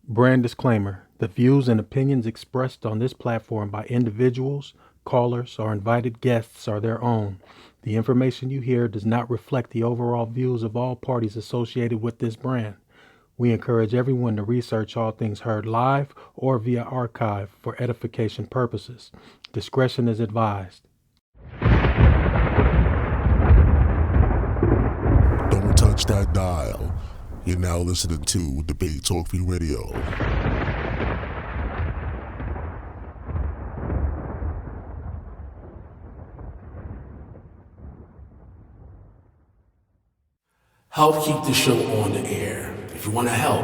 Brand disclaimer. The views and opinions expressed on this platform by individuals, callers, or invited guests are their own. The information you hear does not reflect the overall views of all parties associated with this brand. We encourage everyone to research all things heard live or via archive for edification purposes. Discretion is advised. Don't touch that dial. You're now listening to Debate Talk Free Radio. Help keep the show on the air. If you want to help,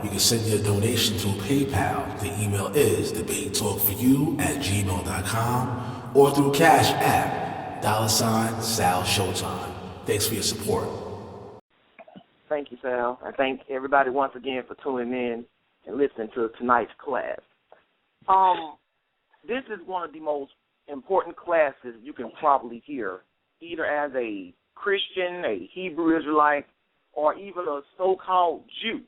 you can send your donation to PayPal. The email is debatetalkforyou@gmail.com or through Cash App, $Sal Showtime. Thanks for your support. Thank you, Sal. I thank everybody once again for tuning in and listening to tonight's class. This is one of the most important classes you can probably hear, either as a Christian, a Hebrew Israelite, or even a so-called Jew.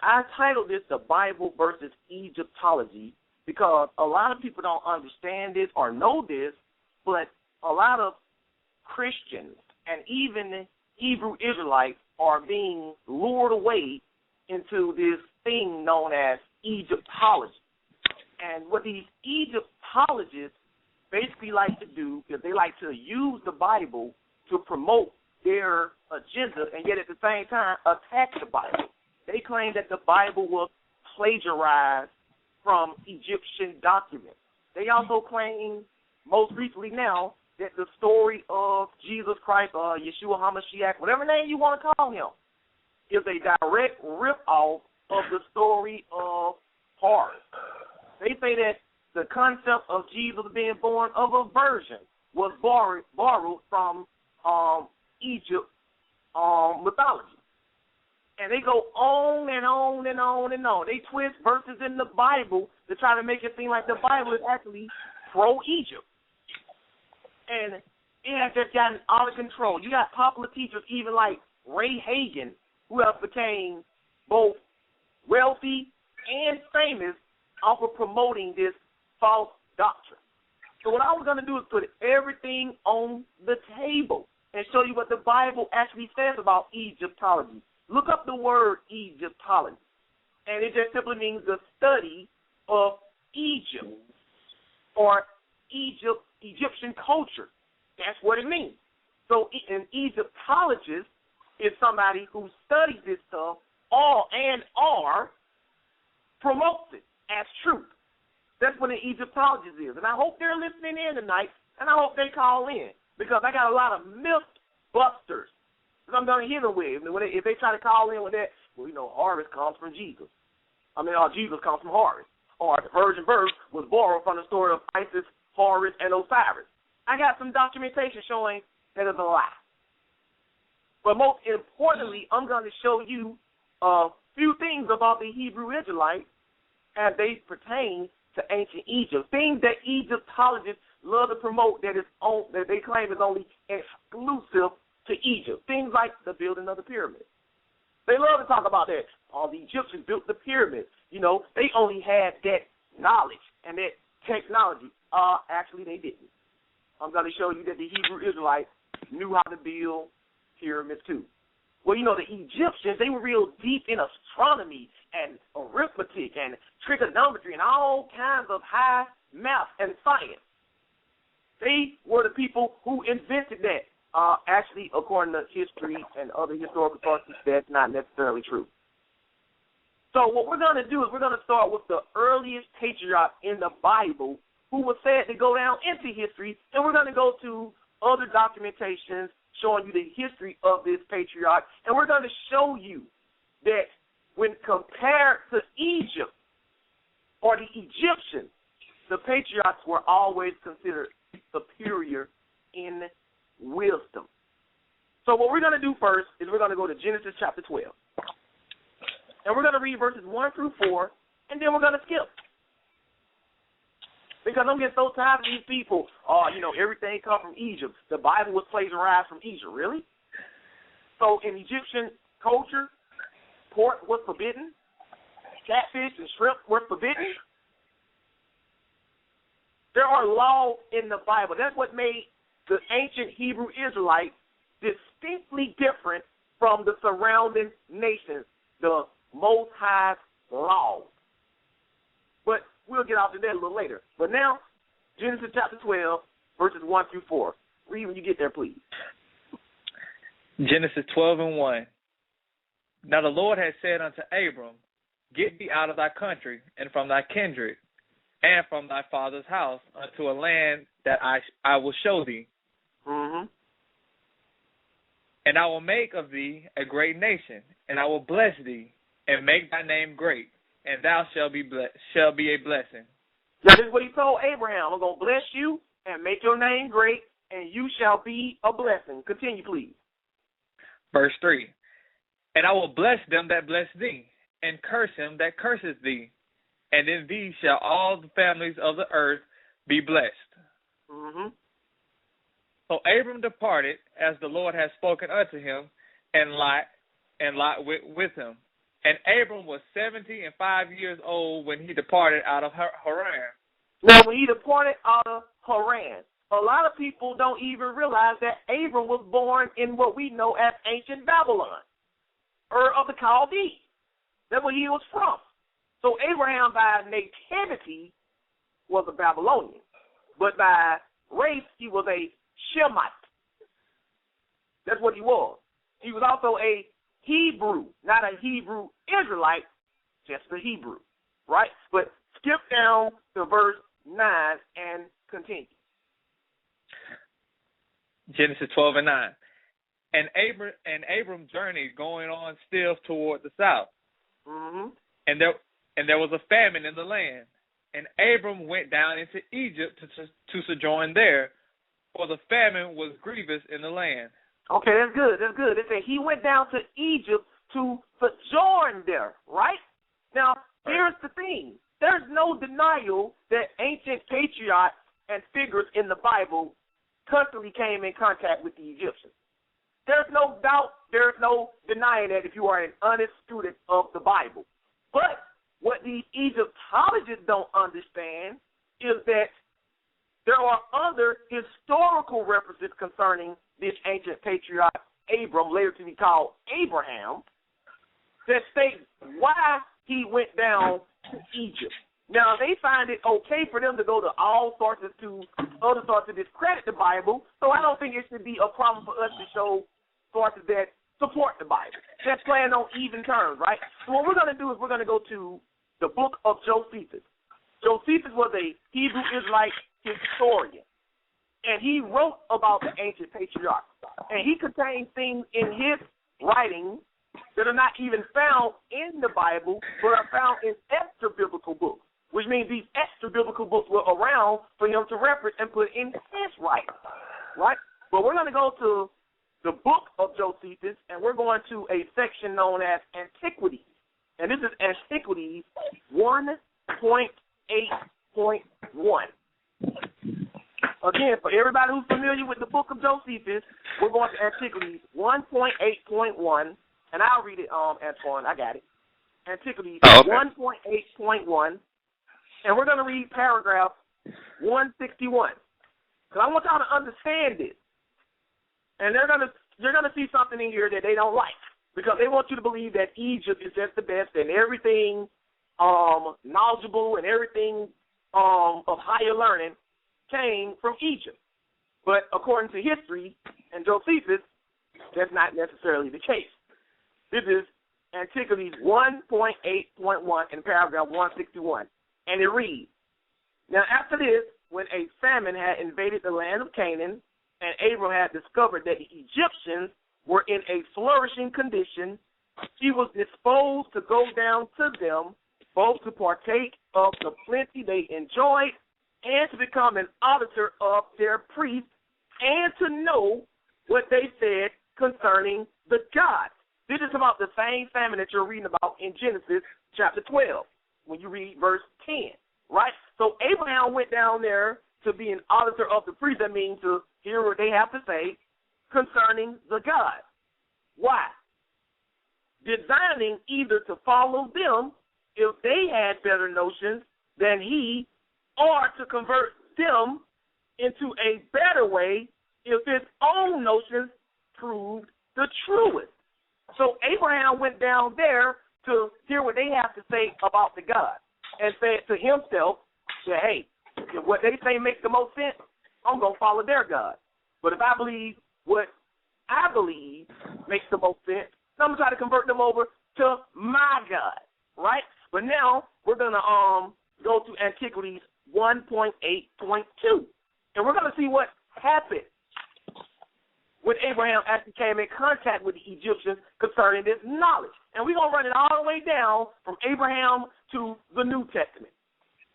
I titled this The Bible Vs Egyptology because a lot of people don't understand this or know this, but a lot of Christians and even Hebrew Israelites are being lured away into this thing known as Egyptology. And what these Egyptologists basically like to do is they like to use the Bible to promote their agenda and yet at the same time attack the Bible. They claim that the Bible was plagiarized from Egyptian documents. They also claim, most recently now, that the story of Jesus Christ, Yeshua HaMashiach, whatever name you want to call him, is a direct rip-off of the story of Horus. They say that the concept of Jesus being born of a virgin was borrowed from Egypt mythology. And they go on and on and on and on. They twist verses in the Bible to try to make it seem like the Bible is actually pro-Egypt. And it has just gotten out of control. You got popular teachers even like Ray Hagan, who have became both wealthy and famous off of promoting this false doctrine. So what I was going to do is put everything on the table and show you what the Bible actually says about Egyptology. Look up the word Egyptology, and it just simply means the study of Egypt or Egyptian culture. That's what it means. So an Egyptologist is somebody who studies this stuff or promotes it as truth. That's what an Egyptologist is. And I hope they're listening in tonight, and I hope they call in, because I got a lot of myth busters that I'm going to hit them with. If they try to call in with that, well, Horus comes from Jesus. Jesus comes from Horus. Or the virgin birth was borrowed from the story of Isis, Horus, and Osiris. I got some documentation showing that it's a lie. But most importantly, I'm going to show you a few things about the Hebrew Israelites as they pertain to ancient Egypt. Things that Egyptologists love to promote that they claim is only exclusive to Egypt. Things like the building of the pyramids. They love to talk about that. All the Egyptians built the pyramids. They only had that knowledge and that technology. Actually, they didn't. I'm going to show you that the Hebrew Israelites knew how to build pyramids too. Well, the Egyptians, they were real deep in astronomy and arithmetic and trigonometry and all kinds of high math and science. They were the people who invented that. Actually, according to history and other historical sources, that's not necessarily true. So what we're going to do is we're going to start with the earliest patriarch in the Bible who was said to go down into history, and we're going to go to other documentations showing you the history of this patriarch, and we're going to show you that when compared to Egypt or the Egyptians, the patriarchs were always considered superior in wisdom. So what we're going to do first is we're going to go to Genesis chapter 12. And we're going to read verses 1 through 4, and then we're going to skip. Because I'm getting so tired of these people. Everything comes from Egypt. The Bible was plagiarized from Egypt. Really? So in Egyptian culture, pork was forbidden. catfish and shrimp were forbidden. There are laws in the Bible. That's what made the ancient Hebrew Israelites distinctly different from the surrounding nations, the Most High's laws. But we'll get off to that a little later. But now, Genesis chapter 12, verses 1 through 4. Read when you get there, please. Genesis 12:1. Now the Lord had said unto Abram, Get thee out of thy country, and from thy kindred, and from thy father's house, unto a land that I will show thee. Mm-hmm. And I will make of thee a great nation, and I will bless thee, and make thy name great, and thou shalt be a blessing. Now this is what he told Abraham. I'm going to bless you and make your name great, and you shall be a blessing. Continue, please. Verse 3. And I will bless them that bless thee, and curse him that curses thee, and in thee shall all the families of the earth be blessed. Mm-hmm. So Abram departed, as the Lord had spoken unto him, and Lot with him. And Abram was 75 years old when he departed out of Haran. Now, when he departed out of Haran, a lot of people don't even realize that Abram was born in what we know as ancient Babylon, Ur of the Chaldees. That's where he was from. So Abraham, by nativity, was a Babylonian. But by race, he was a Shemite. That's what he was. He was also a Hebrew, not a Hebrew Israelite, just a Hebrew, right? But skip down to verse 9 and continue. Genesis 12:9. And Abram journeyed, going on still toward the south. Mm-hmm. And there was a famine in the land. And Abram went down into Egypt to sojourn there, for the famine was grievous in the land. Okay, that's good. That's good. It said he went down to Egypt to sojourn there, right? Now, here's the thing. There's no denial that ancient patriarchs and figures in the Bible constantly came in contact with the Egyptians. There's no doubt, there's no denying that if you are an honest student of the Bible. But what the Egyptologists don't understand is that there are other historical references concerning this ancient patriarch, Abram, later to be called Abraham, that state why he went down to Egypt. Now, they find it okay for them to go to all sources to other sources to discredit the Bible, so I don't think it should be a problem for us to show sources that support the Bible. That's playing on even terms, right? So what we're going to do is we're going to go to the book of Josephus. Josephus was a Hebrew Israelite historian, and he wrote about the ancient patriarchs. And he contains things in his writings that are not even found in the Bible, but are found in extra-biblical books, which means these extra-biblical books were around for him to reference and put in his writing, right? But we're going to go to the book of Josephus, and we're going to a section known as Antiquities. And this is Antiquities 1.8.1. Again, for everybody who's familiar with the book of Josephus, we're going to Antiquities 1.8.1, and I'll read it, Antoine. I got it. Antiquities 1.8.1, and we're going to read paragraph 161. Because I want y'all to understand this. And they're gonna see something in here that they don't like, because they want you to believe that Egypt is just the best and everything knowledgeable and everything of higher learning came from Egypt. But according to history and Josephus, that's not necessarily the case. This is Antiquities 1.8.1 in paragraph 161, and it reads, Now after this, when a famine had invaded the land of Canaan, and Abram had discovered that the Egyptians were in a flourishing condition, he was disposed to go down to them, both to partake of the plenty they enjoyed, and to become an auditor of their priests, and to know what they said concerning the gods. This is about the same famine that you're reading about in Genesis chapter 12, when you read verse 10, right? So Abraham went down there to be an auditor of the priests. That means to hear what they have to say concerning the gods. Why? Designing either to follow them if they had better notions than he, or to convert them into a better way if his own notions proved the truest. So Abraham went down there to hear what they have to say about the God and said to himself, hey, if what they say makes the most sense, I'm going to follow their God. But if I believe what I believe makes the most sense, I'm going to try to convert them over to my God, right? But now we're going to go to Antiquities 1.8.2, and we're going to see what happened when Abraham actually came in contact with the Egyptians concerning this knowledge. And we're going to run it all the way down from Abraham to the New Testament,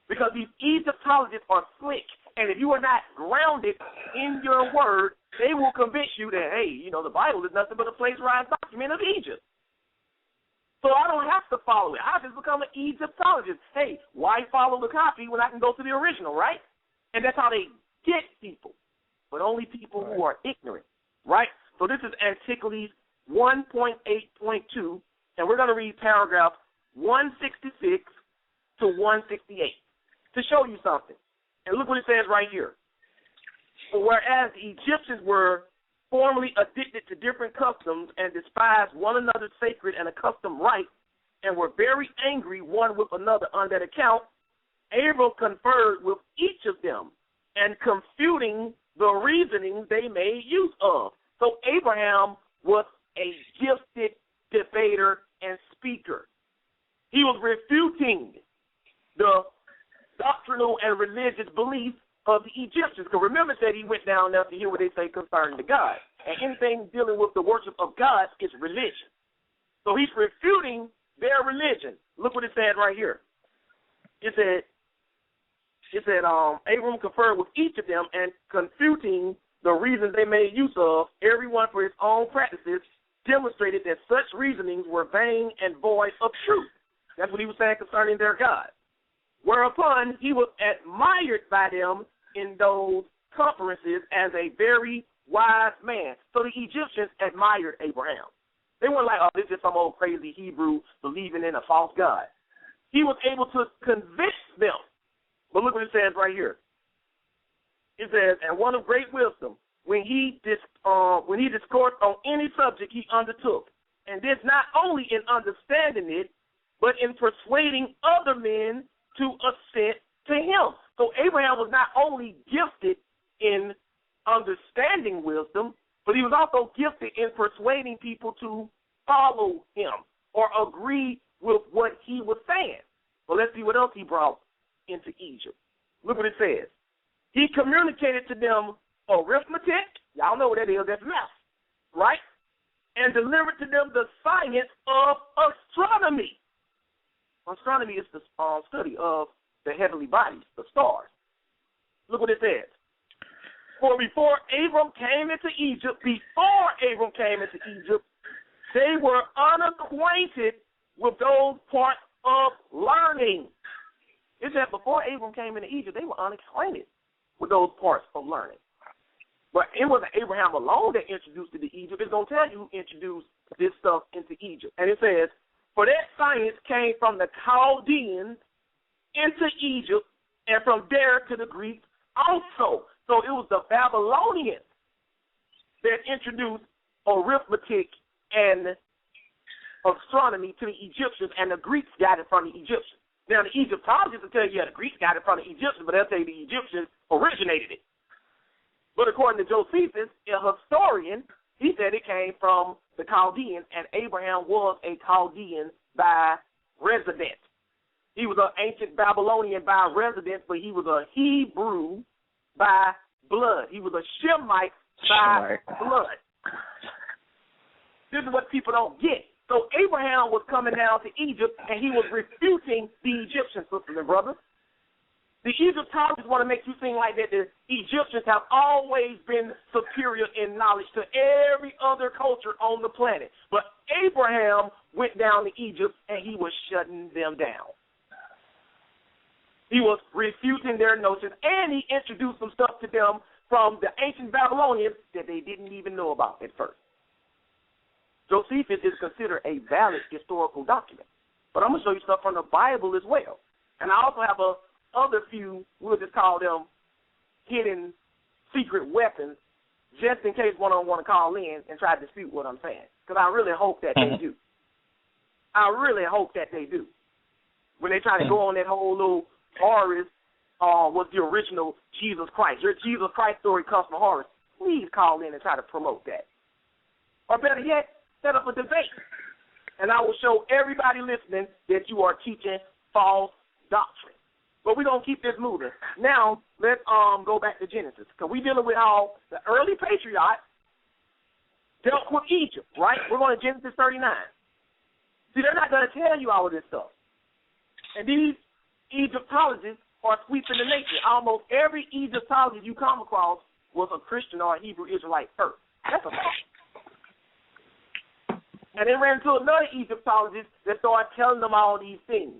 because these Egyptologists are slick, and if you are not grounded in your word, they will convince you that, hey, the Bible is nothing but a plagiarized document of Egypt. So I don't have to follow it. I just become an Egyptologist. Hey, why follow the copy when I can go to the original, right? And that's how they get people, but only people who are ignorant, right? So this is Antiquities 1.8.2, and we're going to read paragraph 166 to 168 to show you something. And look what it says right here. Whereas the Egyptians were formerly addicted to different customs and despised one another's sacred and accustomed rites, and were very angry one with another on that account, Abram conferred with each of them, and confuting the reasonings they made use of. So Abraham was a gifted debater and speaker. He was refuting the doctrinal and religious beliefs of the Egyptians. Because remember, said he went down there to hear what they say concerning the God. And anything dealing with the worship of God is religion. So he's refuting their religion. Look what it said right here. It said, Abram conferred with each of them, and confuting the reasons they made use of, everyone for his own practices, demonstrated that such reasonings were vain and void of truth. That's what he was saying concerning their God. Whereupon he was admired by them in those conferences as a very wise man. So the Egyptians admired Abraham. They weren't like, oh, this is some old crazy Hebrew believing in a false God. He was able to convince them. But look what it says right here. It says, and one of great wisdom, when he discoursed on any subject he undertook, and this not only in understanding it, but in persuading other men to assent to him. So Abraham was not only gifted in understanding wisdom, but he was also gifted in persuading people to follow him or agree with what he was saying. Well, let's see what else he brought into Egypt. Look what it says. He communicated to them arithmetic. Y'all know what that is. That's math, right? And delivered to them the science of astronomy. Astronomy is the study of the heavenly bodies, the stars. Look what it says. For before Abram came into Egypt, they were unacquainted with those parts of learning. It said before Abram came into Egypt, they were unacquainted with those parts of learning. But it wasn't Abraham alone that introduced it to Egypt. It's going to tell you who introduced this stuff into Egypt. And it says, for that science came from the Chaldeans into Egypt, and from there to the Greeks also. So it was the Babylonians that introduced arithmetic and astronomy to the Egyptians, and the Greeks got it from the Egyptians. Now, the Egyptologists will tell you, the Greeks got it from the Egyptians, but they'll say the Egyptians originated it. But according to Josephus, a historian, he said it came from the Chaldeans, and Abraham was a Chaldean by residence. He was an ancient Babylonian by residence, but he was a Hebrew by blood. He was a Shemite by blood. This is what people don't get. So Abraham was coming down to Egypt, and he was refuting the Egyptians, sisters and brothers. The Egyptologists want to make you seem like that the Egyptians have always been superior in knowledge to every other culture on the planet. But Abraham went down to Egypt, and he was shutting them down. He was refuting their notions, and he introduced some stuff to them from the ancient Babylonians that they didn't even know about at first. Josephus is considered a valid historical document. But I'm going to show you stuff from the Bible as well. And I also have other few, we'll just call them hidden secret weapons, just in case one of them want to call in and try to dispute what I'm saying. Because I really hope that they do. I really hope that they do. When they try to go on that whole little Horus was the original Jesus Christ. Your Jesus Christ story comes from Horus. Please call in and try to promote that. Or better yet, set up a debate. And I will show everybody listening that you are teaching false doctrine. But we're going to keep this moving. Now, let's go back to Genesis. Because we're dealing with how the early patriarchs dealt with Egypt, right? We're going to Genesis 39. See, they're not going to tell you all of this stuff. And these Egyptologists are sweeping the nation. Almost every Egyptologist you come across was a Christian or a Hebrew Israelite first. That's a fact. And they ran into another Egyptologist that started telling them all these things.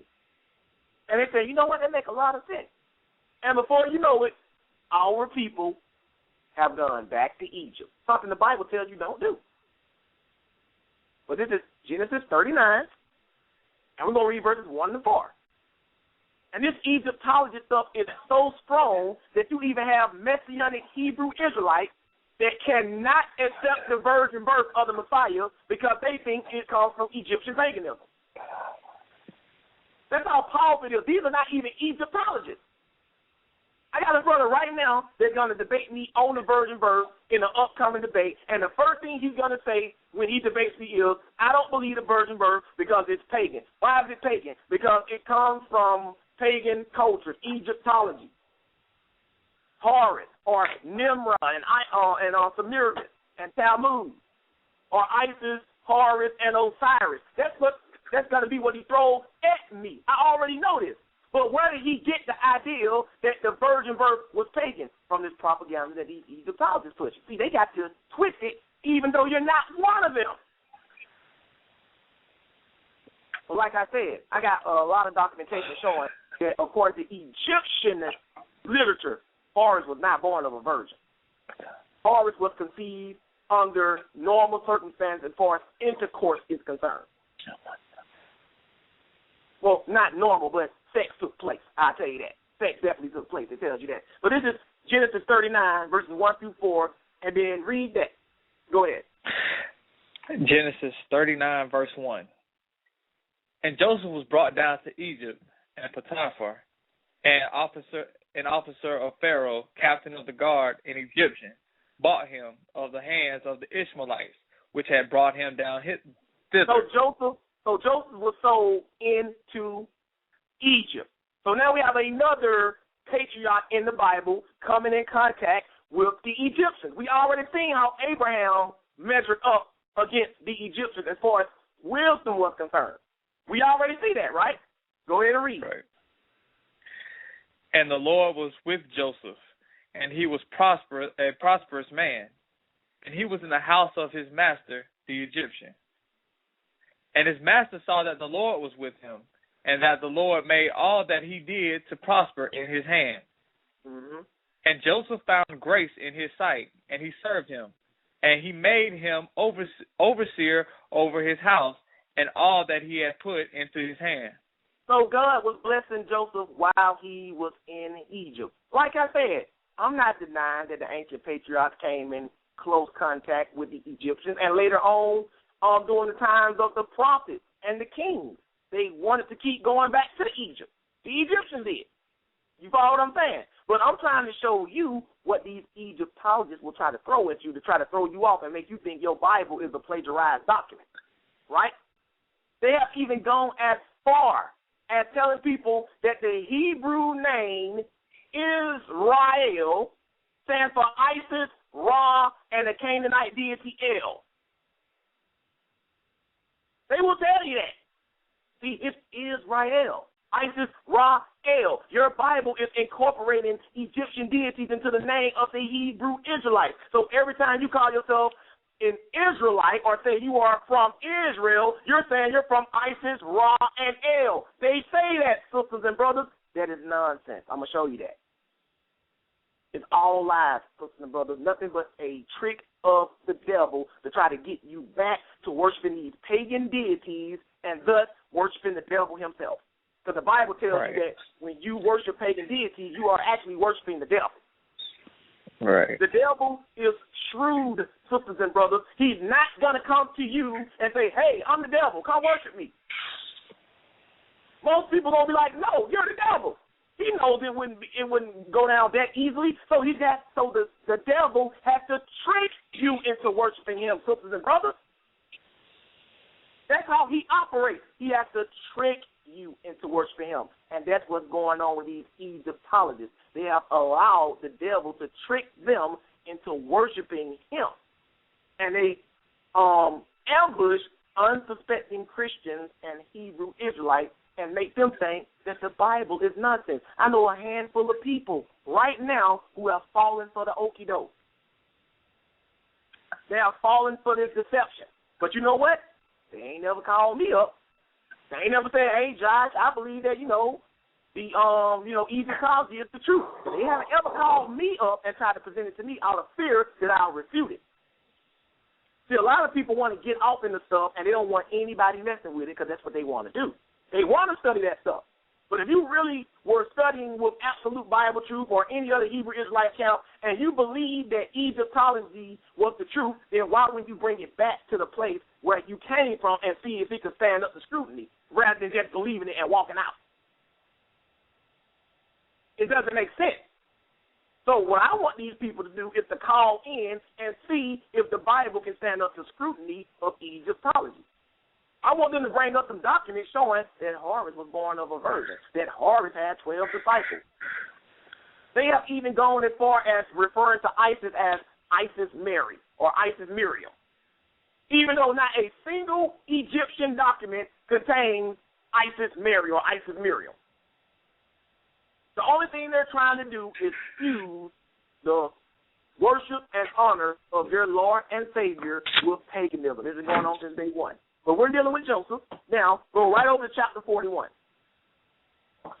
And they said, you know what, that make a lot of sense. And before you know it, our people have gone back to Egypt, something the Bible tells you don't do. But this is Genesis 39, and we're going to read verses 1 to 4. And this Egyptology stuff is so strong that you even have Messianic Hebrew Israelites that cannot accept the virgin birth of the Messiah because they think it comes from Egyptian paganism. That's how powerful it is. These are not even Egyptologists. I got a brother right now that's going to debate me on the virgin birth in an upcoming debate, and the first thing he's going to say when he debates me is, I don't believe the virgin birth because it's pagan. Why is it pagan? Because it comes from pagan cultures, Egyptology, Horus, or Nimrod, and Semiramis, and Tammuz, or Isis, Horus, and Osiris. That's going to be what he throws at me. I already know this. But where did he get the idea that the virgin birth was pagan? From this propaganda that these Egyptologists push. See, they got to twist it even though you're not one of them. But like I said, I got a lot of documentation showing that according to Egyptian literature, Horus was not born of a virgin. Horus was conceived under normal circumstances as far as intercourse is concerned. Well, not normal, but sex took place. I'll tell you that. Sex definitely took place. It tells you that. But this is Genesis 39, verses 1 through 4, and then read that. Go ahead. Genesis 39, verse 1. And Joseph was brought down to Egypt, and Potiphar, an officer of Pharaoh, captain of the guard, an Egyptian, bought him of the hands of the Ishmaelites, which had brought him down thither. So Joseph was sold into Egypt. So now we have another patriarch in the Bible coming in contact with the Egyptians. We already seen how Abraham measured up against the Egyptians as far as wisdom was concerned. We already see that, right? Go ahead and read. Right. And the Lord was with Joseph, and he was a prosperous man, and he was in the house of his master, the Egyptian. And his master saw that the Lord was with him, and that the Lord made all that he did to prosper in his hand. Mm-hmm. And Joseph found grace in his sight, and he served him. And he made him overseer over his house and all that he had put into his hand. So God was blessing Joseph while he was in Egypt. Like I said, I'm not denying that the ancient patriarchs came in close contact with the Egyptians, and later on, during the times of the prophets and the kings, they wanted to keep going back to Egypt. The Egyptians did. You follow what I'm saying? But I'm trying to show you what these Egyptologists will try to throw at you to try to throw you off and make you think your Bible is a plagiarized document, right? They have even gone as far as telling people that the Hebrew name Israel stands for Isis, Ra, and the Canaanite deity El. They will tell you that. See, it's Israel. Isis, Ra, El. Your Bible is incorporating Egyptian deities into the name of the Hebrew Israelites. So every time you call yourself an Israelite or say you are from Israel, you're saying you're from Isis, Ra, and El. They say that, sisters and brothers. That is nonsense. I'm going to show you that. It's all lies, sisters and brothers. Nothing but a trick of the devil to try to get you back to worshiping these pagan deities and thus worshiping the devil himself. Because the Bible tells Right. you that when you worship pagan deities, you are actually worshiping the devil. Right. The devil is shrewd, sisters and brothers. He's not going to come to you and say, hey, I'm the devil. Come worship me. Most people going to be like, no, you're the devil. He knows it wouldn't go down that easily. So the devil has to trick you into worshiping him, sisters and brothers. That's how he operates. He has to trick you into worshiping him. And that's what's going on with these Egyptologists. They have allowed the devil to trick them into worshiping him. And they ambush unsuspecting Christians and Hebrew Israelites and make them think that the Bible is nonsense. I know a handful of people right now who have fallen for the okie doke. They have fallen for this deception. But you know what? They ain't never called me up. They ain't never said, hey, Josh, I believe that, the Egyptology is the truth. But they haven't ever called me up and tried to present it to me out of fear that I'll refute it. See, a lot of people want to get off in the stuff, and they don't want anybody messing with it because that's what they want to do. They want to study that stuff. But if you really were studying with absolute Bible truth or any other Hebrew Israelite account, and you believe that Egyptology was the truth, then why wouldn't you bring it back to the place where you came from and see if it could stand up to scrutiny rather than just believing it and walking out? It doesn't make sense. So what I want these people to do is to call in and see if the Bible can stand up to scrutiny of Egyptology. I want them to bring up some documents showing that Horus was born of a virgin, that Horus had 12 disciples. They have even gone as far as referring to Isis as Isis Mary or Isis Miriam, even though not a single Egyptian document contains Isis Mary or Isis Miriam. The only thing they're trying to do is fuse the worship and honor of their Lord and Savior with paganism. This is going on since day one. But we're dealing with Joseph. Now, go right over to chapter 41.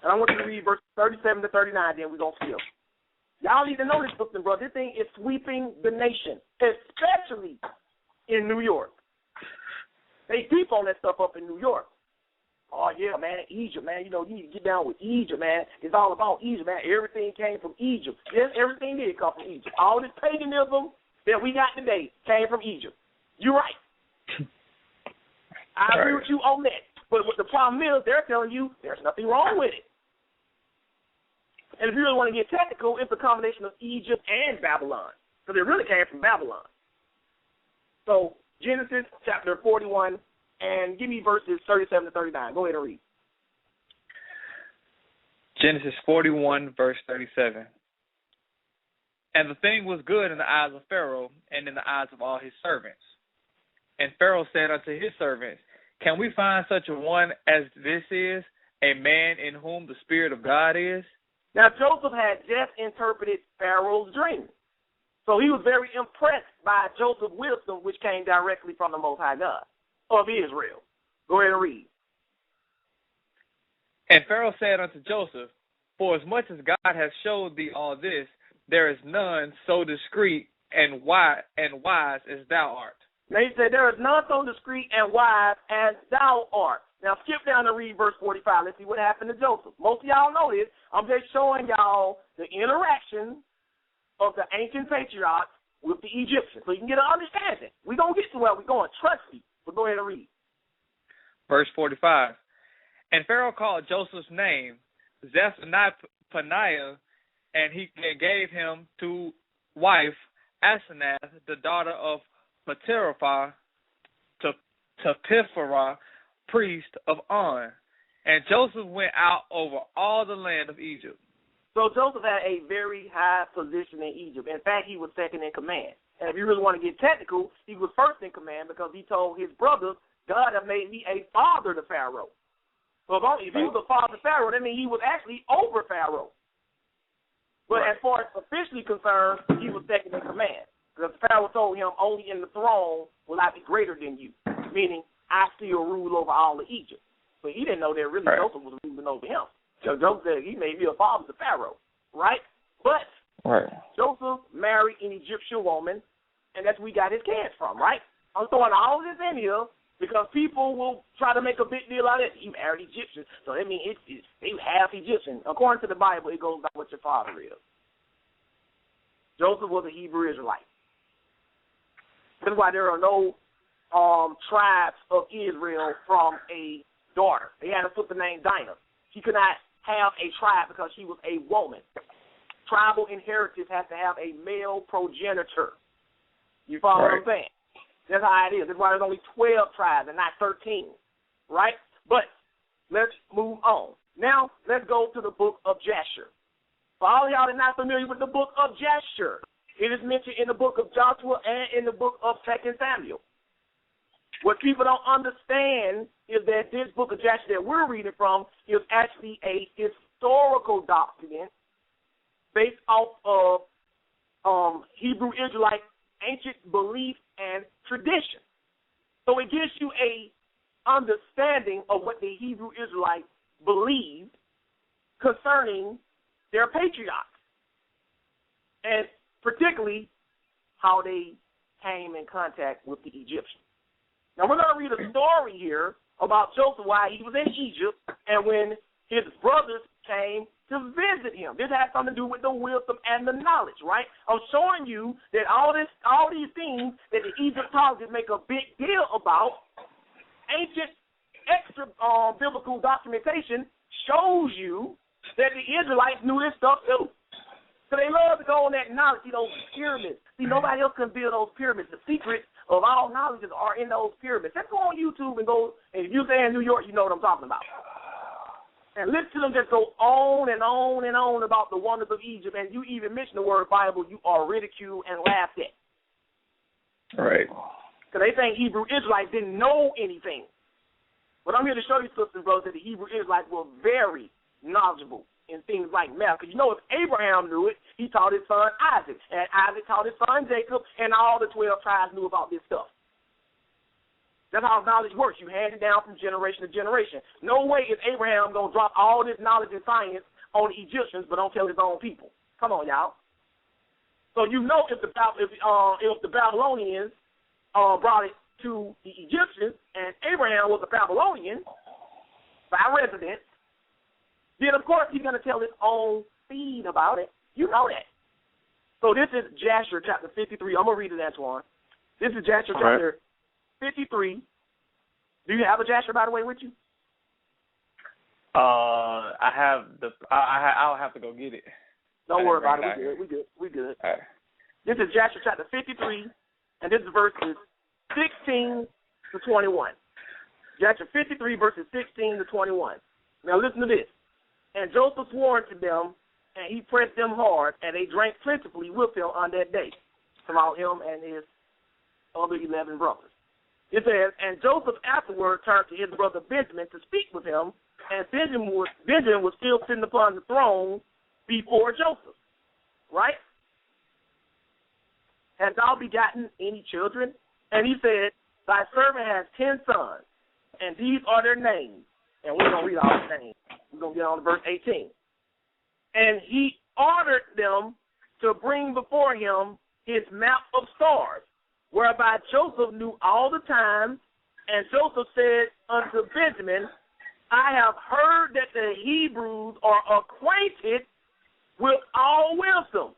And I want you to read verses 37 to 39, then we're going to skip. Y'all need to know this, sister and brother. This thing is sweeping the nation, especially in New York. They deep on that stuff up in New York. Oh, yeah, man, Egypt, man. You need to get down with Egypt, man. It's all about Egypt, man. Everything came from Egypt. Yes, everything did come from Egypt. All this paganism that we got today came from Egypt. You're right. I agree with you on that. But what the problem is, they're telling you there's nothing wrong with it. And if you really want to get technical, it's a combination of Egypt and Babylon. So they really came from Babylon. So Genesis chapter 41, and give me verses 37 to 39. Go ahead and read. Genesis 41, verse 37. And the thing was good in the eyes of Pharaoh and in the eyes of all his servants. And Pharaoh said unto his servants, can we find such a one as this is, a man in whom the Spirit of God is? Now, Joseph had just interpreted Pharaoh's dream. So he was very impressed by Joseph's wisdom, which came directly from the Most High God of Israel. Go ahead and read. And Pharaoh said unto Joseph, for as much as God has showed thee all this, there is none so discreet and wise as thou art. Now he said, there is none so discreet and wise as thou art. Now skip down and read verse 45. Let's see what happened to Joseph. Most of y'all know this. I'm just showing y'all the interaction of the ancient patriarchs with the Egyptians so you can get an understanding. We're going to get to where we're going. Trust me. But go ahead and read. Verse 45. And Pharaoh called Joseph's name Zephaniah, and he gave him to wife Asenath, the daughter of Potiphar, to Potiphar, priest of On. And Joseph went out over all the land of Egypt. So Joseph had a very high position in Egypt. In fact, he was second in command. And if you really want to get technical, he was first in command because he told his brothers, God have made me a father to Pharaoh. So if he was a father to Pharaoh, that means he was actually over Pharaoh. But as far as officially concerned, he was second in command. Because Pharaoh told him, only in the throne will I be greater than you, meaning I still rule over all of Egypt. So he didn't know that really Joseph was ruling over him. So Joseph said he made me a father to Pharaoh, right? But Joseph married an Egyptian woman, and that's where we got his kids from, right? I'm throwing all of this in here Because people will try to make a big deal out of it. He married Egyptians, so I mean, they half Egyptian. According to the Bible, it goes by what your father is. Joseph was a Hebrew Israelite. That's why there are no tribes of Israel from a daughter. They had a sister named Dinah. She could not have a tribe because she was a woman. Tribal inheritance has to have a male progenitor. You follow what I'm saying? That's how it is. That's why there's only 12 tribes and not 13, right? But let's move on. Now, let's go to the book of Jasher. For all of y'all that are not familiar with the book of Jasher, it is mentioned in the book of Joshua and in the book of 2 Samuel. What people don't understand is that this book of Jasher that we're reading from is actually a historical document based off of Hebrew Israelite ancient belief and tradition. So it gives you a understanding of what the Hebrew Israelites believed concerning their patriarchs, and particularly how they came in contact with the Egyptians. Now we're going to read a story here about Joseph while he was in Egypt and when his brothers came to visit him. This has something to do with the wisdom and the knowledge, right? I'm showing you that all these things that the Egyptologists make a big deal about, ancient extra biblical documentation shows you that the Israelites knew this stuff too. So they love to go on that knowledge, those pyramids. See, nobody else can build those pyramids. The secrets of all knowledges are in those pyramids. Let's go on YouTube and go, and if you say in New York, you know what I'm talking about. And listen to them just go on and on and on about the wonders of Egypt, and you even mention the word Bible, you are ridiculed and laughed at. Right. Because they think Hebrew Israelites didn't know anything. But I'm here to show you, sisters and brothers, that the Hebrew Israelites were very knowledgeable in things like math. Because if Abraham knew it, he taught his son Isaac, and Isaac taught his son Jacob, and all the 12 tribes knew about this stuff. That's how knowledge works. You hand it down from generation to generation. No way is Abraham going to drop all this knowledge and science on the Egyptians, but don't tell his own people. Come on, y'all. So if the Babylonians brought it to the Egyptians, and Abraham was a Babylonian by residence, then of course he's going to tell his own seed about it. You know that. So this is Jasher chapter 53. I'm going to read it, Antoine. This is Jasher chapter 53. Do you have a Jasher, by the way, with you? I'll have to go get it. Don't worry about it. We good. All right. This is Jasher chapter 53, and this is verses 16 to 21. Jasher 53, verses 16 to 21. Now listen to this. And Joseph swore to them, and he pressed them hard, and they drank plentifully with him on that day, about him and his other 11 brothers. It says, and Joseph afterward turned to his brother Benjamin to speak with him, and Benjamin was still sitting upon the throne before Joseph. Right? Hast thou begotten any children? And he said, thy servant has 10 sons, and these are their names. And we're going to read all the names. We're going to get on to verse 18. And he ordered them to bring before him his map of stars, whereby Joseph knew all the time. And Joseph said unto Benjamin, I have heard that the Hebrews are acquainted with all wisdom.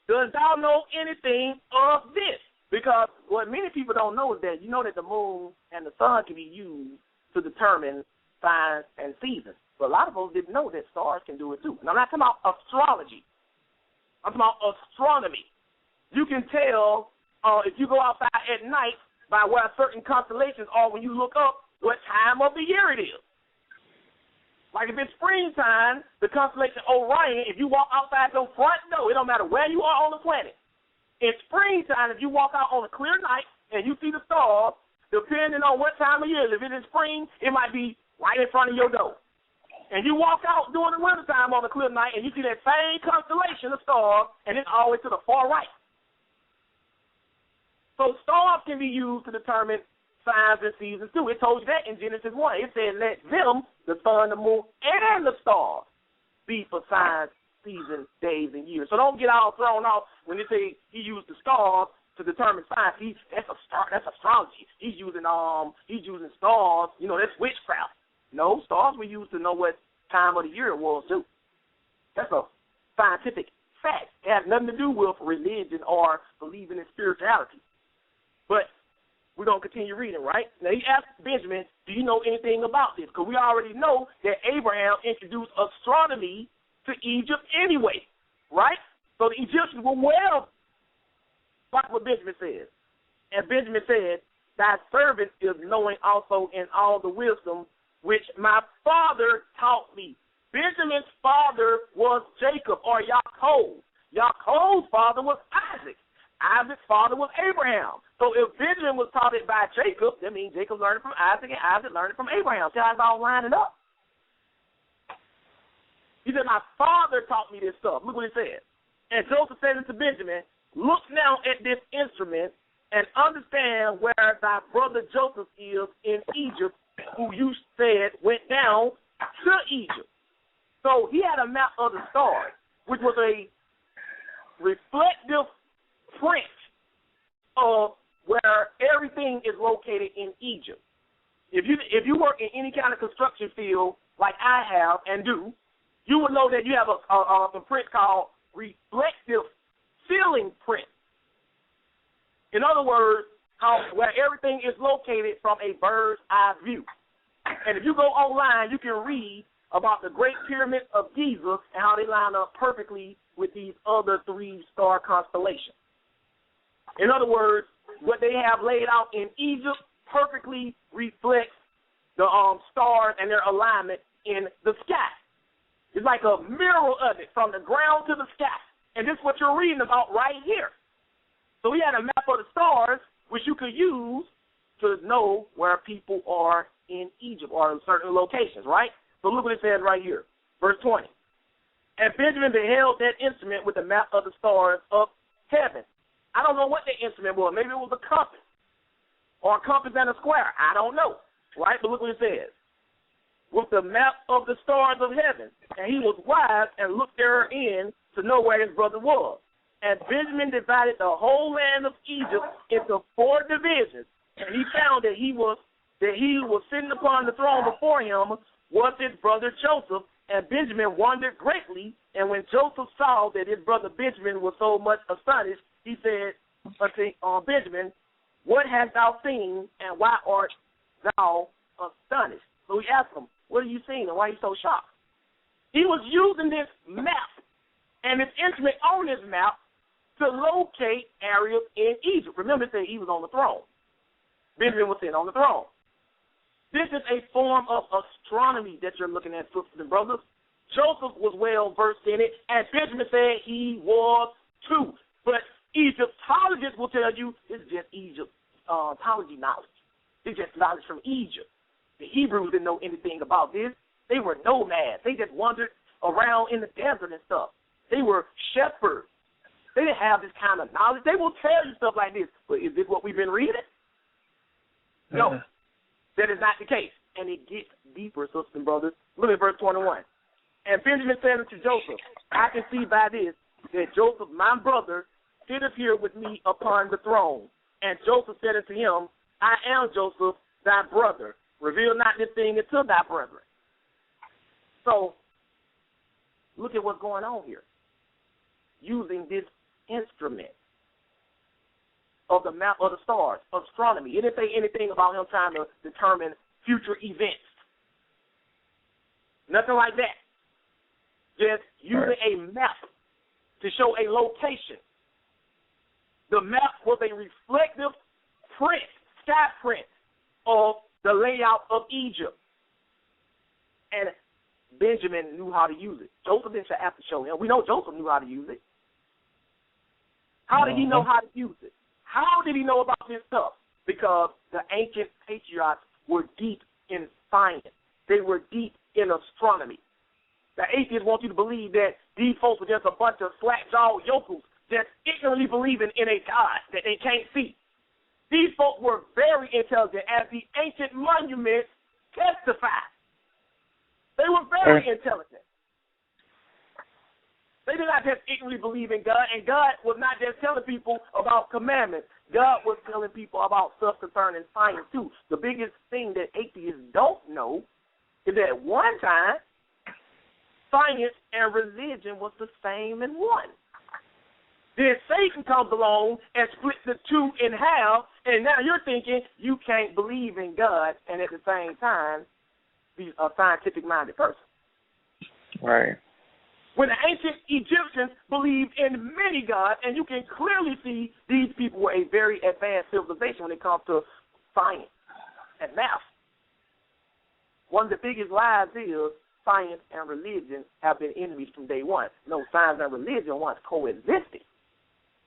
Does thou know anything of this? Because what many people don't know is that that the moon and the sun can be used to determine signs and seasons. But a lot of folks didn't know that stars can do it too. Now, I'm not talking about astrology. I'm talking about astronomy. You can tell if you go outside at night by where certain constellations are when you look up what time of the year it is. Like if it's springtime, the constellation Orion, if you walk outside your front door, it don't matter where you are on the planet. In springtime, if you walk out on a clear night and you see the stars, depending on what time of year, if it is spring, it might be right in front of your door. And you walk out during the wintertime on a clear night and you see that same constellation of stars, and it's always to the far right. So stars can be used to determine signs and seasons too. It told you that in Genesis 1. It said, let them, the sun, the moon, and the stars, be for signs, seasons, days, and years. So don't get all thrown off when they say he used the stars to determine signs. That's astrology. He's using stars. You know, that's witchcraft. No, stars were used to know what time of the year it was too. That's a scientific fact. It has nothing to do with religion or believing in spirituality. But we're going to continue reading, right? Now, he asked Benjamin, do you know anything about this? Because we already know that Abraham introduced astronomy to Egypt anyway, right? So the Egyptians were well, like what Benjamin said. And Benjamin said, thy servant is knowing also in all the wisdom which my father taught me. Benjamin's father was Jacob or Yaakov. Yaakov's father was Isaac. Isaac's father was Abraham. So if Benjamin was taught it by Jacob, that means Jacob learned it from Isaac and Isaac learned it from Abraham. See how it's all lining up? He said, my father taught me this stuff. Look what he said. And Joseph said unto Benjamin, look now at this instrument and understand where thy brother Joseph is in Egypt, who you said went down to Egypt. So he had a map of the stars, which was a reflective print of where everything is located in Egypt. If you work in any kind of construction field like I have and do, you would know that you have a print called reflective ceiling print. In other words, where everything is located from a bird's eye view. And if you go online, you can read about the Great Pyramid of Giza and how they line up perfectly with these other 3-star constellations. In other words, what they have laid out in Egypt perfectly reflects the stars and their alignment in the sky. It's like a mirror of it from the ground to the sky. And this is what you're reading about right here. So we had a map of the stars, which you could use to know where people are in Egypt or in certain locations, right? So look what it says right here, verse 20. And Benjamin beheld that instrument with the map of the stars of heaven. I don't know what the instrument was. Maybe it was a compass or a compass and a square. I don't know, right? But look what it says. With the map of the stars of heaven. And he was wise and looked therein to know where his brother was. And Benjamin divided the whole land of Egypt into 4 divisions. And he found that he was sitting upon the throne before him was his brother Joseph. And Benjamin wondered greatly. And when Joseph saw that his brother Benjamin was so much astonished, he said unto Benjamin, what hast thou seen, and why art thou astonished? So he asked him, what have you seen, and why are you so shocked? He was using this map and this instrument on this map to locate areas in Egypt. Remember, it said he was on the throne. Benjamin was sitting on the throne. This is a form of astronomy that you're looking at, sisters and brothers. Joseph was well versed in it, and Benjamin said he was too. But Egyptologists will tell you this is just Egyptology knowledge. It's just knowledge from Egypt. The Hebrews didn't know anything about this. They were nomads. They just wandered around in the desert and stuff. They were shepherds. They didn't have this kind of knowledge. They will tell you stuff like this. But is this what we've been reading? No. That is not the case. And it gets deeper, sisters and brothers. Look at verse 21. And Benjamin said unto Joseph, I can see by this that Joseph, my brother, sitteth here with me upon the throne. And Joseph said unto him, I am Joseph, thy brother. Reveal not this thing unto thy brethren. So, look at what's going on here. Using this instrument of the map of the stars, astronomy. It didn't say anything about him trying to determine future events. Nothing like that. Just using a map to show a location. The map was a reflective print, sky print of the layout of Egypt. And Benjamin knew how to use it. Joseph didn't have to show him. We know Joseph knew how to use it. How did he know how to use it? How did he know about this stuff? Because the ancient patriarchs were deep in science. They were deep in astronomy. The atheists want you to believe that these folks were just a bunch of slack-jawed yokels just ignorantly believing in a God that they can't see. These folks were very intelligent, as the ancient monuments testify. They were very intelligent. They did not just ignorantly believe in God, and God was not just telling people about commandments. God was telling people about stuff concerning science, too. The biggest thing that atheists don't know is that at one time, science and religion was the same in one. Then Satan comes along and splits the two in half, and now you're thinking you can't believe in God and at the same time be a scientific-minded person. Right. When the ancient Egyptians believed in many gods, and you can clearly see these people were a very advanced civilization when it comes to science and math. One of the biggest lies is science and religion have been enemies from day one. No, science and religion once coexisted.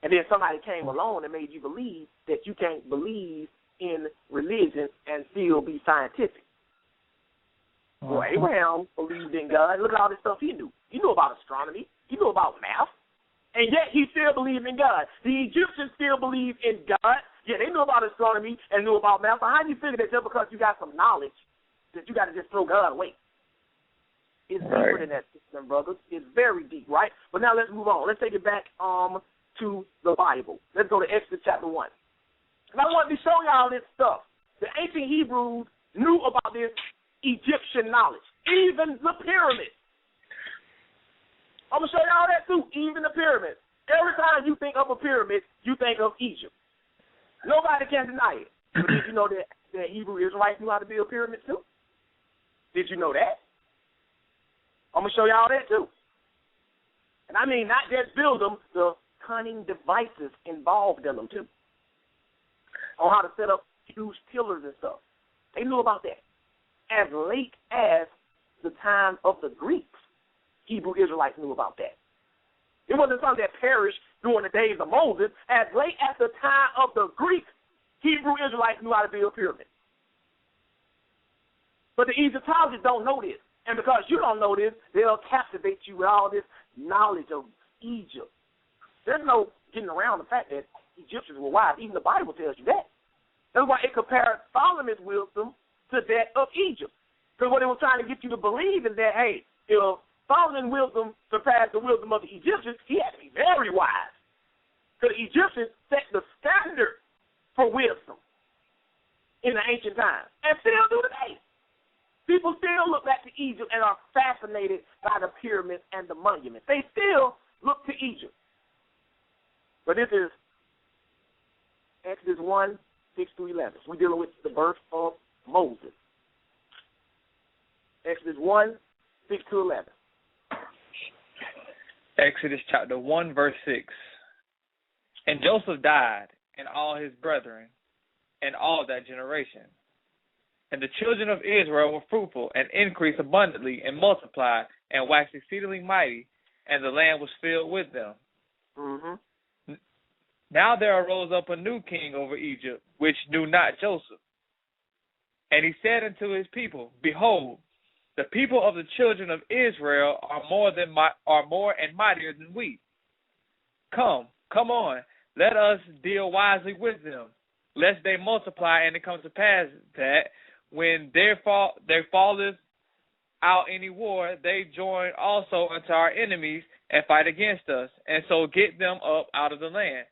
And then somebody came along and made you believe that you can't believe in religion and still be scientific. Well, Abraham believed in God. Look at all the stuff he knew. He knew about astronomy. He knew about math. And yet he still believed in God. The Egyptians still believed in God. Yeah, they knew about astronomy and knew about math. But how do you figure that just because you got some knowledge that you got to just throw God away? It's deeper than that, sisters and brothers. It's very deep, right? But now let's move on. Let's take it back to the Bible. Let's go to Exodus chapter 1. And I want to show y'all this stuff. The ancient Hebrews knew about this Egyptian knowledge, even the pyramids. I'm going to show y'all that too, even the pyramids. Every time you think of a pyramid, you think of Egypt. Nobody can deny it. But did you know that Hebrew Israelites knew how to build pyramids too? Did you know that? I'm going to show y'all that too. And I mean not just build them, the cunning devices involved in them too. On how to set up huge pillars and stuff. They knew about that. As late as the time of the Greeks, Hebrew Israelites knew about that. It wasn't something that perished during the days of Moses. As late as the time of the Greeks, Hebrew Israelites knew how to build pyramids. But the Egyptologists don't know this. And because you don't know this, they'll captivate you with all this knowledge of Egypt. There's no getting around the fact that Egyptians were wise. Even the Bible tells you that. That's why it compared Solomon's wisdom to that of Egypt. Because what it was trying to get you to believe is that, hey, if Solomon's wisdom surpassed the wisdom of the Egyptians, he had to be very wise. Because the Egyptians set the standard for wisdom in the ancient times, and still do today. People still look back to Egypt and are fascinated by the pyramids and the monuments. They still look to Egypt. But this is Exodus 1, 6 through 11. We're dealing with the birth of Moses. Exodus 1, 6 to 11. Exodus chapter 1, verse 6. And Joseph died, and all his brethren, and all that generation. And the children of Israel were fruitful, and increased abundantly, and multiplied, and waxed exceedingly mighty, and the land was filled with them. Mm-hmm. Now there arose up a new king over Egypt, which knew not Joseph. And he said unto his people, Behold, the people of the children of Israel are more and mightier than we. Come on, let us deal wisely with them, lest they multiply, and it come to pass that when there falleth out any war, they join also unto our enemies and fight against us, and so get them up out of the land.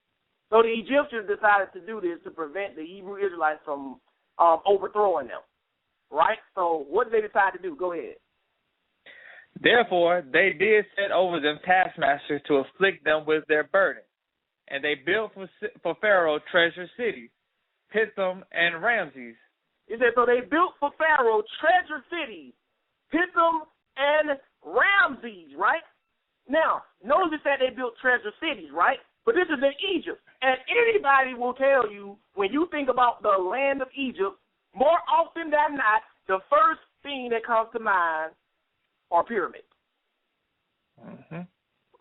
So the Egyptians decided to do this to prevent the Hebrew Israelites from overthrowing them, right? So what did they decide to do? Go ahead. Therefore, they did set over them taskmasters to afflict them with their burden. And they built for Pharaoh treasure cities, Pithom and Ramses. It said, so they built for Pharaoh treasure cities, Pithom and Ramses, right? Now, notice that they built treasure cities, right? But this is in Egypt. And anybody will tell you, when you think about the land of Egypt, more often than not, the first thing that comes to mind are pyramids. Mm-hmm.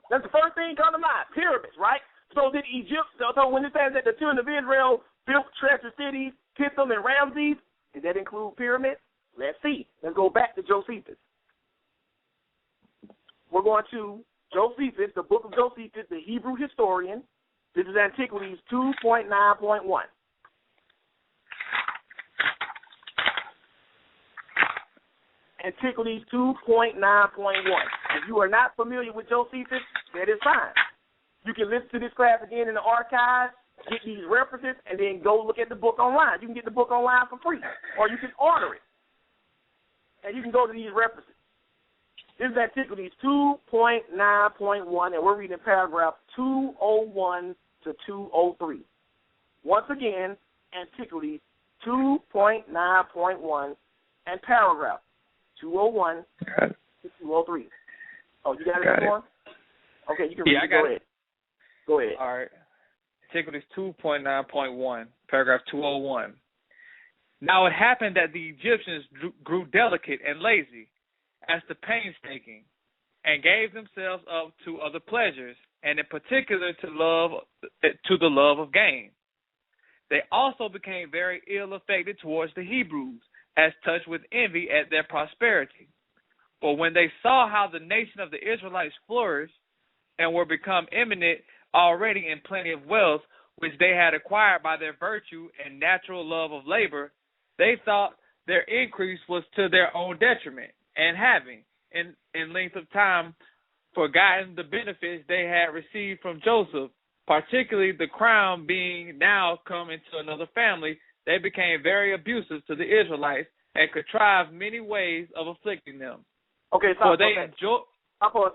That's the first thing that comes to mind, pyramids, right? So did Egypt, so when it says that the children of Israel built treasure cities, Pithom and Ramses, did that include pyramids? Let's see. Let's go back to Josephus. We're going to Josephus, the book of Josephus, the Hebrew historian. This is Antiquities 2.9.1. Antiquities 2.9.1. If you are not familiar with Josephus, that is fine. You can listen to this class again in the archives, get these references, and then go look at the book online. You can get the book online for free, or you can order it, and you can go to these references. This is Antiquities 2.9.1, and we're reading paragraph 201 to 203. Once again, Antiquities 2.9.1 and paragraph 201 to 203. Oh, you got it, one? Okay, you can read it. Go ahead. Go ahead. All right. Antiquities 2.9.1, paragraph 201. Now it happened that the Egyptians grew delicate and lazy as to painstaking, and gave themselves up to other pleasures, and in particular to the love of gain. They also became very ill affected towards the Hebrews, as touched with envy at their prosperity. For when they saw how the nation of the Israelites flourished, and were become eminent already in plenty of wealth, which they had acquired by their virtue and natural love of labor, they thought their increase was to their own detriment, and having, in length of time, forgotten the benefits they had received from Joseph, particularly the crown being now come into another family, they became very abusive to the Israelites and contrived many ways of afflicting them. Okay, stop for a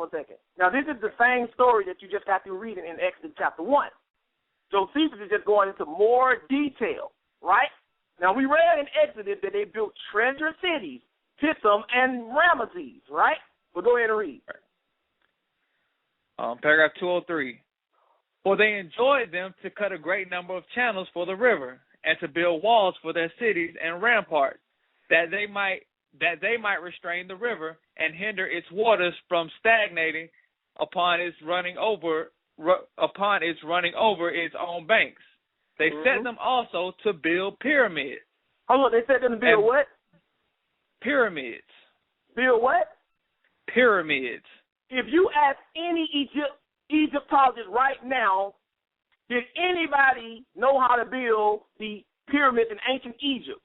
second. Now, this is the same story that you just got through reading in Exodus chapter 1. Josephus is just going into more detail, right? Now, we read in Exodus that they built treasure cities, Pithom and Ramesses, right? Well, go ahead and read. Paragraph 203. For they enjoyed them to cut a great number of channels for the river, and to build walls for their cities and ramparts, that they might restrain the river and hinder its waters from stagnating upon its running over its own banks. They set them also to build pyramids. Hold on, they set them to build what? Pyramids. Build what? Pyramids. If you ask any Egyptologist right now, did anybody know how to build the pyramids in ancient Egypt?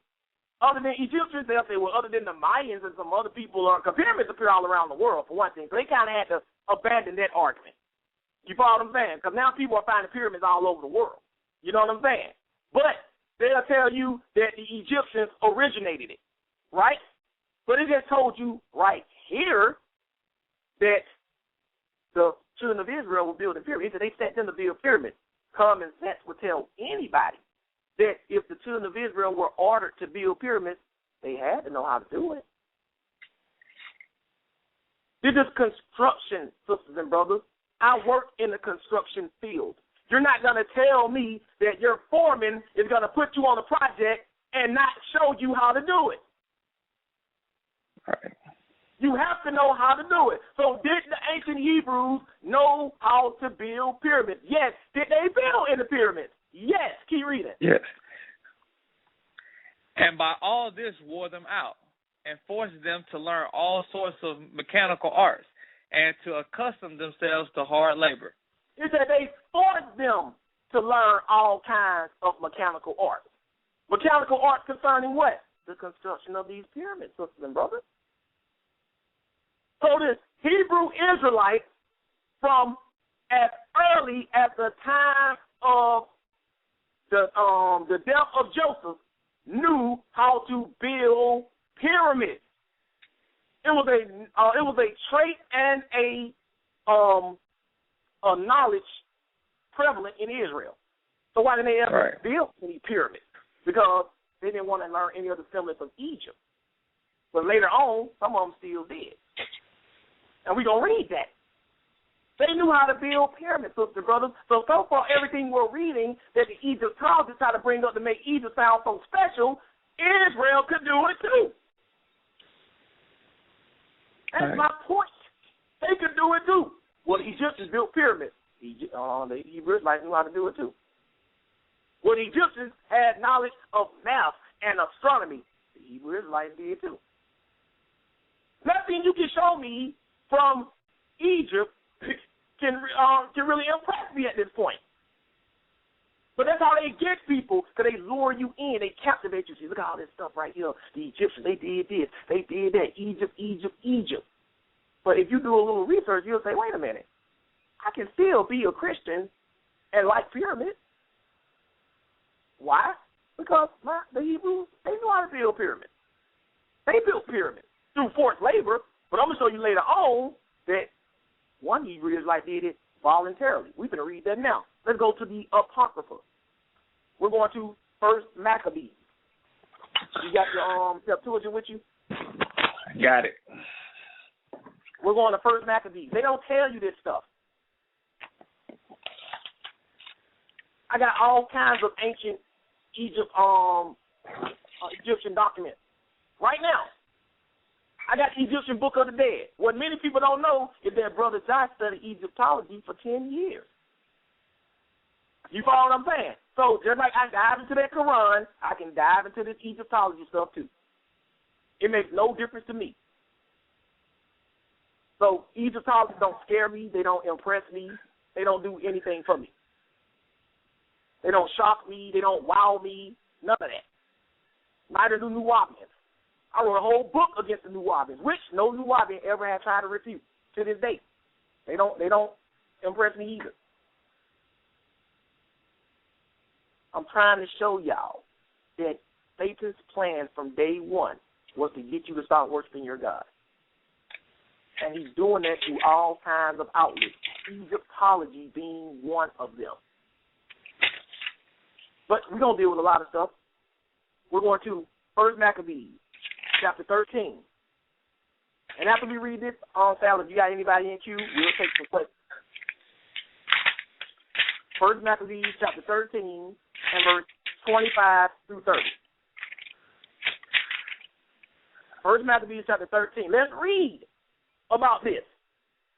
Other than Egyptians, they'll say, well, other than the Mayans and some other people, because pyramids appear all around the world, for one thing. So they kind of had to abandon that argument. You follow what I'm saying? Because now people are finding pyramids all over the world. You know what I'm saying? But they'll tell you that the Egyptians originated it, right? But it just told you right here that the children of Israel were building pyramids. They set them to build pyramids. Common sense would tell anybody that if the children of Israel were ordered to build pyramids, they had to know how to do it. This is construction, sisters and brothers. I work in the construction field. You're not going to tell me that your foreman is going to put you on a project and not show you how to do it. All right. You have to know how to do it. So did the ancient Hebrews know how to build pyramids? Yes. Did they build in the pyramids? Yes. Keep reading. Yes. And by all this wore them out, and forced them to learn all sorts of mechanical arts, and to accustom themselves to hard labor. It said they forced them to learn all kinds of mechanical arts. Mechanical arts concerning what? The construction of these pyramids, sisters and brothers. So this Hebrew Israelite, from as early as the time of the death of Joseph, knew how to build pyramids. It was a trait and a knowledge prevalent in Israel. So why didn't they ever build any pyramids? Because they didn't want to learn any of the semblance of Egypt. But later on, some of them still did. And we're going to read that. They knew how to build pyramids, sister brothers. So far, everything we're reading that the Egyptologists try to bring up to make Egypt sound so special, Israel could do it too. That's my point. They could do it too. Well, the Egyptians built pyramids. The Hebrews knew how to do it too. Well, the Egyptians had knowledge of math and astronomy. The Hebrews did too. Nothing you can show me from Egypt can really impress me at this point. But that's how they get people, because they lure you in. They captivate you. See, look at all this stuff right here. The Egyptians, they did this. They did that. Egypt, Egypt, Egypt. But if you do a little research, you'll say, wait a minute. I can still be a Christian and like pyramids. Why? Because the Hebrews, they knew how to build pyramids. They built pyramids through forced labor, but I'm going to show you later on that one Hebrew Israelite did it voluntarily. We're going to read that now. Let's go to the Apocrypha. We're going to 1 Maccabees. You got your Septuagint with you? Got it. We're going to 1 Maccabees. They don't tell you this stuff. I got all kinds of ancient Egyptian documents right now. I got the Egyptian Book of the Dead. What many people don't know is that Brother Josh studied Egyptology for 10 years. You follow what I'm saying? So just like I dive into that Quran, I can dive into this Egyptology stuff too. It makes no difference to me. So Egyptology don't scare me. They don't impress me. They don't do anything for me. They don't shock me. They don't wow me. None of that. Neither do Nuwabians. I wrote a whole book against the Nuwabians, which no Nuwabian ever had tried to refute to this day. They don't impress me either. I'm trying to show y'all that Satan's plan from day one was to get you to start worshiping your God. And he's doing that through all kinds of outlets, Egyptology being one of them. But we're going to deal with a lot of stuff. We're going to 1 Maccabees, chapter 13. And after we read this, Sal, if you got anybody in queue, we'll take some questions. 1 Maccabees, chapter 13, and verse 25 through 30. 1 Maccabees, chapter 13. Let's read about this.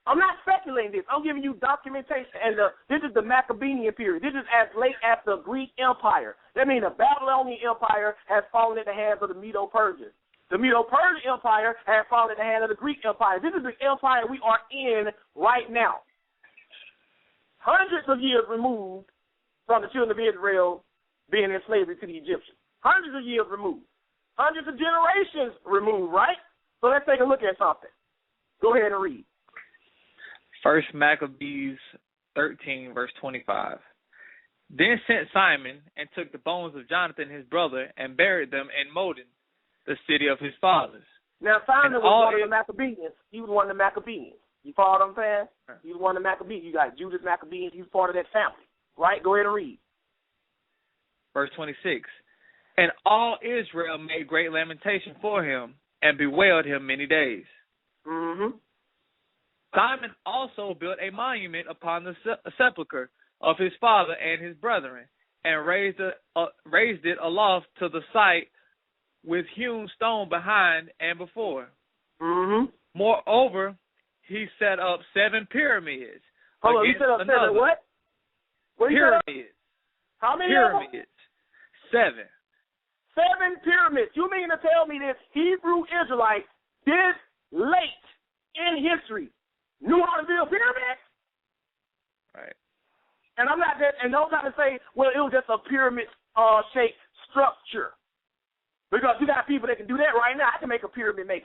I'm not speculating this. I'm giving you documentation. And this is the Maccabean period. This is as late as the Greek Empire. That means the Babylonian Empire has fallen in the hands of the Medo-Persians. The Medo-Persian Empire has fallen in the hands of the Greek Empire. This is the empire we are in right now. Hundreds of years removed from the children of Israel being in slavery to the Egyptians. Hundreds of years removed. Hundreds of generations removed, right? So let's take a look at something. Go ahead and read. 1 Maccabees 13, verse 25. Then sent Simon and took the bones of Jonathan his brother and buried them in Modin, the city of his fathers. Now Simon was one of the Maccabees. He was one of the Maccabees. You follow what I'm saying? He was one of the Maccabees. You got Judas Maccabees. He was part of that family. Right? Go ahead and read. Verse 26. And all Israel made great lamentation for him and bewailed him many days. Mm-hmm. Simon also built a monument upon the sepulchre of his father and his brethren, and raised it aloft to the site with hewn stone behind and before. Mm-hmm. Moreover, he set up 7 pyramids. Hold on, he set up 7 what? What pyramids. How many pyramids? 7. 7 pyramids. You mean to tell me this Hebrew Israelite this late in history knew how to build pyramids? Right. And I'm not that, and don't try to say, well, it was just a pyramid shaped structure. Because you got people that can do that right now. I can make a pyramid made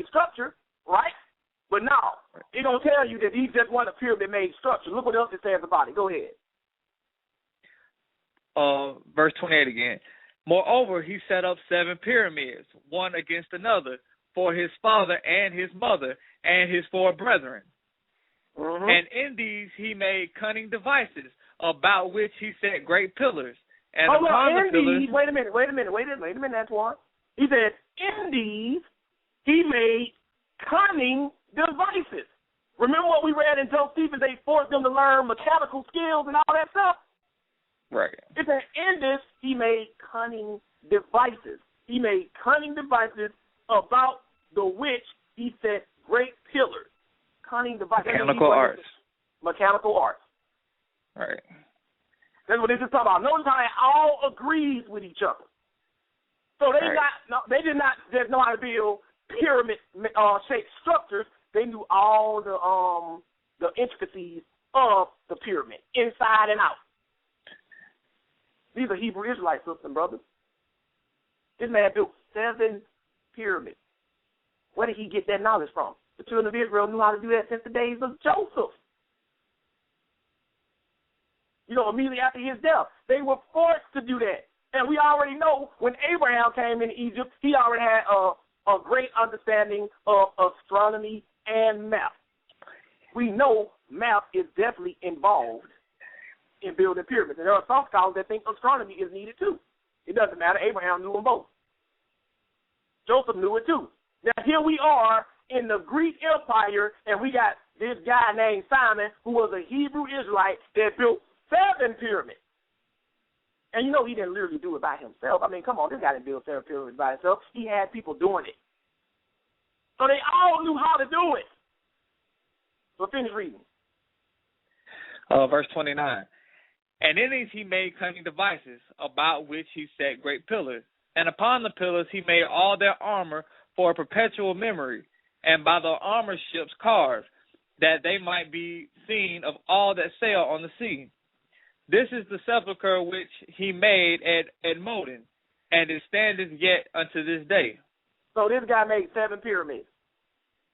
structure, right? But no, it don't tell you that he just want a pyramid made structure. Look what else it says about it. Go ahead. Verse 28 again. Moreover, he set up 7 pyramids, one against another, for his father and his mother and his 4 brethren. Mm-hmm. And in these he made cunning devices, about which he set great pillars. And upon the pillars... Wait a minute, Antoine. He said, in these he made cunning devices. Remember what we read in Josephus? They forced them to learn mechanical skills and all that stuff? Right. It said, in this he made cunning devices. He made cunning devices about the which he set great pillars. Cunning devices. Mechanical arts. Mechanical arts. Right. That's what this is talking about. Notice how it all agrees with each other. So they did not just know how to build pyramid shaped structures. They knew all the intricacies of the pyramid, inside and out. These are Hebrew Israelite sisters and brothers. This man built 7 pyramids. Where did he get that knowledge from? The children of Israel knew how to do that since the days of Joseph. You know, immediately after his death, they were forced to do that. And we already know when Abraham came into Egypt, he already had a great understanding of astronomy and math. We know math is definitely involved in building pyramids. And there are some scholars that think astronomy is needed too. It doesn't matter. Abraham knew them both. Joseph knew it too. Now, here we are in the Greek Empire, and we got this guy named Simon, who was a Hebrew Israelite that built 7 pyramids. And you know he didn't literally do it by himself. I mean, come on, this guy didn't build 7 pyramids by himself. He had people doing it. So they all knew how to do it. So finish reading. Verse 29. And in these he made cunning devices, about which he set great pillars. And upon the pillars he made all their armor for a perpetual memory, and by the armor ships carved, that they might be seen of all that sail on the sea. This is the sepulchre which he made at Modin, and it standeth yet unto this day. So this guy made 7 pyramids.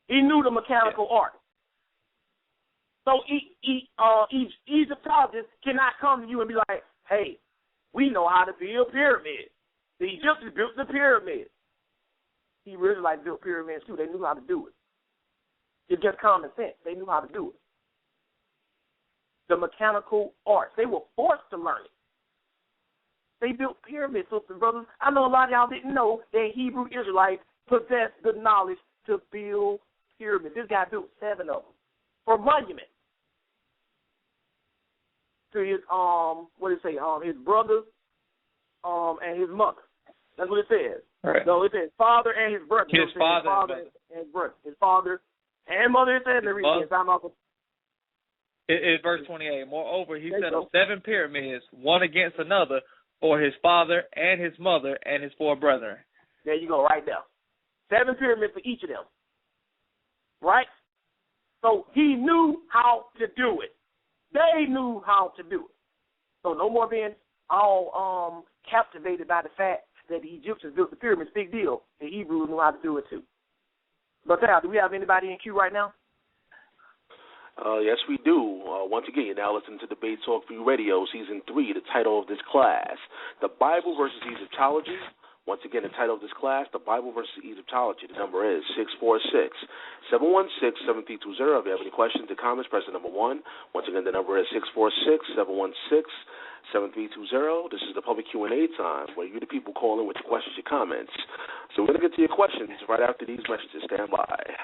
He knew the mechanical art. So Egyptologists cannot come to you and be like, hey, we know how to build pyramids. The Egyptians built the pyramids. Hebrew Israelites built pyramids too. They knew how to do it. It's just common sense. They knew how to do it. The mechanical arts. They were forced to learn it. They built pyramids, sisters and brothers. I know a lot of y'all didn't know that Hebrew Israelites possessed the knowledge to build pyramids. This guy built 7 of them for monuments to his his brother and his mother. That's what it says. Right. So it says father and his brother. His father and his brother. His father and mother. It says it's verse 28. Moreover, he set up 7 pyramids, one against another, for his father and his mother and his 4 brethren. There you go, right there. 7 pyramids for each of them. Right? So he knew how to do it. They knew how to do it. So no more being all captivated by the fact that the Egyptians built the pyramids. Big deal. The Hebrews knew how to do it too. But now, do we have anybody in queue right now? Yes, we do. Once again, you're now listening to Debate Talk for You Radio, Season 3, the title of this class, The Bible Vs Egyptology. Once again, the title of this class, The Bible Vs Egyptology. The number is 646-716-7320. If you have any questions or comments, press the number 1. Once again, the number is 646-716-7320. This is the public Q&A time, where you, the people, call in with your questions, your comments. So we're going to get to your questions right after these messages. Stand by.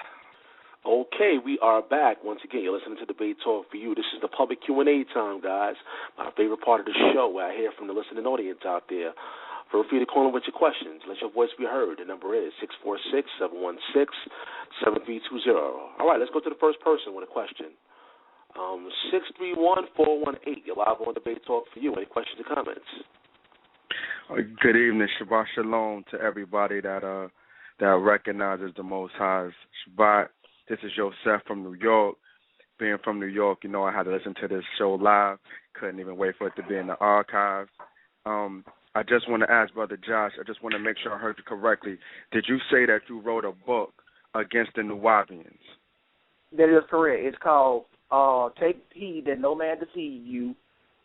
Okay, we are back. Once again, you're listening to Debate Talk for You. This is the public Q&A time, guys. My favorite part of the show, where I hear from the listening audience out there. Feel free to call in with your questions. Let your voice be heard. The number is 646-716-7320. All right, let's go to the first person with a question. 631-418. You're live on Debate Talk for You. Any questions or comments? Good evening. Shabbat Shalom to everybody that recognizes the Most High's Shabbat. This is Joseph from New York. Being from New York, you know, I had to listen to this show live. Couldn't even wait for it to be in the archives. I just want to ask Brother Josh, I just want to make sure I heard you correctly. Did you say that you wrote a book against the Nuwabians? That is correct. It's called Take Heed That No Man Deceive You.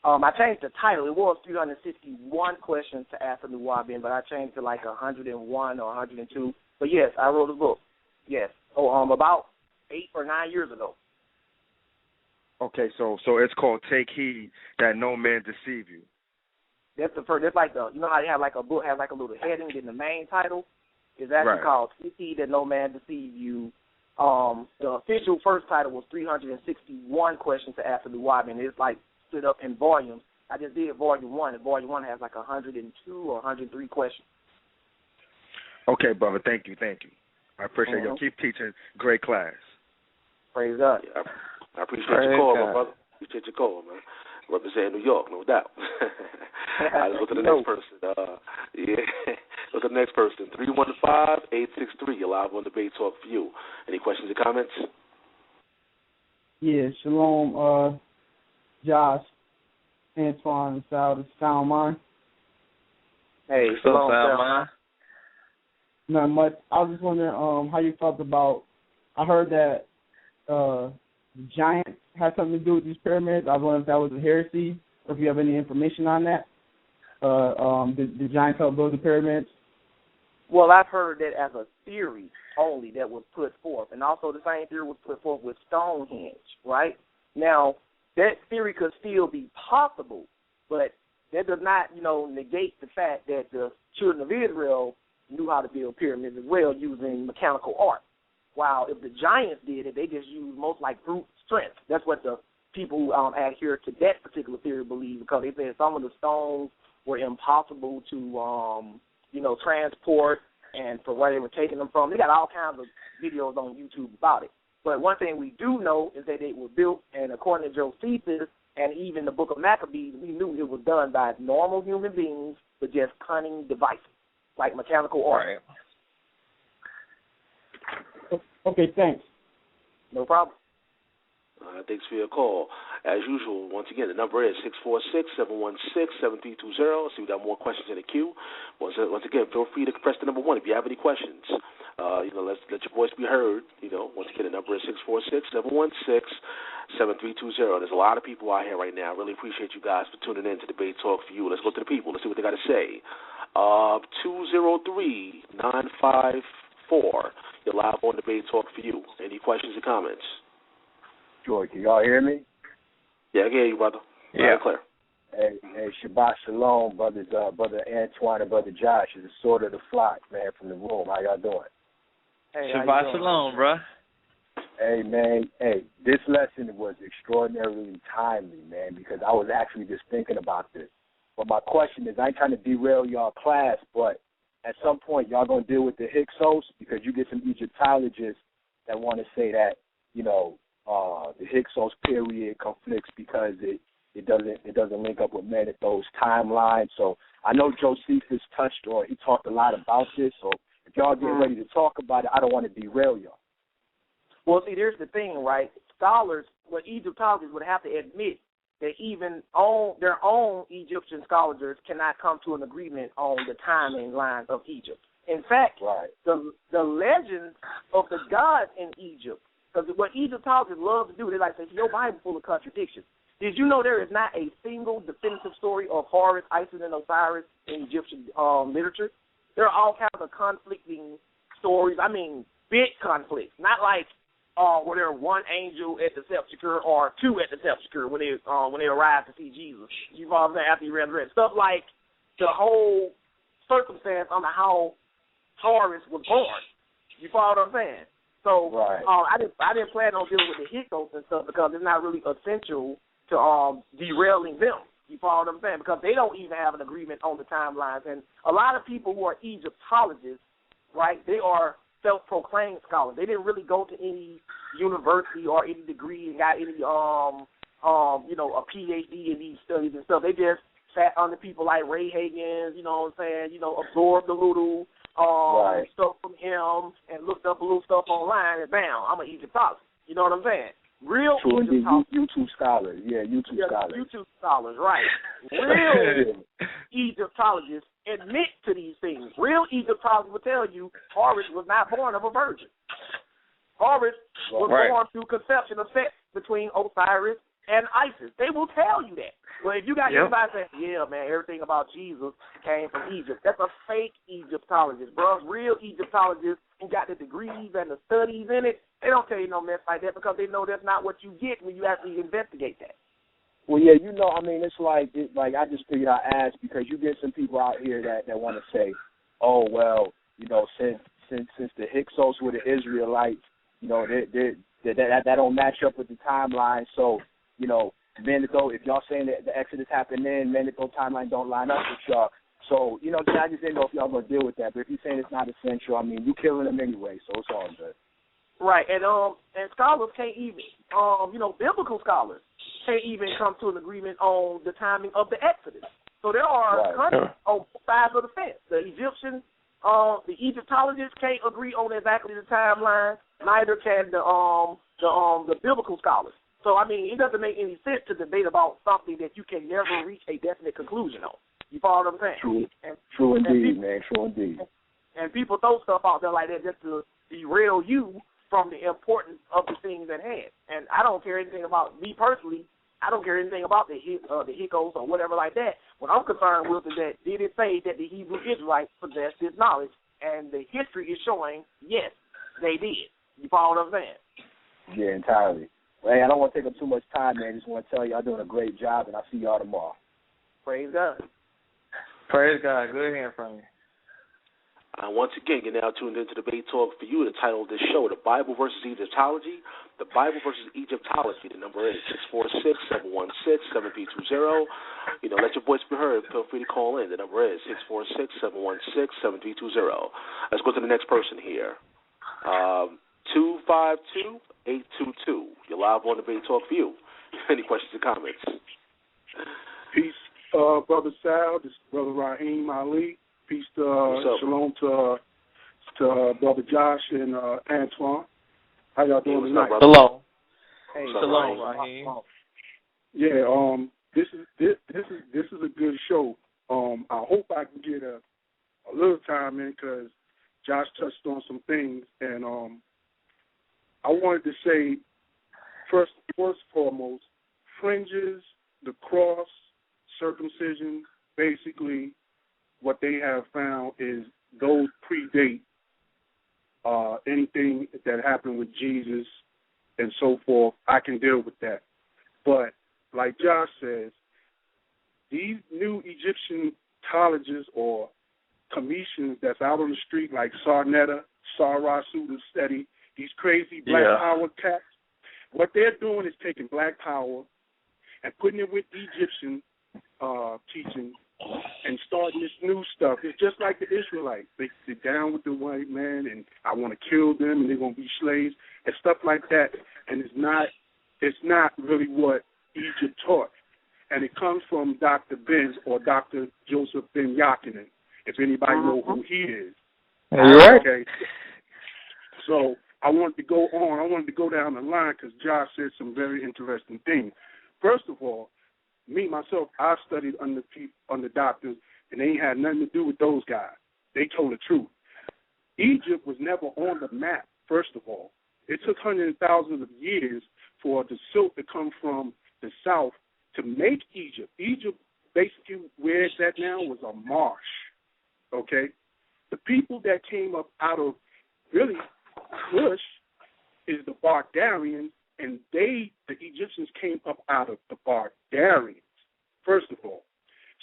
I changed the title. It was 361 questions to ask a Nuwabian, but I changed it to like 101 or 102. But yes, I wrote a book. Yes. About 8 or 9 years ago. Okay, so it's called Take Heed That No Man Deceive You. That's the first. That's like you know how they have like a book has like a little heading in the main title. It's actually called Take Heed That No Man Deceive You. The official first title was 361 questions to ask the Nuwabian. It's like split up in volumes. I just did volume 1, and volume 1 has like 102 or 103 questions. Okay, brother. Thank you. I appreciate you. Keep teaching. Great class. Praise God. Yeah, I appreciate your call, my brother. Appreciate your call, man. Representing New York, no doubt. All right, let's go to the next person. Look at the next person. 315-863. You're live on Debate Talk for You. Any questions or comments? Yeah, shalom, Josh, Antoine, and Sal. This is Sal mine. Hey, What's up, shalom, Sal, Sal. man? Not much. I was just wondering how you felt about. I heard that the giants had something to do with these pyramids. I was wondering if that was a heresy, or if you have any information on that. The giants helped build the pyramids. Well, I've heard that as a theory only that was put forth, and also the same theory was put forth with Stonehenge, right? Now, that theory could still be possible, but that does not, negate the fact that the children of Israel knew how to build pyramids as well using mechanical art. While if the giants did it, they just used most like brute strength. That's what the people who adhere to that particular theory believe, because they said some of the stones were impossible to, transport, and for where they were taking them from. They got all kinds of videos on YouTube about it. But one thing we do know is that they were built, and according to Josephus and even the book of Maccabees, we knew it was done by normal human beings with just cunning devices, like mechanical art. Right. Okay, thanks. No problem. Thanks for your call. As usual, once again, the number is 646-716-7320. See, we got more questions in the queue. Once again, feel free to press the number 1 if you have any questions. Let your voice be heard. Once again, the number is 646-716-7320. There's a lot of people out here right now. I really appreciate you guys for tuning in to Debate Talk for You. Let's go to the people. Let's see what they got to say. 203-954. You're live on Debate Talk for You. Any questions or comments? Sure. Can y'all hear me? Yeah, I can hear you, brother. Yeah. Clear. Hey, Shabbat Shalom, brothers, Brother Antoine and Brother Josh. It's the sword of the flock, man, from the room. How y'all doing? Hey, Shabbat Shalom, bro. Hey, man. Hey, this lesson was extraordinarily timely, man, because I was actually just thinking about this. But my question is, I ain't trying to derail y'all class, but at some point y'all going to deal with the Hyksos, because you get some Egyptologists that want to say that, the Hyksos period conflicts because it doesn't link up with Manetho's timeline. So I know Josephus touched, or he talked a lot about this. So if y'all get ready to talk about it, I don't want to derail y'all. Well, see, there's the thing, right? Egyptologists would have to admit that even their own Egyptian scholars cannot come to an agreement on the timeline of Egypt. In fact, the legends of the gods in Egypt, because what Egyptologists love to do, they like to say, your Bible full of contradictions. Did you know there is not a single definitive story of Horus, Isis, and Osiris in Egyptian literature? There are all kinds of conflicting stories. I mean, big conflicts. Not like where there one angel at the sepulchre or two at the sepulchre when they arrived to see Jesus. You follow what I'm saying? After he resurrected. Stuff like the whole circumstance on how Horus was born. You follow what I'm saying? So I didn't plan on dealing with the Hyksos and stuff because it's not really essential to derailing them. You follow what I'm saying? Because they don't even have an agreement on the timelines. And a lot of people who are Egyptologists, right, they are self-proclaimed scholars. They didn't really go to any university or any degree and got any, a PhD in these studies and stuff. They just sat under people like Ray Hagins, absorbed a little stuff from him and looked up a little stuff online and bam, I'm an Egyptologist. You know what I'm saying? Real Egyptologists. YouTube scholars. Yeah, YouTube scholars. YouTube scholars, right. Real Egyptologists admit to these things. Real Egyptologists will tell you Horus was not born of a virgin. Horus was born through conception of sex between Osiris and Isis. They will tell you that. But if you got anybody saying, yeah, man, everything about Jesus came from Egypt, that's a fake Egyptologist, bro. Real Egyptologists who got the degrees and the studies in it, they don't tell you no mess like that because they know that's not what you get when you actually investigate that. Well, yeah, it's like I just figured I'd ask because you get some people out here that want to say, oh, well, since the Hyksos were the Israelites, that don't match up with the timeline. So, Manetho, if y'all saying that the Exodus happened then, Manetho timeline don't line up with y'all. So, I just didn't know if y'all going to deal with that. But if you're saying it's not essential, I mean, you killing them anyway, so it's all good. Right, and scholars can't even, biblical scholars can't even come to an agreement on the timing of the Exodus. So there are countries on both sides of the fence. The Egyptians, the Egyptologists can't agree on exactly the timeline. Neither can the biblical scholars. So, I mean, it doesn't make any sense to debate about something that you can never reach a definite conclusion on. You follow what I'm saying? True indeed, man. True indeed. And people throw stuff out there like that just to derail you from the importance of the things at hand. And I don't care anything about me personally. I don't care anything about the Hickoes or whatever like that. What I'm concerned with is that did it say that the Hebrew Israelites possessed this knowledge? And the history is showing, yes, they did. You follow what I'm saying? Yeah, entirely. Well, hey, I don't want to take up too much time, man. Just want to tell y'all doing a great job, and I'll see y'all tomorrow. Praise God. Praise God. Good hearing from you. Once again, you're now tuned into Debate Talk for You. The title of this show, The Bible Vs Egyptology. The Bible Vs Egyptology. The number is 646-716-7320. Let your voice be heard. Feel free to call in. The number is 646-716-7320. Let's go to the next person here. 252-822. You're live on Debate Talk for You. Any questions or comments? Peace, Brother Sal. This is Brother Raheem Ali. Peace, shalom to Brother Josh and Antoine. How y'all doing tonight? Hello. Hey, shalom, Raheem. Yeah, this is a good show. I hope I can get a little time in because Josh touched on some things, and I wanted to say first and foremost, fringes, the cross, circumcision, basically. What they have found is those predate anything that happened with Jesus and so forth. I can deal with that. But like Josh says, these new Egyptologists or commissions that's out on the street like Sarnetta, Sarah Steady, these crazy black power cats, what they're doing is taking black power and putting it with Egyptian teaching and starting this new stuff. It's just like the Israelites. They're down with the white man, and I want to kill them, and they're going to be slaves, and stuff like that. And it's not really what Egypt taught. And it comes from Dr. Ben or Dr. Joseph Ben Yakinen, if anybody knows who he is. Are you right? Okay. So I wanted to go on. I wanted to go down the line because Josh said some very interesting things. First of all, me, myself, I studied under doctors, and they ain't had nothing to do with those guys. They told the truth. Egypt was never on the map, first of all. It took hundreds of thousands of years for the silk to come from the south to make Egypt. Egypt, basically, where it's at now, was a marsh, okay? The people that came up out of, really, Kush is the Barbarians, and the Egyptians came up out of the Barbarians, first of all.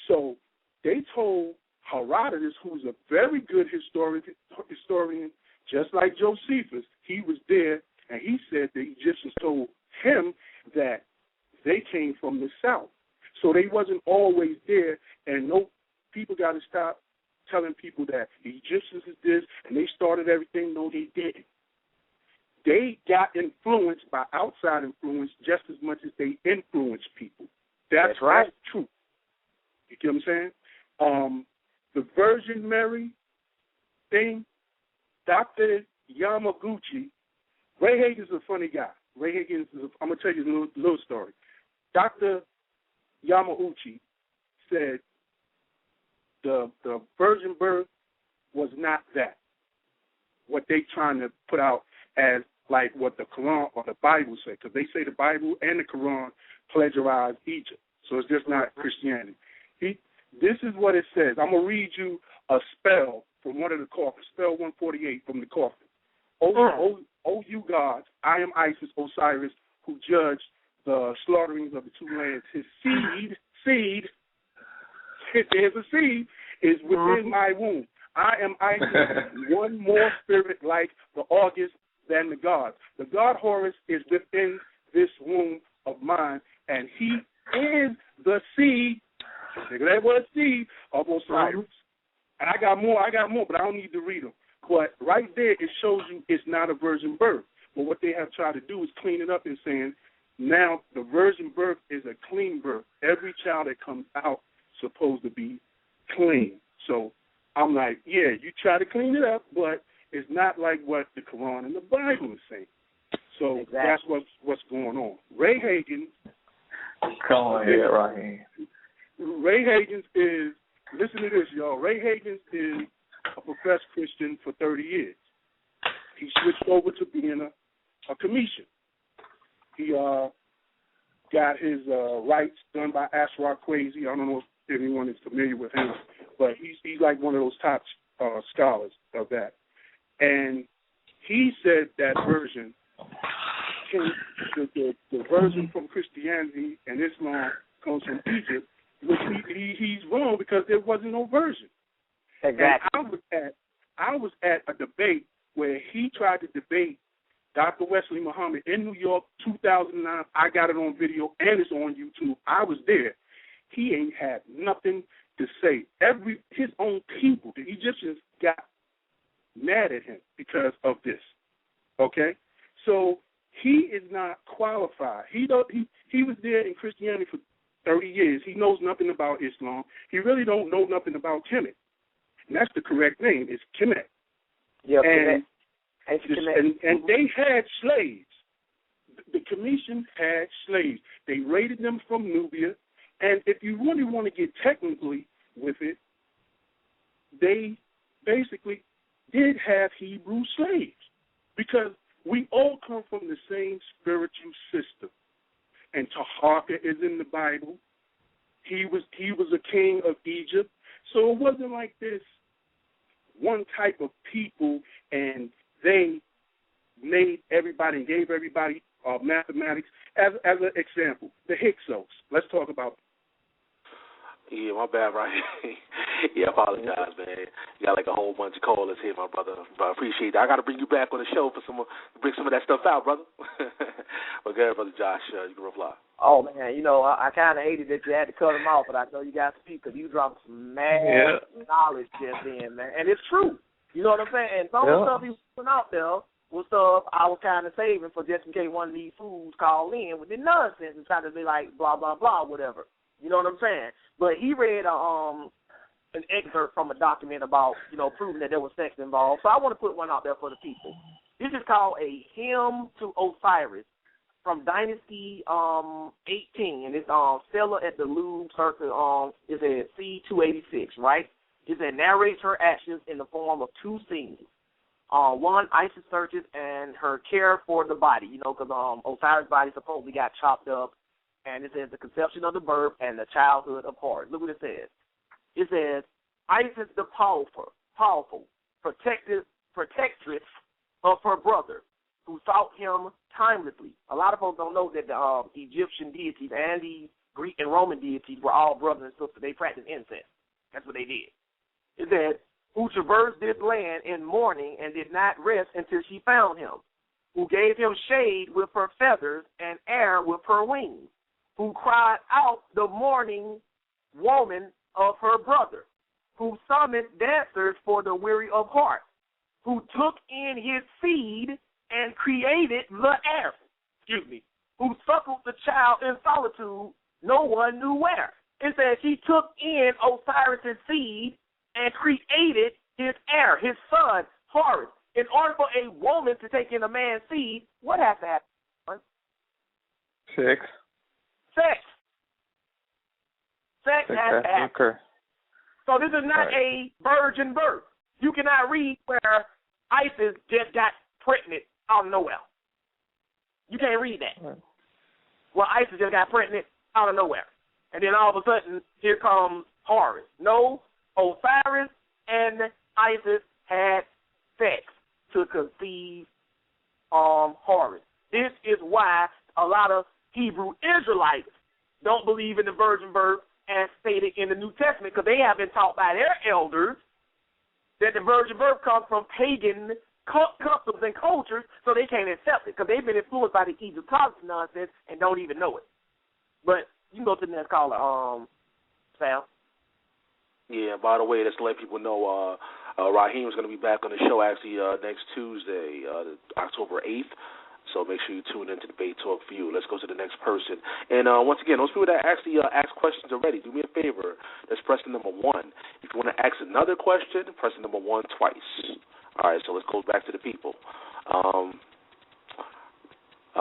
So they told Herodotus, who's a very good historian, just like Josephus, he was there, and he said the Egyptians told him that they came from the south. So they wasn't always there, and no people got to stop telling people that the Egyptians is this, and they started everything. No, they didn't. They got influenced by outside influence just as much as they influenced people. That's right. That's true. You get what I'm saying? The Virgin Mary thing, Dr. Yamaguchi, Ray Hagen's a funny guy. Ray Hagen, I'm going to tell you a little story. Dr. Yamauchi said the virgin birth was not that. What they trying to put out as like what the Quran or the Bible say, because they say the Bible and the Quran plagiarize Egypt. So it's just not Christianity. This is what it says. I'm going to read you a spell from one of the coffins, spell 148 from the coffin. O you gods, I am Isis, Osiris, who judged the slaughterings of the two lands. His seed, there's a seed, is within my womb. I am Isis, one more spirit like the August than the gods. The god Horus is within this womb of mine, and he is the seed, that was seed, of Osiris. And I got more, but I don't need to read them. But right there, it shows you it's not a virgin birth. But what they have tried to do is clean it up and saying, now the virgin birth is a clean birth. Every child that comes out is supposed to be clean. So I'm like, yeah, you try to clean it up, but it's not like what the Quran and the Bible is saying. So that's what's going on. Ray Hagen. Come on here, Raheem. Ray Hagen is, listen to this, y'all. Ray Hagen is a professed Christian for 30 years. He switched over to being a comedian. He got his rights done by Ashraf Kwesi. I don't know if anyone is familiar with him, but he's like one of those top scholars of that. And he said that version, the version from Christianity and Islam comes from Egypt, which he's wrong because there wasn't no version. Exactly. And I was at a debate where he tried to debate Dr. Wesley Muhammad in New York, 2009. I got it on video and it's on YouTube. I was there. He ain't had nothing to say. His own people, the Egyptians, got mad at him because of this. Okay? So he is not qualified. He was there in Christianity for 30 years. He knows nothing about Islam. He really don't know nothing about Kemet. And that's the correct name. It's Kemet. Yeah, and they had slaves. The commission had slaves. They raided them from Nubia. And if you really want to get technically with it, they basically did have Hebrew slaves because we all come from the same spiritual system. And Taharka is in the Bible. He was a king of Egypt. So it wasn't like this one type of people and they made everybody and gave everybody mathematics. As an example, the Hyksos. Let's talk about them. Yeah, my bad, right? Yeah, I apologize, man. You got like a whole bunch of callers here, my brother. But I appreciate that. I got to bring you back on the show to bring some of that stuff out, brother. But go ahead, Brother Josh. You can reply. Oh, man, I kind of hated that you had to cut him off, but I know you got to speak because you dropped some mad knowledge just then, man. And it's true. You know what I'm saying? And some of the stuff he was putting out there was stuff I was kind of saving for just in case one of these fools call in with the nonsense and try to be like blah, blah, blah, whatever. You know what I'm saying? But he read an excerpt from a document about, proving that there was sex involved. So I want to put one out there for the people. This is called A Hymn to Osiris from Dynasty 18. And it's Stella at the Louvre Circle. It's at C286, right? It narrates her actions in the form of two scenes. One, Isis searches and her care for the body, because Osiris' body supposedly got chopped up. And it says the conception of the birth and the childhood of Horus. Look what it says. It says, Isis the powerful, protectress of her brother, who sought him timelessly. A lot of folks don't know that the Egyptian deities and the Greek and Roman deities were all brothers and sisters. They practiced incest. That's what they did. It said, who traversed this land in mourning and did not rest until she found him, who gave him shade with her feathers and air with her wings, who cried out the mourning woman of her brother, who summoned dancers for the weary of heart, who took in his seed and created the air, who suckled the child in solitude, no one knew where. It says he took in Osiris' seed and created his heir, his son, Horus. In order for a woman to take in a man's seed, what has to happen? Sex. Sex has to happen. Okay. So this is not a virgin birth. You cannot read where Isis just got pregnant out of nowhere. You can't read that. Right. Well, Isis just got pregnant out of nowhere. And then all of a sudden, here comes Horus. No, Osiris and Isis had sex to conceive Horus. This is why a lot of Hebrew Israelites don't believe in the virgin birth as stated in the New Testament because they have been taught by their elders that the virgin birth comes from pagan customs and cultures, so they can't accept it because they've been influenced by the Egyptology nonsense and don't even know it. But you can go to the next caller, Sal. Yeah, by the way, just to let people know, Raheem is going to be back on the show actually next Tuesday, October 8th. So make sure you tune in to Debate Talk for you. Let's go to the next person. And once again, those people that actually ask questions already, do me a favor. Let's press the number 1. If you want to ask another question, press the number 1 twice. All right, so let's go back to the people.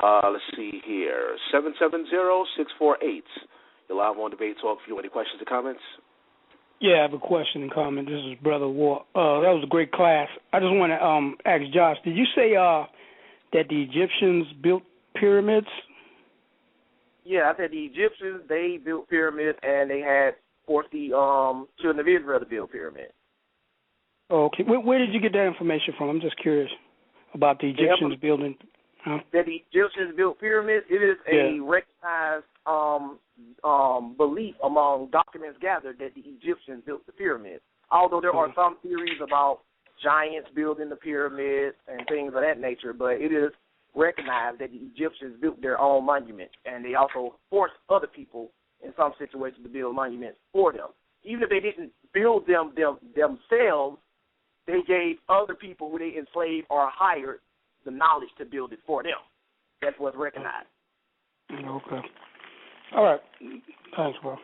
Let's see here. 770-648. You're live on Debate Talk. If you have any questions or comments? Yeah, I have a question and comment. This is Brother Ward. That was a great class. I just want to ask Josh, did you say that the Egyptians built pyramids? Yeah, I said the Egyptians, they built pyramids, and they had forced the children of Israel to build pyramids. Okay. Where did you get that information from? I'm just curious about the Egyptians building. Huh? That the Egyptians built pyramids, it is a recognized belief among documents gathered that the Egyptians built the pyramids. Although there are some theories about giants building the pyramids and things of that nature, but it is recognized that the Egyptians built their own monuments, and they also forced other people in some situations to build monuments for them. Even if they didn't build them themselves, they gave other people who they enslaved or hired the knowledge to build it for them. That's what's recognized. Okay. All right. Thanks, bro.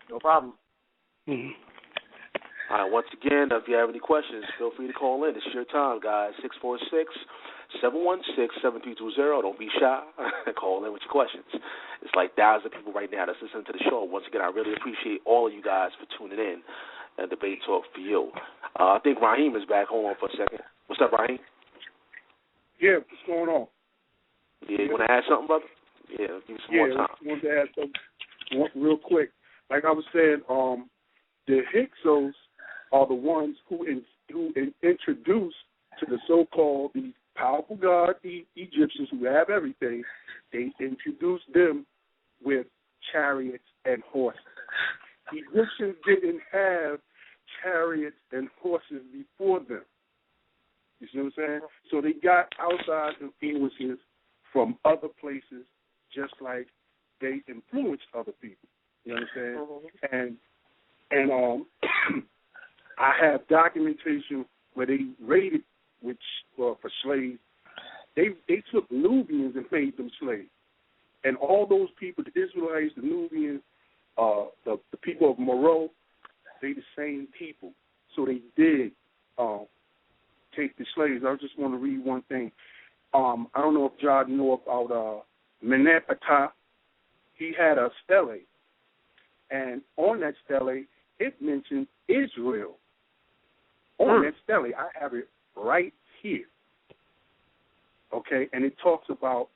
No problem. All right, once again, if you have any questions, feel free to call in. It's your time, guys. 646-716-7320. Don't be shy. Call in with your questions. It's like thousands of people right now that's listening to the show. Once again, I really appreciate all of you guys for tuning in and Debate Talk for you. I think Raheem is back. Hold on for a second. What's up, Raheem? Yeah, what's going on? Yeah, you want to add something, brother? Yeah, give me some more time. I wanted to add something real quick. Like I was saying, the Hyksos are the ones who introduced to the so-called the powerful God, the Egyptians who have everything. They introduced them with chariots and horses. The Egyptians didn't have chariots and horses before them. You see what I'm saying? So they got outside influences from other places, just like they influenced other people. You understand? And I have documentation where they raided for slaves. They took Nubians and made them slaves. And all those people, the Israelites, the Nubians, the people of Moreau, they the same people. So they did take the slaves. I just want to read one thing. I don't know if John know about Meneptah. He had a stele, and on that stele, it mentioned Israel. On that stele, I have it right here. Okay, and it talks about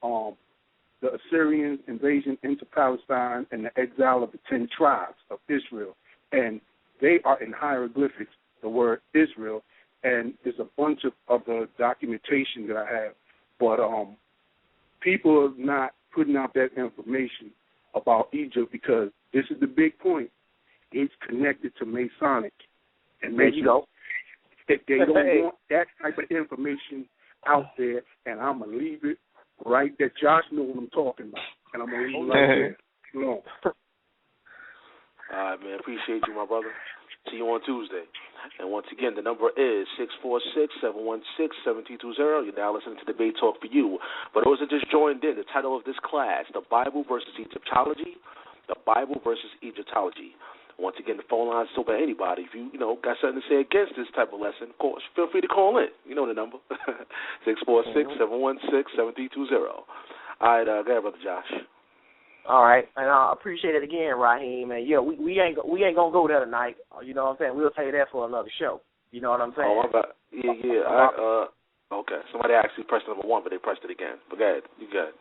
the Assyrian invasion into Palestine and the exile of the 10 tribes of Israel. And they are in hieroglyphics, the word Israel, and there's a bunch of the documentation that I have. But people are not putting out that information about Egypt because this is the big point. It's connected to Masonic. And there you go. They don't want that type of information out there, and I'm going to leave it right there. Josh knows what I'm talking about, and I'm going to leave it right there. All right, man. Appreciate you, my brother. See you on Tuesday. And once again, the number is 646-716-7220. You're now listening to Debate Talk for you. But those that just joined in, the title of this class, The Bible Vs Egyptology, The Bible Vs Egyptology. Once again, the phone line is open to anybody. If you got something to say against this type of lesson, of course, feel free to call in. You know the number, 646-716-7320. All right, go ahead, Brother Josh. All right, and I appreciate it again, Raheem. And yeah, we ain't gonna go there tonight. You know what I'm saying? We'll take that for another show. You know what I'm saying? Oh, okay. Somebody actually pressed number 1, but they pressed it again. But go ahead, you got it.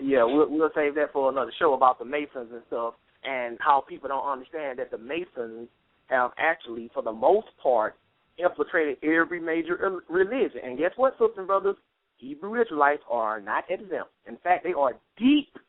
Yeah, we'll save that for another show about the Masons and stuff, and how people don't understand that the Masons have actually, for the most part, infiltrated every major religion. And guess what, sisters and brothers? Hebrew Israelites are not exempt. In fact, they are deep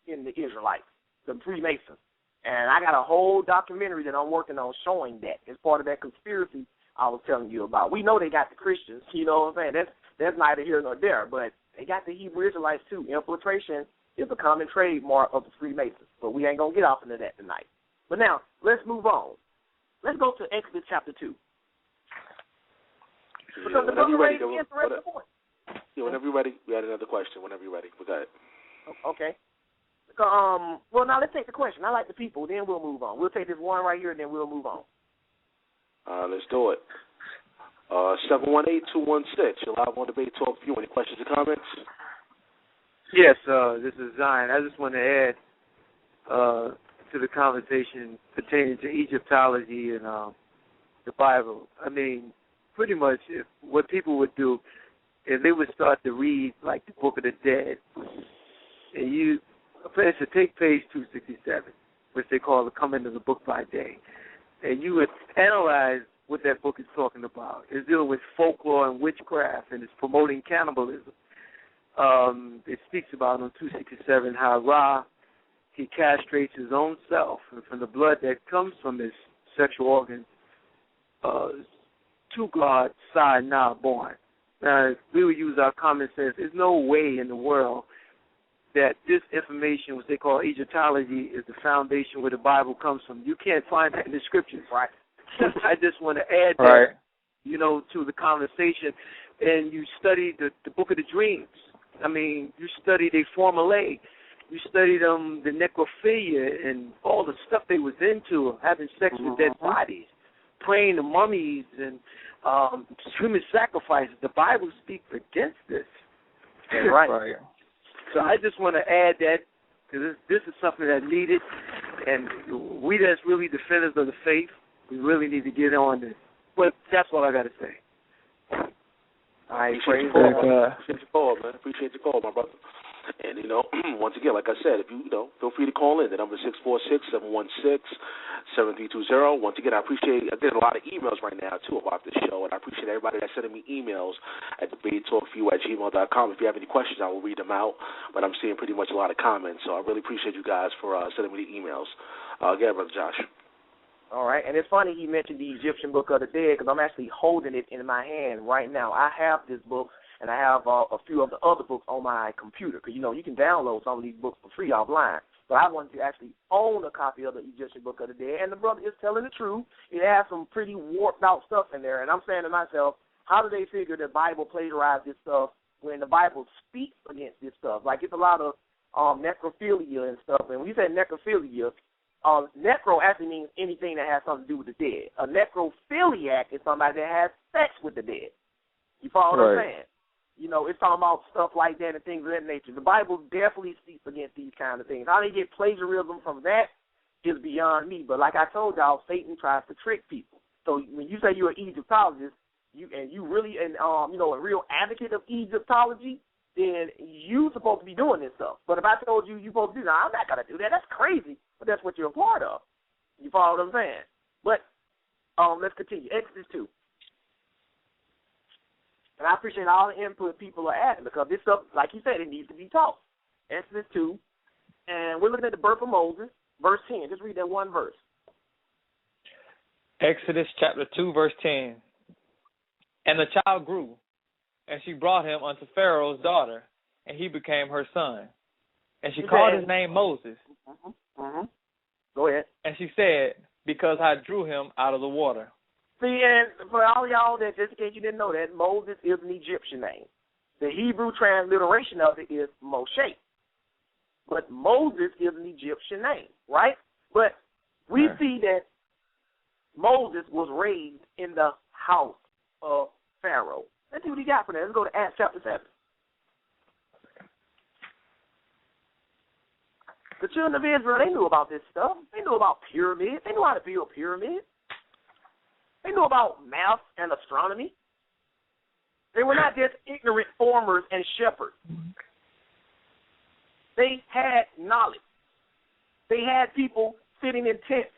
in the Israelites, the Freemasons. And I got a whole documentary that I'm working on showing that. It's part of that conspiracy I was telling you about. We know they got the Christians, you know what I'm saying? That's neither here nor there, but they got the Hebrew Israelites too. Infiltration is a common trademark of the Freemasons, but we ain't going to get off into that tonight. But now, let's move on. Let's go to Exodus chapter 2. Because the brother raised an interesting point. Yeah, whenever you're ready, we had another question. Whenever you're ready, we got it. Okay. Well, now let's take the question. I like the people, then we'll move on. We'll take this one right here, and then we'll move on. Let's do it. 718-216. You're live on Debate Talk View. Any questions or comments? Yes, this is Zion. I just want to add to the conversation pertaining to Egyptology and the Bible. I mean, pretty much what people would do is they would start to read like the Book of the Dead. And you, for instance, take page 267, which they call the Coming of the Book by Day. And you would analyze what that book is talking about. It's dealing with folklore and witchcraft, and it's promoting cannibalism. It speaks about on 267 how Ra, he castrates his own self, and from the blood that comes from his sexual organs, two gods, Sa and Na, born. Now, if we would use our common sense, there's no way in the world that this information, what they call Egyptology, is the foundation where the Bible comes from. You can't find that in the scriptures. Right. I just want to add that, to the conversation. And you study the Book of the Dreams. I mean, you study the formulae. You study the necrophilia and all the stuff they was into, having sex with dead bodies, praying to mummies and human sacrifices. The Bible speaks against this. Right. So I just want to add that, because this is something that's needed, and we that's really defenders of the faith, we really need to get on this. But that's all I got to say. All right, Appreciate your call, man. Appreciate your call, my brother. And, once again, like I said, if you, feel free to call in. The number is 646-716-7320. Once again, I get a lot of emails right now, too, about this show, and I appreciate everybody that's sending me emails at debatetalkview@gmail.com. If you have any questions, I will read them out, but I'm seeing pretty much a lot of comments, so I really appreciate you guys for sending me the emails. Again, Brother Josh. All right, and it's funny he mentioned the Egyptian Book of the Dead, because I'm actually holding it in my hand right now. I have this book, and I have a few of the other books on my computer, because, you can download some of these books for free offline. But I wanted to actually own a copy of the Egyptian Book of the Dead, and the brother is telling the truth. It has some pretty warped-out stuff in there, and I'm saying to myself, how do they figure the Bible plagiarized this stuff when the Bible speaks against this stuff? Like, it's a lot of necrophilia and stuff, and when you say necrophilia, necro actually means anything that has something to do with the dead. A necrophiliac is somebody that has sex with the dead. You follow what I'm saying? It's talking about stuff like that and things of that nature. The Bible definitely speaks against these kind of things. How they get plagiarism from that is beyond me. But like I told y'all, Satan tries to trick people. So when you say you're an Egyptologist, you really a real advocate of Egyptology, then you supposed to be doing this stuff. But if I told you supposed to do that, I'm not going to do that. That's crazy. But that's what you're a part of. You follow what I'm saying? But let's continue. Exodus 2. And I appreciate all the input people are adding, because this stuff, like you said, it needs to be taught. Exodus 2. And we're looking at the birth of Moses, verse 10. Just read that one verse. Exodus chapter 2, verse 10. And the child grew, and she brought him unto Pharaoh's daughter, and he became her son. And she called his name Moses. Go ahead. And she said, because I drew him out of the water. See, and for all y'all that, just in case you didn't know that, Moses is an Egyptian name. The Hebrew transliteration of it is Moshe. But Moses is an Egyptian name, right? But we see that Moses was raised in the house of Pharaoh. Let's see what he got for that. Let's go to Acts chapter 7. The children of Israel, they knew about this stuff. They knew about pyramids. They knew how to build pyramids. They knew about math and astronomy. They were not just ignorant farmers and shepherds. They had knowledge. They had people sitting in tents,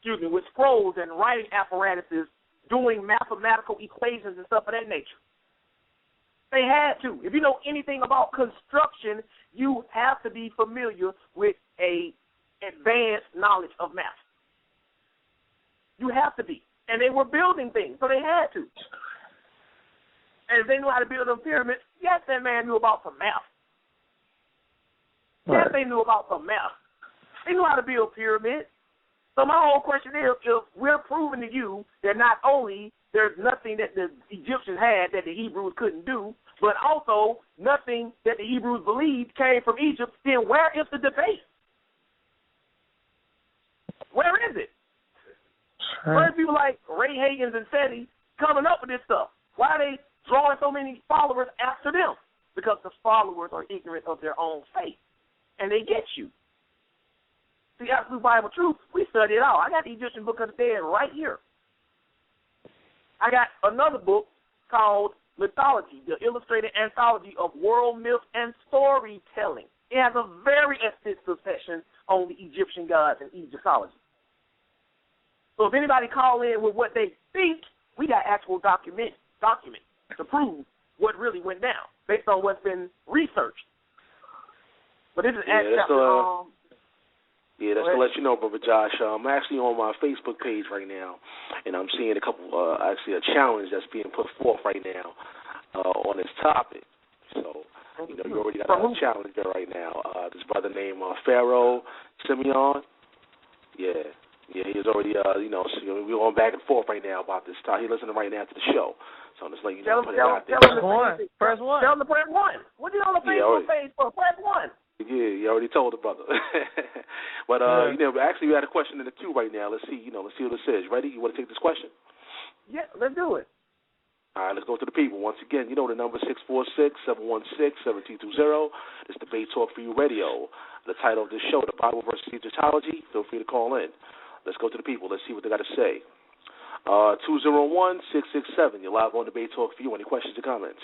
with scrolls and writing apparatuses, doing mathematical equations and stuff of that nature. They had to. If you know anything about construction, you have to be familiar with a advanced knowledge of math. You have to be. And they were building things, so they had to. And if they knew how to build a pyramid, yes, that man knew about some math. Yes, they knew about some math. They knew how to build pyramids. So my whole question is, if we're proving to you that not only there's nothing that the Egyptians had that the Hebrews couldn't do, but also nothing that the Hebrews believed came from Egypt, then where is the debate? Where is it? Where people like Ray Higgins and SETI coming up with this stuff? Why are they drawing so many followers after them? Because the followers are ignorant of their own faith, and they get you. See, Absolute Bible Truth, we study it all. I got the Egyptian Book of the Dead right here. I got another book called Mythology, the Illustrated Anthology of World Myth and Storytelling. It has a very extensive section on the Egyptian gods and Egyptology. So if anybody call in with what they think, we got actual document to prove what really went down based on what's been researched. But this is that's to let you know, Brother Josh. I'm actually on my Facebook page right now, and I'm seeing a challenge that's being put forth right now on this topic. So, you already got a challenge there right now. This brother named Pharaoh Simeon. Yeah, he's already, we're going back and forth right now about this topic. He's listening right now to the show. So I'm just letting you know, put it out there. Press one. Tell him to press one. What you on the Facebook page for? Press one. Yeah, you already told the brother. But, actually, we had a question in the queue right now. Let's see what this is. Ready? You want to take this question? Yeah, let's do it. All right, let's go to the people. Once again, the number 646-716-7220. It's Debate Talk for You Radio. The title of this show, The Bible Vs Egyptology. Feel free to call in. Let's go to the people. Let's see what they got to say. 201-667. You're live on Debate Talk for You. Any questions or comments?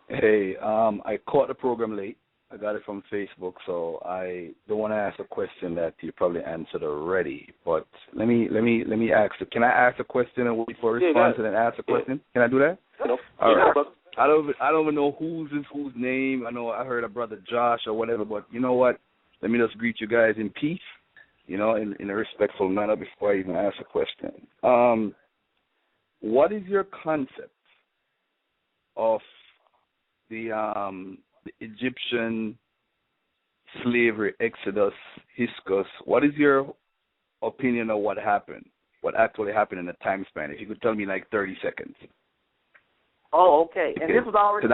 Hey, I caught the program late. I got it from Facebook, so I don't want to ask a question that you probably answered already. But let me ask. Can I ask a question and wait for a response and then ask a question? Can I do that? All right. I don't even know whose name. I know I heard a brother Josh or whatever, but you know what? Let me just greet you guys in peace, in a respectful manner before I even ask a question. What is your concept of the Egyptian slavery, Exodus, Hyksos? What is your opinion of what happened? What actually happened in the time span? If you could tell me like 30 seconds. Oh, okay. And this was already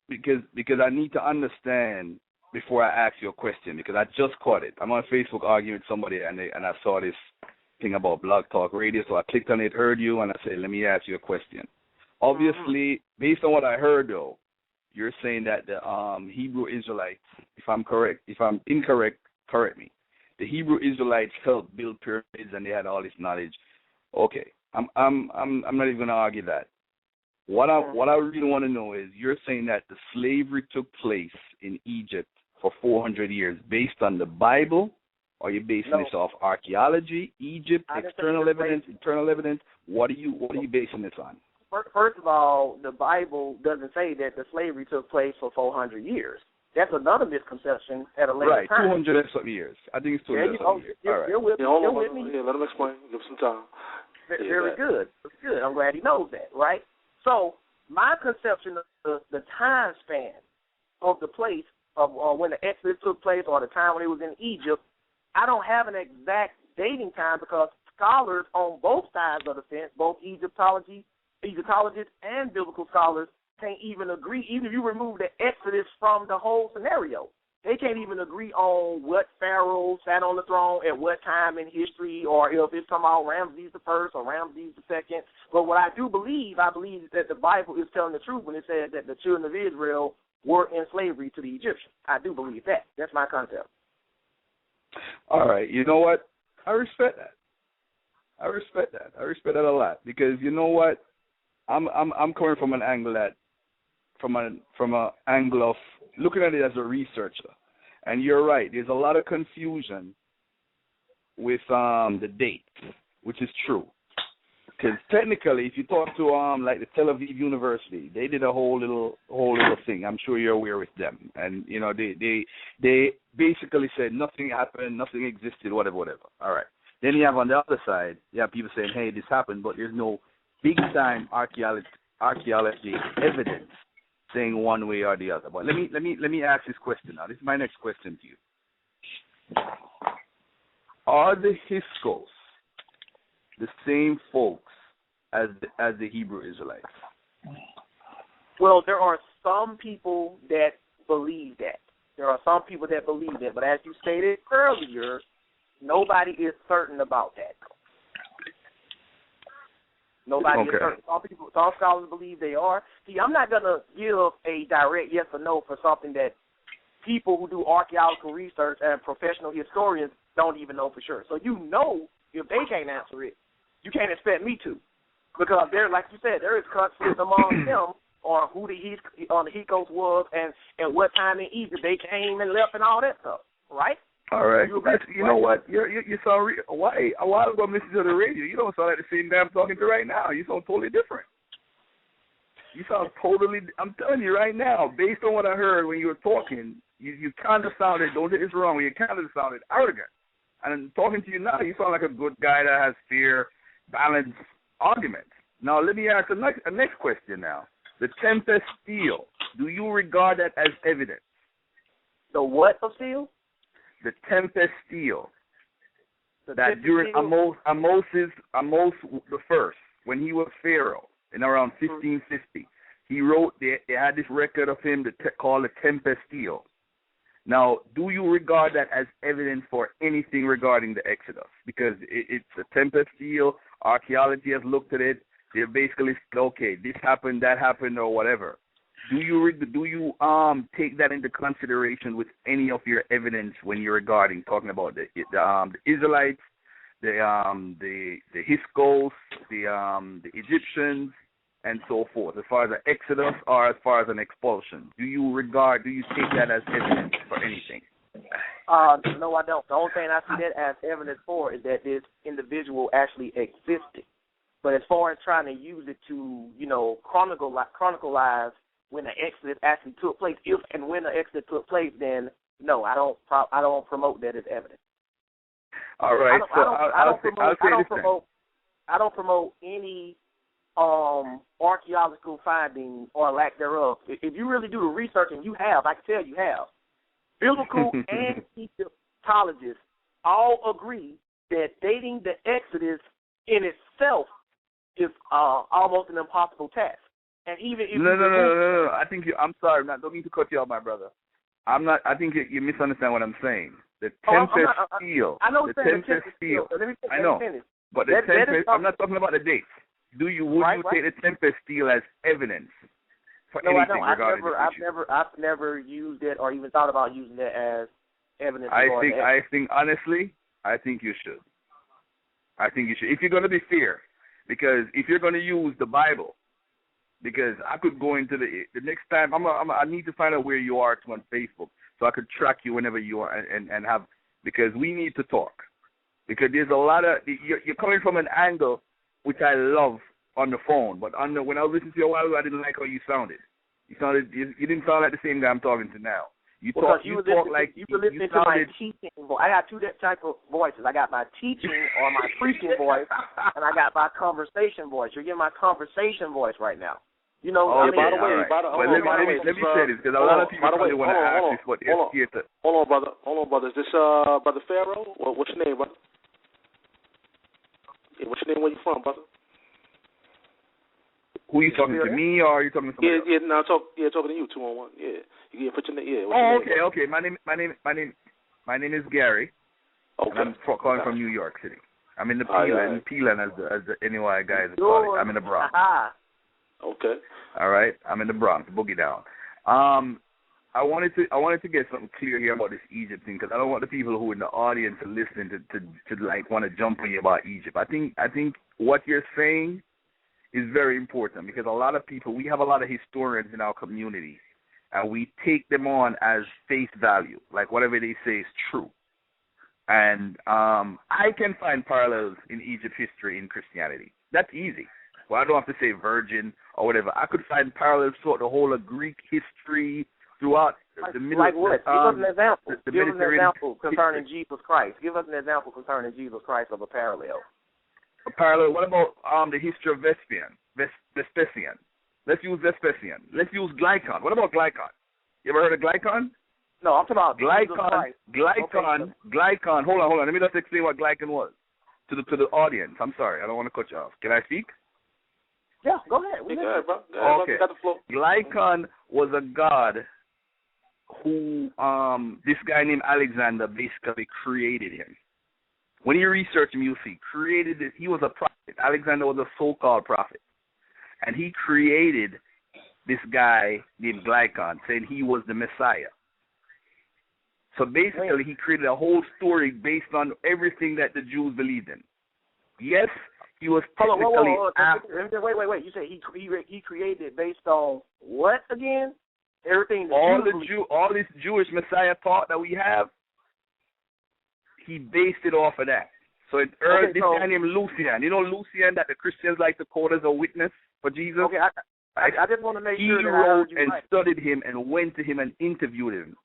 because I need to understand before I ask you a question, because I just caught it. I'm on Facebook arguing with somebody, and I saw this thing about Blog Talk Radio, so I clicked on it, heard you, and I said, let me ask you a question. Obviously, based on what I heard, though, you're saying that the Hebrew Israelites, if I'm incorrect, correct me. The Hebrew Israelites helped build pyramids, and they had all this knowledge. Okay, I'm not even gonna argue that. What I really want to know is, you're saying that the slavery took place in Egypt for 400 years based on the Bible, or are you basing this off archaeology, Egypt, external evidence, internal evidence? What are you basing this on? First of all, the Bible doesn't say that the slavery took place for 400 years. That's another misconception at a later time. Right, 200 and some years. I think it's 200 and some years. All right. You're with me. Yeah, let him explain. Give him some time. Very good. I'm glad he knows that, right? So my conception of the time span of the place of when the Exodus took place, or the time when it was in Egypt, I don't have an exact dating time, because scholars on both sides of the fence, both Egyptologists and biblical scholars, can't even agree. Even if you remove the Exodus from the whole scenario, they can't even agree on what pharaoh sat on the throne at what time in history, or if it's somehow Ramses the First or Ramses the Second. But what I believe that the Bible is telling the truth when it says that the children of Israel were in slavery to the Egyptians. I do believe that. That's my concept. All right. You know what? I respect that. I respect that a lot, because you know what? I'm coming from an angle from an angle of looking at it as a researcher, and you're right. There's a lot of confusion with the date, which is true. Because technically, if you talk to like the Tel Aviv University, they did a whole little thing. I'm sure you're aware with them, and they basically said nothing happened, nothing existed, whatever. All right. Then you have on the other side, you have people saying, hey, this happened, but there's no big time archaeology evidence saying one way or the other. But let me ask this question now. This is my next question to you. Are the Hyksos the same folks as the Hebrew Israelites? Well, there are some people that believe that. But as you stated earlier, nobody is certain about that. Nobody is certain. Some scholars believe they are. See, I'm not going to give a direct yes or no for something that people who do archaeological research and professional historians don't even know for sure. So if they can't answer it, you can't expect me to. Because there, like you said, there is conflict among them on who the Hyksos was and what time in Egypt they came and left and all that stuff, right? All right. You know what? You sound why a lot of them listen to the radio. You don't sound like the same guy I'm talking to right now. You sound totally different. You sound totally. I'm telling you right now, based on what I heard when you were talking, you kind of sounded. Don't get this wrong. You kind of sounded arrogant. And talking to you now, you sound like a good guy that has fair, balanced arguments. Now let me ask a next question. Now, the Tempest steel. Do you regard that as evidence? The what of steel? The Tempest steel. That during Amos the first, when he was Pharaoh in around 1550, he wrote. They had this record of him called the Tempest steel. Now, do you regard that as evidence for anything regarding the Exodus? Because it's a Tempest steel. Archaeology has looked at it. They're basically okay. This happened, that happened, or whatever. Do you take that into consideration with any of your evidence when you're talking about the Israelites, the Hyksos, the Egyptians, and so forth, as far as the Exodus or as far as an expulsion? Do you take that as evidence for anything? No, I don't. The only thing I see that as evidence for is that this individual actually existed. But as far as trying to use it to, chronicleize when the Exodus actually took place, if and when the Exodus took place, then no, I don't promote that as evidence. All right. I don't promote any archaeological finding or lack thereof. If you really do the research, and you have, I can tell you have, biblical and Egyptologists all agree that dating the Exodus in itself is almost an impossible task. And even if no. I think I'm sorry. I don't mean to cut you off, my brother. I'm not. I think you misunderstand what I'm saying. The Tempest steel. I know the Tempest steel. I know. But the Tempest. I'm not talking about the dates. Would you take the Tempest steel as evidence for anything regarding the issue? I've never used it or even thought about using it as evidence. I think honestly, I think you should. I think you should. If you're going to be fair, because if you're going to use the Bible. Because I could go into the next time. I need to find out where you are on Facebook so I could track you whenever you are and have, because we need to talk. Because there's a lot of, you're coming from an angle which I love on the phone, but when I was listening to you a while ago, I didn't like how you sounded. You didn't sound like the same guy I'm talking to now. You were listening to my teaching voice. I got two type of voices. I got my teaching or my preaching voice, and I got my conversation voice. You're getting my conversation voice right now. By the way, let me say this, because a lot of people probably want to ask this, what is theater. Hold on, brother. Is this Brother Pharaoh? What's your name, brother? Yeah, what's your name? Where you from, brother? Who are you talking to, me or are you talking to somebody else? Talking to you, 2-on-1. Yeah, you can put your name. Yeah. What's your name, okay. My name is Gary. Okay. And I'm calling from New York City. I'm in the Peelan, as the NY guys call it. I'm in the Bronx. Okay. All right. I'm in the Bronx, Boogie Down. I wanted to get something clear here about this Egypt thing, because I don't want the people who are in the audience to listen to like want to jump on you about Egypt. I think what you're saying is very important, because a lot of people, we have a lot of historians in our community, and we take them on as face value, like whatever they say is true. And I can find parallels in Egypt history in Christianity. That's easy. Well, I don't have to say virgin or whatever. I could find parallels throughout the whole of Greek history, throughout the Middle East. Like what? Give us an example. Give us an example concerning Jesus Christ. Give us an example concerning Jesus Christ of a parallel. A parallel. What about the history of Vespasian? Let's use Vespasian. Let's use Glycon. What about Glycon? You ever heard of Glycon? No, I'm talking about Glycon. Hold on. Let me just explain what Glycon was to the audience. I'm sorry, I don't want to cut you off. Can I speak? Yeah, go ahead. Go ahead, bro. Okay. Got the floor. Glycon was a god who this guy named Alexander basically created him. When you research him, you'll see he was a prophet. prophet. Alexander was a so-called prophet. And he created this guy named Glycon, saying he was the Messiah. So basically, he created a whole story based on everything that the Jews believed in. Yes, he was technically... Wait. You say he created it based on what again? Everything all this Jewish Messiah thought that we have, he based it off of that. So this guy named Lucian. You know Lucian that the Christians like to quote as a witness for Jesus? Okay, I just want to make sure that he I heard wrote you and right. studied him and went to him and interviewed him.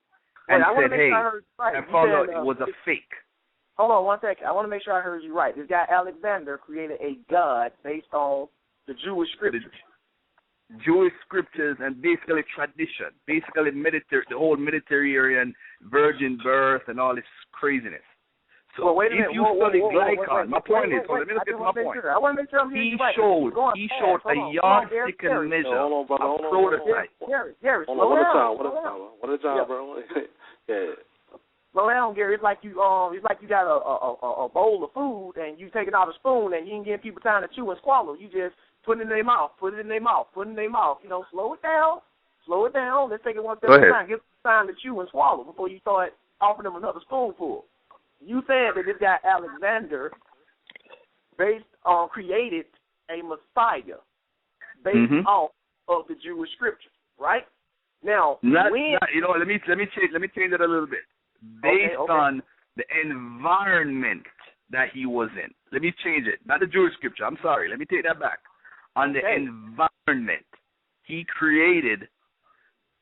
Wait, And I said, hey, sure I heard you right. and found out it was a fake. Hold on 1 second. I want to make sure I heard you right. This guy Alexander created a god based on the Jewish scriptures. Jewish scriptures and basically tradition, basically the whole Mediterranean virgin birth and all this craziness. So wait a minute. If you study Glycon, my point is, let me get to my point. I want to make sure I'm hearing you right. He showed a yardstick and measure, a prototype. Gary, hold on, one at a time, bro. Yeah. Slow down, Gary. It's like you got a bowl of food and you taking out a spoon and you ain't giving people time to chew and swallow. You just put it in their mouth. You know, slow it down. Let's take it one step at a time. Give them time to chew and swallow before you start offering them another spoonful. You said that this guy Alexander created a Messiah based off of the Jewish scripture, right? Now, let me change it a little bit. Based on the environment that he was in. Let me change it. Not the Jewish scripture. I'm sorry. Let me take that back. On the environment, he created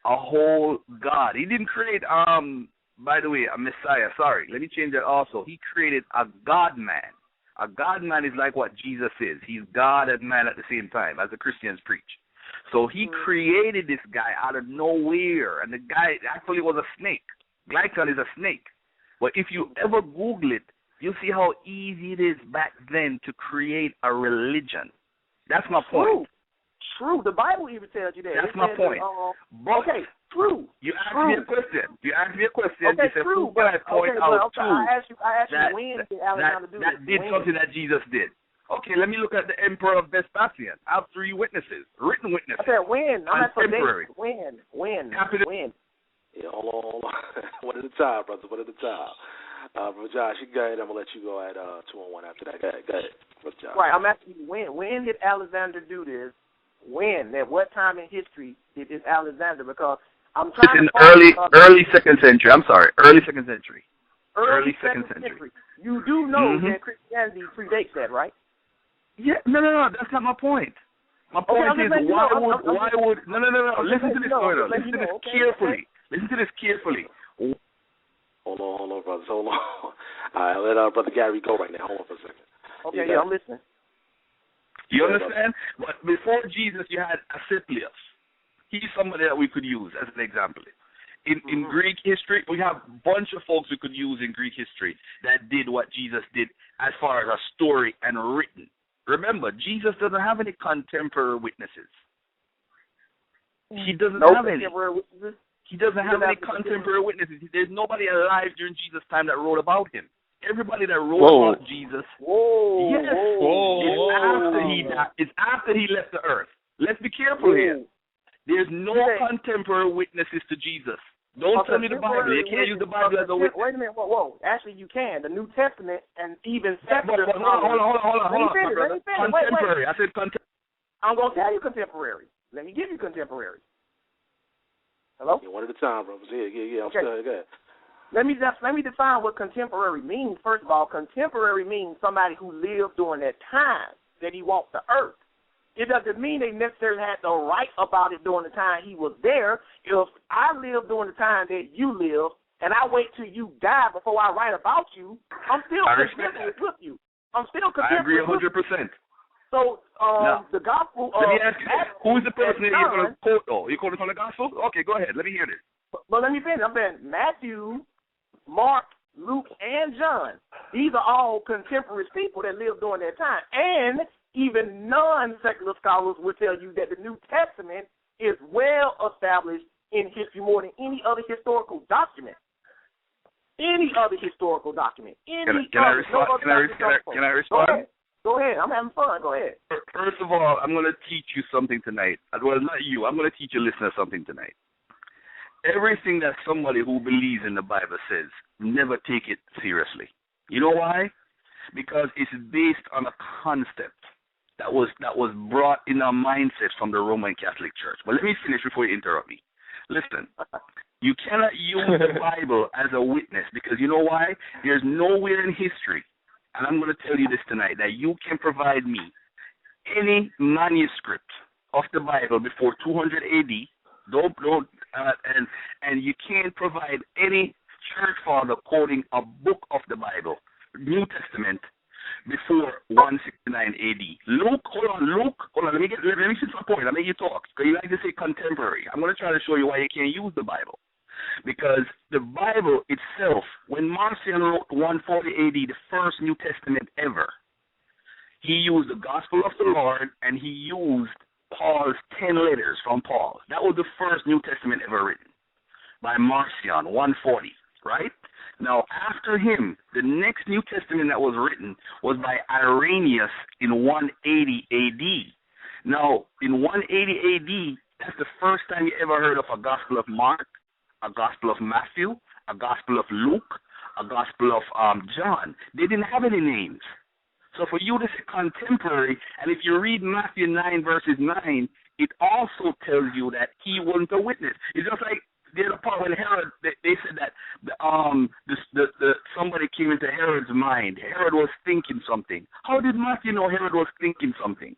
a whole God. He didn't create, by the way, a Messiah. Sorry. Let me change that also. He created a God-man. A God-man is like what Jesus is. He's God and man at the same time, as the Christians preach. So he created this guy out of nowhere, and the guy actually was a snake. Glycon is a snake. But if you ever Google it, you'll see how easy it is back then to create a religion. That's my point. True. The Bible even tells you that. That's my point. True. You asked me a question. Okay, you said, true. But I point out, too, I asked you when did Alexander do that did something that Jesus did. Okay, let me look at the Emperor of Vespasian. I have 3 witnesses, written witnesses. I said when. I'm contemporary. When. Yeah, hold on. One at a time, brother. One at a time. Brother Josh, you go ahead. I'm going to let you go at 2-on-1 after that. Go ahead. Brother Josh. Right, I'm asking you when. When did Alexander do this? When? At what time in history did this Alexander? Because I'm trying to early 2nd century. I'm sorry, early 2nd century. Early 2nd century. You do know that Christianity predates that, right? Yeah, no, that's not my point. My point is, why would, listen to this, listen to this carefully. Listen to this carefully. Hold on, brothers, hold on. All right, let Brother Gary go right now. Hold on for a second. Okay, I'm listening. You understand? But before Jesus, you had Asclepius. He's somebody that we could use as an example. In Greek history, we have a bunch of folks we could use in Greek history that did what Jesus did as far as a story and written. Remember, Jesus doesn't have any contemporary witnesses. He doesn't have any. He doesn't have any contemporary witnesses. There's nobody alive during Jesus' time that wrote about him. Everybody that wrote about Jesus, it's after he left the earth. Let's be careful here. There's no contemporary witnesses to Jesus. Don't tell me the Bible. You can't use the Bible as a witness. Wait a minute. Whoa. Actually, you can. The New Testament and even secular. Hold on. Let me finish. Contemporary. I said contemporary. I'm going to tell you contemporary. Let me give you contemporary. Hello? Yeah, one at a time, brothers. Yeah. I'm still good. Let me define what contemporary means. First of all, contemporary means somebody who lived during that time that he walked the earth. It doesn't mean they necessarily had to write about it during the time he was there. If I lived during the time that you lived, and I wait till you die before I write about you, I'm still contemporary with you. I'm still contemporary. I agree 100%. So the gospel of... Let me ask you, who is the person that you're going to quote, though? You're quoting from the gospel? Okay, go ahead. Let me hear this. But let me finish. I'm saying Matthew, Mark, Luke, and John. These are all contemporary people that lived during that time. And even non-secular scholars will tell you that the New Testament is well established in history more than any other historical document. Can I respond? Go ahead. I'm having fun. Go ahead. First of all, I'm going to teach you something tonight. Well, not you. I'm going to teach your listeners something tonight. Everything that somebody who believes in the Bible says, never take it seriously. You know why? Because it's based on a concept that was brought in our mindsets from the Roman Catholic Church. But let me finish before you interrupt me. Listen, you cannot use the Bible as a witness because you know why? There's nowhere in history, and I'm going to tell you this tonight, that you can provide me any manuscript of the Bible before 200 A.D. And you can't provide any church father quoting a book of the Bible, New Testament, before 169 A.D. Luke, hold on. Let me finish my point. I'll make you talk. Because you like to say contemporary. I'm going to try to show you why you can't use the Bible. Because the Bible itself, when Marcion wrote 140 A.D., the first New Testament ever, he used the Gospel of the Lord and he used Paul's 10 letters from Paul. That was the first New Testament ever written by Marcion, 140, right? Now, after him, the next New Testament that was written was by Irenaeus in 180 A.D. Now, in 180 A.D., that's the first time you ever heard of a Gospel of Mark, a Gospel of Matthew, a Gospel of Luke, a Gospel of John. They didn't have any names. So for you to say contemporary, and if you read Matthew 9 verses 9, it also tells you that he wasn't a witness. It's just like the other part when Herod, they said that somebody came into Herod's mind. Herod was thinking something. How did Matthew know Herod was thinking something?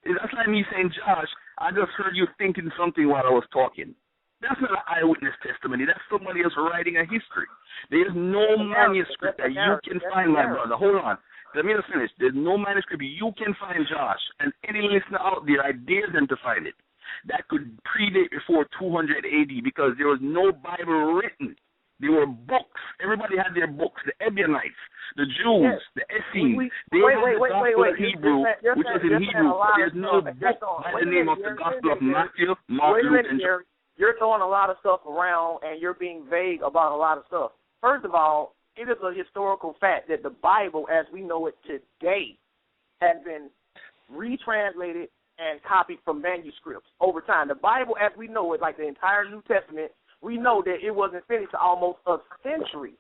That's like me saying, Josh, I just heard you thinking something while I was talking. That's not an eyewitness testimony. That's somebody else writing a history. There's no manuscript that you can find, my brother. Hold on. Let me just finish. There's no manuscript you can find, Josh, and any listener out there, I dare them to find it, that could predate before 200 A.D. because there was no Bible written. There were books. Everybody had their books. The Ebionites, the Jews, the Essenes. They had the Gospel of Hebrew, which was in Hebrew. But there's no book by the name of the Gospel of Matthew, Mark, Luke, and John. You're throwing a lot of stuff around, and you're being vague about a lot of stuff. First of all, it is a historical fact that the Bible, as we know it today, has been retranslated and copied from manuscripts over time. The Bible, as we know it, like the entire New Testament, we know that it wasn't finished to almost a century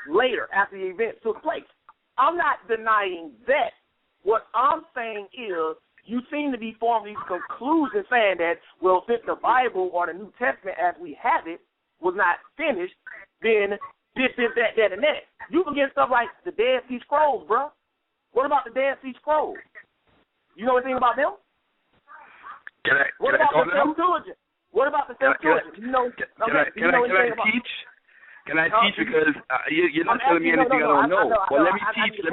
later after the event took place. I'm not denying that. What I'm saying is you seem to be forming these conclusions saying that, well, since the Bible or the New Testament as we have it was not finished, then this, that, and that. You can get stuff like the Dead Sea Scrolls, bro. What about the Dead Sea Scrolls? You know anything about them? What about the Septuagint? What about the Septuagint? Can I teach? Can I teach because you're not telling me anything I don't know. Well, let me teach the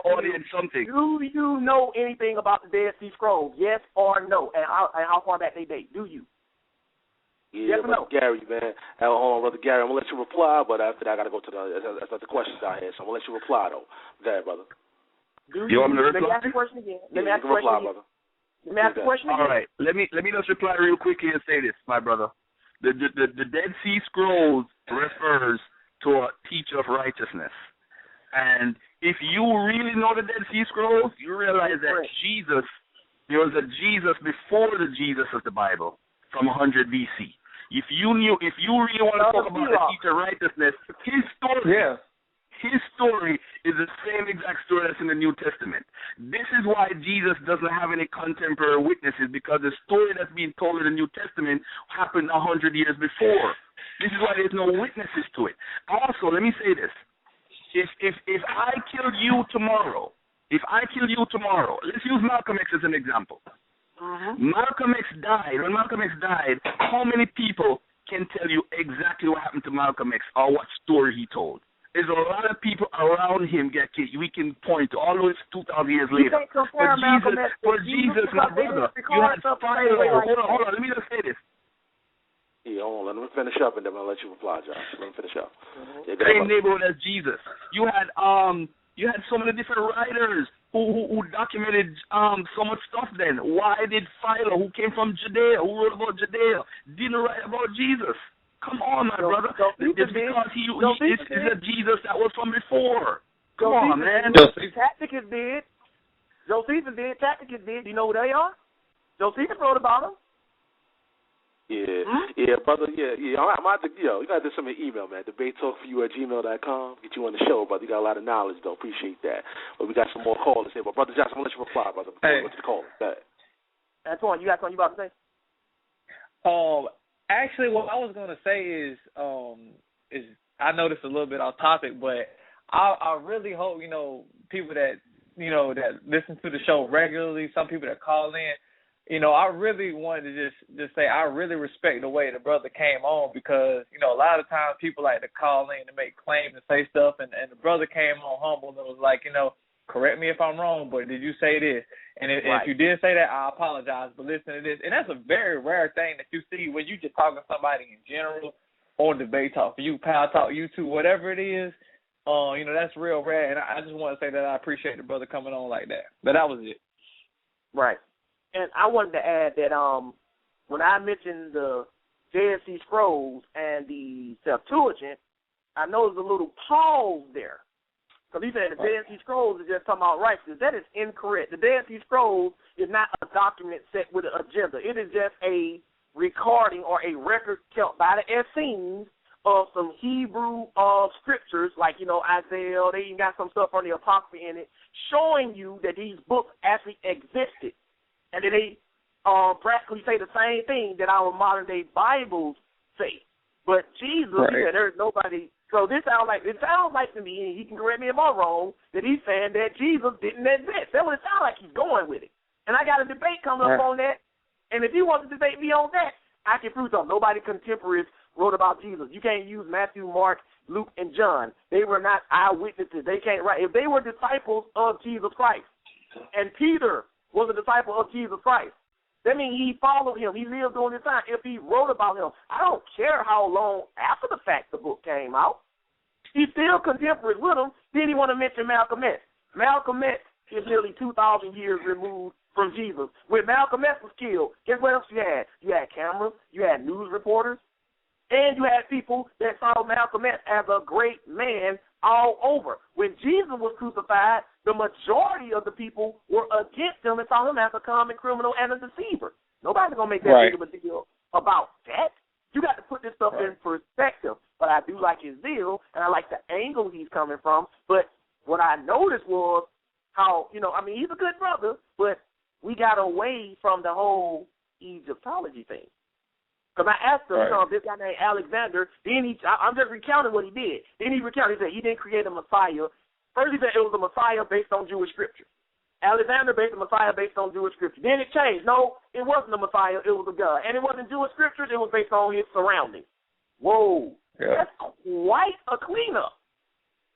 audience something. Do you know anything about the Dead Sea Scrolls? Yes or no? And how far back they date? Do you? Yeah, yes Brother Gary, man. Hold on, Brother Gary. I'm going to let you reply, but after that, I got to go to the questions out here. So I'm going to let you reply, though. Go ahead, brother. You want me to reply? Let me ask the question again. Let me ask the question again. Let me ask the question again. All right. Let me just reply real quickly and say this, my brother. The Dead Sea Scrolls refers to a teacher of righteousness. And if you really know the Dead Sea Scrolls, you realize that there was a Jesus before the Jesus of the Bible from 100 BC. If you really want to talk about the teacher of righteousness, his story is the same exact story that's in the New Testament. This is why Jesus doesn't have any contemporary witnesses, because the story that's being told in the New Testament happened 100 years before. This is why there's no witnesses to it. Also, let me say this. If I killed you tomorrow, let's use Malcolm X as an example. Malcolm X died. When Malcolm X died, how many people can tell you exactly what happened to Malcolm X or what story he told? There's a lot of people around him we can point to, although it's 2,000 years later. For Jesus, my brother, you had Philo. Hold on, let me just say this. Yeah, hold on, let me finish up and then I'll let you reply, Josh. Let me finish up. Same neighborhood as Jesus. You had so many different writers who documented so much stuff then. Why did Philo, who came from Judea, who wrote about Judea, didn't write about Jesus? Come on, my brother. It's because he is a Jesus that was from before. Come on, man. Tacitus did. Josephus did, Tacitus did. Do you know who they are? Josephus wrote about them. Yeah, brother. Yeah. I'm about to, you got to send me an email, man. debatetalkforyou@gmail.com. Get you on the show, brother. You got a lot of knowledge, though. Appreciate that. But we got some more callers here. But brother Johnson, I'm gonna let you reply, brother. Before we go to the call. Antoine, you got something you about to say? Actually, what I was gonna say is I know this is a little bit off topic, but I really hope people that that listen to the show regularly, some people that call in. I really wanted to just say I really respect the way the brother came on, because, a lot of times people like to call in to make claims and say stuff, and the brother came on humble and was like, correct me if I'm wrong, but did you say this? And if you did say that, I apologize, but listen to this. And that's a very rare thing that you see when you just talking to somebody in general, or debate talk for you, pal talk, YouTube, whatever it is. That's real rare, and I just want to say that I appreciate the brother coming on like that. But that was it. Right. And I wanted to add that when I mentioned the Dead Sea Scrolls and the Septuagint, I noticed a little pause there. Because he said the Dead Sea Scrolls is just talking about righteousness. That is incorrect. The Dead Sea Scrolls is not a document set with an agenda. It is just a recording or a record kept by the Essenes of some Hebrew scriptures, like, Isaiah. They even got some stuff on the Apocrypha in it, showing you that these books actually existed. And then they practically say the same thing that our modern-day Bibles say. But Jesus, he said there's nobody. So it sounds like to me, and he can correct me if I'm wrong, that he's saying that Jesus didn't exist. That's what it sounds like he's going with it. And I got a debate coming up on that. And if you want to debate me on that, I can prove something. Nobody contemporaries wrote about Jesus. You can't use Matthew, Mark, Luke, and John. They were not eyewitnesses. They can't write. If they were disciples of Jesus Christ, and Peter was a disciple of Jesus Christ, that means he followed him. He lived during his time. If he wrote about him, I don't care how long after the fact the book came out. He's still contemporaries with him. Then he want to mention Malcolm X. Malcolm X is nearly 2,000 years removed from Jesus. When Malcolm X was killed, guess what else you had? You had cameras, you had news reporters, and you had people that saw Malcolm X as a great man all over. When Jesus was crucified, the majority of the people were against him and saw him as a common criminal and a deceiver. Nobody's going to make that big of a deal about that. You got to put this stuff in perspective. But I do like his zeal, and I like the angle he's coming from. But what I noticed was how, he's a good brother, but we got away from the whole Egyptology thing. Because I asked him, this guy named Alexander, I'm just recounting what he did. Then he said he didn't create a Messiah. First he said it was a Messiah based on Jewish scripture. Alexander based a Messiah based on Jewish scripture. Then it changed. No, it wasn't a Messiah, it was a God. And it wasn't Jewish scriptures, it was based on his surroundings. Whoa. Yeah. That's quite a cleanup.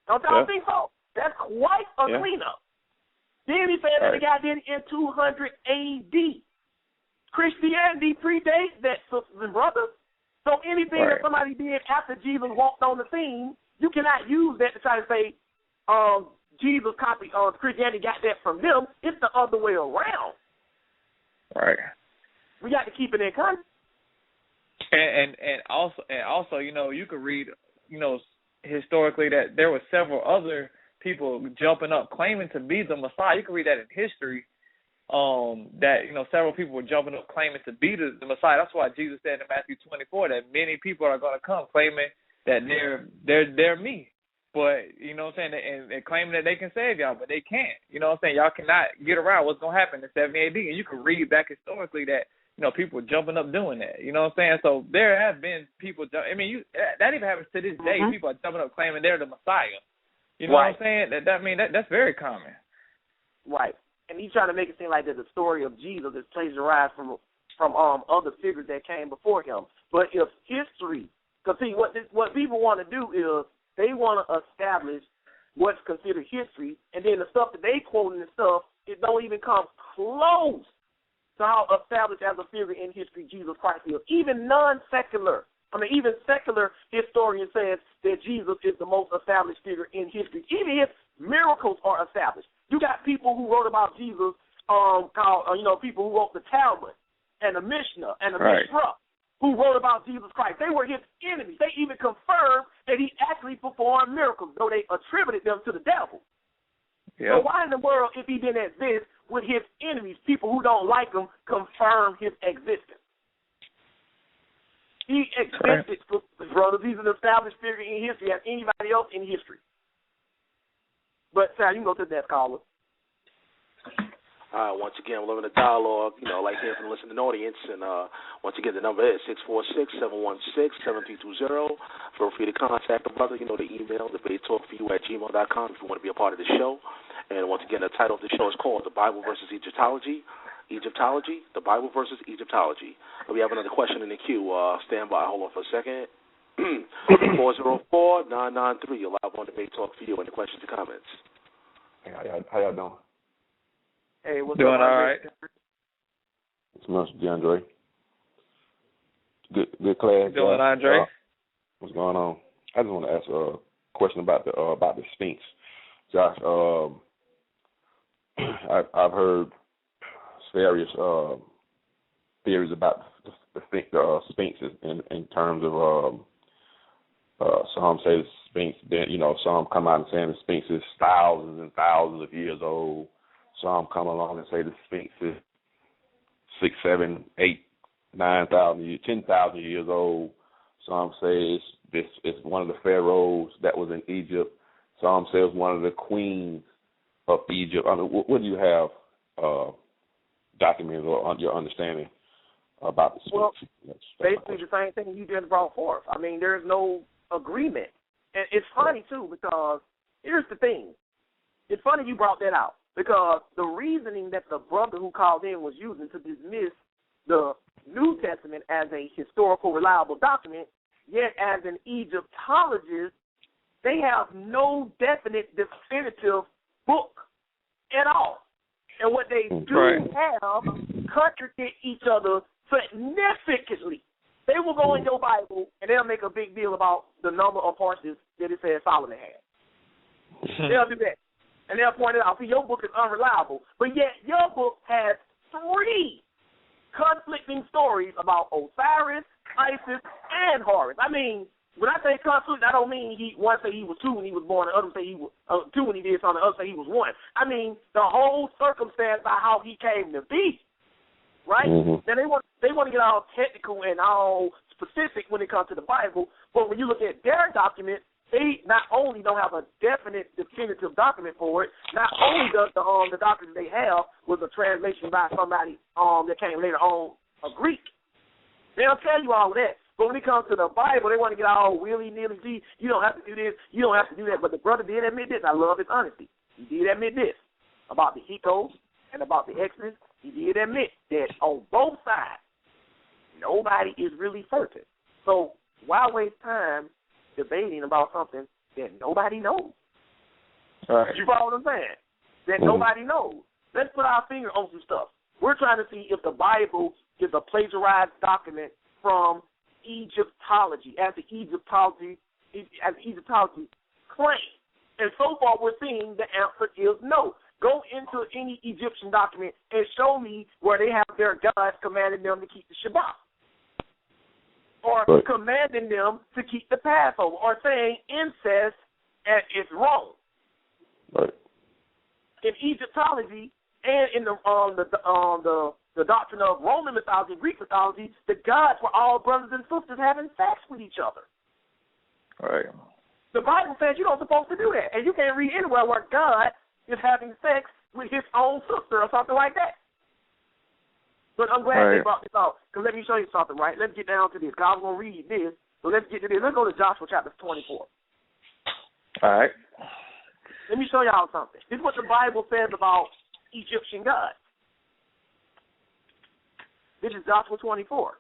Don't y'all think so? That's quite a cleanup. Then he said that the guy did it in 200 A.D. Christianity predates that, sisters and brothers. So anything that somebody did after Jesus walked on the scene, you cannot use that to try to say Jesus copied Christianity got that from them. It's the other way around. Right. We got to keep it in context. And also, you could read, historically that there were several other people jumping up claiming to be the Messiah. You can read that in history. That several people were jumping up claiming to be the Messiah. That's why Jesus said in Matthew 24 that many people are going to come claiming that they're me, but what I'm saying, and claiming that they can save y'all, but they can't. What I'm saying, y'all cannot get around what's going to happen in 70 AD, and you can read back historically that people are jumping up doing that. What I'm saying, so there have been people. That even happens to this day. People are jumping up claiming they're the Messiah. What I'm saying? That's very common. Right. And he's trying to make it seem like that the story of Jesus is plagiarized from other figures that came before him. But if history, because see, what people want to do is they want to establish what's considered history, and then the stuff that they quoting and stuff, it don't even come close to how established as a figure in history Jesus Christ is. Even non-secular, even secular historians says that Jesus is the most established figure in history. Even his miracles are established. You got people who wrote about Jesus, people who wrote the Talmud and the Mishnah and the Mishra, who wrote about Jesus Christ. They were his enemies. They even confirmed that he actually performed miracles, though they attributed them to the devil. So why in the world, if he didn't exist, with his enemies. People who don't like him confirm his existence. He existed, brothers. He's an established figure in history as anybody else in history. But, Sal, you can go to the next caller. Once again, we're living a dialogue, like hearing from the listening audience. And once again, the number is 646-716-7320. Feel free to contact the brother. The email, debatetalkforyou@gmail.com if you want to be a part of the show. And once again, the title of the show is called The Bible Vs Egyptology. The Bible Vs Egyptology. We have another question in the queue. Stand by. Hold on for a second. 404-993. You're live on Debate Talk for you. Any questions or comments? Hey, how y'all doing? Hey, what's doing up, all right? It's Mr. DeAndre. Good class. Doing, Andre? What's going on? I just want to ask a question about the Sphinx. Josh, I've heard various theories about the Sphinx in terms of some say the Sphinx. Then some come out and saying the Sphinx is thousands and thousands of years old. Some come along and say the Sphinx is 6, 7, 8, 9,000 years, 10,000 years old. Some say it's one of the pharaohs that was in Egypt. Some say it's one of the queens of Egypt. What do you have documented or your understanding about the Sphinx? Well, basically the same thing you just brought forth. I mean, there's no agreement. And it's funny, too, because here's the thing. It's funny you brought that out, because the reasoning that the brother who called in was using to dismiss the New Testament as a historical, reliable document, yet as an Egyptologist, they have no definite, definitive book at all. And what they do have contradict each other significantly. They will go in your Bible and they'll make a big deal about the number of horses that it says Solomon had. They'll do that. And they'll point it out. See, your book is unreliable, but yet your book has 3 conflicting stories about Osiris, Isis, and Horus. I mean, when I say conflict, I don't mean one say he was 2 when he was born, the other say he was 2 when he did something, the other say he was 1. I mean, the whole circumstance by how he came to be, right? Mm-hmm. Now, they want to get all technical and all specific when it comes to the Bible, but when you look at their document, they not only don't have a definite, definitive document for it, not only does the document they have was a translation by somebody that came later on, a Greek. They'll tell you all of that. But when it comes to the Bible, they want to get all willy-nilly. Gee, you don't have to do this, you don't have to do that. But the brother did admit this. I love his honesty. He did admit this about the Hyksos and about the Exodus. He did admit that on both sides, nobody is really certain. So why waste time debating about something that nobody knows? Right. You follow what I'm saying? That nobody knows. Let's put our finger on some stuff. We're trying to see if the Bible is a plagiarized document from Egyptology, as the Egyptology claims. And so far we're seeing the answer is no. Go into any Egyptian document and show me where they have their gods commanding them to keep the Shabbat, or commanding them to keep the Passover, or saying incest is wrong. Right. In Egyptology and in the doctrine of Roman mythology, Greek mythology, the gods were all brothers and sisters having sex with each other. Right. The Bible says you're not supposed to do that, and you can't read anywhere where God is having sex with his own sister or something like that. But I'm glad they brought this out, because let me show you something, right? Let's get down to this, because I was going to read this, so let's get to this. Let's go to Joshua chapter 24. All right. Let me show y'all something. This is what the Bible says about Egyptian gods. This is Joshua 24.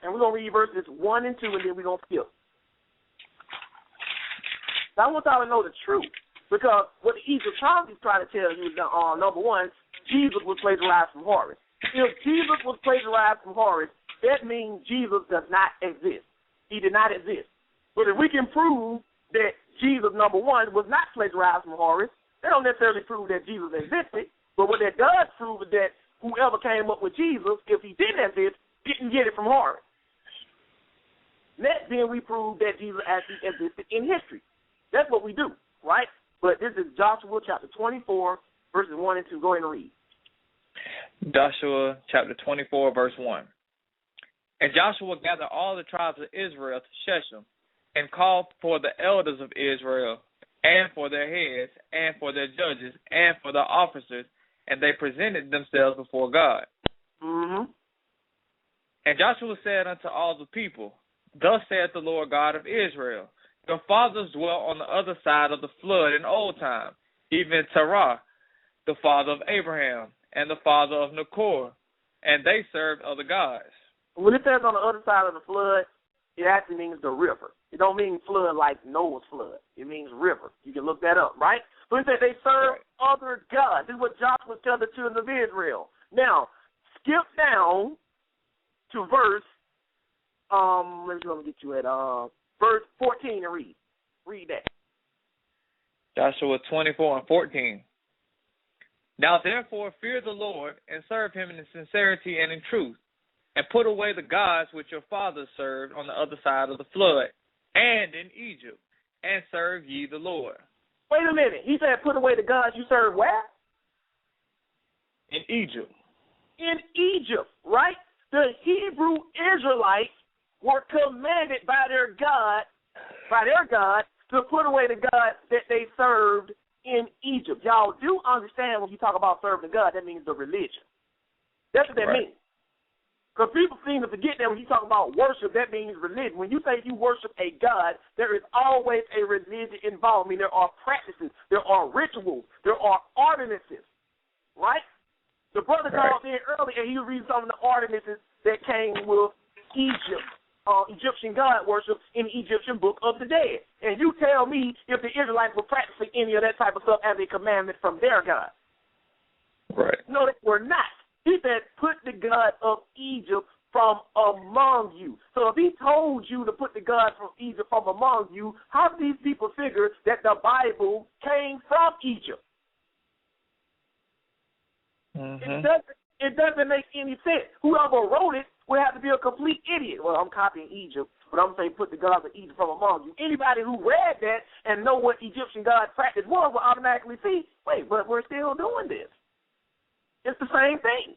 And we're going to read verses 1 and 2, and then we're going to skip. Now, I want y'all to know the truth, because what the Egyptologists try to tell you is that, number one, Jesus was plagiarized from Horus. If Jesus was plagiarized from Horus, that means Jesus does not exist. He did not exist. But if we can prove that Jesus, number one, was not plagiarized from Horus, they don't necessarily prove that Jesus existed. But what that does prove is that whoever came up with Jesus, if he didn't exist, didn't get it from Horus. Next, then we prove that Jesus actually existed in history. That's what we do, right? But this is Joshua chapter 24, verses 1 and 2. Go ahead and read. Joshua chapter 24, verse 1. And Joshua gathered all the tribes of Israel to Shechem, and called for the elders of Israel, and for their heads, and for their judges, and for their officers, and they presented themselves before God. Mm-hmm. And Joshua said unto all the people, Thus saith the Lord God of Israel, Your fathers dwelt on the other side of the flood in old time, even Terah, the father of Abraham, and the father of Nachor, and they served other gods. When it says on the other side of the flood, it actually means the river. It don't mean flood like Noah's flood. It means river. You can look that up, right? So it said they serve other gods. This is what Joshua was telling the children of Israel. Now, skip down to verse, let me get you at verse 14 and read. Read that. Joshua 24 and 14. Now therefore fear the Lord, and serve him in sincerity and in truth, and put away the gods which your fathers served on the other side of the flood, and in Egypt, and serve ye the Lord. Wait a minute. He said put away the gods you serve where? In Egypt. In Egypt, right? The Hebrew Israelites were commanded by their God, to put away the gods that they served in Egypt. Y'all do understand when you talk about serving God, that means the religion. That's what that means. Because people seem to forget that when you talk about worship, that means religion. When you say you worship a God, there is always a religion involved. I mean, there are practices, there are rituals, there are ordinances, right? The brother called in earlier, and he was reading some of the ordinances that came with Egypt, Egyptian God worship in the Egyptian Book of the Dead. And you tell me if the Israelites were practicing any of that type of stuff as a commandment from their God. Right. No, they were not. He said, put the God of Egypt from among you. So if he told you to put the God from Egypt from among you, how do these people figure that the Bible came from Egypt? Mm-hmm. It doesn't make any sense. Whoever wrote it would have to be a complete idiot. Well, I'm copying Egypt, but I'm saying put the gods of Egypt from among you. Anybody who read that and know what Egyptian God practice was will automatically see, wait, but we're still doing this. It's the same thing.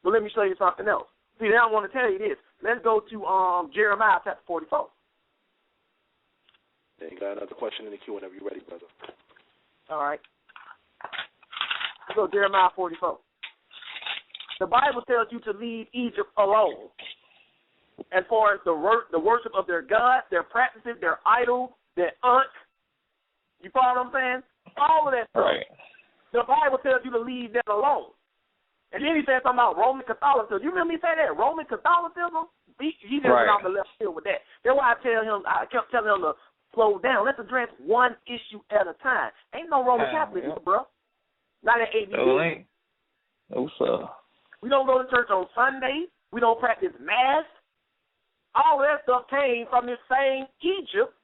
But let me show you something else. See, now I want to tell you this. Let's go to Jeremiah chapter 44. Yeah, you got another question in the queue whenever you're ready, brother. All right. Let's go to Jeremiah 44. The Bible tells you to leave Egypt alone. As far as the worship of their gods, their practices, their idols, their aunts. You follow what I'm saying? All of that stuff. Right. The Bible tells you to leave that alone. And then he said something about Roman Catholicism. You remember me say that? Roman Catholicism? He just went off the left field with that. That's why I kept telling him to slow down. Let's address one issue at a time. Ain't no Roman Catholicism, bro. Not at A.B.T. No, sir. We don't go to church on Sundays. We don't practice Mass. All that stuff came from this same Egypt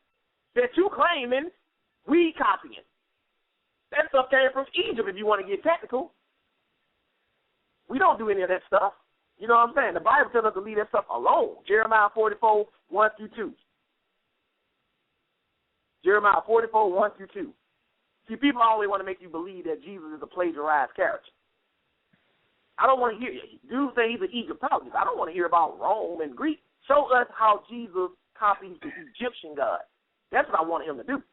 that you claiming we copying. That stuff came from Egypt if you want to get technical. We don't do any of that stuff. You know what I'm saying? The Bible tells us to leave that stuff alone. Jeremiah 44, 1 through 2. Jeremiah 44, 1 through 2. See, people always want to make you believe that Jesus is a plagiarized character. I don't want to hear you. Dude say he's an Egyptologist. I don't want to hear about Rome and Greek. Show us how Jesus copies the Egyptian God. That's what I want him to do.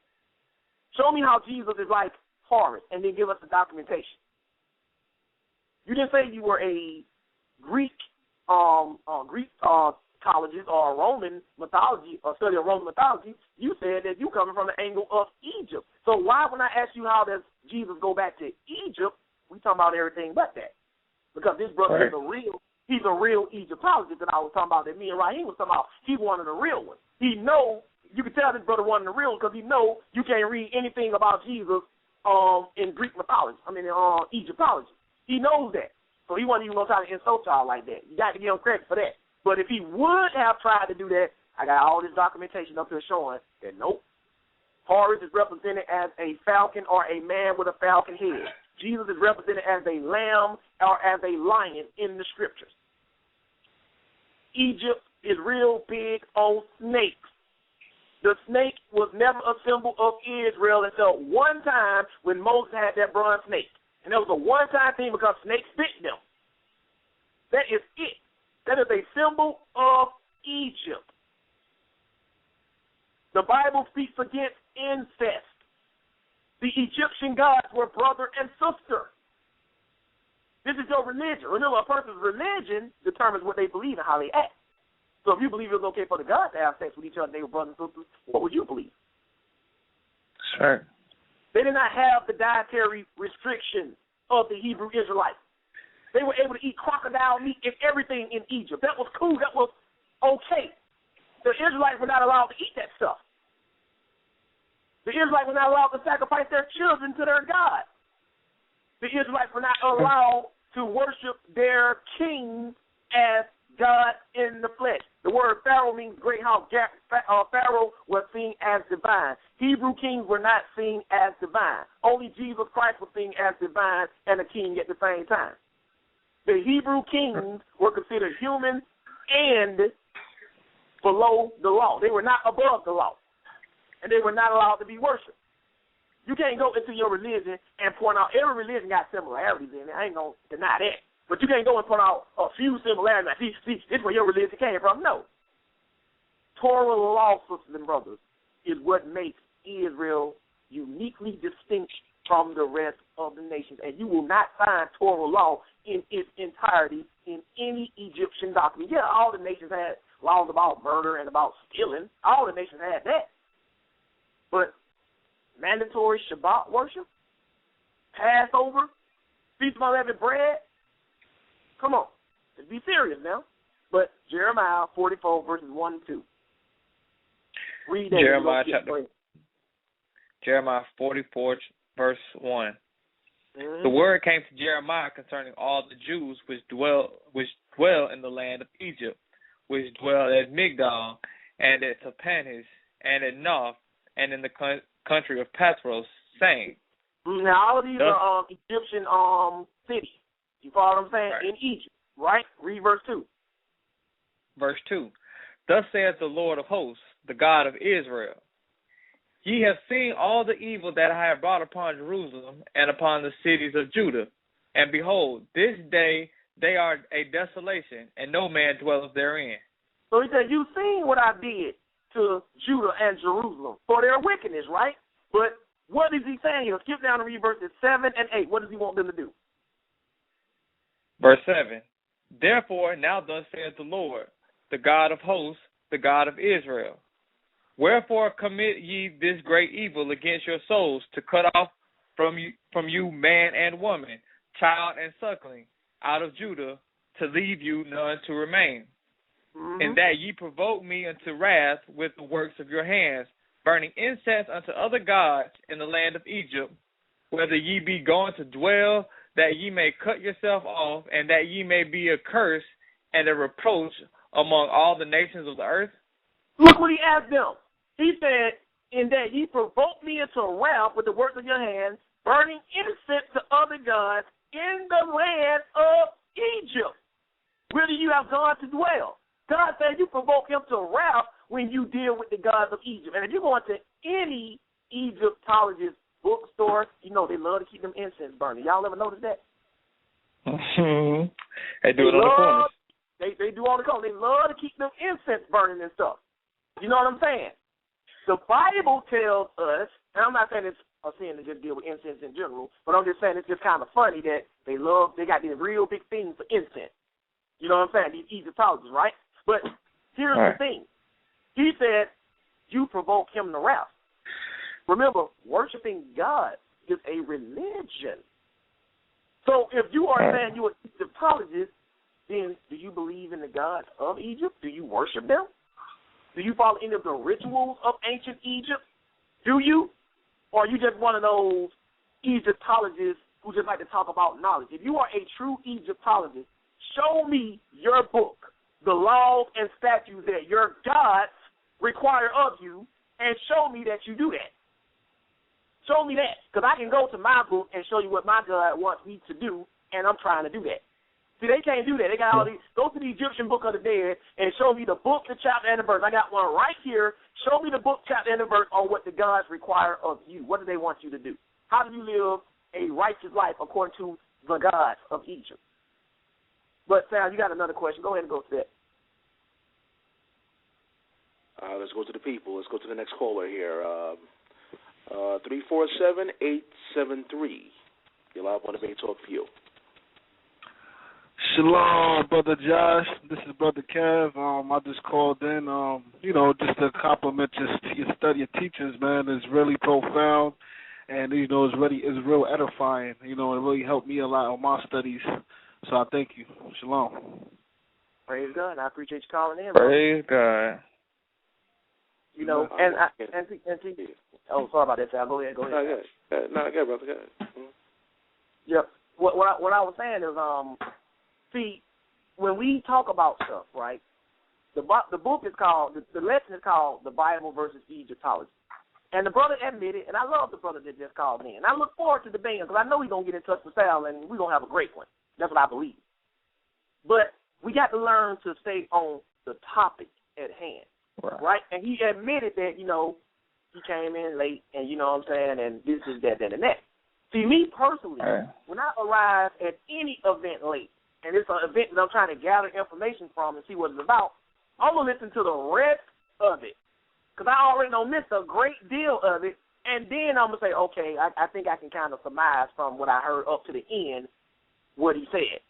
Show me how Jesus is like Horus, and then give us the documentation. You didn't say you were a Greek colleges or a Roman mythology or study of Roman mythology. You said that you coming from the angle of Egypt. So why, when I ask you how does Jesus go back to Egypt, we talking about everything but that? Because this brother is he's a real Egyptologist that I was talking about, that me and Raheem was talking about. He's one of the real ones. You can tell this brother one of the real ones because he know you can't read anything about Jesus in Greek mythology. Egyptology. He knows that. So he wasn't even going to try to insult y'all like that. You got to give him credit for that. But if he would have tried to do that, I got all this documentation up here showing that nope. Horus is represented as a falcon or a man with a falcon head. Jesus is represented as a lamb or as a lion in the scriptures. Egypt is real big on snakes. The snake was never a symbol of Israel until one time when Moses had that bronze snake. And that was a one-time thing because snakes bit them. That is it. That is a symbol of Egypt. The Bible speaks against incest. The Egyptian gods were brother and sister. This is your religion. Remember, a person's religion determines what they believe and how they act. So if you believe it was okay for the gods to have sex with each other, they were brothers and sisters, what would you believe? Sure. They did not have the dietary restrictions of the Hebrew Israelites. They were able to eat crocodile meat and everything in Egypt. That was cool. That was okay. The Israelites were not allowed to eat that stuff. The Israelites were not allowed to sacrifice their children to their God. The Israelites were not allowed to worship their king as God in the flesh. The word Pharaoh means great house. Pharaoh was seen as divine. Hebrew kings were not seen as divine. Only Jesus Christ was seen as divine and a king at the same time. The Hebrew kings were considered human and below the law. They were not above the law. And they were not allowed to be worshipped. You can't go into your religion and point out every religion got similarities in it. I ain't going to deny that. But you can't go and point out a few similarities. Like, see, this is where your religion came from. No. Torah law, sisters and brothers, is what makes Israel uniquely distinct from the rest of the nations. And you will not find Torah law in its entirety in any Egyptian document. Yeah, all the nations had laws about murder and about stealing. All the nations had that. But mandatory Shabbat worship, Passover, Feast of Unleavened Bread, come on, let's be serious now. But Jeremiah 44 verses 1 and 2. Read that. Jeremiah 44 verse 1. Mm-hmm. The word came to Jeremiah concerning all the Jews which dwell in the land of Egypt, which dwell at Migdol and at Tapanhes and at Noph and in the country of Pathros, saying. Now all of these are Egyptian cities. You follow what I'm saying? Right. In Egypt, right? Read verse 2. Verse 2. Thus saith the Lord of hosts, the God of Israel, ye have seen all the evil that I have brought upon Jerusalem and upon the cities of Judah. And behold, this day they are a desolation, and no man dwelleth therein. So he said, you've seen what I did to Judah and Jerusalem for their wickedness, right? But what is he saying here? Skip down and read verses 7 and 8. What does he want them to do? Verse 7. Therefore, now thus saith the Lord, the God of hosts, the God of Israel, wherefore commit ye this great evil against your souls, to cut off from you man and woman, child and suckling, out of Judah, to leave you none to remain. Mm-hmm. And that ye provoke me unto wrath with the works of your hands, burning incense unto other gods in the land of Egypt, whether ye be gone to dwell, that ye may cut yourself off, and that ye may be a curse and a reproach among all the nations of the earth? Look what he asked them. He said, in that ye provoke me into wrath with the works of your hands, burning incense to other gods in the land of Egypt, whither you have gone to dwell. God said you provoke him to wrath when you deal with the gods of Egypt. And if you go into any Egyptologist bookstore, you know they love to keep them incense burning. Y'all ever notice that? They do it on the corners. They do on the corner. They love to keep them incense burning and stuff. You know what I'm saying? The Bible tells us, and I'm not saying it's a sin to just deal with incense in general, but I'm just saying it's just kind of funny that they got these real big things for incense. You know what I'm saying? These Egyptologists, right? But here's the thing. He said, you provoke him to wrath. Remember, worshiping God is a religion. So if you are saying you're an Egyptologist, then do you believe in the gods of Egypt? Do you worship them? Do you follow any of the rituals of ancient Egypt? Do you? Or are you just one of those Egyptologists who just like to talk about knowledge? If you are a true Egyptologist, show me your book, the laws and statutes that your gods require of you, and show me that you do that. Show me that, because I can go to my book and show you what my God wants me to do, and I'm trying to do that. See, they can't do that. They got all these. Go to the Egyptian Book of the Dead and show me the book, the chapter, and the verse. I got one right here. Show me the book, chapter, and the verse on what the gods require of you. What do they want you to do? How do you live a righteous life according to the gods of Egypt? But, Sal, you got another question. Go ahead and go to that. Let's go to the people. Let's go to the next caller here. 347-873. You're live on the Bay Talk for you. Shalom, Brother Josh. This is Brother Kev. I just called in, just to compliment your study of teachings, man. It's really profound, and, it's real edifying. It really helped me a lot on my studies. So I thank you. Shalom. Praise God. I appreciate you calling in, bro. Praise God. Oh, sorry about that, Sal. Go ahead. No, go ahead, brother. Go ahead. Mm-hmm. Yep. What I was saying is, see, when we talk about stuff, right, the book is called, the lesson is called The Bible Vs Egyptology. And the brother admitted, and I love the brother that just called in. And I look forward to debating because I know he's going to get in touch with Sal and we're going to have a great one. That's what I believe. But we got to learn to stay on the topic at hand, right? And he admitted that, he came in late and, you know what I'm saying, and this is that, and that. See, me personally, when I arrive at any event late, and it's an event that I'm trying to gather information from and see what it's about, I'm going to listen to the rest of it because I already missed a great deal of it, and then I'm going to say, okay, I think I can kind of surmise from what I heard up to the end what he said.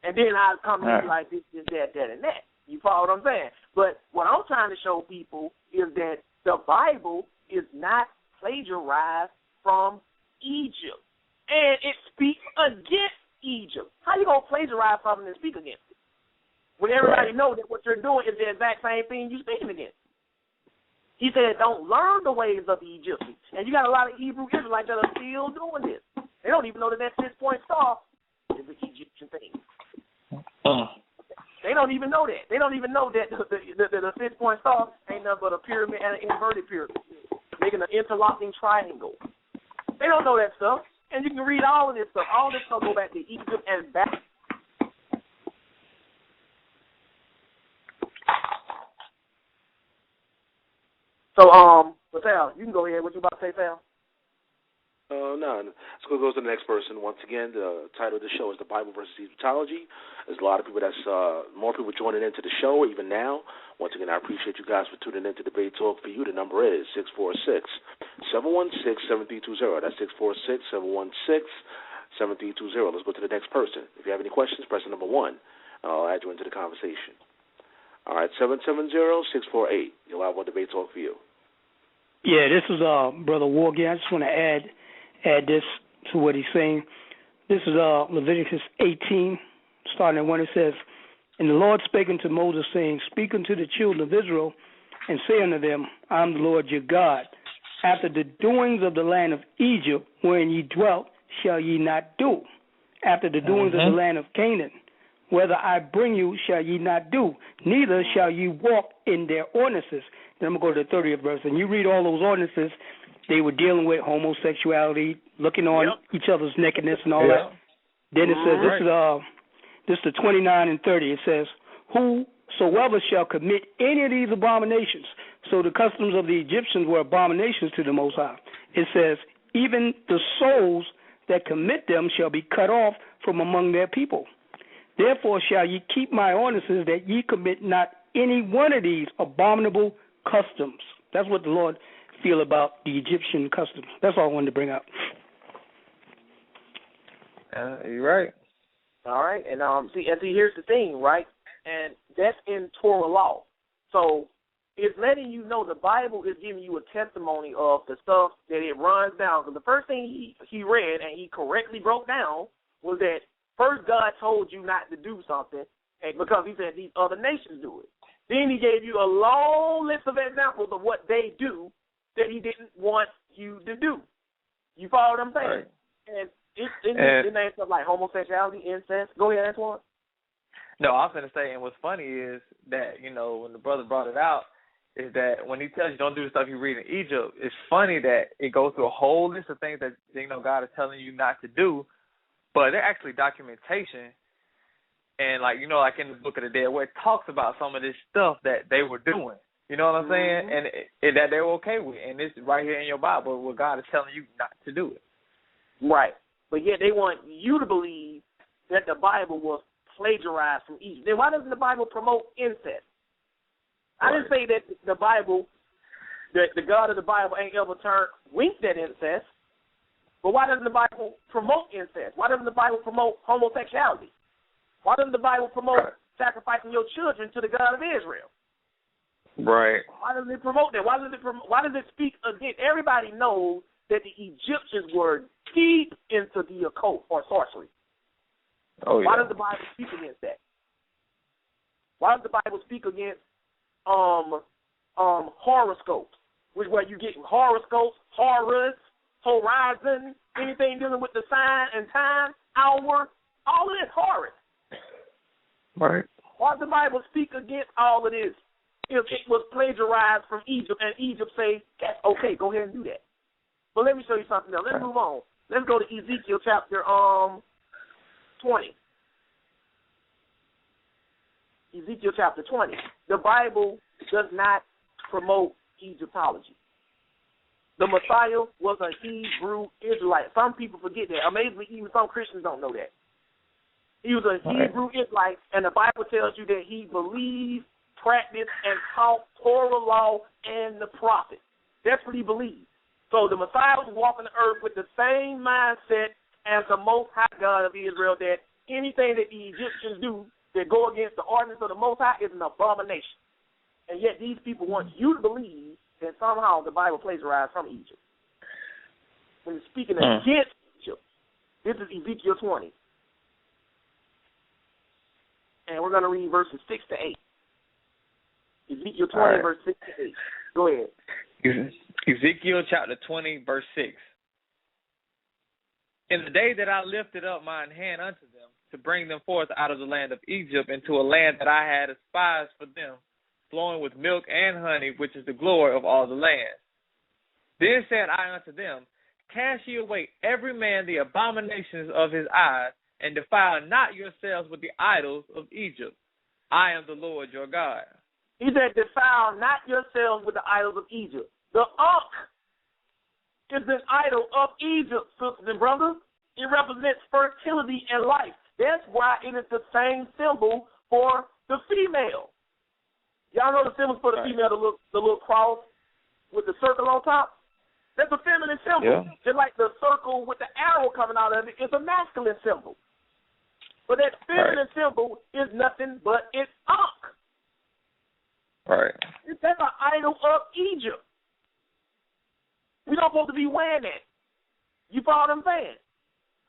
And then I come to you like this, that, and that. You follow what I'm saying? But what I'm trying to show people is that the Bible is not plagiarized from Egypt. And it speaks against Egypt. How you going to plagiarize something and speak against it? When everybody knows that what you're doing is the exact same thing you're speaking against. He said, don't learn the ways of the Egyptians. And you got a lot of Hebrew Israelites that are still doing this. They don't even know that 6-point star is an Egyptian thing. They don't even know that. They don't even know that the 6-point star ain't nothing but a pyramid and an inverted pyramid, making an interlocking triangle. They don't know that stuff. And you can read all of this stuff. All this stuff go back to Egypt and back. So, Sal, you can go ahead. What you about to say, Sal? No. Let's go to the next person. Once again, the title of the show is The Bible Vs Egyptology. There's a lot of people more people joining into the show even now. Once again, I appreciate you guys for tuning into Debate Talk for You. The number is 646-716-7320. That's 646-716-7320. Let's go to the next person. If you have any questions, press the number 1. I'll add you into the conversation. All right, 770-648. You'll have one Debate Talk for You. Yeah, this is Brother War again. I just want to add this to what he's saying. This is Leviticus 18, starting at 1. It says, And the Lord spake unto Moses, saying, Speak unto the children of Israel, and say unto them, I am the Lord your God. After the doings of the land of Egypt, wherein ye dwelt, shall ye not do. After the doings of the land of Canaan, whether I bring you, shall ye not do. Neither shall ye walk in their ordinances. Then I'm going to go to the 30th verse. And you read all those ordinances, they were dealing with homosexuality, looking on each other's nakedness and all that. Then it says, this is the 29 and 30. It says, whosoever shall commit any of these abominations. So the customs of the Egyptians were abominations to the Most High. It says, even the souls that commit them shall be cut off from among their people. Therefore shall ye keep my ordinances, that ye commit not any one of these abominable customs. That's what the Lord feel about the Egyptian customs. That's all I wanted to bring up. You're right. All right, and see, here's the thing, right? And that's in Torah law. So it's letting you know the Bible is giving you a testimony of the stuff that it runs down. Because the first thing he read and he correctly broke down was that first God told you not to do something, and because he said these other nations do it. Then he gave you a long list of examples of what they do that he didn't want you to do. You follow what I'm saying? Right. And it names stuff like homosexuality, incest. Go ahead, Antoine. No, I was going to say, and what's funny is that, when the brother brought it out, is that when he tells you don't do the stuff you read in Egypt, it's funny that it goes through a whole list of things that, God is telling you not to do, but they're actually documentation And, like, you know, like in the Book of the Dead, where it talks about some of this stuff that they were doing. You know what I'm saying? And that they were okay with. And this is right here in your Bible where God is telling you not to do it. Right. But yet they want you to believe that the Bible was plagiarized from Egypt. Then why doesn't the Bible promote incest? I didn't say that the Bible, that the God of the Bible ain't ever winked at incest. But why doesn't the Bible promote incest? Why doesn't the Bible promote homosexuality? Why doesn't the Bible promote sacrificing your children to the God of Israel? Right. Why doesn't it promote that? Why does it speak against? Everybody knows that the Egyptians were deep into the occult or sorcery. Oh, yeah. Why does the Bible speak against that? Why does the Bible speak against horoscopes, which where you get horoscopes, horrors, horizon, anything dealing with the sign and time, hour, all of this horror. Right. Why does the Bible speak against all of this? If it was plagiarized from Egypt and Egypt say, that's okay, go ahead and do that. But let me show you something else. Let's move on. Let's go to Ezekiel chapter 20. Ezekiel chapter 20. The Bible does not promote Egyptology. The Messiah was a Hebrew Israelite. Some people forget that. Amazingly, even some Christians don't know that. He was a Hebrew Israelite, and the Bible tells you that he believed, practiced, and taught Torah law and the prophets. That's what he believed. So the Messiah was walking the earth with the same mindset as the Most High God of Israel, that anything that the Egyptians do that go against the ordinance of the Most High is an abomination. And yet these people want you to believe that somehow the Bible plagiarized from Egypt. When it's speaking against Egypt, this is Ezekiel 20. And we're going to read verses 6 to 8. Ezekiel 20, verse 6 to 8. Go ahead. Ezekiel chapter 20, verse 6. In the day that I lifted up mine hand unto them to bring them forth out of the land of Egypt into a land that I had espoused for them, flowing with milk and honey, which is the glory of all the land. Then said I unto them, cast ye away every man the abominations of his eyes, and defile not yourselves with the idols of Egypt. I am the Lord your God. He said, defile not yourselves with the idols of Egypt. The Ankh is an idol of Egypt, sisters and brothers. It represents fertility and life. That's why it is the same symbol for the female. Y'all know the symbols for the female, the little cross with the circle on top? That's a feminine symbol. Yeah. Just like the circle with the arrow coming out of it is a masculine symbol. But that feminine symbol is nothing but its Ankh. Right. That's an idol of Egypt. We don't supposed to be wearing that. You follow what I'm saying?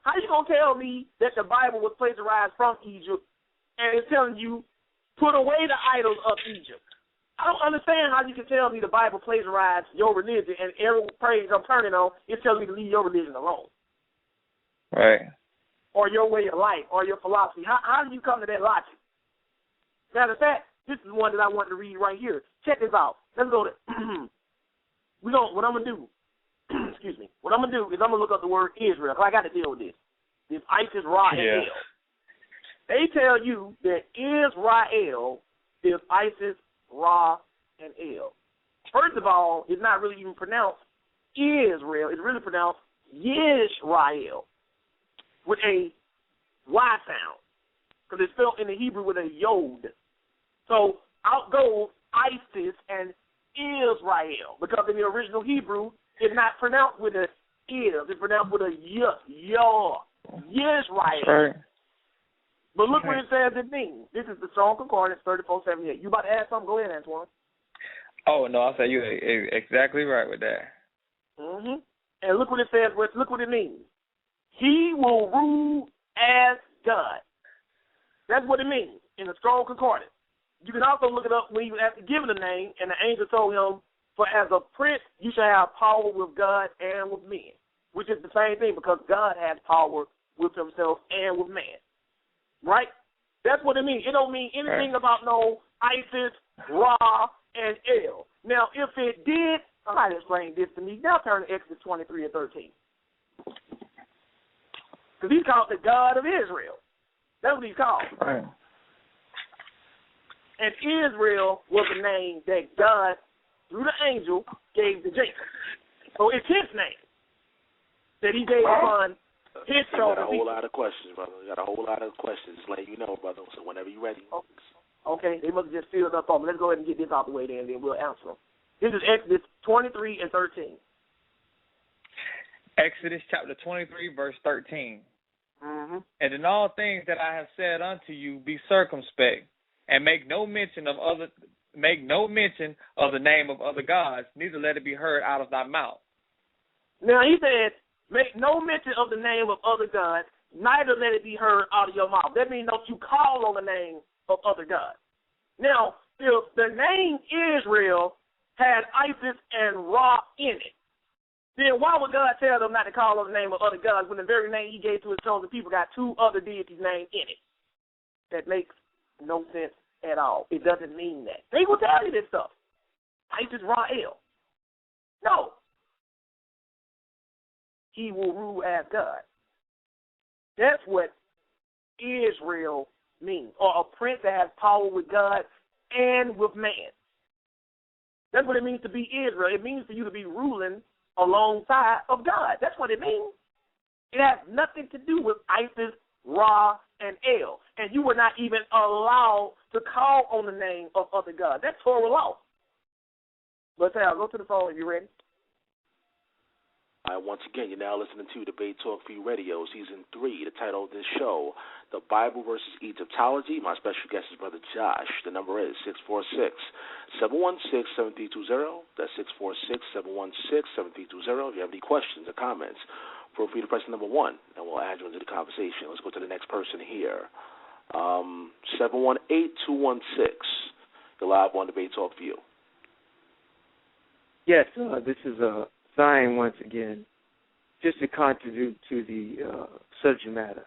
How you going to tell me that the Bible was plagiarized from Egypt and it's telling you put away the idols of Egypt? I don't understand how you can tell me the Bible plagiarized your religion and every page I'm turning on, it tells me to leave your religion alone. Right. Or your way of life or your philosophy. How do you come to that logic? Matter of fact, this is one that I want to read right here. Check this out. Let's go to what I'm going to do, excuse me, what I'm going to do is I'm going to look up the word Israel, because I got to deal with this. This Isis, Ra, and El. They tell you that Israel is Isis, Ra, and El. First of all, it's not really even pronounced Israel. It's really pronounced Yisrael with a Y sound, because it's spelled in the Hebrew with a yod. So out goes Isis and Israel, because in the original Hebrew, it's not pronounced with a is. It's pronounced with a yod. Yisrael. Right. But look what it says it means. This is the Strong Concordance 3478. You about to add something? Go ahead, Antoine. Oh, no, I'll say you're exactly right with that. Mm-hmm. And look what it says. Look what it means. He will rule as God. That's what it means in the Strong Concordance. You can also look it up when he was given a name, and the angel told him, for as a prince, you shall have power with God and with men, which is the same thing, because God has power with himself and with man. Right? That's what it means. It don't mean anything about no Isis, Ra, and El. Now, if it did, somebody explain this to me. Now turn to Exodus 23 and 13. Because he's called the God of Israel. That's what he's called. Right. And Israel was the name that God, through the angel, gave to Jacob. So it's his name that he gave upon his children. You got a whole lot of questions, brother. You got a whole lot of questions. Just letting you know, brother. So whenever you're ready. Okay, they must have just filled up on me. Let's go ahead and get this out the way then we'll answer them. This is Exodus 23 and 13. Exodus chapter 23, verse 13. Mm-hmm. And in all things that I have said unto you, be circumspect, and make no mention of the name of other gods, neither let it be heard out of thy mouth. Now he said, make no mention of the name of other gods, neither let it be heard out of your mouth. That means don't you call on the name of other gods. Now, if the name Israel had Isis and Ra in it, then why would God tell them not to call on the name of other gods when the very name he gave to his chosen people got two other deities' names in it? That makes no sense at all. It doesn't mean that. They will tell you this stuff. Isis, Ra, El. No. He will rule as God. That's what Israel means, or a prince that has power with God and with man. That's what it means to be Israel. It means for you to be ruling alongside of God. That's what it means. It has nothing to do with Isis, Ra, and El. And you were not even allowed to call on the name of other gods. That's Torah law. But Sal, go to the phone if you're ready. Once again, you're now listening to Debate Talk for You Radio, Season 3. The title of this show, The Bible Vs Egyptology. My special guest is Brother Josh. The number is 646-716-7320. That's 646-716-7320. If you have any questions or comments, feel free to press the number 1, and we'll add you into the conversation. Let's go to the next person here. 718-216. You're live on Debate Talk for You. Yes, this is Zion once again, just to contribute to the subject matter.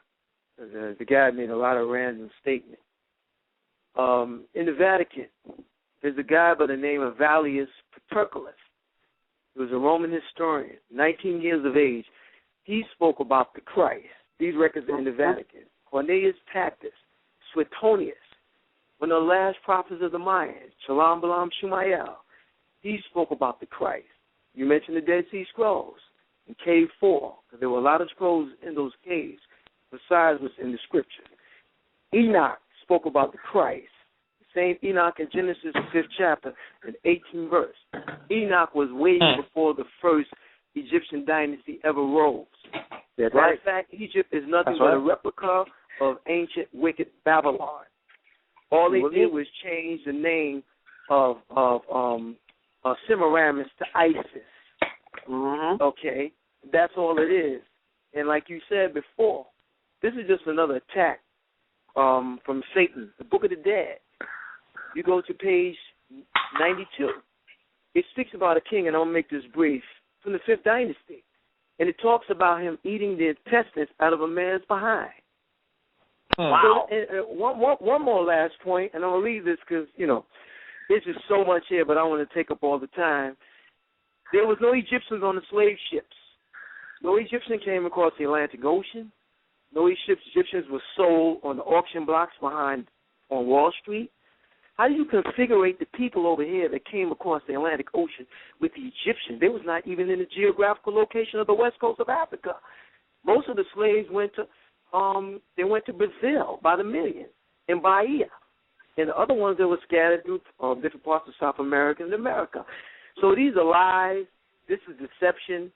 The guy made a lot of random statements. In the Vatican, there's a guy by the name of Vallius Paterculus. He was a Roman historian, 19 years of age. He spoke about the Christ. These records are in the Vatican. Cornelius Tacitus, Suetonius, one of the last prophets of the Mayans, Shalom Balam Shumael. He spoke about the Christ. You mentioned the Dead Sea Scrolls in Cave 4, because there were a lot of scrolls in those caves besides what's in the Scripture. Enoch spoke about the Christ. The same Enoch in Genesis 5th chapter and 18th verse. Enoch was way before the first Egyptian dynasty ever rose. That's right. Matter of fact, Egypt is nothing but a replica of ancient wicked Babylon. All they did was change the name of Semiramis to Isis. Mm-hmm. Okay, that's all it is. And like you said before, this is just another attack from Satan, the Book of the Dead. You go to page 92. It speaks about a king, and I'll make this brief, from the 5th dynasty. And it talks about him eating the intestines out of a man's behind. Wow. So, one more last point, and I'm going to leave this because, there's just so much here, but I don't want to take up all the time. There was no Egyptians on the slave ships. No Egyptian came across the Atlantic Ocean. No Egyptians were sold on the auction blocks on Wall Street. How do you configure the people over here that came across the Atlantic Ocean with the Egyptians? They was not even in the geographical location of the west coast of Africa. Most of the slaves went to Brazil by the million, in Bahia. And the other ones that were scattered through different parts of South America and America. So these are lies. This is deception.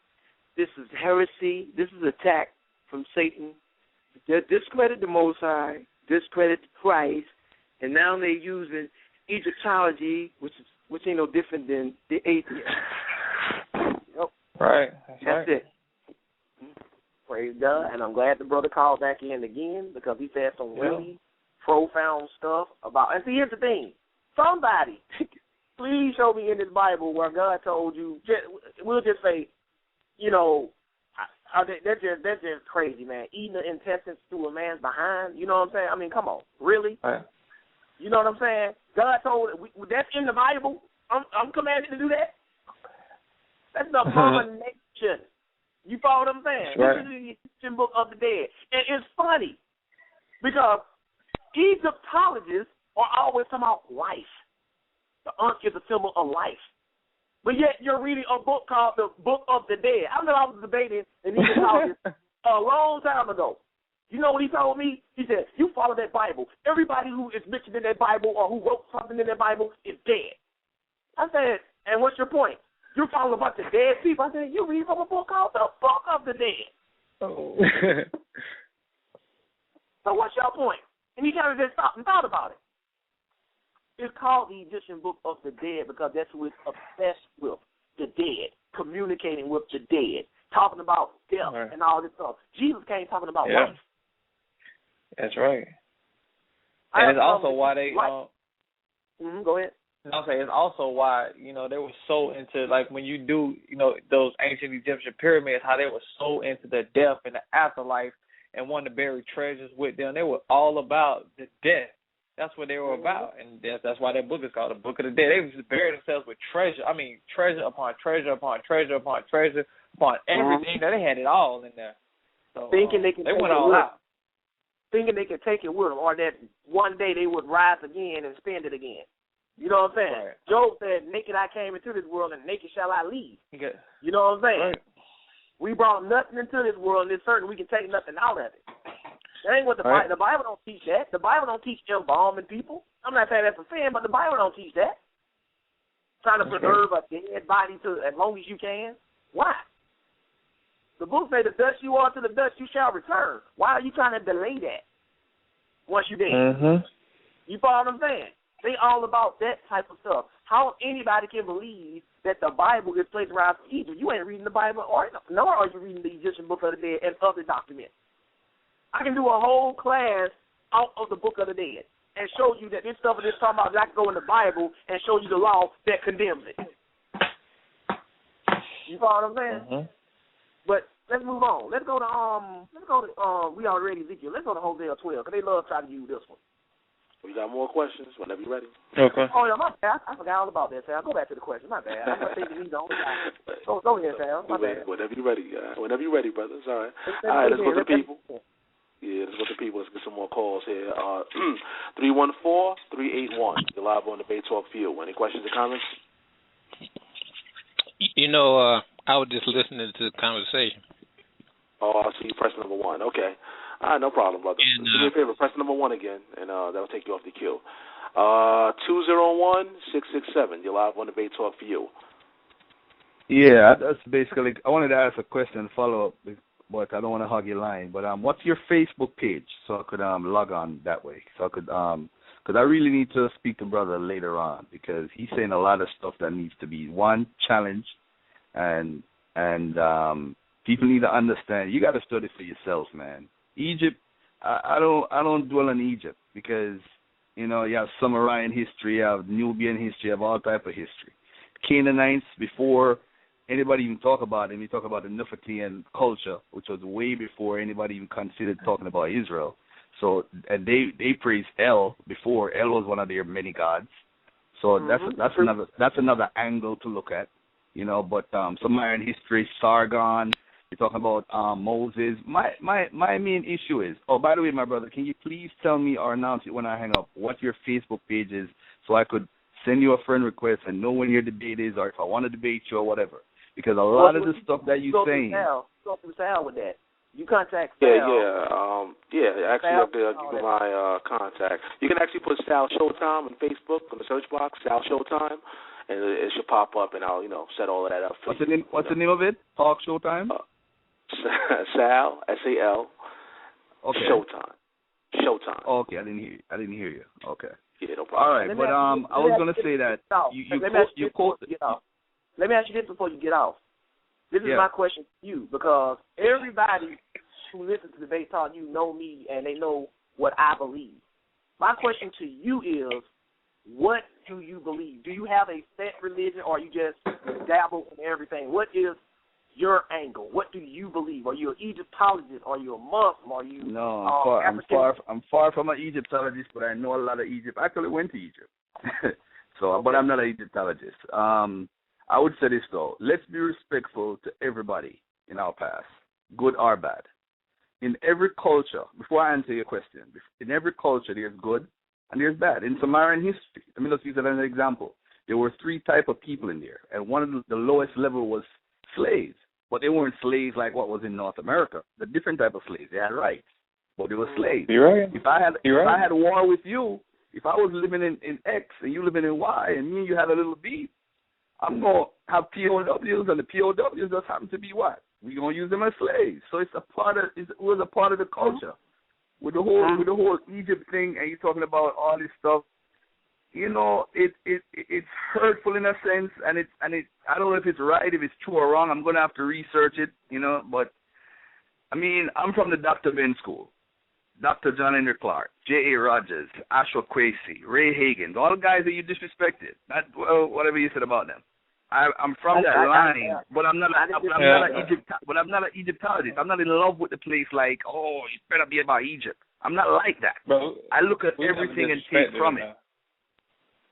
This is heresy. This is attack from Satan. They discredit the Most High, discredit Christ, and now they're using Egyptology, which ain't no different than the atheist. Yep. Right. That's it. Praise God, and I'm glad the brother called back in again because he said some really profound stuff about. And see, here's the thing: somebody, please show me in this Bible where God told you. We'll just say, that's just crazy, man. Eating the intestines through a man's behind. You know what I'm saying? I mean, come on, really? Right. You know what I'm saying? God told that's in the Bible. I'm commanded to do that. That's an abomination. You follow what I'm saying? Right. This is the Egyptian Book of the Dead. And it's funny because Egyptologists or always talking about life. The Ankh is a symbol of life. But yet you're reading a book called the Book of the Dead. I know I was debating and even called this a long time ago. You know what he told me? He said, you follow that Bible. Everybody who is mentioned in that Bible or who wrote something in that Bible is dead. I said, and what's your point? You follow a bunch of dead people. I said, you read from a book called the Book of the Dead. Oh. So what's your point? And he kind of just stopped and thought about it. It's called the Egyptian Book of the Dead because that's who it's obsessed with, the dead, communicating with the dead, talking about death and all this stuff. Jesus came talking about life. That's right. And it's also why they go ahead. I'll say it's also why, you know, they were so into, like, when you do, you know, those ancient Egyptian pyramids, how they were so into the death and the afterlife and wanted to bury treasures with them. They were all about the death. That's what they were about. And that's why that book is called the Book of the Dead. They would just bury themselves with treasure. I mean, treasure upon treasure upon treasure upon treasure upon everything. They had it all in there. So, thinking they went all out. Thinking they could take it with them, or that one day they would rise again and spend it again. You know what I'm saying? Right. Job said, naked I came into this world, and naked shall I leave. Okay. You know what I'm saying? Right. We brought nothing into this world, and it's certain we can take nothing out of it. That ain't what the Bible don't teach that. The Bible don't teach embalming people. I'm not saying that's a sin, but the Bible don't teach that. Trying to preserve a dead body to as long as you can. Why? The book says, the dust you are, to the dust you shall return. Why are you trying to delay that once you're dead? You follow what I'm saying? They all about that type of stuff. How anybody can believe that the Bible is placed around Egypt? You ain't reading the Bible, nor are you reading the Egyptian Book of the Dead and other documents. I can do a whole class out of the Book of the Dead and show you that this stuff is talking about. I can go in the Bible and show you the law that condemns it. You follow what I'm saying? But let's move on. Let's go to we already read Ezekiel. Let's go to Hosea 12 because they love trying to use this one. We got more questions whenever you're ready. Okay. Oh, yeah, my bad. I forgot all about that, Sal. Go back to the question. My bad. I'm not thinking he's the only guy. Go ahead, Sal. My bad. Whenever you're ready. Whenever you're ready, brother. It's all right. All right, let's go to the people. Yeah, let's go to the people. Let's get some more calls here. 314-381. You're live on the Bay Talk Field. Any questions or comments? You know, I was just listening to the conversation. Oh, I see you press number 1. Okay. All right, no problem, brother. And, do me a favor, press number 1 again, and that'll take you off the queue. 201-667. You're live on the Bay Talk for you. Yeah, that's basically. I wanted to ask a question, follow up, but I don't want to hog your line. But what's your Facebook page so I could log on that way? So I could because I really need to speak to brother later on because he's saying a lot of stuff that needs to be challenged, and people need to understand. You got to study for yourself, man. Egypt, I don't dwell on Egypt because, you know, you have Sumerian history, you have Nubian history, you have all type of history. Canaanites, before anybody even talk about them, you talk about the Nefertitian culture, which was way before anybody even considered talking about Israel. So and they praised El before. El was one of their many gods. So that's another angle to look at, you know. But Sumerian history, Sargon. You're talking about Moses. My main issue is, oh, by the way, my brother, can you please tell me or announce it when I hang up what your Facebook page is so I could send you a friend request and know when your debate is or if I want to debate you or whatever. Because a lot of the stuff that you're saying. Go through Sal with that. You contact Sal. Actually, I'll give you my contact. You can actually put Sal Showtime on Facebook on the search box, Sal Showtime, and it should pop up, and I'll set all of that up for you. What's the name of it? Talk Showtime. Sal, S-A-L. Okay. Showtime. Okay, I didn't hear you. Okay. Yeah, no problem. All right, but I was gonna say that you quote. Let me ask you this before you get off. This is my question to you because everybody who listens to the Debate Talk, you know me and they know what I believe. My question to you is, what do you believe? Do you have a set religion or you just dabble in everything? What is your angle? What do you believe? Are you an Egyptologist? Are you a Muslim? Are you I'm far from an Egyptologist, but I know a lot of Egypt. I actually went to Egypt. But I'm not an Egyptologist. I would say this though, let's be respectful to everybody in our past, good or bad. In every culture, before I answer your question, in every culture there's good and there's that. In Samaritan history, let me just use that as an example. There were 3 types of people in there, and one of the lowest level was slaves. But they weren't slaves like what was in North America. The different type of slaves. They had rights, but they were slaves. You're right. If I had war with you, if I was living in X and you living in Y, and me and you had a little beef, I'm gonna have POWs, and the POWs just happen to be what? We're gonna use them as slaves. So it was a part of the culture. With the whole Egypt thing, and you're talking about all this stuff. You know, it's hurtful in a sense, and I don't know if it's right, if it's true or wrong. I'm gonna have to research it, you know. But I mean, I'm from the Dr. Ben school, Dr. John Henry Clark, J.A. Rogers, Ashwa Kwesi, Ray Hagen, all the guys that you disrespected. Whatever you said about them. I'm from that line, but I'm not an Egyptologist. I'm not in love with the place like, oh, it better be about Egypt. I'm not like that. Bro, I look at everything and take from it.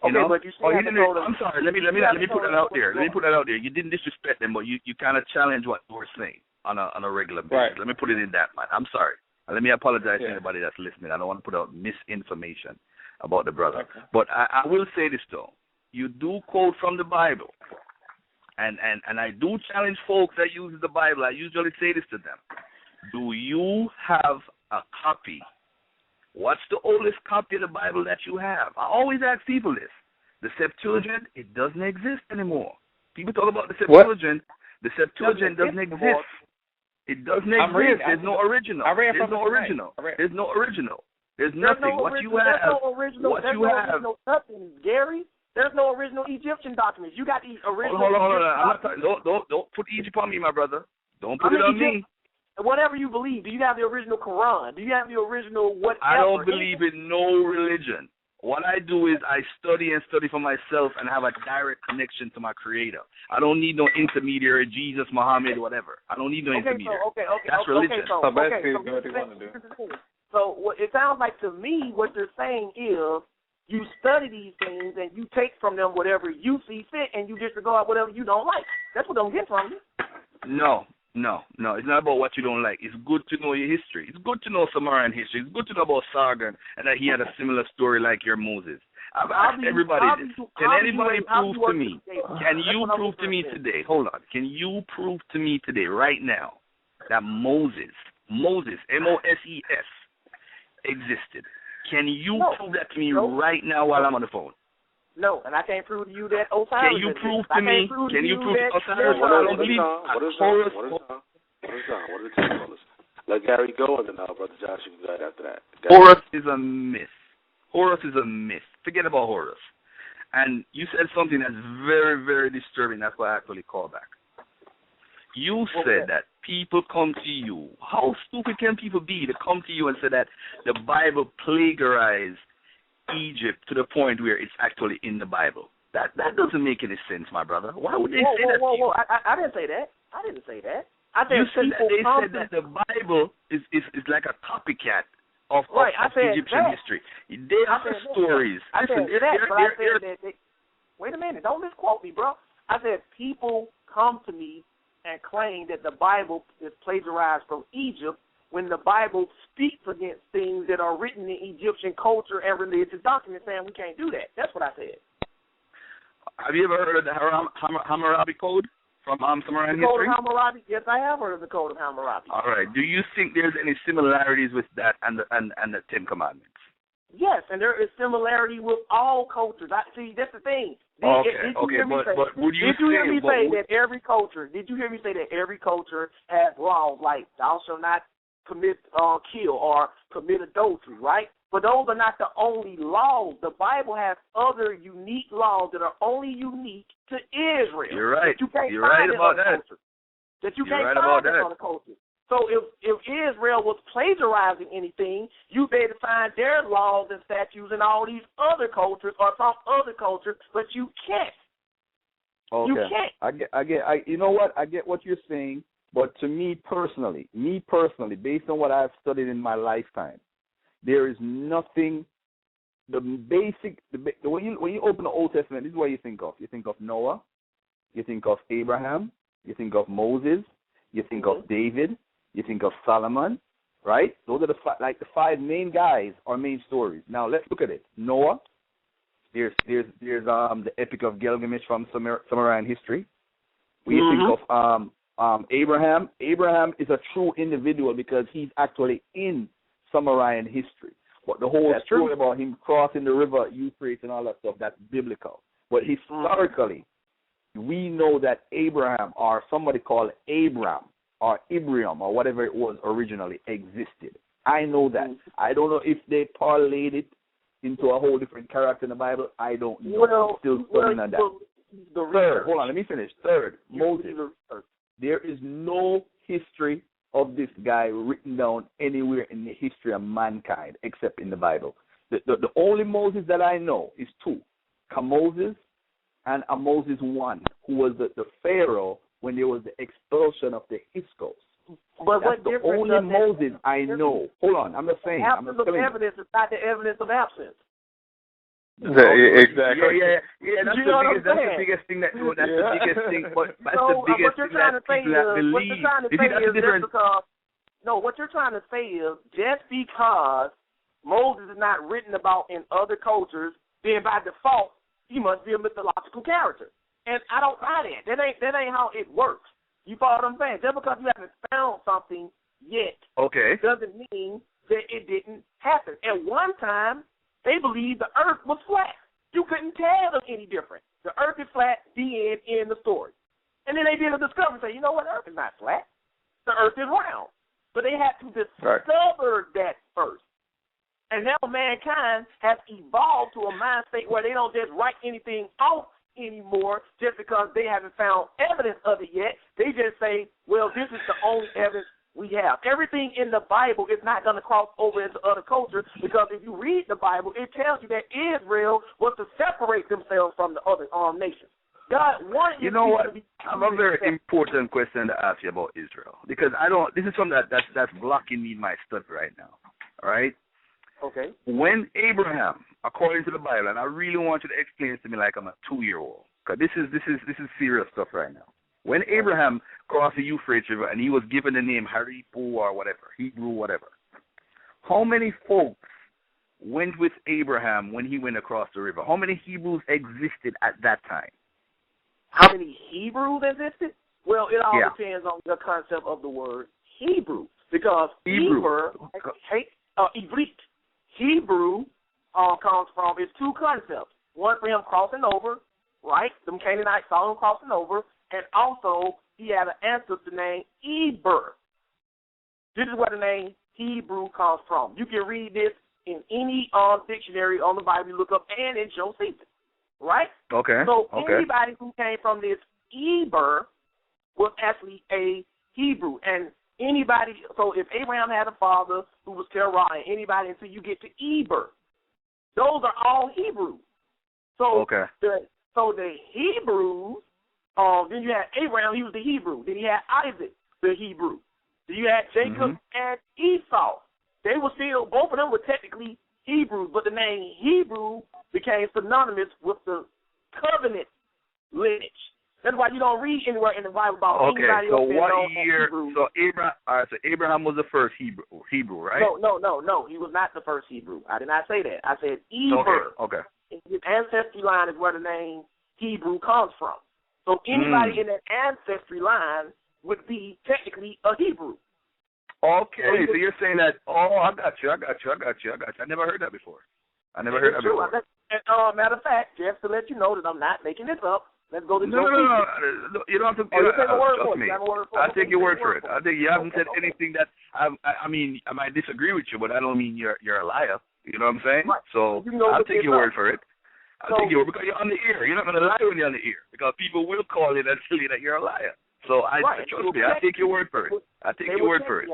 You know? But you I'm sorry. Let me put that out there. Let me put that out there. You didn't disrespect them, but you kind of challenge what they were saying on a regular basis. Right. Let me put it in that man. I'm sorry. Let me apologize to anybody that's listening. I don't want to put out misinformation about the brother. Okay. But I will say this though. You do quote from the Bible, and I do challenge folks that use the Bible. I usually say this to them. Do you have a copy? What's the oldest copy of the Bible that you have? I always ask people this. The Septuagint, it doesn't exist anymore. People talk about the Septuagint. What? The Septuagint doesn't exist. It doesn't exist. There's no original. There's no original. There's no original. There's nothing. What you have. There's no original. There's no original nothing, Gary. There's no original Egyptian documents. You got the original. Hold on. I'm not talking. Don't put Egypt on me, my brother. Don't put it on me. Whatever you believe, do you have the original Quran? Do you have the original whatever? I don't believe in no religion. What I do is I study for myself and have a direct connection to my Creator. I don't need no intermediary, Jesus, Muhammad, whatever. I don't need no intermediary. That's religion. So basically, what you want to do. So it sounds like to me what you're saying is you study these things and you take from them whatever you see fit and you disregard whatever you don't like. That's what I'm getting from you. No. It's not about what you don't like. It's good to know your history. It's good to know Samaritan history. It's good to know about Sargon and that he had a similar story like your Moses. I've asked everybody this. Can anybody prove to me? Can you prove to me today? Hold on. Can you prove to me today, right now, that Moses, M-O-S-E-S, existed? Can you prove that to me right now while I'm on the phone? No, and I can't prove to you that Osiris. Can you prove to me? Can you prove Osiris? What is the time, fellas? Let Gary go, and then Brother Josh, you can go after that. Horus is a myth. Horus is a myth. Forget about Horus. And you said something that's very, very disturbing. That's why I actually called back. You said that people come to you. How stupid can people be to come to you and say that the Bible plagiarized Egypt to the point where it's actually in the Bible? That doesn't make any sense, my brother. Why would they say that? Whoa. I didn't say that. I said you said that the Bible is like a copycat of Egyptian history. They are stories. Wait a minute. Don't misquote me, bro. I said people come to me and claim that the Bible is plagiarized from Egypt when the Bible speaks against things that are written in Egyptian culture and religious documents, saying we can't do that. That's what I said. Have you ever heard of the Hammurabi Code from Samaritan history? Code of Hammurabi? Yes, I have heard of the Code of Hammurabi. All right. Do you think there's any similarities with that and the Ten Commandments? Yes, and there is similarity with all cultures. See, that's the thing. But would you hear me say that every culture has laws like thou shalt not commit kill or commit adultery, right? But those are not the only laws. The Bible has other unique laws that are only unique to Israel. You're right. You're right about that. That you can't find in other cultures. So if Israel was plagiarizing anything, you better find their laws and statutes in all these other cultures or some other cultures, but you can't. Okay. You can't. You know what? I get what you're saying, but to me personally, based on what I've studied in my lifetime, there is nothing. When you open the Old Testament, this is what you think of. You think of Noah, you think of Abraham, you think of Moses, you think of David, you think of Solomon, right? Those are the five main guys or main stories. Now let's look at it. Noah. There's the Epic of Gilgamesh from Sumerian history. We think of Abraham. Abraham is a true individual because he's actually in Sumerian history. But the whole story about him crossing the river Euphrates and all that stuff, that's biblical. But historically, we know that Abraham or somebody called Abram or Ibrahim or whatever it was originally existed. I know that. I don't know if they parlayed it into a whole different character in the Bible. I don't know. I'm still studying on that. Third, hold on, let me finish. Third, Moses. There is no history of this guy written down anywhere in the history of mankind except in the Bible. The only Moses that I know is two, Moses and a Moses 1, who was the Pharaoh when there was the expulsion of the Hyksos. But that's the only Moses I know. Hold on, I'm not saying. Absence of evidence is not the evidence of absence. Exactly. Yeah. That's the biggest thing that. That's the biggest thing. But that's the biggest thing that people that believe. What you're trying to say is just because Moses is not written about in other cultures, then by default he must be a mythological character. And I don't buy that. That ain't how it works. You follow what I'm saying? Just because you haven't found something yet, doesn't mean that it didn't happen. At one time, they believed the earth was flat. You couldn't tell them any different. The earth is flat, the end of the story. And then they did a discovery and say, you know what, the earth is not flat. The earth is round. But they had to discover that first. And now mankind has evolved to a mind state where they don't just write anything out anymore just because they haven't found evidence of it yet. They just say, well, this is the only evidence we have. Everything in the Bible is not going to cross over into other cultures because if you read the Bible, it tells you that Israel was to separate themselves from the other nations. God wanted you know what? I have a very important question to ask you about Israel because this is something that's blocking me in my study right now. All right? Okay. When Abraham, according to the Bible, and I really want you to explain this to me like I'm a 2-year-old, because this is serious stuff right now. When Abraham crossed the Euphrates River and he was given the name Haripu or whatever, Hebrew whatever, how many folks went with Abraham when he went across the river? How many Hebrews existed at that time? How many Hebrews existed? Well, it all depends on the concept of the word Hebrew, because Hebrew comes from, it's two concepts. One for him crossing over, right? Them Canaanites saw him crossing over, and also he had an ancestor named Eber. This is where the name Hebrew comes from. You can read this in any dictionary on the Bible you look up and in Josephus, right? Okay. So anybody who came from this Eber was actually a Hebrew, and anybody, so if Abraham had a father who was Terah, and anybody until you get to Eber, those are all Hebrews. So the Hebrews, then you had Abraham, he was the Hebrew. Then you had Isaac, the Hebrew. Then you had Jacob and Esau. They were still, both of them were technically Hebrews, but the name Hebrew became synonymous with the covenant lineage. That's why you don't read anywhere in the Bible about anybody else being known as Hebrew. So Abraham was the first Hebrew, right? No. He was not the first Hebrew. I did not say that. I said Eber. Okay. His ancestry line is where the name Hebrew comes from. So anybody in that ancestry line would be technically a Hebrew. Okay, so you're saying that, I got you. I never heard that before. Heard that before. And, matter of fact, just to let you know that I'm not making this up, let's go to No. You don't have to. Trust me. I'll take your word for it. I think you haven't said anything that I mean, I might disagree with you, but I don't mean you're a liar. You know what I'm saying? Right. So I'll take your word for it. I'll take your word because you're on the ear. You're not going to lie when you're on the ear because people will call in and tell you that you're a liar. So trust me. I'll take your word for it. I'll take your word for it.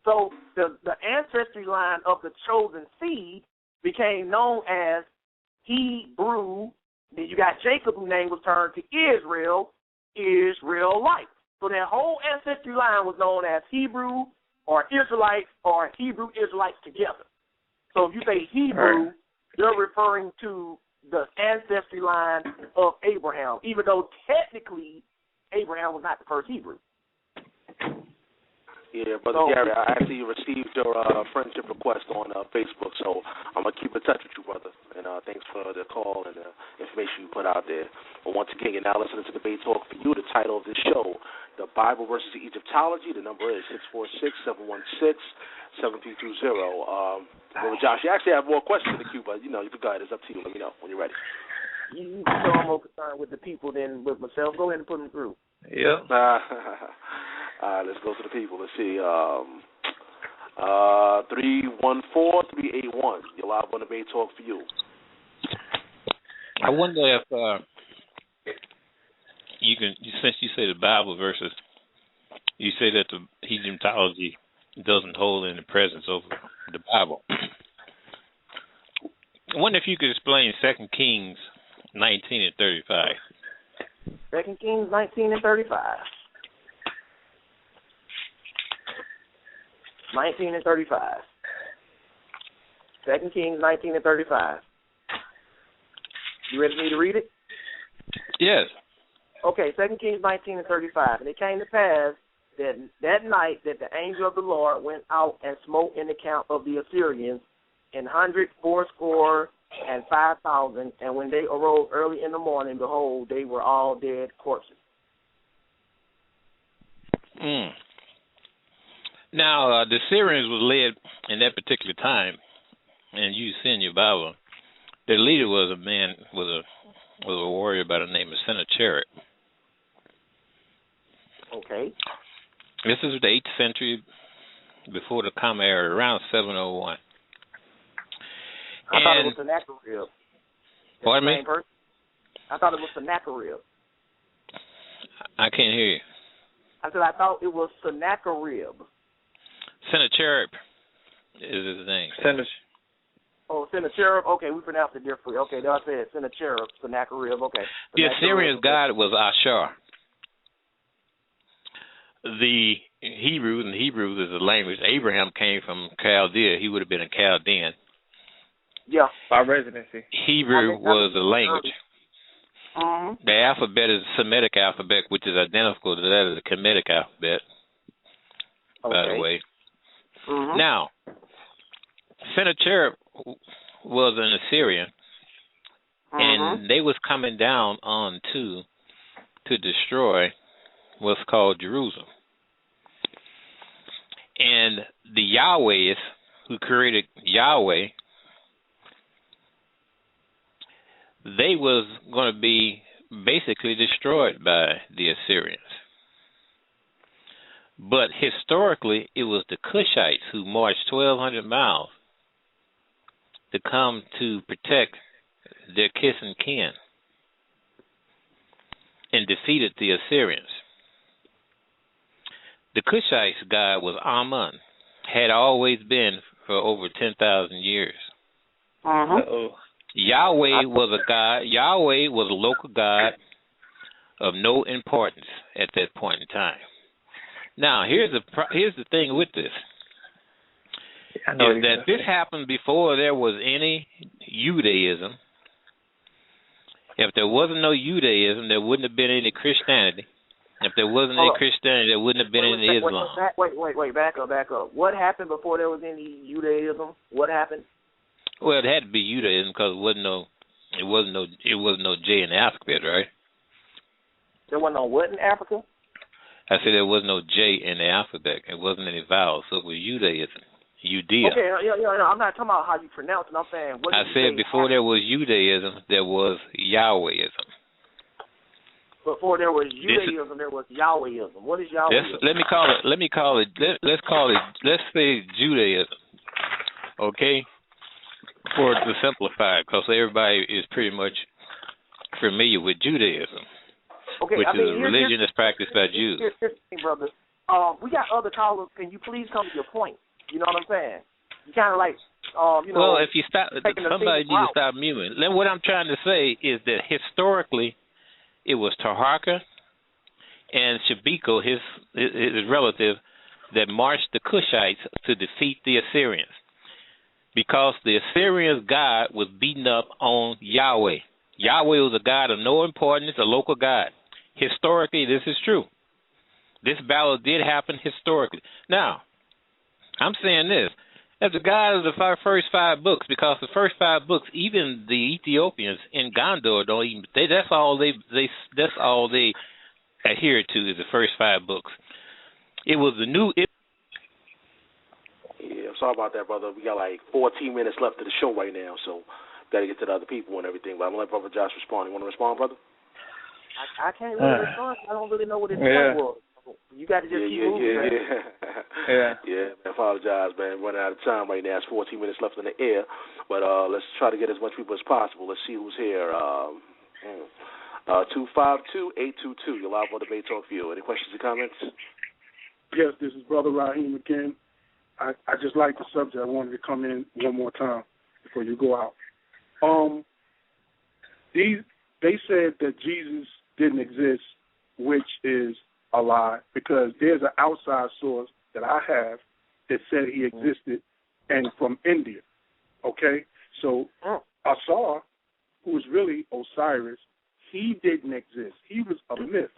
So the ancestry line of the chosen seed became known as Hebrew. Then you got Jacob, whose name was turned to Israel, Israelite. So that whole ancestry line was known as Hebrew or Israelites or Hebrew Israelites together. So if you say Hebrew, you're referring to the ancestry line of Abraham, even though technically Abraham was not the first Hebrew. Yeah, Brother Gary, I actually received your friendship request on Facebook, so I'm going to keep in touch with you, brother. And thanks for the call and the information you put out there. But once again, you're now listening to Debate Talk for You. The title of this show, The Bible Vs Egyptology. The number is 646-716-7320. Brother Josh, you actually have more questions in the queue, but, you can go ahead. It's up to you. Let me know when you're ready. You so I'm more concerned with the people than with myself. Go ahead and put them through. Yep. Let's go to the people. Let's see. 314-381. You're live on Debate Talk for You. I wonder if you can, since you say the Bible verses, you say that the Egyptology doesn't hold any presence over the Bible. I wonder if you could explain 2 Kings 19 and 35. 2 Kings 19 and 35. 19 and 35. 2 Kings 19 and 35. You ready for me to read it? Yes. Okay, 2 Kings 19 and 35. And it came to pass that night that the angel of the Lord went out and smote in the camp of the Assyrians 184,500, and when they arose early in the morning, behold, they were all dead corpses. Now, the Syrians was led in that particular time, and you see in your Bible, their leader was a man, was a warrior by the name of Sennacherib. Okay. This is the 8th century before the Common Era, around 701. I thought it was Sennacherib. Pardon me? I thought it was Sennacherib. I can't hear you. I said I thought it was Sennacherib. Sennacherib is his name. Sennacherib. Okay, we pronounced it differently. Okay, there I said Sennacherib, Sennacherib. Okay. The Assyrians' god was Ashur. The Hebrews, and Hebrews is a language. Abraham came from Chaldea. He would have been a Chaldean. Yeah. By residency. Hebrew was a language. The alphabet is the Semitic alphabet, which is identical to that of the Kemetic alphabet, by the way. Now, Sennacherib was an Assyrian, and they was coming down on to destroy what's called Jerusalem. And the Yahwehs who created Yahweh, they was going to be basically destroyed by the Assyrians. But historically, it was the Cushites who marched 1,200 miles to come to protect their kiss and kin and defeated the Assyrians. The Cushites' god was Amun, had always been for over 10,000 years. Yahweh was a god. Yahweh was a local god of no importance at that point in time. Now, here's the thing with this. Is that this happened before there was any Judaism. If there wasn't no Judaism, there wouldn't have been any Christianity. If there wasn't any Christianity, there wouldn't have been any Islam. Wait, back up. What happened before there was any Judaism? What happened? Well, it had to be Judaism because it wasn't no J in the alphabet, right? There wasn't no what in Africa? I said there was no J in the alphabet. It wasn't any vowels, so it was Judaism. Judea. Okay, I'm not talking about how you pronounce it. I'm saying what I said before there was Judaism, there was Yahwehism. Before there was Judaism, there was Yahwehism. What is Yahwehism? Let's say Judaism. Okay? To simplify it, because everybody is pretty much familiar with Judaism, which is a religion that's practiced by Jews. Here's the thing, brother. We got other callers. Can you please come to your point? You know what I'm saying? You kind of like, Well, if you stop, somebody needs to stop muting. Then what I'm trying to say is that historically, it was Taharka and Shabiko, his relative, that marched the Cushites to defeat the Assyrians. Because the Assyrians' god was beaten up on Yahweh. Yahweh was a god of no importance, a local god. Historically, this is true. This battle did happen historically. Now, I'm saying this. As the guys of the first 5 books, because the first 5 books, even the Ethiopians in Gondor don't even that's all they adhere to is the first 5 books. It was the new. Yeah, sorry about that, brother. We got like 14 minutes left of the show right now, so got to get to the other people and everything. But I'm gonna let Brother Josh respond. You want to respond, brother? I can't really respond. I don't really know what his point was. You got to just keep moving. Yeah. I apologize, man. Running out of time right now. It's 14 minutes left in the air, but let's try to get as much people as possible. Let's see who's here. 252-822. You're live on Debate Talk View. Any questions or comments? Yes, this is Brother Raheem again. I just like the subject. I wanted to come in one more time before you go out. They said that Jesus didn't exist, which is a lie, because there's an outside source that I have that said he existed, and from India. Okay? So Asar, who was really Osiris, he didn't exist. He was a myth.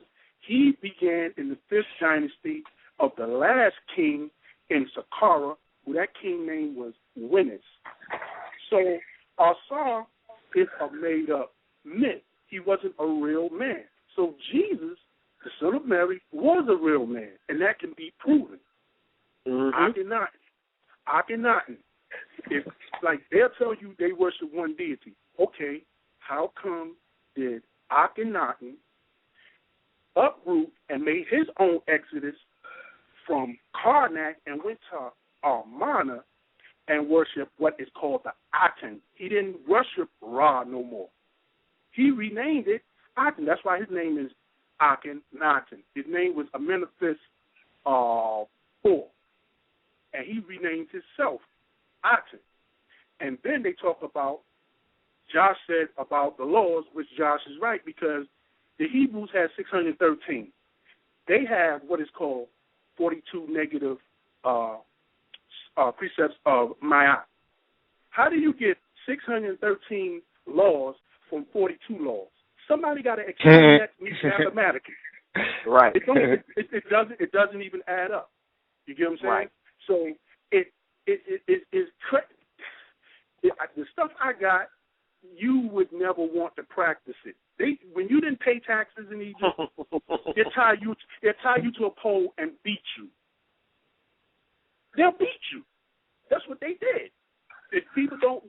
He began in the 5th dynasty of the last king in Saqqara, who that king name was Winis. So Asar is a made-up myth. He wasn't a real man. So Jesus, the son of Mary, was a real man, and that can be proven. Akhenaten. If like they'll tell you they worship one deity. Okay, how come did Akhenaten uproot and made his own exodus from Karnak and went to Amarna and worship what is called the Aten? He didn't worship Ra no more. He renamed it Aten. That's why his name is Akhenaten. His name was Amenephis IV, and he renamed himself Aten. And then they talk about, Josh said about the laws, which Josh is right, because the Hebrews had 613. They have what is called 42 negative precepts of Ma'at. How do you get 613 laws from 42 laws? Somebody got to explain that to me mathematically. Right. It doesn't even add up. You get what I'm saying? Right. So it is the stuff I got. You would never want to practice it. When you didn't pay taxes in Egypt, they tie you to a pole and beat you. They'll beat you. That's what they did. If people don't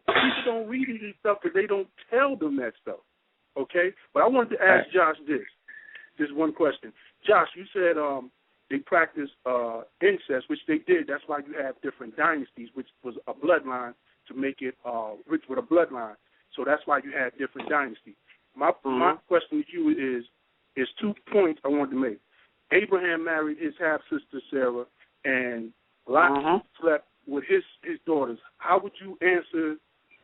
read this stuff because they don't tell them that stuff. Okay? But I wanted to ask Josh this one question. Josh, you said they practice incest, which they did. That's why you have different dynasties, which was a bloodline to make it rich with a bloodline. So that's why you had different dynasties. My question to you is 2 points I wanted to make. Abraham married his half-sister Sarah, and Lot slept with his daughters. How would you answer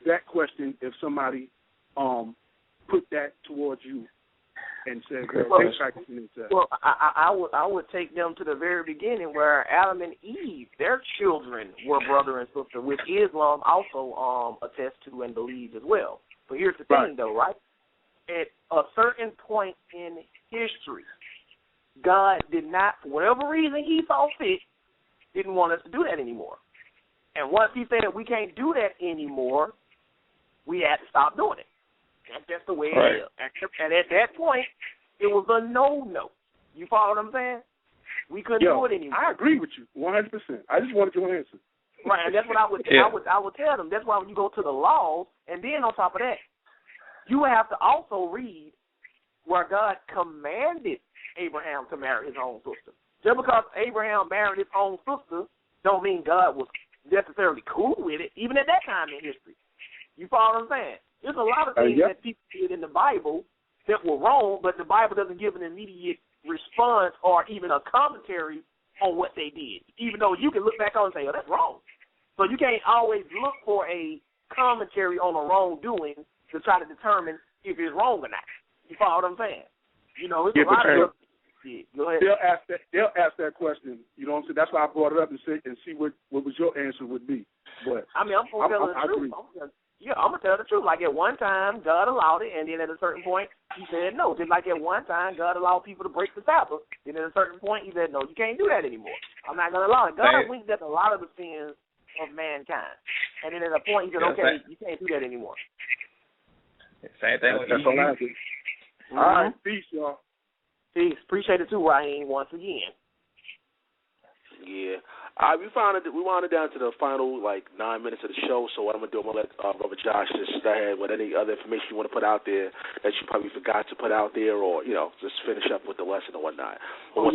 that question if somebody put that towards you and said they practicing incest? Well, I would take them to the very beginning where Adam and Eve, their children were brother and sister, which Islam also attests to and believes as well. But here's the thing, though, right? At a certain point in history, God did not, for whatever reason he saw fit, didn't want us to do that anymore. And once he said we can't do that anymore, we had to stop doing it. That's just the way it is. And at that point, it was a no-no. You follow what I'm saying? We couldn't do it anymore. I agree with you 100%. I just wanted your answer. Right, and that's what I would I would tell them. That's why when you go to the laws, and then on top of that, you would have to also read where God commanded Abraham to marry his own sister. Just because Abraham married his own sister don't mean God was necessarily cool with it, even at that time in history. You follow what I'm saying? There's a lot of things that people did in the Bible that were wrong, but the Bible doesn't give an immediate response or even a commentary on what they did, even though you can look back on and say, oh, that's wrong. So you can't always look for a commentary on a wrongdoing to try to determine if it's wrong or not. You follow what I'm saying? You know, it's a lot of go ahead. They'll ask that question. You know what I'm saying? That's why I brought it up and see what your answer would be. But I mean, I'm going to tell the truth. Yeah, I'm going to tell the truth. Like at one time, God allowed it, and then at a certain point, he said no. Just like at one time, God allowed people to break the Sabbath, and at a certain point, he said, no, you can't do that anymore. I'm not going to allow it. God winked at a lot of the sins of mankind. And then at a point, he said, okay, you can't do that anymore. Same thing with All right, peace, y'all. Peace. Appreciate it, too, Raheem, once again. Yeah. We wound it down to the final 9 minutes of the show. So what I'm gonna do, I'm gonna let Brother Josh just go ahead with any other information you want to put out there that you probably forgot to put out there, or just finish up with the lesson or whatnot. But once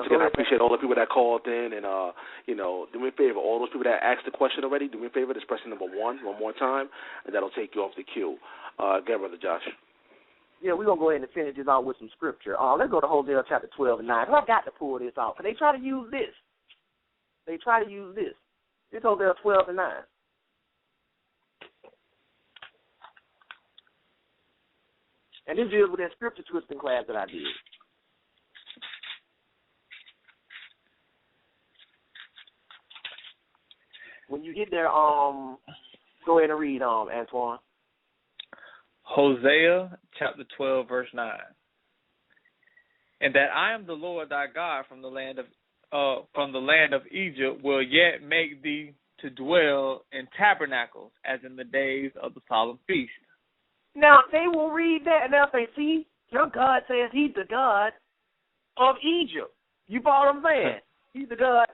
again, I appreciate all the people that called in, and do me a favor, all those people that asked the question already, do me a favor, just press number 1 one more time, and that'll take you off the queue. Again, Brother Josh. Yeah, we're going to go ahead and finish this out with some scripture. Let's go to Hosea chapter 12 and 9. I've got to pull this out, because they try to use this. It's Hosea 12 and 9. And this deals with that scripture twisting class that I did. When you get there, go ahead and read, Antoine. Hosea chapter 12, verse 9. And that I am the Lord thy God from the land of Egypt will yet make thee to dwell in tabernacles as in the days of the solemn feast. Now they will read that and they'll say, see, your God says he's the God of Egypt. You follow what I'm saying? He's the God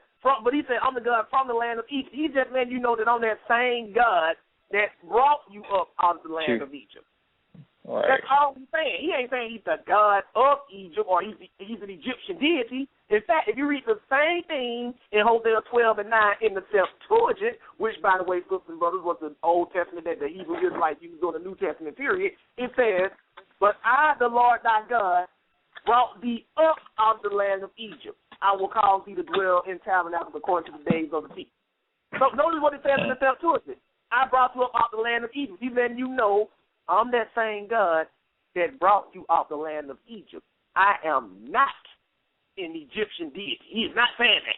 but he said, I'm the God from the land of Egypt. He just letting you know that I'm that same God that brought you up out of the land of Egypt. Right. That's all he's saying. He ain't saying he's the God of Egypt or he's an Egyptian deity. In fact, if you read the same thing in Hosea 12 and 9 in the Septuagint, which, by the way, sisters and brothers, was the Old Testament that the Hebrew Israelites used during the New Testament period, it says, but I, the Lord thy God, brought thee up out of the land of Egypt. I will cause thee to dwell in tabernacles according to the days of the feast. So notice what it says in the Septuagint. I brought you up out of the land of Egypt. He's letting you know I'm that same God that brought you out the land of Egypt. I am not an Egyptian deity. He is not saying that.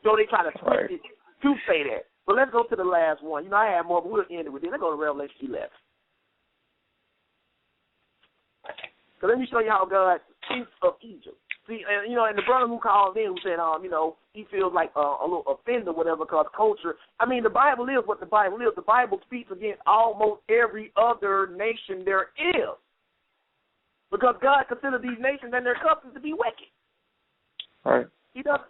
So they try to twist it to say that. But let's go to the last one. I had more, but we'll end it with this. Let's go to Revelation 11. So let me show you how God thinks of Egypt. See, and the brother who called in who said, he feels like a little offended or whatever because culture. I mean, the Bible is what the Bible is. The Bible speaks against almost every other nation there is. Because God considers these nations and their customs to be wicked. Right. He does.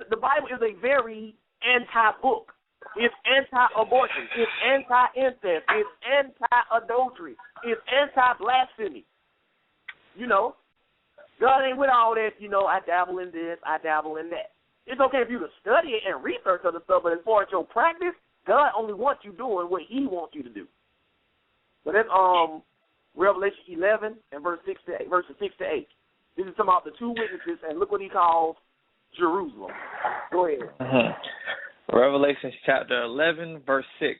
The Bible is a very anti-book. It's anti-abortion. It's anti-incest. It's anti-adultery. It's anti-blasphemy. God ain't with all that, I dabble in this, I dabble in that. It's okay if you to study it and research other stuff, but as far as your practice, God only wants you doing what he wants you to do. So that's Revelation 11 and verses 6 to 8. This is talking about the two witnesses, and look what he calls Jerusalem. Go ahead. Revelation chapter 11, verse 6.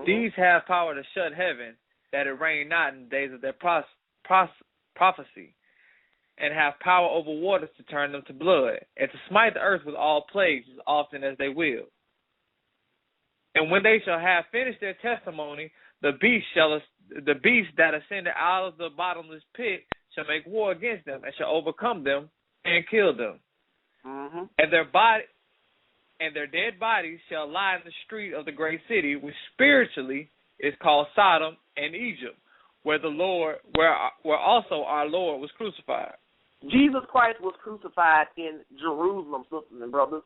These have power to shut heaven, that it rain not in the days of their prophecy, and have power over waters to turn them to blood, and to smite the earth with all plagues as often as they will. And when they shall have finished their testimony, the beast that ascended out of the bottomless pit shall make war against them, and shall overcome them and kill them. And their dead bodies shall lie in the street of the great city, which spiritually is called Sodom and Egypt, where also our Lord was crucified. Jesus Christ was crucified in Jerusalem, sisters and brothers.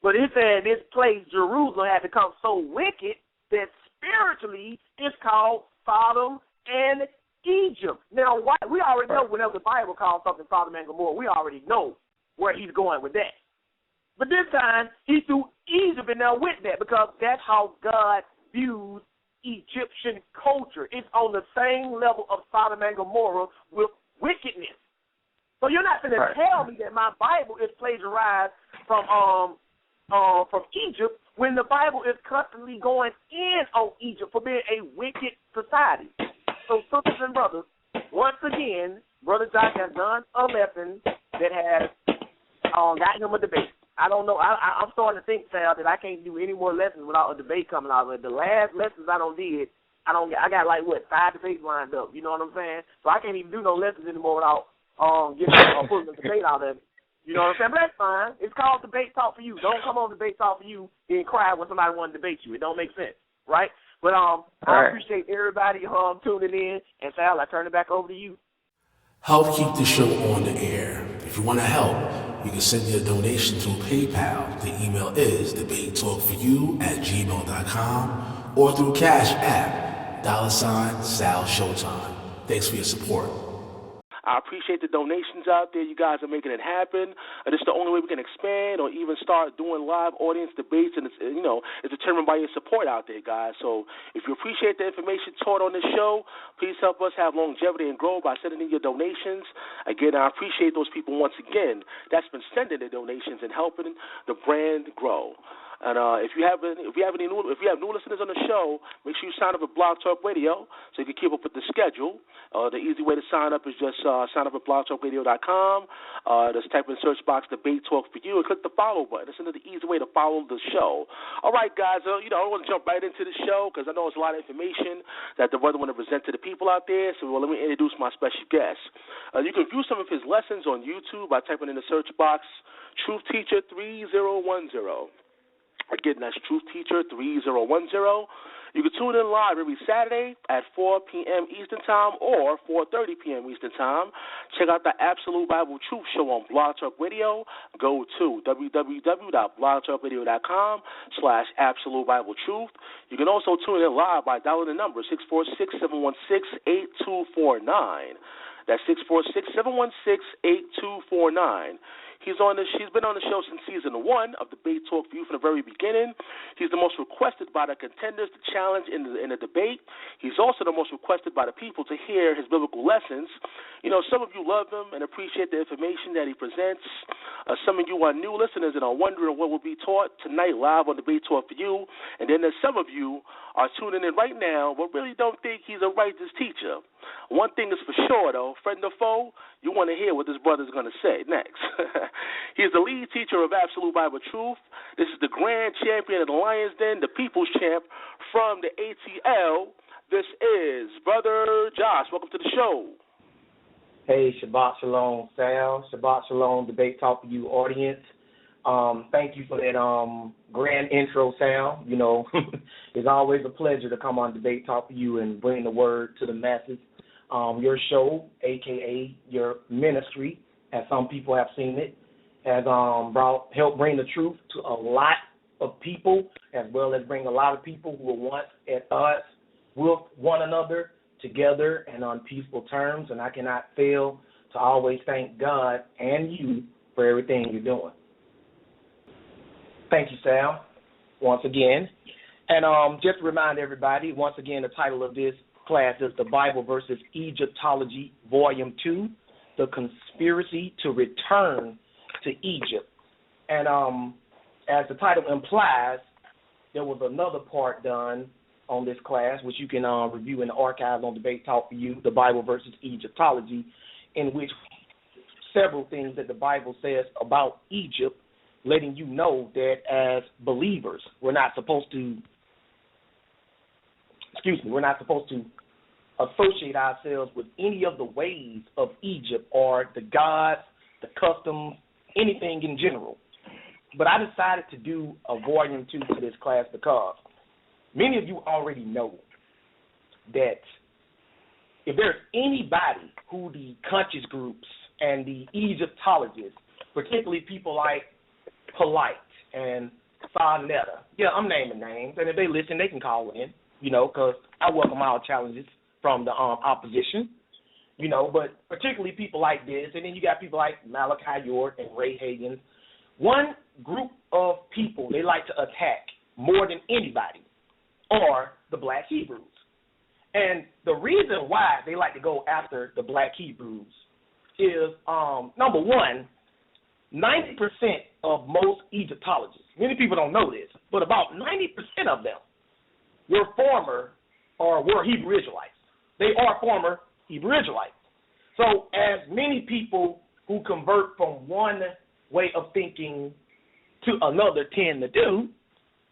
But it said this place, Jerusalem, had become so wicked that spiritually it's called Sodom and Egypt. Now, we already know whenever the Bible calls something Sodom and Gomorrah, we already know where he's going with that. But this time, he threw Egypt in there with that because that's how God views Egyptian culture. It's on the same level of Sodom and Gomorrah with wickedness. So you're not going to tell me that my Bible is plagiarized from Egypt when the Bible is constantly going in on Egypt for being a wicked society. So sisters and brothers, once again, Brother Josh has done a lesson that has gotten him a debate. I don't know. I'm starting to think, Sal, that I can't do any more lessons without a debate coming out of it. The last lessons I did, I got like 5 debates lined up. You know what I'm saying? So I can't even do no lessons anymore without pulling the debate out of it. You know what I'm saying? But that's fine. It's called Debate Talk for You. Don't come on Debate Talk for You and cry when somebody wants to debate you. It don't make sense, right? But I appreciate everybody tuning in. And Sal, I turn it back over to you. Help keep the show on the air. If you want to help, you can send your donation through PayPal. The email is debatetalkforyou@gmail.com or through Cash App, $Sal Showtime. Thanks for your support. I appreciate the donations out there. You guys are making it happen. It's the only way we can expand or even start doing live audience debates, and it's determined by your support out there, guys. So if you appreciate the information taught on this show, please help us have longevity and grow by sending in your donations. Again, I appreciate those people once again that's been sending their donations and helping the brand grow. And if you have new listeners on the show, make sure you sign up at Blog Talk Radio so you can keep up with the schedule. The easy way to sign up is just sign up at blogtalkradio.com. Just type in the search box Debate Talk for You and click the follow button. It's another easy way to follow the show. All right, guys. I want to jump right into the show because I know it's a lot of information that the brother want to present to the people out there. So let me introduce my special guest. You can view some of his lessons on YouTube by typing in the search box Truth Teacher 3010. Again, that's Truth Teacher 3010. You can tune in live every Saturday at 4 p.m. Eastern Time or 4:30 p.m. Eastern Time. Check out the Absolute Bible Truth Show on Blog Talk Radio. Go to www.blogtalkradio.com/Absolute Bible Truth. You can also tune in live by dialing the number 646-716-8249. That's 646-716-8249. She's been on the show since season 1 of Debate Talk for You from the very beginning. He's the most requested by the contenders to challenge in the debate. He's also the most requested by the people to hear his biblical lessons. Some of you love him and appreciate the information that he presents. Some of you are new listeners and are wondering what will be taught tonight live on Debate Talk for You. And then there's some of you are tuning in right now but really don't think he's a righteous teacher. One thing is for sure, though, friend or foe, you want to hear what this brother's going to say next. He is the lead teacher of Absolute Bible Truth. This is the grand champion of the Lion's Den, the people's champ from the ATL. This is Brother Josh. Welcome to the show. Hey, Shabbat Shalom, Sal. Shabbat Shalom, Debate Talk for You audience. Thank you for that grand intro, Sal. It's always a pleasure to come on Debate Talk for You and bring the word to the masses. Your show, a.k.a. your ministry, as some people have seen it, has helped bring the truth to a lot of people, as well as bring a lot of people who were once at odds with one another together and on peaceful terms. And I cannot fail to always thank God and you for everything you're doing. Thank you, Sal, once again. And just to remind everybody, once again, the title of this class is The Bible Vs Egyptology, Volume 2, The Conspiracy to Return to Egypt. And as the title implies, there was another part done on this class, which you can review in the archives on Debate Talk for You, The Bible Vs Egyptology, in which several things that the Bible says about Egypt, letting you know that as believers, we're not supposed to associate ourselves with any of the ways of Egypt or the gods, the customs, anything in general. But I decided to do a volume 2 to this class because many of you already know that if there's anybody who the conscious groups and the Egyptologists, particularly people like Polite and Sarnetta, yeah, I'm naming names, and if they listen, they can call in, because I welcome all challenges from the opposition, but particularly people like this, and then you got people like Malachi York and Ray Hagan. One group of people they like to attack more than anybody are the Black Hebrews. And the reason why they like to go after the Black Hebrews is, number one, 90% of most Egyptologists, many people don't know this, but about 90% of them were Hebrew Israelites. They are former Hebrew Israelites. So as many people who convert from one way of thinking to another tend to do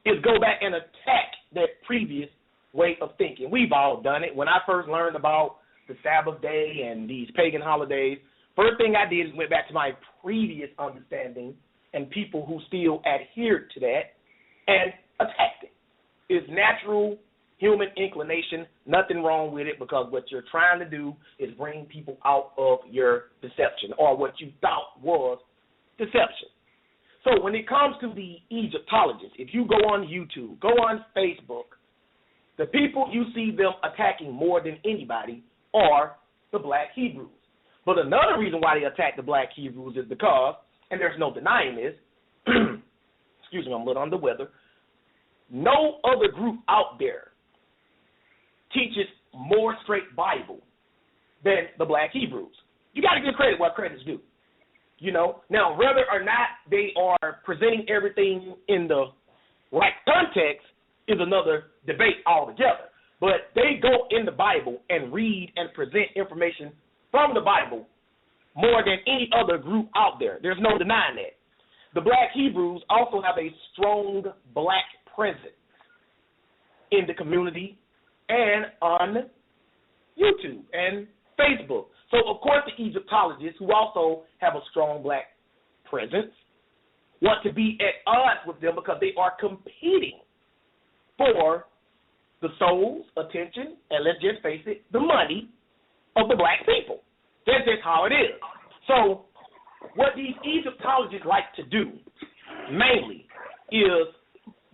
is go back and attack that previous way of thinking. We've all done it. When I first learned about the Sabbath day and these pagan holidays, first thing I did is went back to my previous understanding and people who still adhered to that and attacked it. It's natural human inclination, nothing wrong with it, because what you're trying to do is bring people out of your deception or what you thought was deception. So when it comes to the Egyptologists, if you go on YouTube, go on Facebook, the people you see them attacking more than anybody are the black Hebrews. But another reason why they attack the black Hebrews is because, and there's no denying this, excuse me, I'm a little under the weather, no other group out there teaches more straight Bible than the black Hebrews. You got to give credit what credit's due. You know, now whether or not they are presenting everything in the right context is another debate altogether. But they go in the Bible and read and present information from the Bible more than any other group out there. There's no denying that. The black Hebrews also have a strong black presence in the community and on YouTube and Facebook. So, of course, the Egyptologists, who also have a strong black presence, want to be at odds with them because they are competing for the soul's attention, and let's just face it, the money of the black people. That's just how it is. So what these Egyptologists like to do mainly is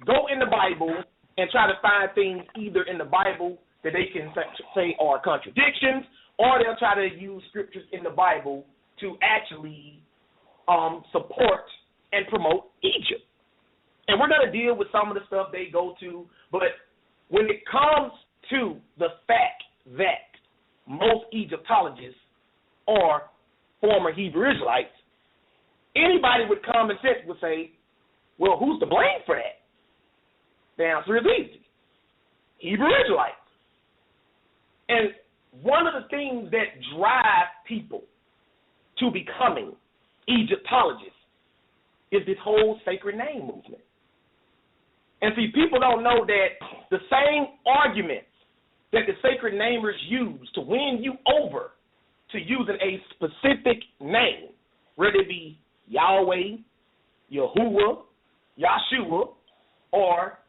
go in the Bible and try to find things either in the Bible that they can say are contradictions, or they'll try to use scriptures in the Bible to actually support and promote Egypt. And we're going to deal with some of the stuff they go to, but when it comes to the fact that most Egyptologists are former Hebrew Israelites, anybody with common sense would say, well, who's to blame for that? The answer is easy. Hebrew Israelites. And one of the things that drive people to becoming Egyptologists is this whole sacred name movement. And see, people don't know that the same arguments that the sacred namers use to win you over to using a specific name, whether it be Yahweh, Yahuwah, Yahshua, or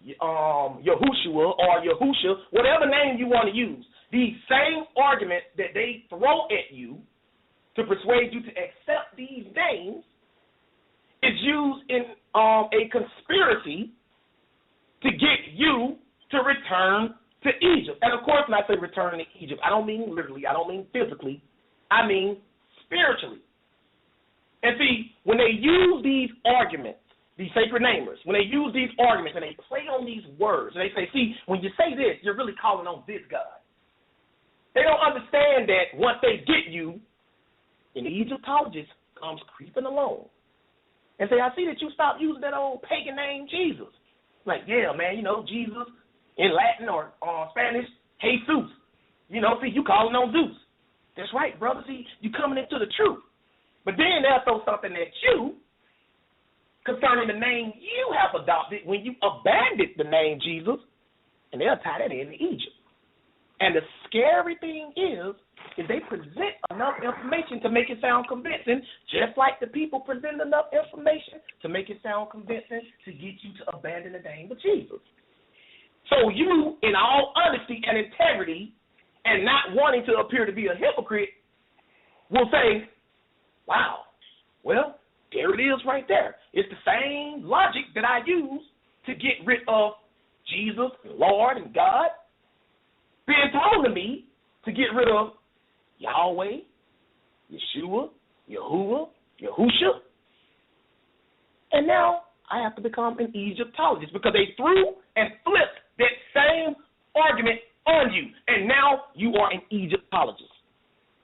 Yahushua, or Yahusha, whatever name you want to use, these same arguments that they throw at you to persuade you to accept these names is used in a conspiracy to get you to return to Egypt. And of course, when I say return to Egypt, I don't mean literally, I don't mean physically, I mean spiritually. And see, when they use these arguments, these sacred namers, when they use these arguments and they play on these words, and they say, see, when you say this, you're really calling on this God. They don't understand that once they get you, an Egyptologist comes creeping along and say, I see that you stopped using that old pagan name, Jesus. Like, yeah, man, you know, Jesus in Latin or Spanish, Jesus. You know, see, you calling on Zeus. That's right, brother. See, you coming into the truth. But then they'll throw something at you concerning the name you have adopted when you abandoned the name Jesus, and they'll tie that into Egypt. And the scary thing is they present enough information to make it sound convincing, just like the people present enough information to make it sound convincing to get you to abandon the name of Jesus. So you, in all honesty and integrity, and not wanting to appear to be a hypocrite, will say, wow, well, there it is right there. It's the same logic that I use to get rid of Jesus, Lord, and God, being thrown to me to get rid of Yahweh, Yeshua, Yahuwah, Yahusha. And now I have to become an Egyptologist because they threw and flipped that same argument on you. And now you are an Egyptologist.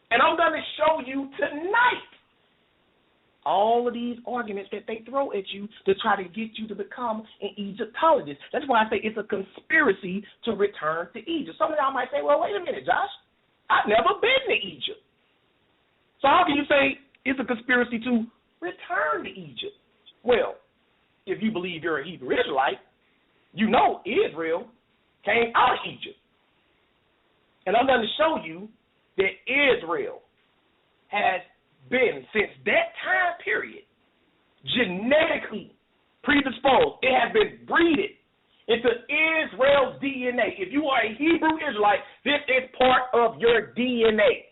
And I'm going to show you tonight all of these arguments that they throw at you to try to get you to become an Egyptologist. That's why I say it's a conspiracy to return to Egypt. Some of y'all might say, well, wait a minute, Josh. I've never been to Egypt. So how can you say it's a conspiracy to return to Egypt? Well, if you believe you're a Hebrew Israelite, you know Israel came out of Egypt. And I'm going to show you that Israel has been, since that time period, genetically predisposed. It has been breeded into Israel's DNA. If you are a Hebrew Israelite, this is part of your DNA.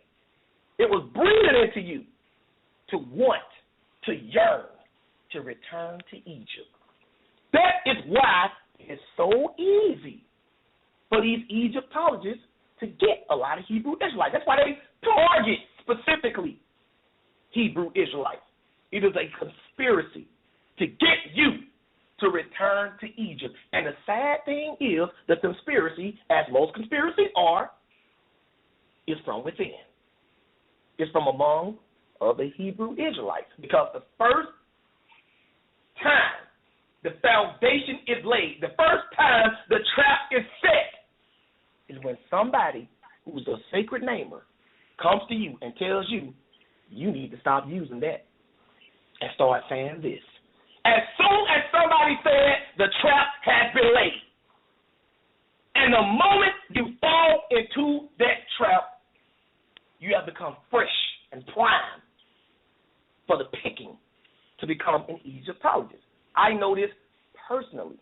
It was breeded into you to want, to yearn, to return to Egypt. That is why it's so easy for these Egyptologists to get a lot of Hebrew Israelites. That's why they target specifically Hebrew Israelites. It is a conspiracy to get you to return to Egypt. And the sad thing is, the conspiracy, as most conspiracies are, is from within. It's from among other Hebrew Israelites. Because the first time the foundation is laid, the first time the trap is set, is when somebody who's a sacred namer comes to you and tells you, you need to stop using that and start saying this. As soon as somebody said the trap has been laid, and the moment you fall into that trap, you have become fresh and primed for the picking to become an Egyptologist. I know this personally.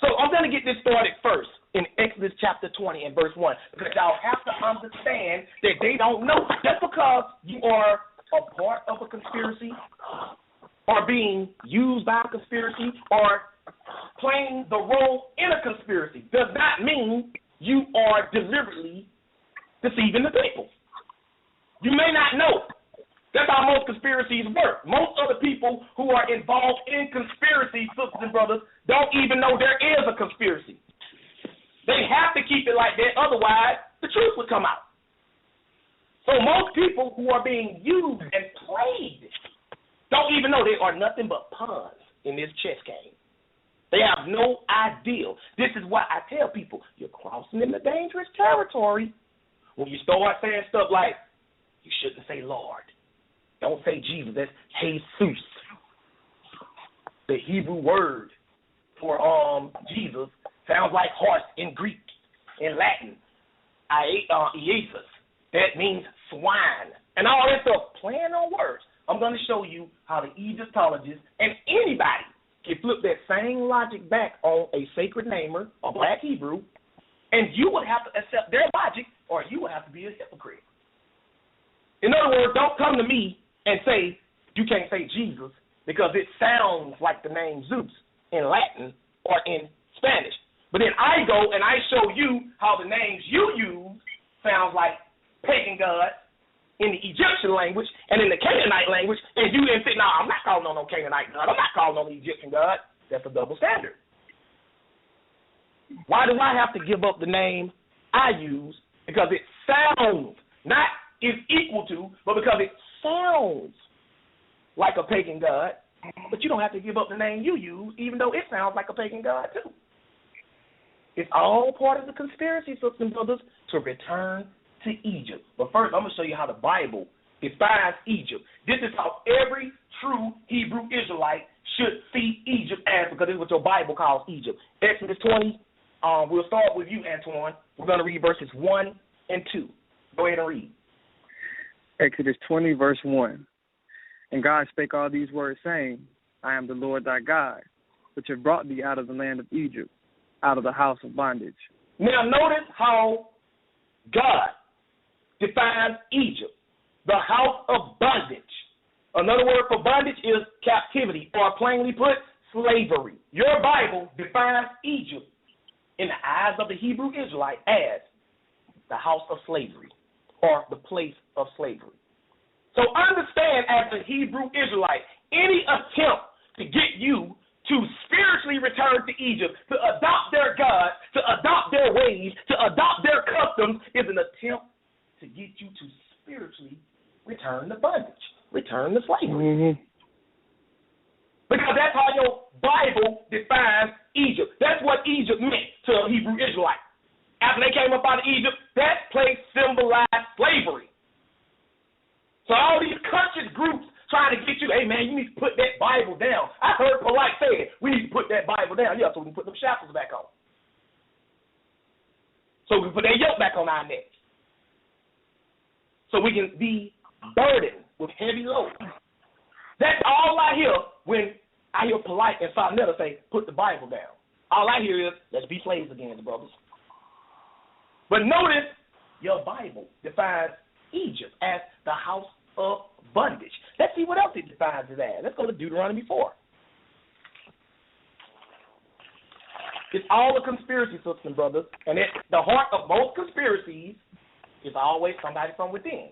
So I'm going to get this started first in Exodus chapter 20 and verse 1, because y'all have to understand that they don't know. Just because you are a part of a conspiracy or being used by a conspiracy or playing the role in a conspiracy does not mean you are deliberately deceiving the people. You may not know. That's how most conspiracies work. Most of the people who are involved in conspiracies, sisters and brothers, don't even know there is a conspiracy. They have to keep it like that, otherwise the truth would come out. So most people who are being used and played don't even know they are nothing but pawns in this chess game. They have no idea. This is why I tell people, you're crossing into dangerous territory when you start saying stuff like, you shouldn't say Lord. Don't say Jesus. That's Jesus. The Hebrew word for Jesus sounds like horse in Greek. In Latin, Iesus. That means swine. And all that stuff, playing on words. I'm going to show you how the Egyptologists and anybody can flip that same logic back on a sacred namer, a black Hebrew, and you would have to accept their logic or you would have to be a hypocrite. In other words, don't come to me and say you can't say Jesus because it sounds like the name Zeus in Latin or in Spanish. But then I go and I show you how the names you use sounds like pagan gods in the Egyptian language and in the Canaanite language, and you then say, no, I'm not calling on no Canaanite god. I'm not calling on the Egyptian god. That's a double standard. Why do I have to give up the name I use? Because it sounds, not is equal to, but because it sounds like a pagan god, but you don't have to give up the name you use, even though it sounds like a pagan god too. It's all part of the conspiracy, sisters and brothers, to return to Egypt. But first, I'm going to show you how the Bible defines Egypt. This is how every true Hebrew Israelite should see Egypt as, because this is what your Bible calls Egypt. Exodus 20, we'll start with you, Antoine. We're going to read verses 1 and 2. Go ahead and read. Exodus 20, verse 1. And God spake all these words, saying, I am the Lord thy God, which have brought thee out of the land of Egypt, out of the house of bondage. Now notice how God defines Egypt, the house of bondage. Another word for bondage is captivity, or plainly put, slavery. Your Bible defines Egypt in the eyes of the Hebrew Israelite as the house of slavery, or the place of slavery. So understand, as a Hebrew Israelite, any attempt to get you to spiritually return to Egypt, to adopt their gods, to adopt their ways, to adopt their customs, is an attempt to get you to spiritually return to bondage, return to slavery. Because that's how your Bible defines Egypt. That's what Egypt meant to a Hebrew Israelite. After they came up out of Egypt, that place symbolized slavery. So all these conscious groups trying to get you, hey, man, you need to put that Bible down. I heard Polite say it. We need to put that Bible down. Yeah, so we can put them shackles back on. So we can put that yoke back on our neck. So we can be burdened with heavy loads. That's all I hear when I hear Polite and Sonetta say, put the Bible down. All I hear is, let's be slaves again, brothers. But notice, your Bible defines Egypt as the house of bondage. Let's see what else it defines it as. Let's go to Deuteronomy 4. It's all a conspiracy, sisters and brothers, and the heart of most conspiracies is always somebody from within,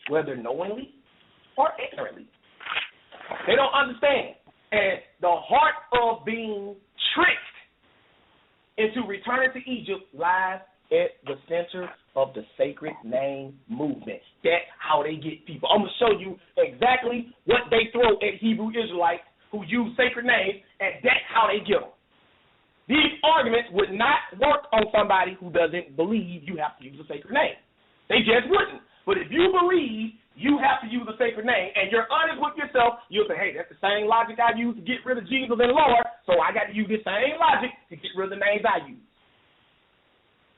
whether knowingly or ignorantly. They don't understand. And the heart of being tricked into returning to Egypt lies at the center of the sacred name movement. That's how they get people. I'm going to show you exactly what they throw at Hebrew Israelites who use sacred names, and that's how they get them. These arguments would not work on somebody who doesn't believe you have to use a sacred name. They just wouldn't. But if you believe you have to use a sacred name and you're honest with yourself, you'll say, hey, that's the same logic I use to get rid of Jesus and Lord, so I got to use this same logic to get rid of the names I use.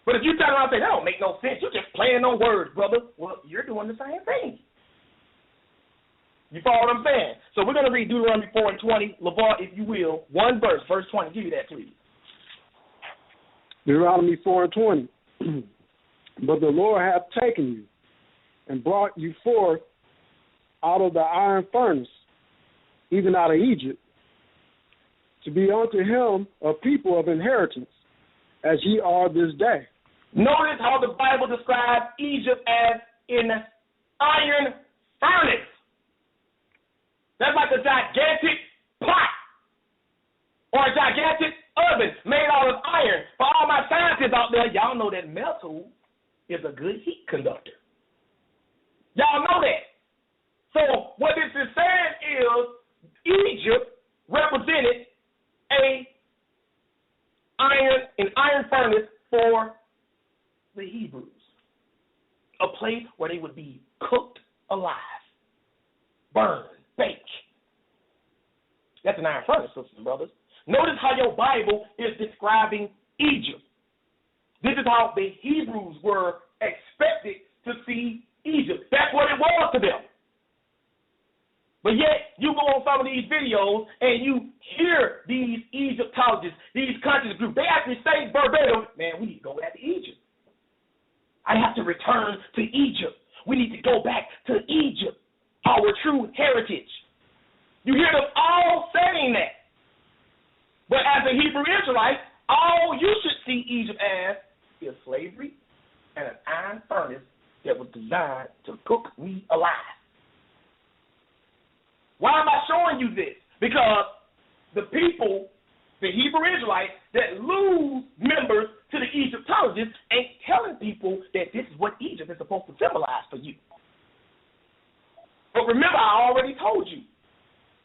But if you turn around and say, that don't make no sense, you're just playing on words, brother, well, you're doing the same thing. You follow what I'm saying? So we're going to read Deuteronomy 4 and 20. LeVar, if you will, one verse, verse 20. Give me that, please. Deuteronomy 4 and 20. But the Lord hath taken you and brought you forth out of the iron furnace, even out of Egypt, to be unto him a people of inheritance, as ye are this day. Notice how the Bible describes Egypt as an iron furnace. That's like a gigantic pot or a gigantic oven made out of iron. For all my scientists out there, y'all know that metal is a good heat conductor. Y'all know that. So what this is saying is Egypt represented an iron furnace for the Hebrews, a place where they would be cooked alive, burned, baked. That's an iron furnace, sisters and brothers. Notice how your Bible is describing Egypt. This is how the Hebrews were expected to see Egypt. That's what it was to them. But yet, you go on some of these videos and you hear these Egyptologists, these conscious groups, they actually say verbatim, man, we need to go back to Egypt. I have to return to Egypt. We need to go back to Egypt, our true heritage. You hear them all saying that. But as a Hebrew Israelite, all you should see Egypt as is slavery and an iron furnace that was designed to cook me alive. Why am I showing you this? Because the people, the Hebrew Israelites, that lose members to the Egyptologists ain't telling people that this is what Egypt is supposed to symbolize for you. But remember, I already told you,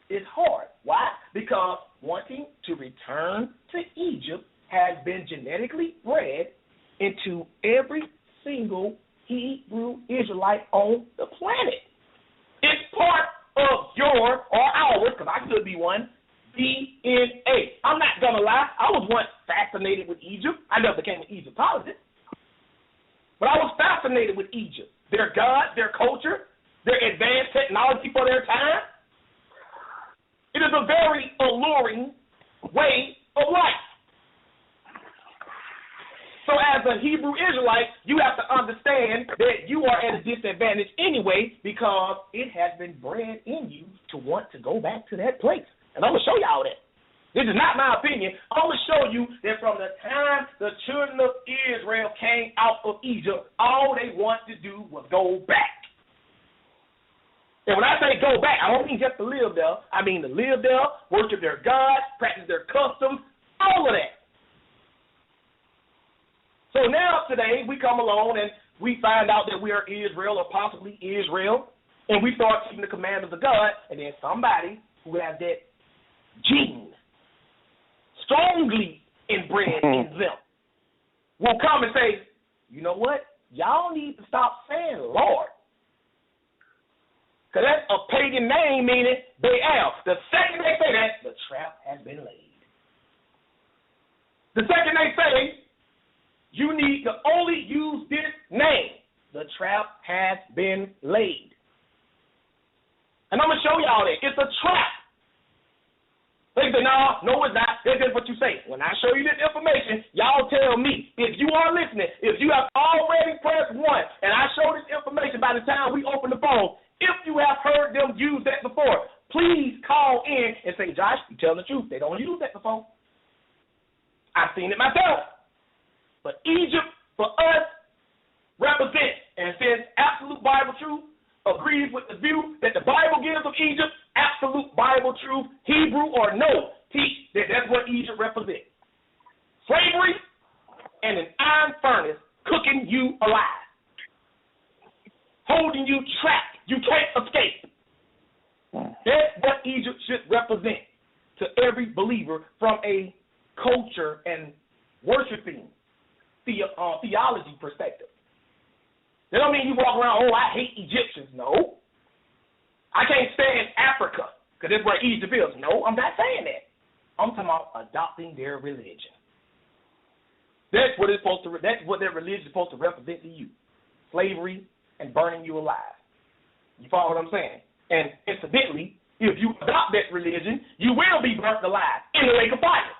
it's hard. Why? Because wanting to return to Egypt has been genetically bred into every single Hebrew Israelite on the planet. It's part of your or ours, because I could be one, DNA. I'm not going to lie. I was once fascinated with Egypt. I never became an Egyptologist. But I was fascinated with Egypt. Their gods, their culture, their advanced technology for their time. It is a very alluring way of life. So as a Hebrew Israelite, you have to understand that you are at a disadvantage anyway because it has been bred in you to want to go back to that place. And I'm going to show y'all that. This is not my opinion. I'm going to show you that from the time the children of Israel came out of Egypt, all they wanted to do was go back. And when I say go back, I don't mean just to live there. I mean to live there, worship their gods, practice their customs, all of that. So now today we come along and we find out that we are Israel or possibly Israel, and we start keeping the commandments of God, and then somebody who has that gene strongly inbred in them will come and say, you know what? Y'all need to stop saying Lord. Because that's a pagan name meaning Baal. The second they say that, the trap has been laid. The second they say, you need to only use this name, the trap has been laid. And I'm going to show y'all that. It's a trap. They say, no, it's not. That's just what you say. When I show you this information, y'all tell me. If you are listening, if you have already pressed 1, and I show this information by the time we open the phone, if you have heard them use that before, please call in and say, Josh, you tell the truth. They don't use that before. I've seen it myself. But Egypt, for us, represents, and since absolute Bible truth agrees with the view that the Bible gives of Egypt, absolute Bible truth, Hebrew or no, teach that that's what Egypt represents. Slavery and an iron furnace cooking you alive, holding you trapped. You can't escape. That's what Egypt should represent to every believer from a culture and worshiping theology perspective. That don't mean you walk around, I hate Egyptians. No. I can't stand Africa because that's where Egypt is. No, I'm not saying that. I'm talking about adopting their religion. That's what their religion is supposed to represent to you. Slavery and burning you alive. You follow what I'm saying? And incidentally, if you adopt that religion, you will be burnt alive in the lake of fire.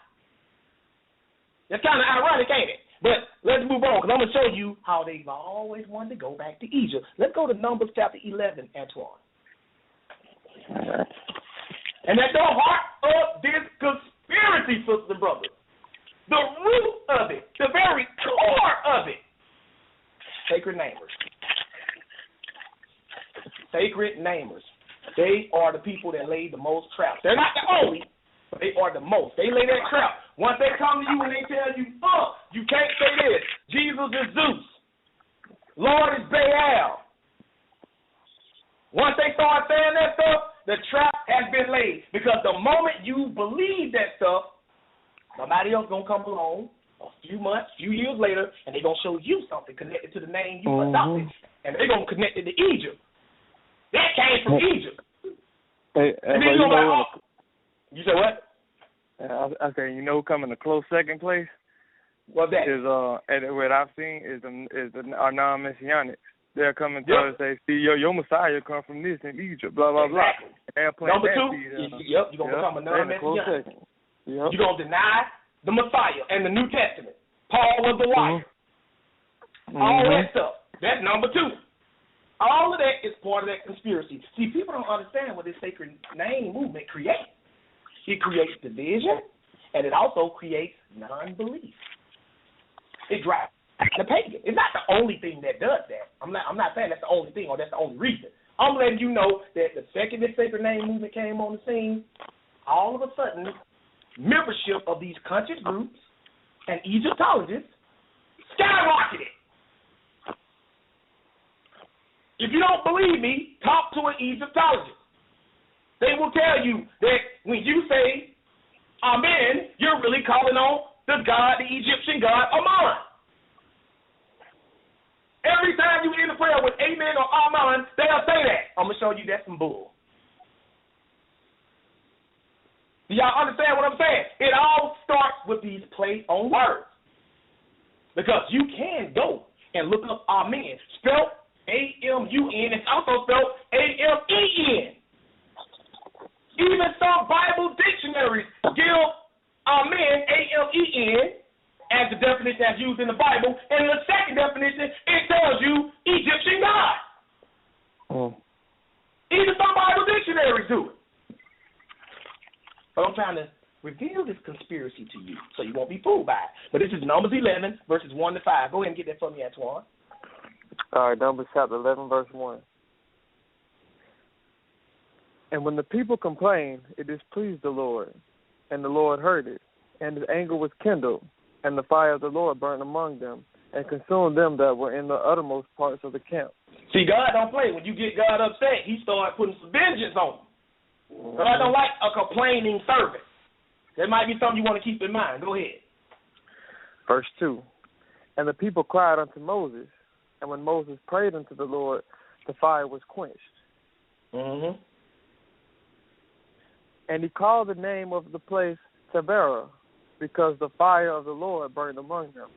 That's kind of ironic, ain't it? But let's move on, because I'm going to show you how they've always wanted to go back to Egypt. Let's go to Numbers chapter 11, Antoine. And at the heart of this conspiracy, sisters and brothers, the root of it, the very core of it, sacred namers. Sacred namers. They are the people that lay the most traps. They're not the only, but they are the most. They lay that trap. Once they come to you and they tell you, you can't say this. Jesus is Zeus. Lord is Baal. Once they start saying that stuff, the trap has been laid. Because the moment you believe that stuff, somebody else going to come along a few months, few years later, and they're going to show you something connected to the name you adopted. And they're going to connect it to Egypt. That came from Egypt. And then you say what? I say, who come in a close second place? What's that? Is what I've seen is our non-messianics. They'll come and tell us, say, see, your Messiah come from this in Egypt, blah blah blah. Number 2, you're gonna become a non-messianic. You're gonna deny the Messiah and the New Testament. Paul was the liar. All that stuff. That's number 2. All of that is part of that conspiracy. See, people don't understand what this sacred name movement creates. It creates division, and it also creates non-belief. It drives the pagan. It's not the only thing that does that. I'm not saying that's the only thing or that's the only reason. I'm letting you know that the second this sacred name movement came on the scene, all of a sudden, membership of these conscious groups and Egyptologists skyrocketed. If you don't believe me, talk to an Egyptologist. They will tell you that when you say Amen, you're really calling on the God, the Egyptian God, Ammon. Every time you end a prayer with Amen or Ammon, they'll say that. I'm going to show you that's some bull. Do y'all understand what I'm saying? It all starts with these play on words. Because you can go and look up Amen. Spelled A-M-U-N. It's also spelled A-M-E-N. Even some Bible dictionaries give Amen, A-M-E-N, as the definition that's used in the Bible. And in the second definition, it tells you Egyptian God. Even some Bible dictionaries do it. But I'm trying to reveal this conspiracy to you so you won't be fooled by it. But this is Numbers 11, verses 1 to 5. Go ahead and get that for me, Antoine. All right, Numbers chapter 11, verse 1. And when the people complained, it displeased the Lord, and the Lord heard it, and his anger was kindled, and the fire of the Lord burned among them, and consumed them that were in the uttermost parts of the camp. See, God don't play. When you get God upset, he starts putting some vengeance on them. God don't like a complaining servant. That might be something you want to keep in mind. Go ahead. Verse 2. And the people cried unto Moses, and when Moses prayed unto the Lord, the fire was quenched. Mm-hmm. And he called the name of the place Taberah, because the fire of the Lord burned among them.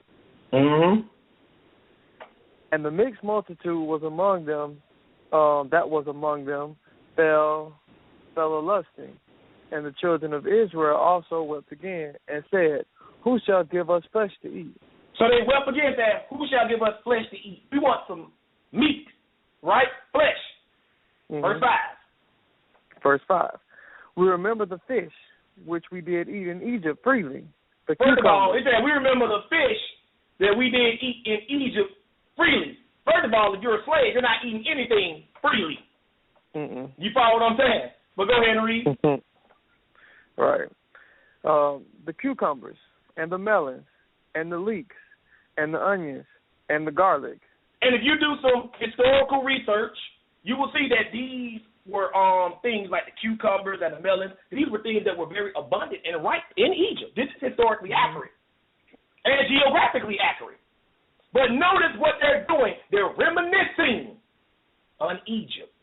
Mm-hmm. And the mixed multitude was among them, fell a-lusting. And the children of Israel also wept again, and said, Who shall give us flesh to eat? So they wept again, said, Who shall give us flesh to eat? We want some meat, right? Flesh. Mm-hmm. Verse 5. Verse 5. We remember the fish which we did eat in Egypt freely. First of all, it said we remember the fish that we did eat in Egypt freely. First of all, if you're a slave, you're not eating anything freely. Mm-mm. You follow what I'm saying? But go ahead and read. Right. The cucumbers and the melons and the leeks and the onions and the garlic. And if you do some historical research, you will see that these were things like the cucumbers and the melons. These were things that were very abundant and ripe in Egypt. This is historically accurate and geographically accurate. But notice what they're doing. They're reminiscing on Egypt.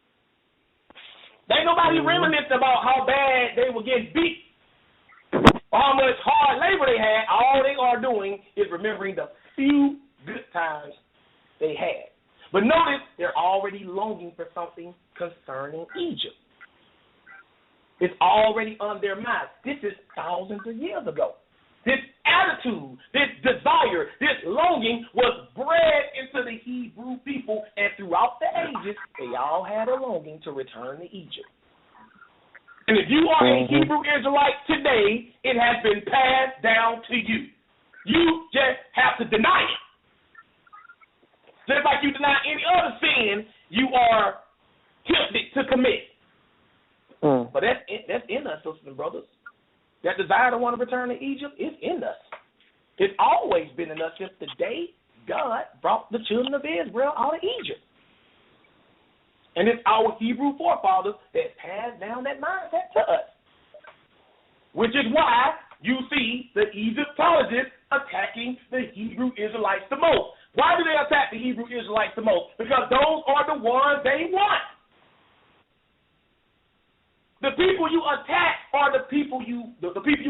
There ain't nobody reminiscing about how bad they were getting beat or how much hard labor they had. All they are doing is remembering the few good times they had. But notice they're already longing for something concerning Egypt. It's already on their minds. This is thousands of years ago. This attitude, this desire, this longing was bred into the Hebrew people, and throughout the ages, they all had a longing to return to Egypt. And if you are a Hebrew Israelite today, it has been passed down to you. You just have to deny it. Just like you deny any other sin you are tempted to commit. But that's in us, sisters and brothers. That desire to want to return to Egypt is in us. It's always been in us since the day God brought the children of Israel out of Egypt. And it's our Hebrew forefathers that passed down that mindset to us. Which is why you see the Egyptologists attacking the Hebrew Israelites the most. Why do they attack the Hebrew Israelites the most? Because those are the ones they want. The people you attack are the people you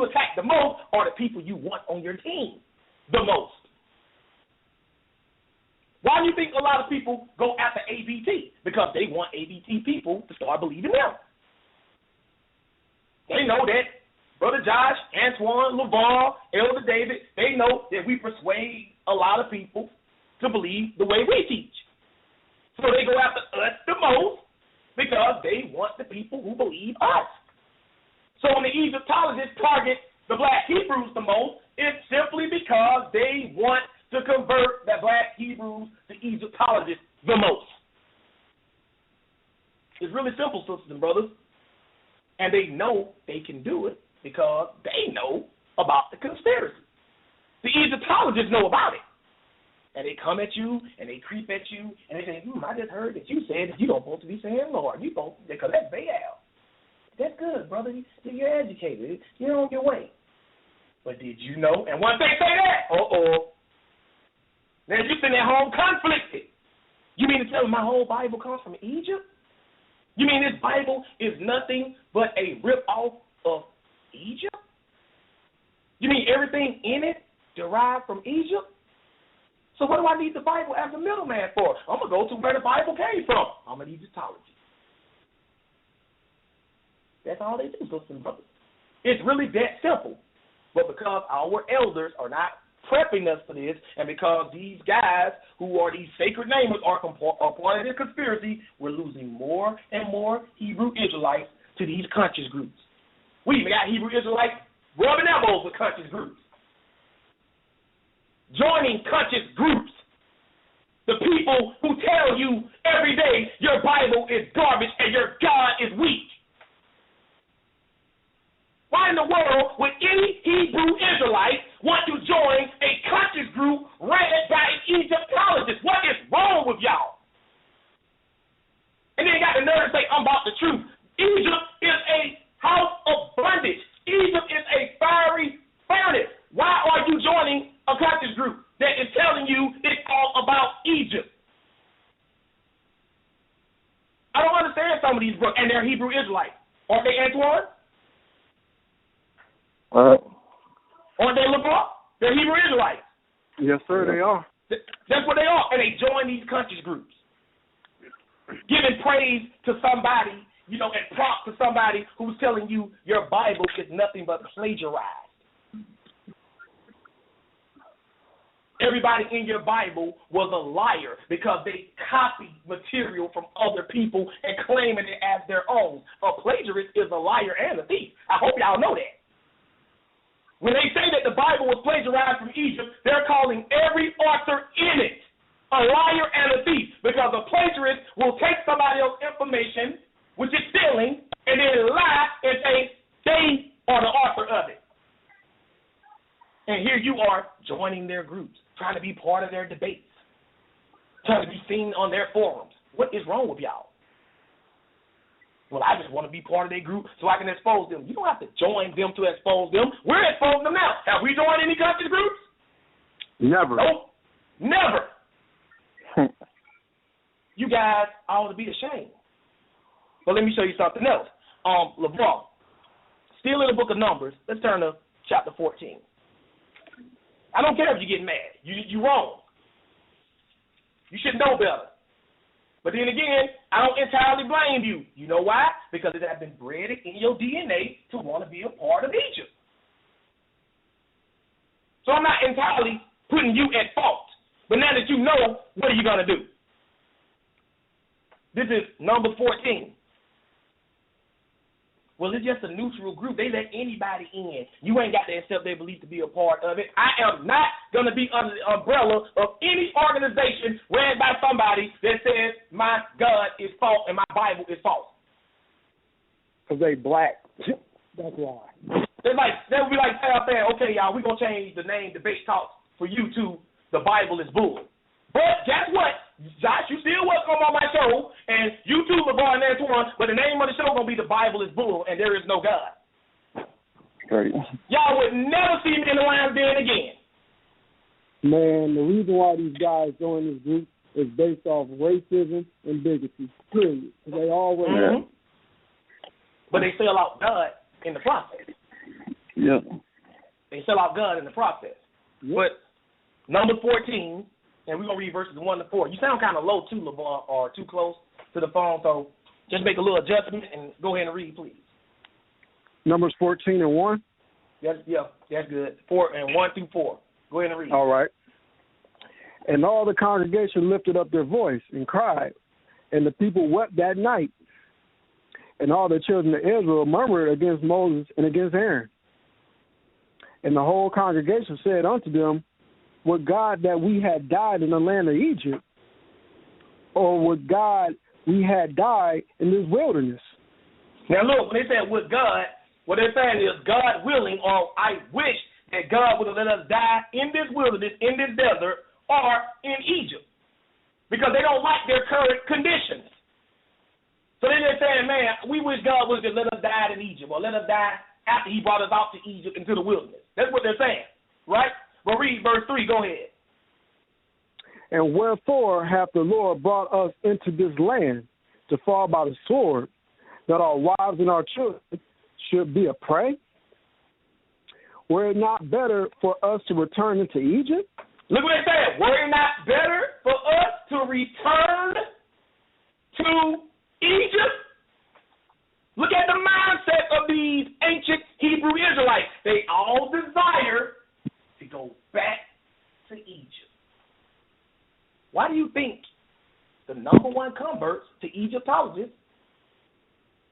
attack the most are the people you want on your team the most. Why do you think a lot of people go after A.B.T? Because they want A.B.T people to start believing them. They know that Brother Josh, Antoine, LeVar, Elder David, they know that we persuade a lot of people to believe the way we teach. So they go after us the most because they want the people who believe us. So when the Egyptologists target the black Hebrews the most, it's simply because they want to convert the black Hebrews to Egyptologists the most. It's really simple, sisters and brothers. And they know they can do it because they know about the conspiracy. The Egyptologists know about it. And they come at you, and they creep at you, and they say, I just heard that you said that you don't supposed to be saying Lord. You don't, because that's Baal. That's good, brother. You're educated. You're on your way. But did you know? And once they say that, now you're sitting at home conflicted. You mean to tell me my whole Bible comes from Egypt? You mean this Bible is nothing but a rip-off of Egypt? You mean everything in it derived from Egypt? So what do I need the Bible as a middleman for? I'm going to go to where the Bible came from. I'm an Egyptologist. That's all they do, sisters and brothers. It's really that simple. But because our elders are not prepping us for this, and because these guys who are these sacred namers are part of this conspiracy, we're losing more and more Hebrew Israelites to these conscious groups. We even got Hebrew Israelites rubbing elbows with conscious groups. Joining conscious groups. The people who tell you every day your Bible is garbage and your God is weak. Why in the world would any Hebrew Israelite want to join a conscious group ran by an Egyptologist? What is wrong with y'all? And then you got the nerve to say, I'm about the truth. Egypt is a house of bondage. Egypt is a fiery furnace. Why are you joining a conscious group that is telling you it's all about Egypt? I don't understand some of these they're Hebrew Israelites. Aren't they, Antoine? Aren't they, LeBron? They're Hebrew Israelites. Yes, sir, they are. That's what they are. And they join these conscious groups. Giving praise to somebody, you know, and props to somebody who's telling you your Bible is nothing but plagiarized. Everybody in your Bible was a liar because they copied material from other people and claiming it as their own. A plagiarist is a liar and a thief. I hope y'all know that. When they say that the Bible was plagiarized from Egypt, they're calling every author in it a liar and a thief, because a plagiarist will take somebody else's information, which is stealing, and then lie and say they are the author of it. And here you are joining their groups, trying to be part of their debates, trying to be seen on their forums. What is wrong with y'all? Well, I just want to be part of their group so I can expose them. You don't have to join them to expose them. We're exposing them now. Have we joined any conscious groups? Never. Nope. Never. You guys ought to be ashamed. But let me show you something else. LeBron, still in the book of Numbers, let's turn to chapter 14. I don't care if you get mad. You're wrong. You should know better. But then again, I don't entirely blame you. You know why? Because it has been bred in your DNA to want to be a part of Egypt. So I'm not entirely putting you at fault. But now that you know, what are you going to do? This is number 14. Well, it's just a neutral group. They let anybody in. You ain't got to accept their belief to be a part of it. I am not going to be under the umbrella of any organization ran by somebody that says my God is false and my Bible is false. Because they black. That's why. They'll be like saying, okay, y'all, we're going to change the name Debate Talks for you to The Bible is Bull. But guess what? Josh, you still welcome on my show, and you too, LeBron and Antoine, but the name of the show going to be The Bible is Bull, and there is no God. Right. Y'all would never see me in the lion's den again. Man, the reason why these guys join this group is based off racism and bigotry, period. They always But they sell out God in the process. Yeah. They sell out God in the process. Yep. But number 14, and we're going to read verses 1 to 4. You sound kind of low, too, LeVar, or too close to the phone, so just make a little adjustment and go ahead and read, please. Numbers 14 and 1? That's good. 1 through 4. Go ahead and read. All right. And all the congregation lifted up their voice and cried, and the people wept that night. And all the children of Israel murmured against Moses and against Aaron. And the whole congregation said unto them, would God that we had died in the land of Egypt, or would God we had died in this wilderness? Now look, when they say would God, what they're saying is God willing, or I wish that God would have let us die in this wilderness, in this desert, or in Egypt, because they don't like their current conditions. So they're just saying, man, we wish God would have let us die in Egypt, or let us die after he brought us out to Egypt into the wilderness. That's what they're saying, right? But read verse 3, go ahead. And wherefore hath the Lord brought us into this land to fall by the sword, that our wives and our children should be a prey? Were it not better for us to return into Egypt? Look what they said. Were it not better for us to return to Egypt? Look at the mindset of these ancient Hebrew Israelites. They all desire to go back to Egypt. Why do you think the number one converts to Egyptologists,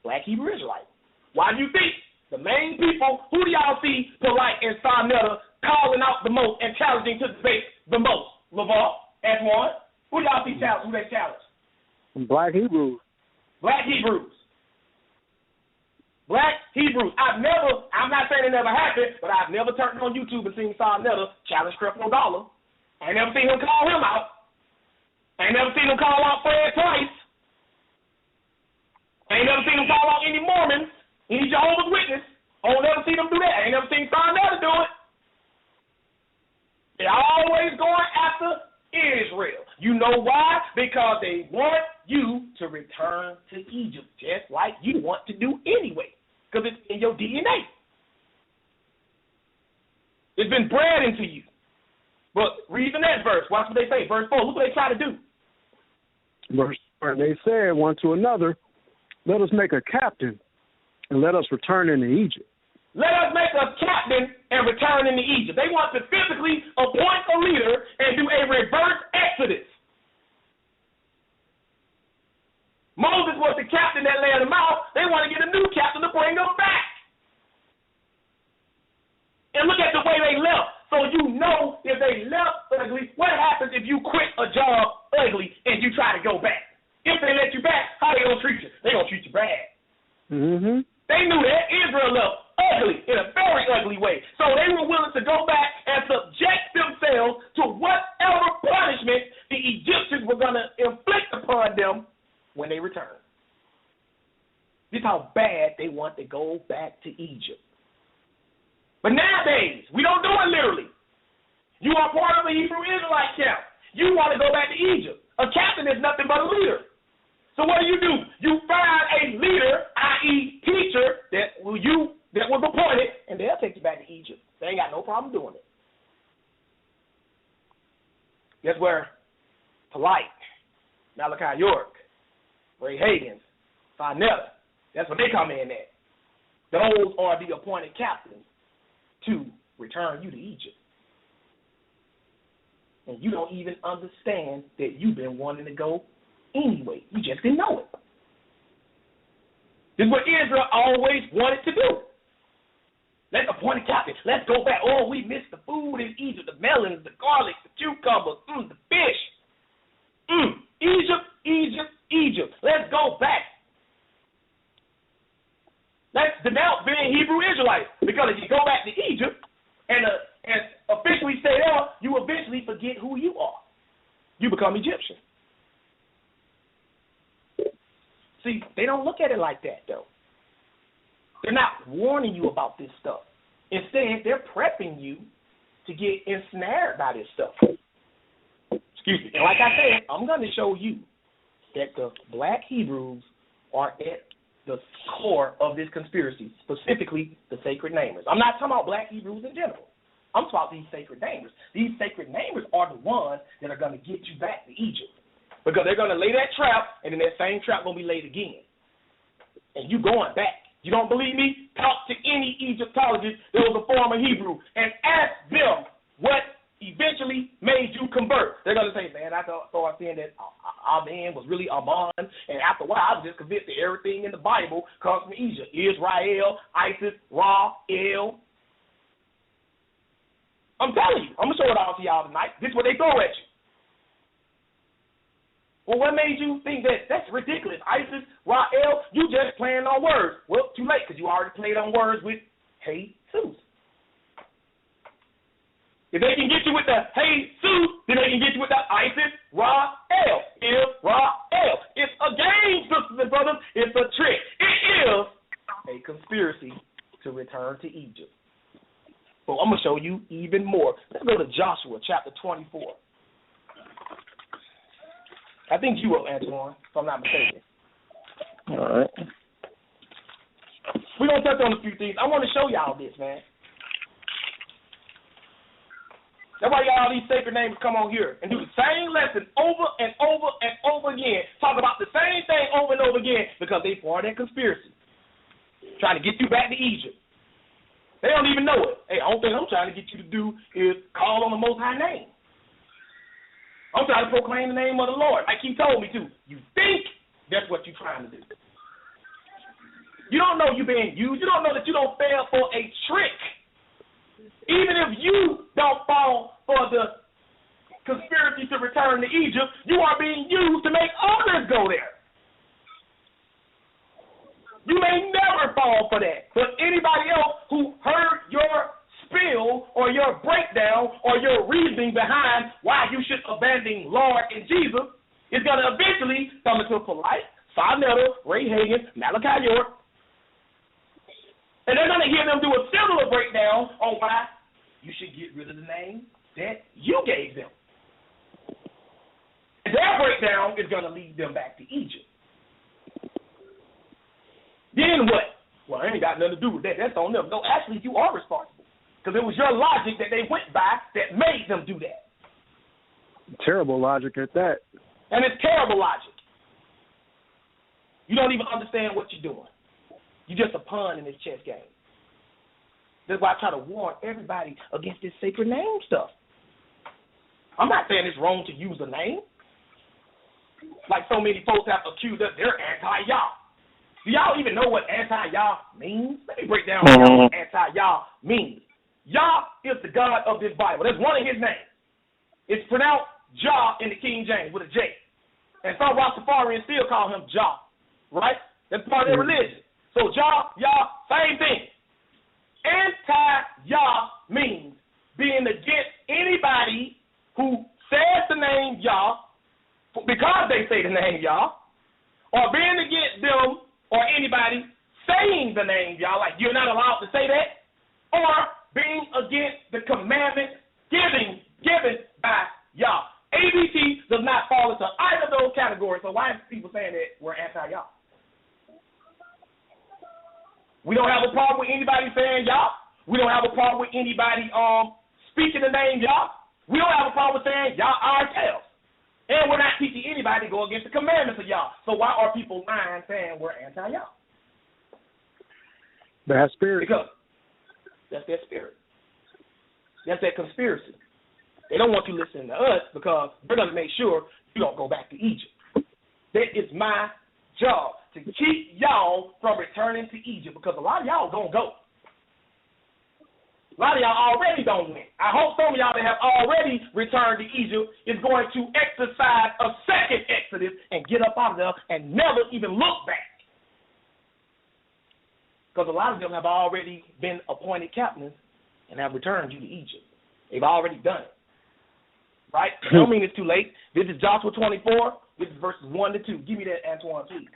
black Hebrew Israelites? Why do you think the main people, who do y'all see polite and Sarnetta calling out the most and challenging to debate the most? LeVar, Antoine, who do y'all see challenge? Who they challenge? Black Hebrews. Black Hebrews. Black Hebrews. I'm not saying it never happened, but I've never turned on YouTube and seen Sarnetta challenge Creflo Dollar. I ain't never seen him call him out. I ain't never seen him call out Fred Price. I ain't never seen him call out any Mormons, any Jehovah's Witness. I don't never see them do that. I ain't never seen Sarnetta do it. They're always going after Israel. You know why? Because they want you to return to Egypt, just like you want to do anyway, because it's in your DNA. It's been bred into you. But read the next verse. Watch what they say. Verse 4. Look what they try to do. Verse 4, they said one to another, let us make a captain and let us return into Egypt. Let us make a captain and return into Egypt. They want to physically appoint a leader and do a reverse exodus. Moses was the captain that led them out. They want to get a new captain to bring them back. And look at the way they left. So you know if they left ugly, what happens if you quit a job ugly and you try to go back? If they let you back, how they going to treat you? They going to treat you bad. Mm-hmm. They knew that Israel left ugly, in a very ugly way. So they were willing to go back and subject themselves to whatever punishment the Egyptians were going to inflict upon them when they returned. This is how bad they want to go back to Egypt. But nowadays, we don't do it literally. You are part of a Hebrew Israelite camp. You want to go back to Egypt. A captain is nothing but a leader. So what do? You find a leader, i.e. teacher, that was appointed, and they'll take you back to Egypt. They ain't got no problem doing it. That's where Polite, Malachi York, Ray Higgins, Finetta, that's what they come in at. Those are the appointed captains to return you to Egypt. And you don't even understand that you've been wanting to go anyway. You just didn't know it. This is what Israel always wanted to do. Let's appoint a captain. Let's go back. Oh, we missed the food in Egypt, the melons, the garlic, the cucumbers, the fish. Egypt, Egypt, Egypt. Let's go back. Let's denounce being Hebrew Israelites. Because if you go back to Egypt and officially stay there, you eventually forget who you are. You become Egyptian. See, they don't look at it like that, though. They're not warning you about this stuff. Instead, they're prepping you to get ensnared by this stuff. Excuse me. And like I said, I'm going to show you that the black Hebrews are at the core of this conspiracy, specifically the sacred namers. I'm not talking about black Hebrews in general. I'm talking about these sacred namers. These sacred namers are the ones that are going to get you back to Egypt. Because they're going to lay that trap, and then that same trap going to be laid again. And you going back. You don't believe me? Talk to any Egyptologist that was a former Hebrew and ask them what eventually made you convert. They're going to say, man, I thought saying that Amen was really Aman, and after a while I was just convinced that everything in the Bible comes from Egypt. Israel, Isis, Ra, El. I'm telling you. I'm going to show it all to y'all tonight. This is what they throw at you. Well, what made you think that? That's ridiculous. Isis, Ra'el, you just playing on words. Well, too late, because you already played on words with Jesus. If they can get you with the Jesus, then they can get you with the Isis, Ra'el. Ra'el. It's a game, sisters and brothers. It's a trick. It is a conspiracy to return to Egypt. So I'm going to show you even more. Let's go to Joshua chapter 24. I think you will, Antoine, if I'm not mistaken. All right. We're going to touch on a few things. I want to show y'all this, man. That's why y'all these sacred names come on here and do the same lesson over and over and over again. Talk about the same thing over and over again because they part of that conspiracy. Trying to get you back to Egypt. They don't even know it. Hey, the only thing I'm trying to get you to do is call on the Most High name. I'm trying to proclaim the name of the Lord, like he told me to. You think that's what you're trying to do. You don't know you're being used. You don't know that you don't fail for a trick. Even if you don't fall for the conspiracy to return to Egypt, you are being used to make others go there. You may never fall for that. But anybody else who heard your spill or your breakdown or your reasoning behind why you should abandon Lord and Jesus is going to eventually come into Polite, Finetta, Ray Higgins, Malachi York. And they're going to hear them do a similar breakdown on why you should get rid of the name that you gave them. And their breakdown is going to lead them back to Egypt. Then what? Well, I ain't got nothing to do with that. That's on them. No, actually, you are responsible. Because it was your logic that they went by that made them do that. Terrible logic at that. And it's terrible logic. You don't even understand what you're doing. You're just a pawn in this chess game. That's why I try to warn everybody against this sacred name stuff. I'm not saying it's wrong to use a name. Like so many folks have accused us, they're anti-Yah. Do y'all even know what anti-Yah means? Let me break down what anti-Yah means. Yah is the God of this Bible. That's one of his names. It's pronounced Jah in the King James with a J. And some Rastafarians still call him Jah, right? That's part of their religion. So Jah, Yah, same thing. Anti-Yah means being against anybody who says the name Yah because they say the name Yah, or being against them or anybody saying the name Yah, like you're not allowed to say that, or being against the commandments given by Yah. A.B.T does not fall into either of those categories, so why are people saying that we're anti-Yah? We don't have a problem with anybody saying Yah. We don't have a problem with anybody speaking the name Yah. We don't have a problem with saying Yah ourselves. And we're not teaching anybody to go against the commandments of Yah. So why are people lying saying we're anti-Yah? Bad spirit. Because that's their spirit. That's their conspiracy. They don't want you listening to us because we're going to make sure you don't go back to Egypt. That is my job, to keep y'all from returning to Egypt, because a lot of y'all going to go. A lot of y'all already don't win. I hope some of y'all that have already returned to Egypt is going to exercise a second exodus and get up out of there and never even look back. Because a lot of them have already been appointed captains and have returned you to Egypt. They've already done it. Right? I don't mean it's too late. This is Joshua 24. This is verses 1 to 2. Give me that, Antoine, please.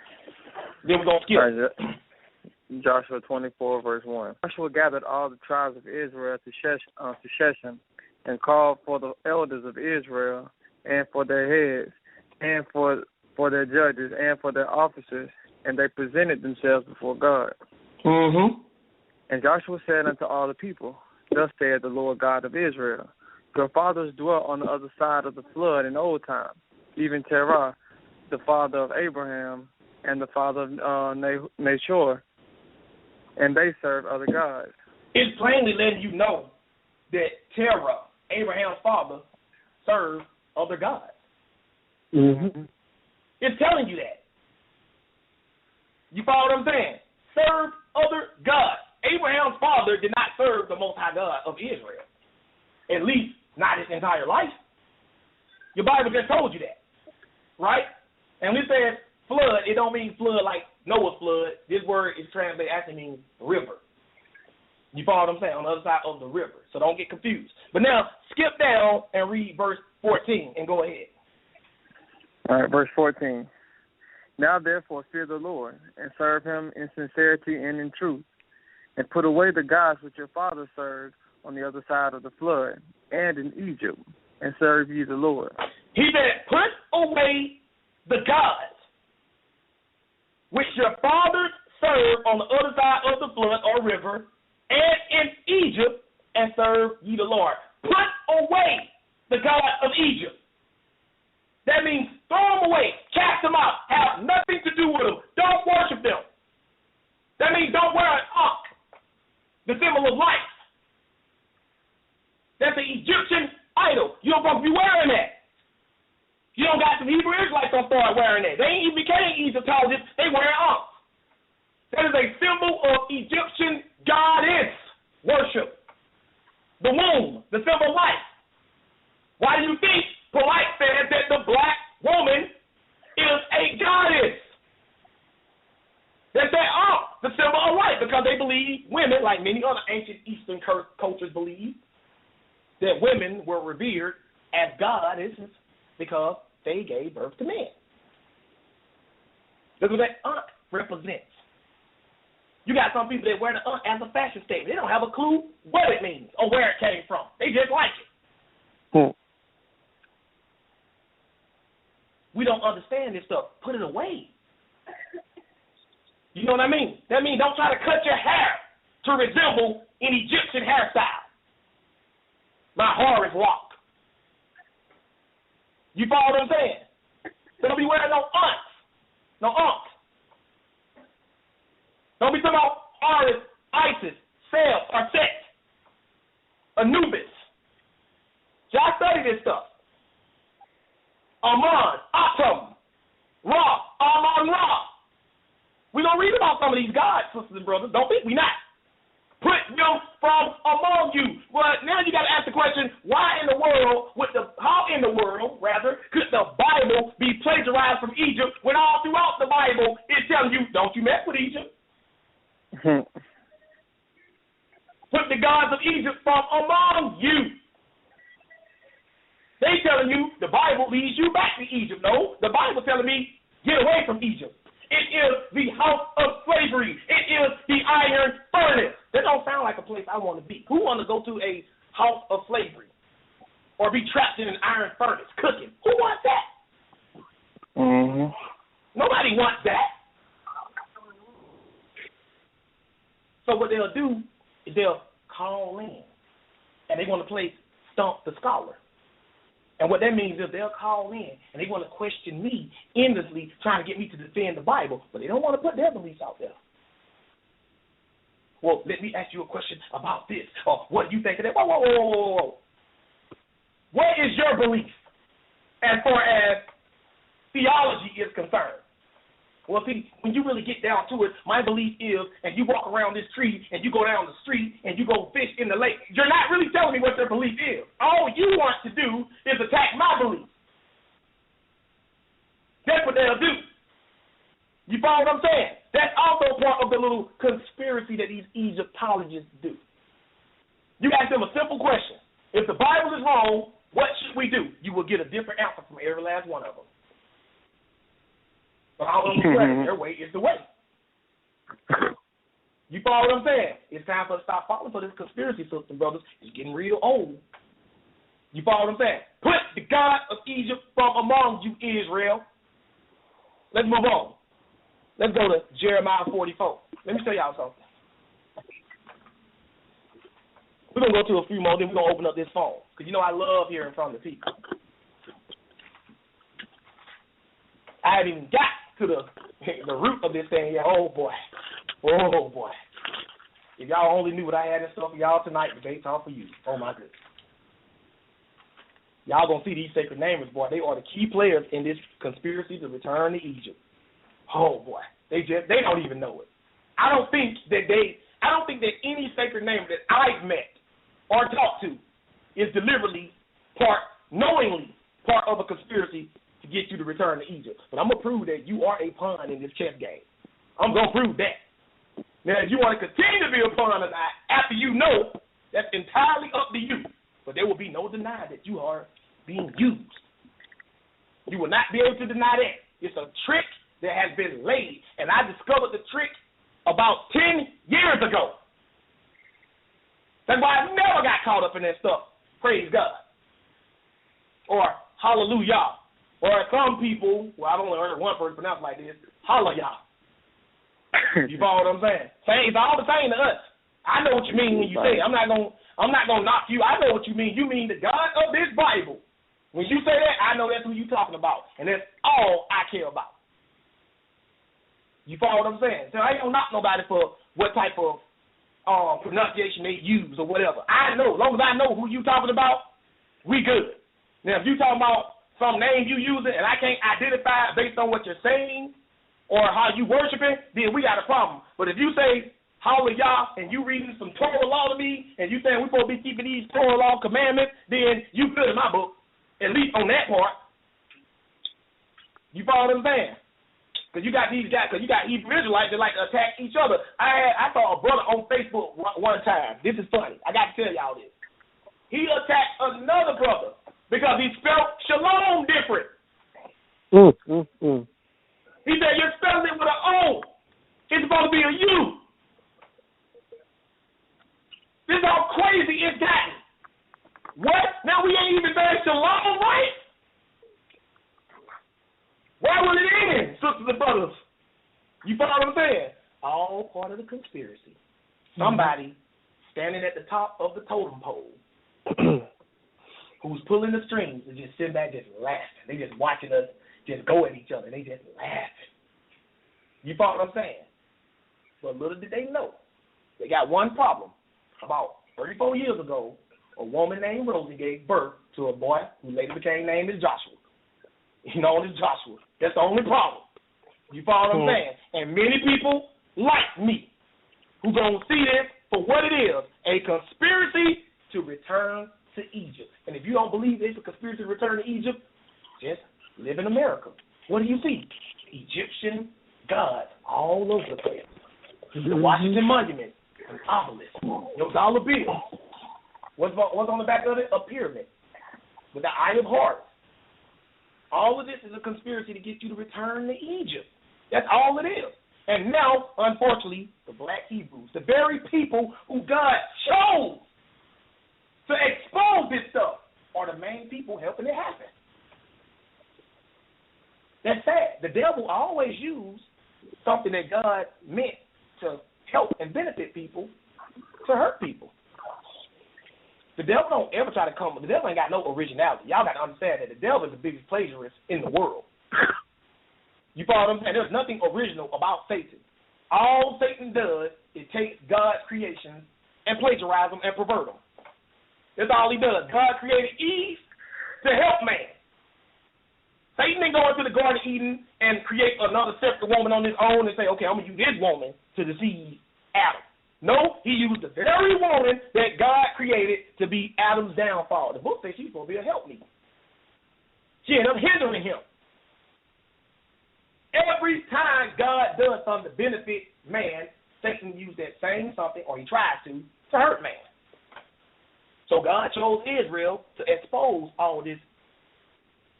Then we're going to skip. Right, Joshua 24, verse 1. Joshua gathered all the tribes of Israel to Shechem and called for the elders of Israel and for their heads and for their judges and for their officers, and they presented themselves before God. Mm-hmm. And Joshua said unto all the people, Thus saith the Lord God of Israel, Your fathers dwelt on the other side of the flood in old time, even Terah, the father of Abraham, and the father of Nahor, and they serve other gods. It's plainly letting you know that Terah, Abraham's father, served other gods. Mm-hmm. It's telling you that. You follow what I'm saying? Serve other gods. Abraham's father did not serve the Most High God of Israel, at least not his entire life. Your Bible just told you that, right? And when it says flood, it don't mean flood like Noah's flood. This word is translated actually means river. You follow what I'm saying? On the other side of the river. So don't get confused. But now, skip down and read verse 14 and go ahead. All right, verse 14. Now therefore fear the Lord and serve him in sincerity and in truth, and put away the gods which your fathers served on the other side of the flood and in Egypt, and serve ye the Lord. He said, put away the gods which your fathers served on the other side of the flood or river and in Egypt, and serve ye the Lord. Put away the gods of Egypt. That means throw them away, cast them out, have nothing to do with them. Don't worship them. That means don't wear an ankh, the symbol of life. That's an Egyptian idol. You don't supposed to be wearing that. You don't got some Hebrew Israelites don't start wearing that. They ain't even became Egyptologists. They wear ankhs. That is a symbol of Egyptian goddess worship. The womb, the symbol of life. Why do you think Polite said that the black woman is a goddess? They say, the symbol of life, because they believe women, like many other ancient Eastern cultures believe, that women were revered as goddesses because they gave birth to men. That's what that ankh represents. You got some people that wear the ankh as a fashion statement. They don't have a clue what it means or where it came from. They just like it. we don't understand this stuff. Put it away. You know what I mean? That means don't try to cut your hair to resemble an Egyptian hairstyle. My Horus rock. You follow what I'm saying? Don't be wearing no unks. No unks. Don't be talking about Horus, Isis, Sal, or Set, Anubis. Y'all study this stuff. Amon, Atum, Ra, Amon, Ra. We're going to read about some of these gods, sisters and brothers. Don't think we not. Put them from among you. But now you got to ask the question, how in the world could the Bible be plagiarized from Egypt when all throughout the Bible it's telling you, don't you mess with Egypt? Put the gods of Egypt from among you. They telling you the Bible leads you back to Egypt. No, the Bible telling me get away from Egypt. It is the house of slavery. It is the iron furnace. That don't sound like a place I want to be. Who want to go to a house of slavery or be trapped in an iron furnace cooking? Who wants that? Mm-hmm. Nobody wants that. So what they'll do is they'll call in, and they want to play Stump the Scholar. And what that means is they'll call in, and they want to question me endlessly, trying to get me to defend the Bible, but they don't want to put their beliefs out there. Well, let me ask you a question about this, or what do you think of that? Whoa. What is your belief as far as theology is concerned? Well, see, when you really get down to it, my belief is, and you walk around this tree, and you go down the street, and you go fish in the lake, you're not really telling me what their belief is. All you want to do is attack my belief. That's what they'll do. You follow what I'm saying? That's also part of the little conspiracy that these Egyptologists do. You ask them a simple question. If the Bible is wrong, what should we do? You will get a different answer from every last one of them. But all of them swear their way is the way. You follow what I'm saying? It's time for us to stop falling for this conspiracy system, brothers. It's getting real old. You follow what I'm saying? Put the God of Egypt from among you, Israel. Let's move on. Let's go to Jeremiah 44. Let me show y'all something. We're going to go to a few more, then we're going to open up this phone. Because you know I love hearing from the people. I haven't even got to the root of this thing yet. Oh, boy. If y'all only knew what I had in store for y'all tonight, the debate's all for you. Oh, my goodness. Y'all going to see these sacred names, boy. They are the key players in this conspiracy to return to Egypt. Oh, boy. They don't even know it. I don't think that any sacred name that I've met or talked to is deliberately knowingly part of a conspiracy to get you to return to Egypt. But I'm going to prove that you are a pawn in this chess game. I'm going to prove that. Now, if you want to continue to be a pawn or not, after you know, that's entirely up to you. But there will be no denying that you are being used. You will not be able to deny that. It's a trick that has been laid. And I discovered the trick about 10 years ago. That's why I never got caught up in that stuff. Praise God. Or hallelujah. Or some people, well, I've only heard one person pronounce like this, hallelujah. You follow what I'm saying? It's all the same to us. I know what you mean when you say it. I'm not gonna knock you. I know what you mean. You mean the God of this Bible. When you say that, I know that's who you're talking about. And that's all I care about. You follow what I'm saying? So I ain't gonna knock nobody for what type of pronunciation they use or whatever. I know. As long as I know who you talking about, we good. Now, if you talking about some name you using and I can't identify based on what you're saying or how you worshiping, then we got a problem. But if you say hallelujah and you reading some Torah law to me and you saying we're supposed to be keeping these Torah law commandments, then you good in my book, at least on that part. You follow what I'm saying? Because you got these guys, because you got Hebrew Israelites that like to attack each other. I saw a brother on Facebook one time. This is funny. I got to tell y'all this. He attacked another brother because he spelled shalom different. He said, you're spelling it with an O. It's supposed to be a U. This is how crazy it's gotten. What? Now we ain't even saying shalom right? sisters and brothers, you follow what I'm saying? All part of the conspiracy. Somebody standing at the top of the totem pole who's pulling the strings and just sitting back just laughing. They just watching us just go at each other. They just laughing. You follow what I'm saying? But little did they know, they got one problem. About 34 years ago, a woman named Rosie gave birth to a boy who later became named as Joshua. Known as Joshua. That's the only problem. You follow what I'm saying? And many people like me who gonna see this for what it is, a conspiracy to return to Egypt. And if you don't believe it's a conspiracy to return to Egypt, just live in America. What do you see? Egyptian gods all over the place. The Washington Monument, an obelisk, your dollar bill. What's on the back of it? A pyramid with the Eye of Horus. All of this is a conspiracy to get you to return to Egypt. That's all it is. And now, unfortunately, the black Hebrews, the very people who God chose to expose this stuff, are the main people helping it happen. That's sad. The devil always used something that God meant to help and benefit people to hurt people. The devil don't ever try to come. The devil ain't got no originality. Y'all got to understand that the devil is the biggest plagiarist in the world. You follow what I'm saying? There's nothing original about Satan. All Satan does is take God's creations and plagiarize them and pervert them. That's all he does. God created Eve to help man. Satan didn't go into the Garden of Eden and create another separate woman on his own and say, okay, I'm going to use this woman to deceive Adam. No, he used the very woman that God created to be Adam's downfall. The book says she's supposed to be a helpmeet. She ended up hindering him. Every time God does something to benefit man, Satan used that same something, or he tries to hurt man. So God chose Israel to expose all this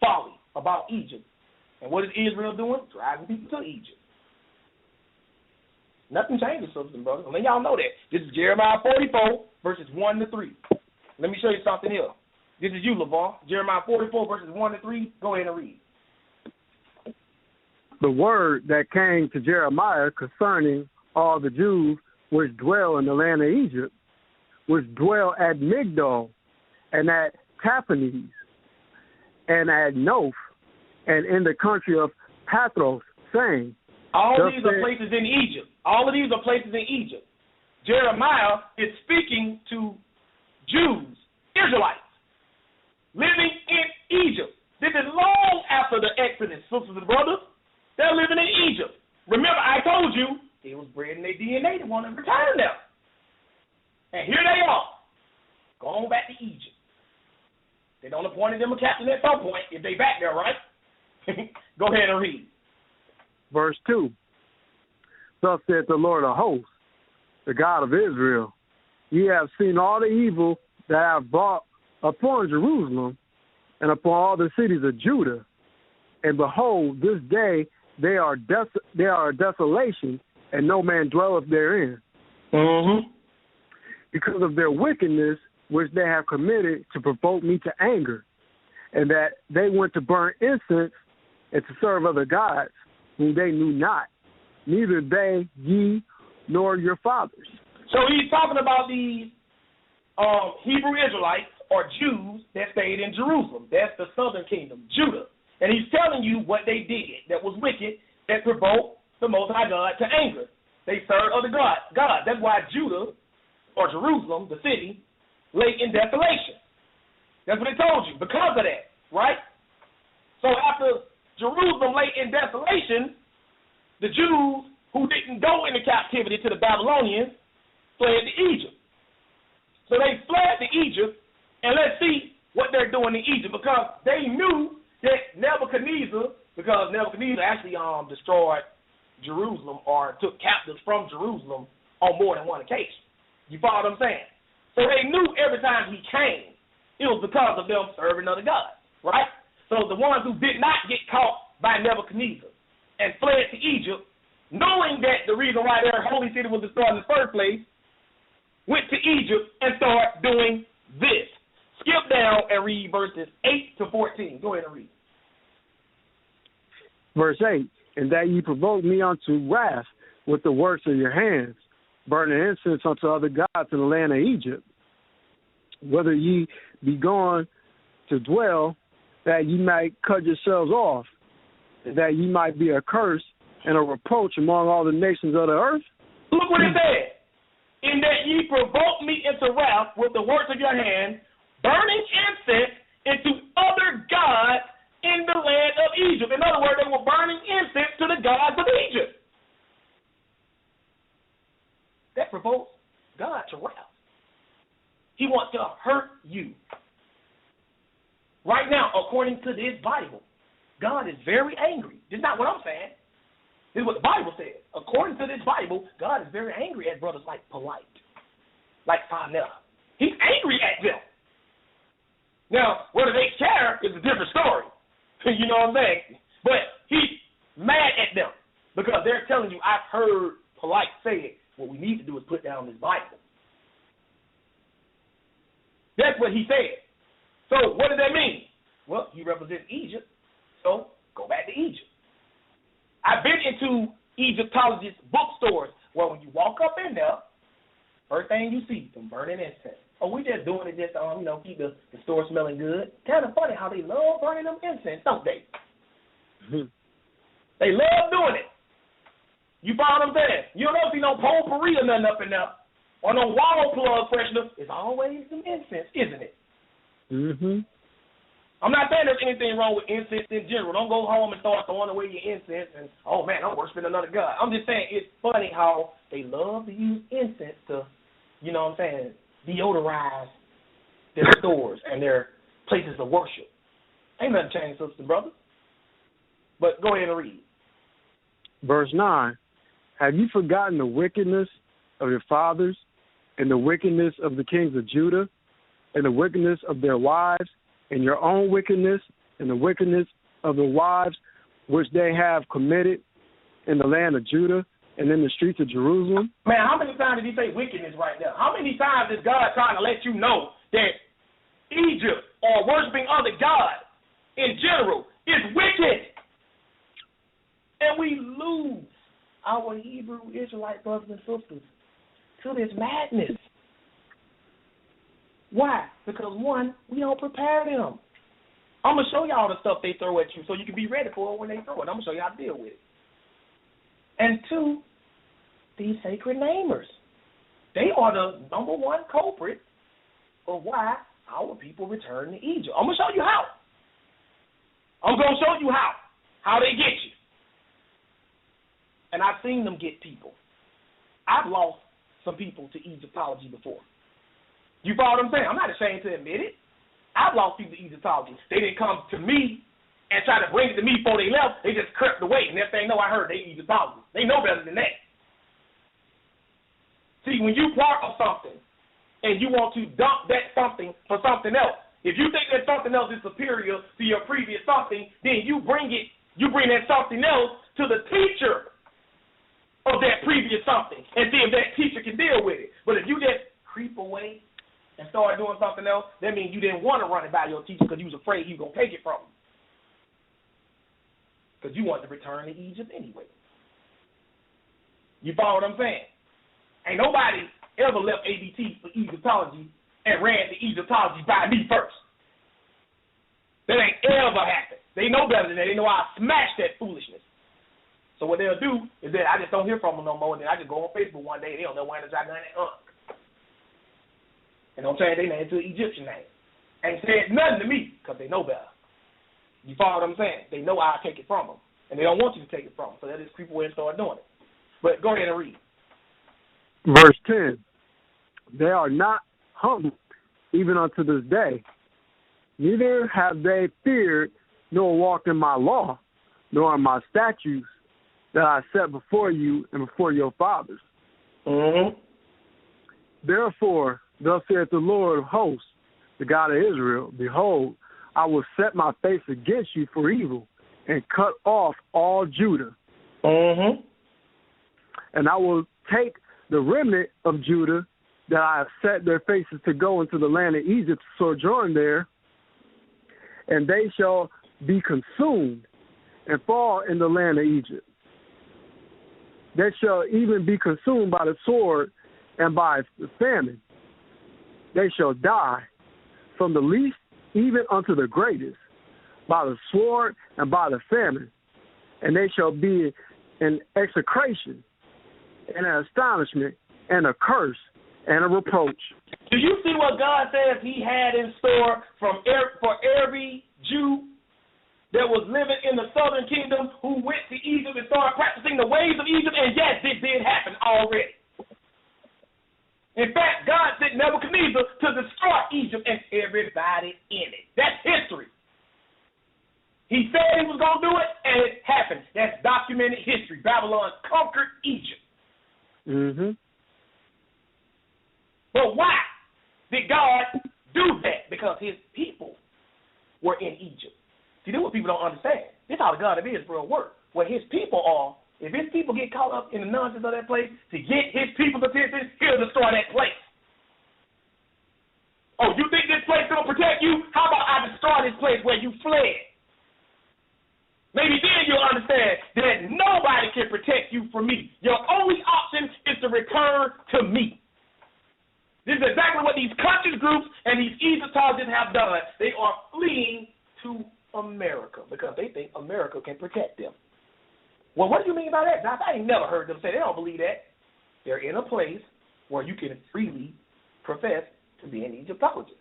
folly about Egypt. And what is Israel doing? Driving people to Egypt. Nothing changes, sisters and brothers. I mean, y'all know that. This is Jeremiah 44, verses 1 to 3. Let me show you something here. This is you, LeVar. Jeremiah 44, verses 1 to 3. Go ahead and read. The word that came to Jeremiah concerning all the Jews which dwell in the land of Egypt, which dwell at Migdol, and at Taphanes, and at Noph, and in the country of Pathros, saying, all these are places in Egypt. All of these are places in Egypt. Jeremiah is speaking to Jews, Israelites, living in Egypt. This is long after the Exodus, sisters and brothers. They're living in Egypt. Remember, I told you, it was bred in their DNA to want to return them. And here they are, going back to Egypt. They don't appoint them a captain at some point if they back there, right? Go ahead and read. Verse 2. Thus saith the Lord of hosts, the God of Israel, ye have seen all the evil that I have brought upon Jerusalem and upon all the cities of Judah. And behold, this day they are a desolation, and no man dwelleth therein. Mm-hmm. Because of their wickedness, which they have committed to provoke me to anger, and that they went to burn incense and to serve other gods, whom they knew not, neither they, ye, nor your fathers. So he's talking about these Hebrew Israelites or Jews that stayed in Jerusalem. That's the southern kingdom, Judah. And he's telling you what they did that was wicked, that provoked the Most High God to anger. They served other gods. That's why Judah, or Jerusalem, the city, lay in desolation. That's what it told you, because of that, right? So after Jerusalem lay in desolation, the Jews who didn't go into captivity to the Babylonians fled to Egypt. So they fled to Egypt, and let's see what they're doing in Egypt, because they knew that Nebuchadnezzar, because Nebuchadnezzar actually destroyed Jerusalem or took captives from Jerusalem on more than one occasion. You follow what I'm saying? So they knew every time he came, it was because of them serving other gods, right? So the ones who did not get caught by Nebuchadnezzar and fled to Egypt, knowing that the reason why their holy city was destroyed in the first place, went to Egypt and started doing this. Skip down and read verses 8 to 14. Go ahead and read. Verse 8. and that ye provoke me unto wrath with the works of your hands, burning incense unto other gods in the land of Egypt. Whether ye be gone to dwell, that ye might cut yourselves off, and that ye might be a curse and a reproach among all the nations of the earth. Look what it said. In that ye provoke me into wrath with the works of your hands, burning incense into other gods in the land of Egypt. In other words, they were burning incense to the gods of Egypt. That provokes God to wrath. He wants to hurt you. Right now, according to this Bible, God is very angry. This is not what I'm saying. This is what the Bible says. According to this Bible, God is very angry at brothers like Polite, like Farnell. He's angry at them. Now, whether they care is a different story. You know what I'm saying? But he's mad at them because they're telling you, I've heard Polite say it. What we need to do is put down this Bible. That's what he said. So what does that mean? Well, he represents Egypt, so go back to Egypt. I've been into Egyptologist bookstores where when you walk up in there, first thing you see, them burning incense. Oh, we just doing it just to, keep the store smelling good. Kind of funny how they love burning them incense, don't they? They love doing it. You follow what I'm saying? You don't see no potpourri or nothing up in there, or no wall plug freshener. It's always some incense, isn't it? Mm-hmm. I'm not saying there's anything wrong with incense in general. Don't go home and start throwing away your incense and, oh, man, I'm worshiping another God. I'm just saying it's funny how they love to use incense to, you know what I'm saying, deodorize their stores and their places of worship. Ain't nothing changed, sisters and brothers. But go ahead and read. Verse 9, have you forgotten the wickedness of your fathers and the wickedness of the kings of Judah and the wickedness of their wives and your own wickedness and the wickedness of the wives which they have committed in the land of Judah and in the streets of Jerusalem? Man, how many times did he say wickedness right now? How many times is God trying to let you know that Egypt or worshiping other gods in general is wicked? And we lose our Hebrew Israelite brothers and sisters to this madness. Why? Because, one, we don't prepare them. I'm going to show y'all the stuff they throw at you so you can be ready for it when they throw it. I'm going to show you how to deal with it. And two, these sacred namers. They are the number one culprit of why our people return to Egypt. I'm going to show you how. I'm going to show you how they get you. And I've seen them get people. I've lost some people to Egyptology before. You follow what I'm saying? I'm not ashamed to admit it. I've lost people to Egyptology. They didn't come to me and try to bring it to me before they left. They just crept away. And next thing you know, I heard they Egyptology. They know better than that. See, when you part of something and you want to dump that something for something else, if you think that something else is superior to your previous something, then you bring that something else to the teacher of that previous something and see if that teacher can deal with it. But if you just creep away and start doing something else, that means you didn't want to run it by your teacher because you was afraid he was going to take it from him. Because you wanted to return to Egypt anyway. You follow what I'm saying? Ain't nobody ever left A.B.T for Egyptology and ran to Egyptology by me first. That ain't ever happened. They know better than that. They know I smashed that foolishness. So what they'll do is that I just don't hear from them no more, and then I just go on Facebook one day and they don't know when I got that and don't change their name to an Egyptian name. Ain't said nothing to me because they know better. You follow what I'm saying? They know I'll take it from them, and they don't want you to take it from them, so they'll just creep away and start doing it. But go ahead and read. Verse 10, they are not humble even unto this day, neither have they feared nor walked in my law, nor in my statutes that I set before you and before your fathers. Mm-hmm. Therefore, thus saith the Lord of hosts, the God of Israel, behold, I will set my face against you for evil and cut off all Judah. Mm-hmm. And I will take the remnant of Judah that I have set their faces to go into the land of Egypt to sojourn there, and they shall be consumed and fall in the land of Egypt. they shall even be consumed by the sword and by the famine. They shall die, from the least even unto the greatest, by the sword and by the famine. And they shall be an execration and an astonishment and a curse and a reproach. Do you see what God says he had in store for every Jew that was living in the southern kingdom who went to Egypt and started practicing the ways of Egypt? And yes, this did happen already. In fact, God sent Nebuchadnezzar to destroy Egypt and everybody in it. That's history. He said he was going to do it, and it happened. That's documented history. Babylon conquered Egypt. Mm-hmm. But why did God do that? Because his people were in Egypt. See, this is what people don't understand. This is how the God of Israel works. Where his people are, if his people get caught up in the nonsense of that place, to get his people's attention, he'll destroy that place. Oh, you think this place going to protect you? How about I destroy this place where you fled? Maybe then you'll understand that nobody can protect you from me. Your only option is to return to me. This is exactly what these conscious groups and these Egyptologists have done. They are fleeing to America because they think America can protect them. Well, what do you mean by that, Doc? I ain't never heard them say they don't believe that. They're in a place where you can freely profess to be an Egyptologist.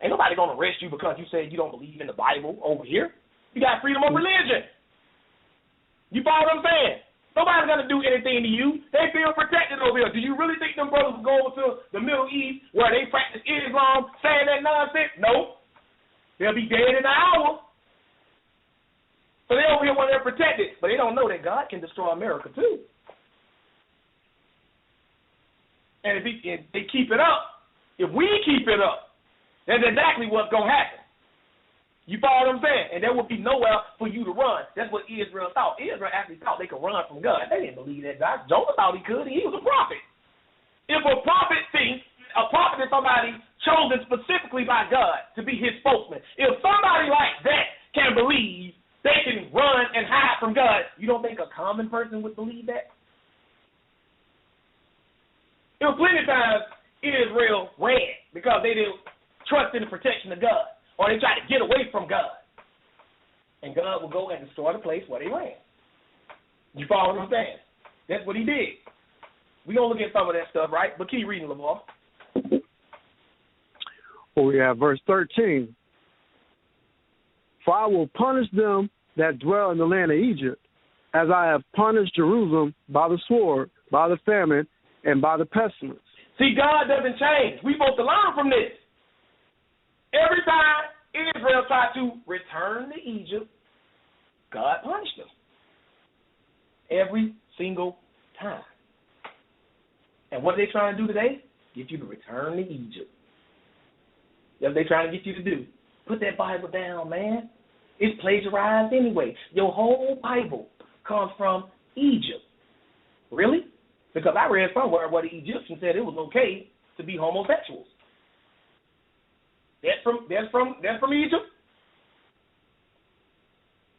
Ain't nobody going to arrest you because you say you don't believe in the Bible over here. You got freedom of religion. You follow what I'm saying? Nobody's going to do anything to you. They feel protected over here. Do you really think them brothers go over to the Middle East where they practice Islam saying that nonsense? No. They'll be dead in an hour. So they over here when they're protected, but they don't know that God can destroy America too. And if they keep it up, if we keep it up, that's exactly what's going to happen. You follow what I'm saying? And there will be nowhere for you to run. That's what Israel thought. Israel actually thought they could run from God. They didn't believe that God. Jonah thought he could. He was a prophet. If a prophet is somebody chosen specifically by God to be his spokesman. If somebody like that can believe they can run and hide from God, you don't think a common person would believe that? There were plenty of times Israel ran because they didn't trust in the protection of God, or they tried to get away from God. And God will go and destroy the place where they ran. You follow what I'm saying? That's what he did. We're going to look at some of that stuff, right? But keep reading, Lamar. Well, we have verse 13. For I will punish them that dwell in the land of Egypt, as I have punished Jerusalem by the sword, by the famine, and by the pestilence. See, God doesn't change. We're supposed to learn from this. Every time Israel tried to return to Egypt, God punished them. Every single time. And what are they trying to do today? Get you to return to Egypt. That's what they're trying to get you to do. Put that Bible down, man. It's plagiarized anyway. Your whole Bible comes from Egypt. Really? Because I read somewhere where the Egyptians said it was okay to be homosexuals. That's from Egypt.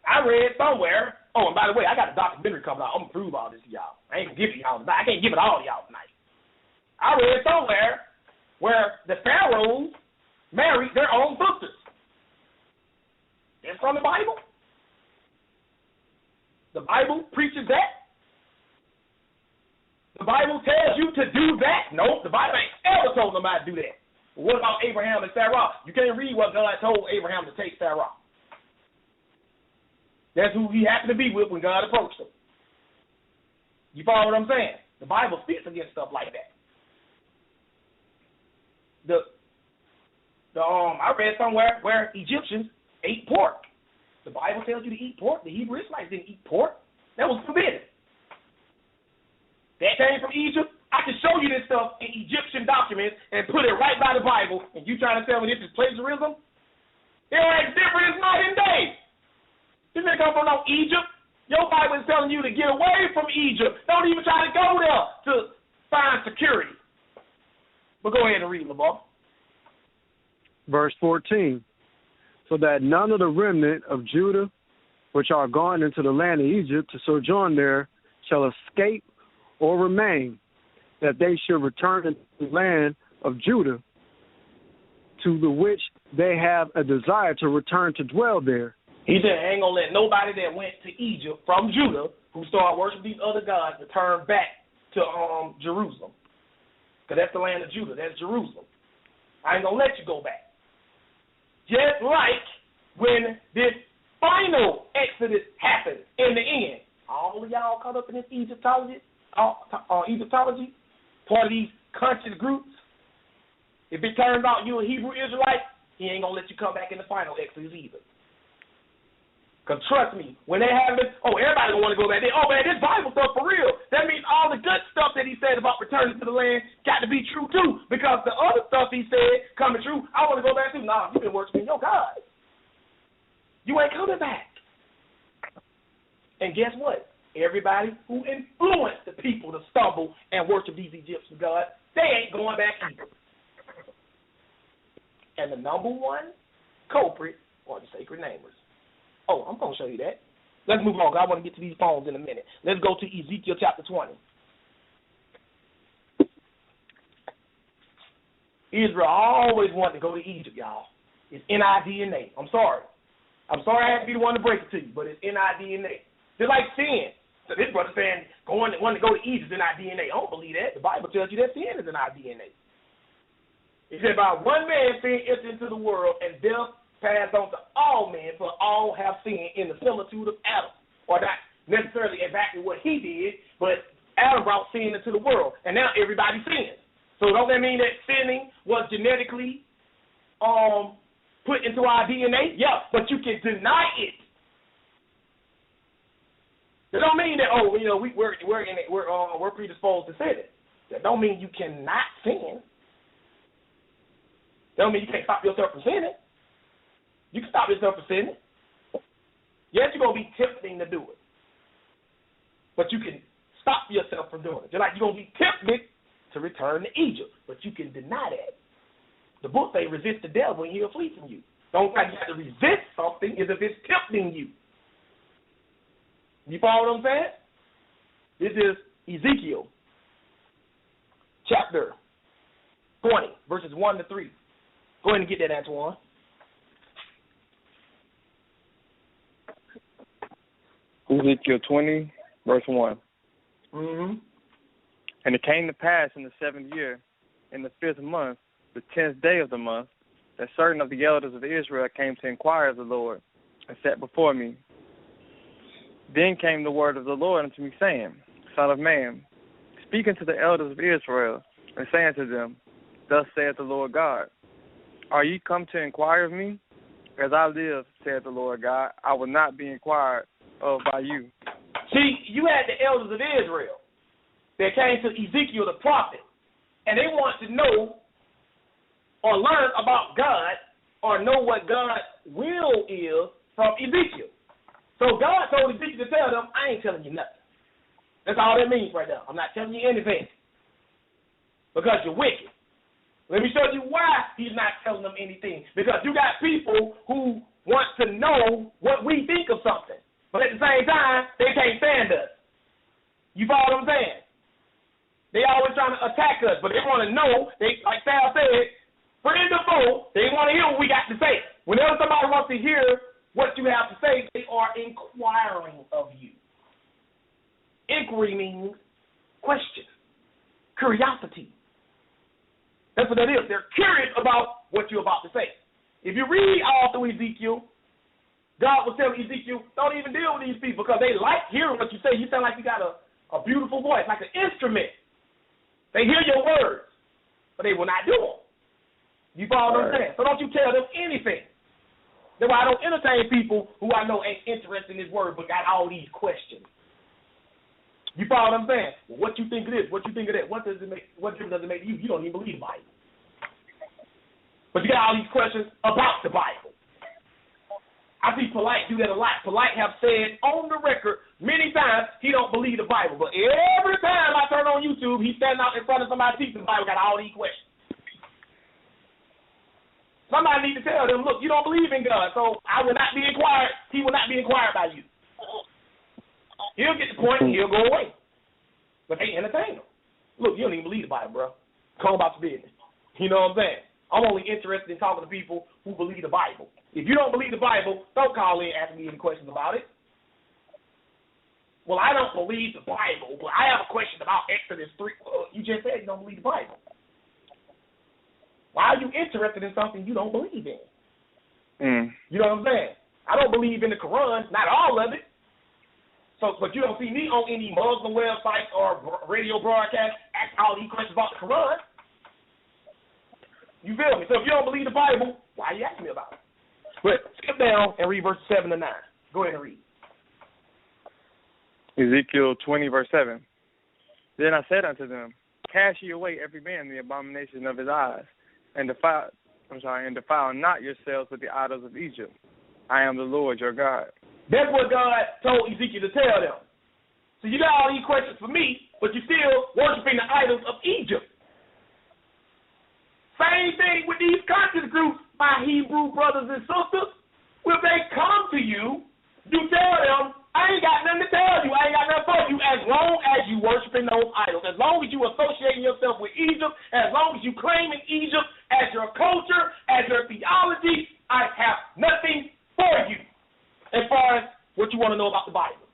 I read somewhere. Oh, and by the way, I got a documentary coming out. I'm gonna prove all this to y'all. I ain't gonna give it y'all tonight. I can't give it all to y'all tonight. I read somewhere where the pharaohs married their own sisters. That's from the Bible. The Bible preaches that. The Bible tells you to do that. No, the Bible ain't ever told nobody to do that. But what about Abraham and Sarah? You can't read what God told Abraham to take Sarah. That's who he happened to be with when God approached him. You follow what I'm saying? The Bible speaks against stuff like that. I read somewhere where Egyptians ate pork. The Bible tells you to eat pork. The Hebrew Israelites didn't eat pork. That was forbidden. That came from Egypt. I can show you this stuff in Egyptian documents and put it right by the Bible, and you trying to tell me this is plagiarism? It ain't different as night and day. This ain't come from no Egypt. Your Bible is telling you to get away from Egypt. Don't even try to go there to find security. But go ahead and read, Lamar. Verse 14. So that none of the remnant of Judah, which are gone into the land of Egypt to sojourn there, shall escape or remain, that they should return to the land of Judah, to the which they have a desire to return to dwell there. He said, I ain't going to let nobody that went to Egypt from Judah, who started worshiping these other gods, return back to Jerusalem. Because that's the land of Judah. That's Jerusalem. I ain't going to let you go back. Just like when this final exodus happened in the end. All of y'all caught up in this Egyptology, part of these conscious groups. If it turns out you a Hebrew Israelite, he ain't going to let you come back in the final exodus either. Because trust me, when they have this, everybody don't want to go back there. Oh, man, this Bible stuff for real. That means all the good stuff that he said about returning to the land got to be true, too. Because the other stuff he said coming true, I want to go back to. Nah, you've been worshiping your God. You ain't coming back. And guess what? Everybody who influenced the people to stumble and worship these Egyptian gods, they ain't going back either. And the number one culprit are the sacred namers. Oh, I'm going to show you that. Let's move on. I want to get to these phones in a minute. Let's go to Ezekiel chapter 20. Israel always wanted to go to Egypt, y'all. It's in our DNA. I'm sorry. I have to be the one to break it to you, but it's in our DNA. Just like sin. So this brother saying wanting to go to Egypt is in our DNA. I don't believe that. The Bible tells you that sin is in our DNA. It said, by one man sin entered into the world, and death passed on to all men, for all have sinned in the similitude of Adam. Or not necessarily exactly what he did, but Adam brought sin into the world, and now everybody sins. So don't that mean that sinning was genetically put into our DNA? Yeah, but you can deny it. That don't mean that we're predisposed to sin. That don't mean you cannot sin. That don't mean you can't stop yourself from sinning. You can stop yourself from sinning. Yes, you're going to be tempting to do it. But you can stop yourself from doing it. Just like you're going to be tempted to return to Egypt. But you can deny that. The book says resist the devil and he'll flee from you. Don't think you have to resist something as if it's tempting you. You follow what I'm saying? This is Ezekiel chapter 20, verses 1 to 3. Go ahead and get that, Antoine. Ezekiel 20, verse 1. Mm-hmm. And it came to pass in the 7th year, in the 5th month, the 10th day of the month, that certain of the elders of Israel came to inquire of the Lord, and sat before me. Then came the word of the Lord unto me, saying, Son of man, speak unto the elders of Israel, and say unto them, Thus saith the Lord God, Are ye come to inquire of me? As I live, saith the Lord God, I will not be inquired of by you. See, you had the elders of Israel that came to Ezekiel the prophet, and they want to know or learn about God or know what God's will is from Ezekiel. So God told Ezekiel to tell them, I ain't telling you nothing. That's all that means right now. I'm not telling you anything because you're wicked. Let me show you why he's not telling them anything. Because you got people who want to know what we think of something. But at the same time, they can't stand us. You follow what I'm saying? They always trying to attack us, but they want to know, like Sal said, friend or foe, they want to hear what we got to say. Whenever somebody wants to hear what you have to say, they are inquiring of you. Inquiry means question, curiosity. That's what that is. They're curious about what you're about to say. If you read all through Ezekiel, God was telling Ezekiel, don't even deal with these people because they like hearing what you say. You sound like you got a beautiful voice, like an instrument. They hear your words, but they will not do them. You follow what I'm saying? So don't you tell them anything. That's why I don't entertain people who I know ain't interested in this word but got all these questions. You follow what I'm saying? Well, what you think of this? What you think of that? What difference does it make to you? You don't even believe the Bible. But you got all these questions about the Bible. I see Polite do that a lot. Polite have said on the record many times he don't believe the Bible. But every time I turn on YouTube, he's standing out in front of somebody teaching the Bible, got all these questions. Somebody need to tell them, look, you don't believe in God, so I will not be inquired. He will not be inquired by you. He'll get the point and he'll go away. but they entertain them. Look, you don't even believe the Bible, bro. Go about your business. You know what I'm saying? I'm only interested in talking to people who believe the Bible. If you don't believe the Bible, don't call in asking me any questions about it. Well, I don't believe the Bible, but I have a question about Exodus 3. You just said you don't believe the Bible. Why are you interested in something you don't believe in? You know what I'm saying? I don't believe in the Quran, not all of it. So, but you don't see me on any Muslim websites or radio broadcasts asking all these questions about the Quran. You feel me? So if you don't believe the Bible, why are you asking me about it? But skip down and read verses 7 to 9. Go ahead and read. Ezekiel 20, verse 7. Then I said unto them, cast ye away every man the abomination of his eyes, and defile not yourselves with the idols of Egypt. I am the Lord your God. That's what God told Ezekiel to tell them. So you got all these questions for me, but you're still worshiping the idols of Egypt. Same thing with these conscious groups, my Hebrew brothers and sisters. When they come to you, you tell them, I ain't got nothing to tell you. I ain't got nothing for you as long as you worshiping those idols, as long as you associating yourself with Egypt, as long as you claiming Egypt as your culture, as your theology, I have nothing for you as far as what you want to know about the Bible.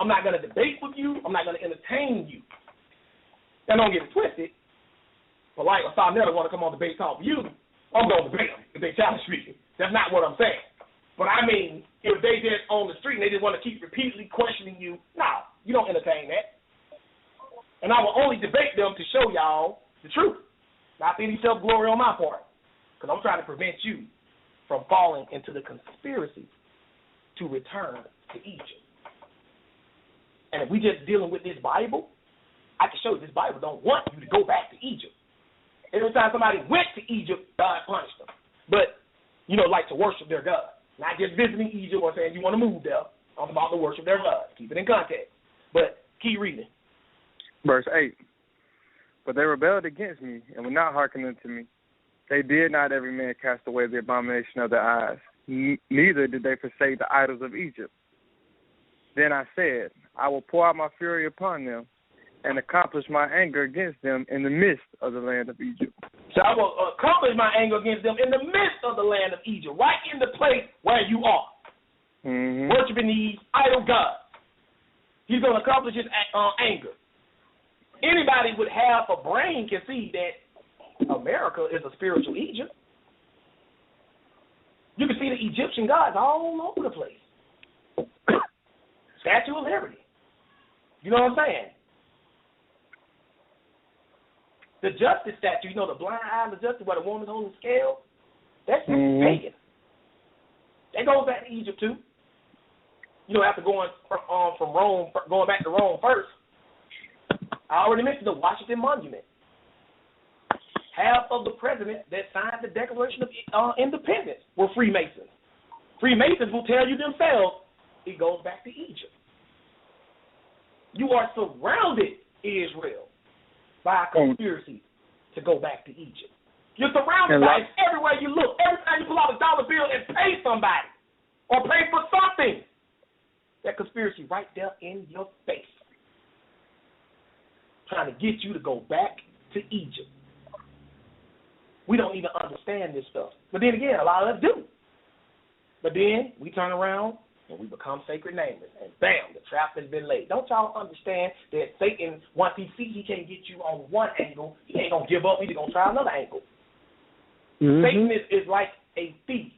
I'm not going to debate with you. I'm not going to entertain you. Now, don't get it twisted. But like if I never want to come on debate talk with you, I'm going to debate them if they challenge me. That's not what I'm saying. But I mean, if they just on the street and they just want to keep repeatedly questioning you, no, you don't entertain that. And I will only debate them to show y'all the truth, not any self-glory on my part, because I'm trying to prevent you from falling into the conspiracy to return to Egypt. And if we just dealing with this Bible, I can show you this Bible don't want you to go back to Egypt. Every time somebody went to Egypt, God punished them. But, like to worship their God. Not just visiting Egypt or saying you want to move there. I'm about to worship their God. Keep it in context. But keep reading. Verse 8. But they rebelled against me and would not hearken unto me. They did not every man cast away the abomination of their eyes. Neither did they forsake the idols of Egypt. Then I said, I will pour out my fury upon them and accomplish my anger against them in the midst of the land of Egypt. So I will accomplish my anger against them in the midst of the land of Egypt, right in the place where you are, worshiping these idol gods. He's going to accomplish his anger. Anybody with half a brain can see that America is a spiritual Egypt. You can see the Egyptian gods all over the place. Statue of Liberty. You know what I'm saying? The justice statue, the blind eye of the justice where the woman's holding the scale, that's pagan. That goes back to Egypt too. After going from Rome, going back to Rome first, I already mentioned the Washington Monument. Half of the presidents that signed the Declaration of Independence were Freemasons. Freemasons will tell you themselves it goes back to Egypt. You are surrounded, Israel, by a conspiracy to go back to Egypt. You're surrounded by it everywhere you look. Every time you pull out a dollar bill and pay somebody or pay for something, that conspiracy right there in your face, trying to get you to go back to Egypt. We don't even understand this stuff. But then again, a lot of us do. But then we turn around and we become sacred namers. And bam, the trap has been laid. Don't y'all understand that Satan, once he sees he can't get you on one angle, he ain't going to give up. He's going to try another angle. Satan is like a thief,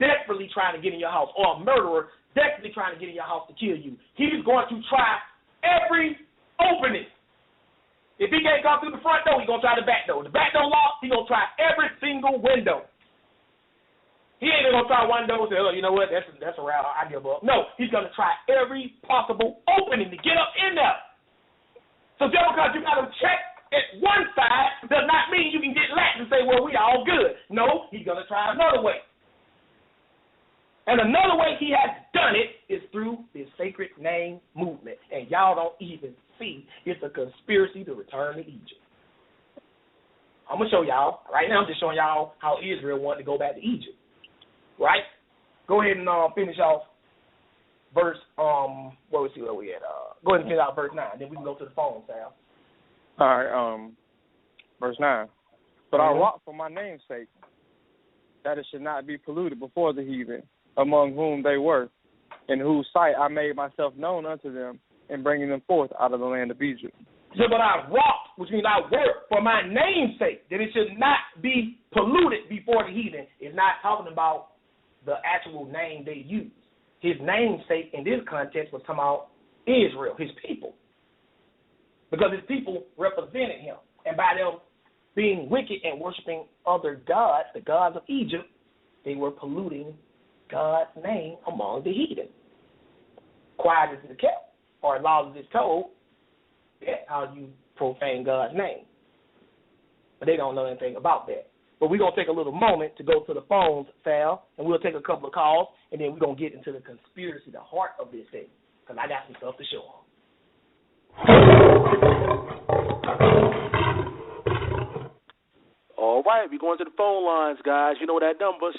desperately trying to get in your house, or a murderer, desperately trying to get in your house to kill you. He's going to try every opening. If he can't come through the front door, he's going to try the back door. The back door locked, he's going to try every single window. He ain't going to try one door and say, you know what, that's a route, I give up. No, he's going to try every possible opening to get up in there. So just because you got him checked at one side does not mean you can get lax and say, well, we all good. No, he's going to try another way. And another way he has done it is through this sacred name movement. And y'all don't even see it's a conspiracy to return to Egypt. I'm going to show y'all. Right now I'm just showing y'all how Israel wanted to go back to Egypt. Right? Go ahead and finish off verse, where we at? Go ahead and finish out verse 9. Then we can go to the phone, Sal. All right, verse 9. But I wrought for my name's sake, that it should not be polluted before the heathen, among whom they were, in whose sight I made myself known unto them, in bringing them forth out of the land of Egypt. So, but I wrought, which means I worked for my name's sake, that it should not be polluted before the heathen. It's not talking about the actual name they use. His namesake in this context was talking about Israel, his people. Because his people represented him. And by them being wicked and worshiping other gods, the gods of Egypt, they were polluting God's name among the heathen. Quiet as it kept, or loud as it's told, that's how you profane God's name. But they don't know anything about that. But we're going to take a little moment to go to the phones, Sal, and we'll take a couple of calls, and then we're going to get into the conspiracy, the heart of this thing, because I got some stuff to show them. All right, we're going to the phone lines, guys. You know that number,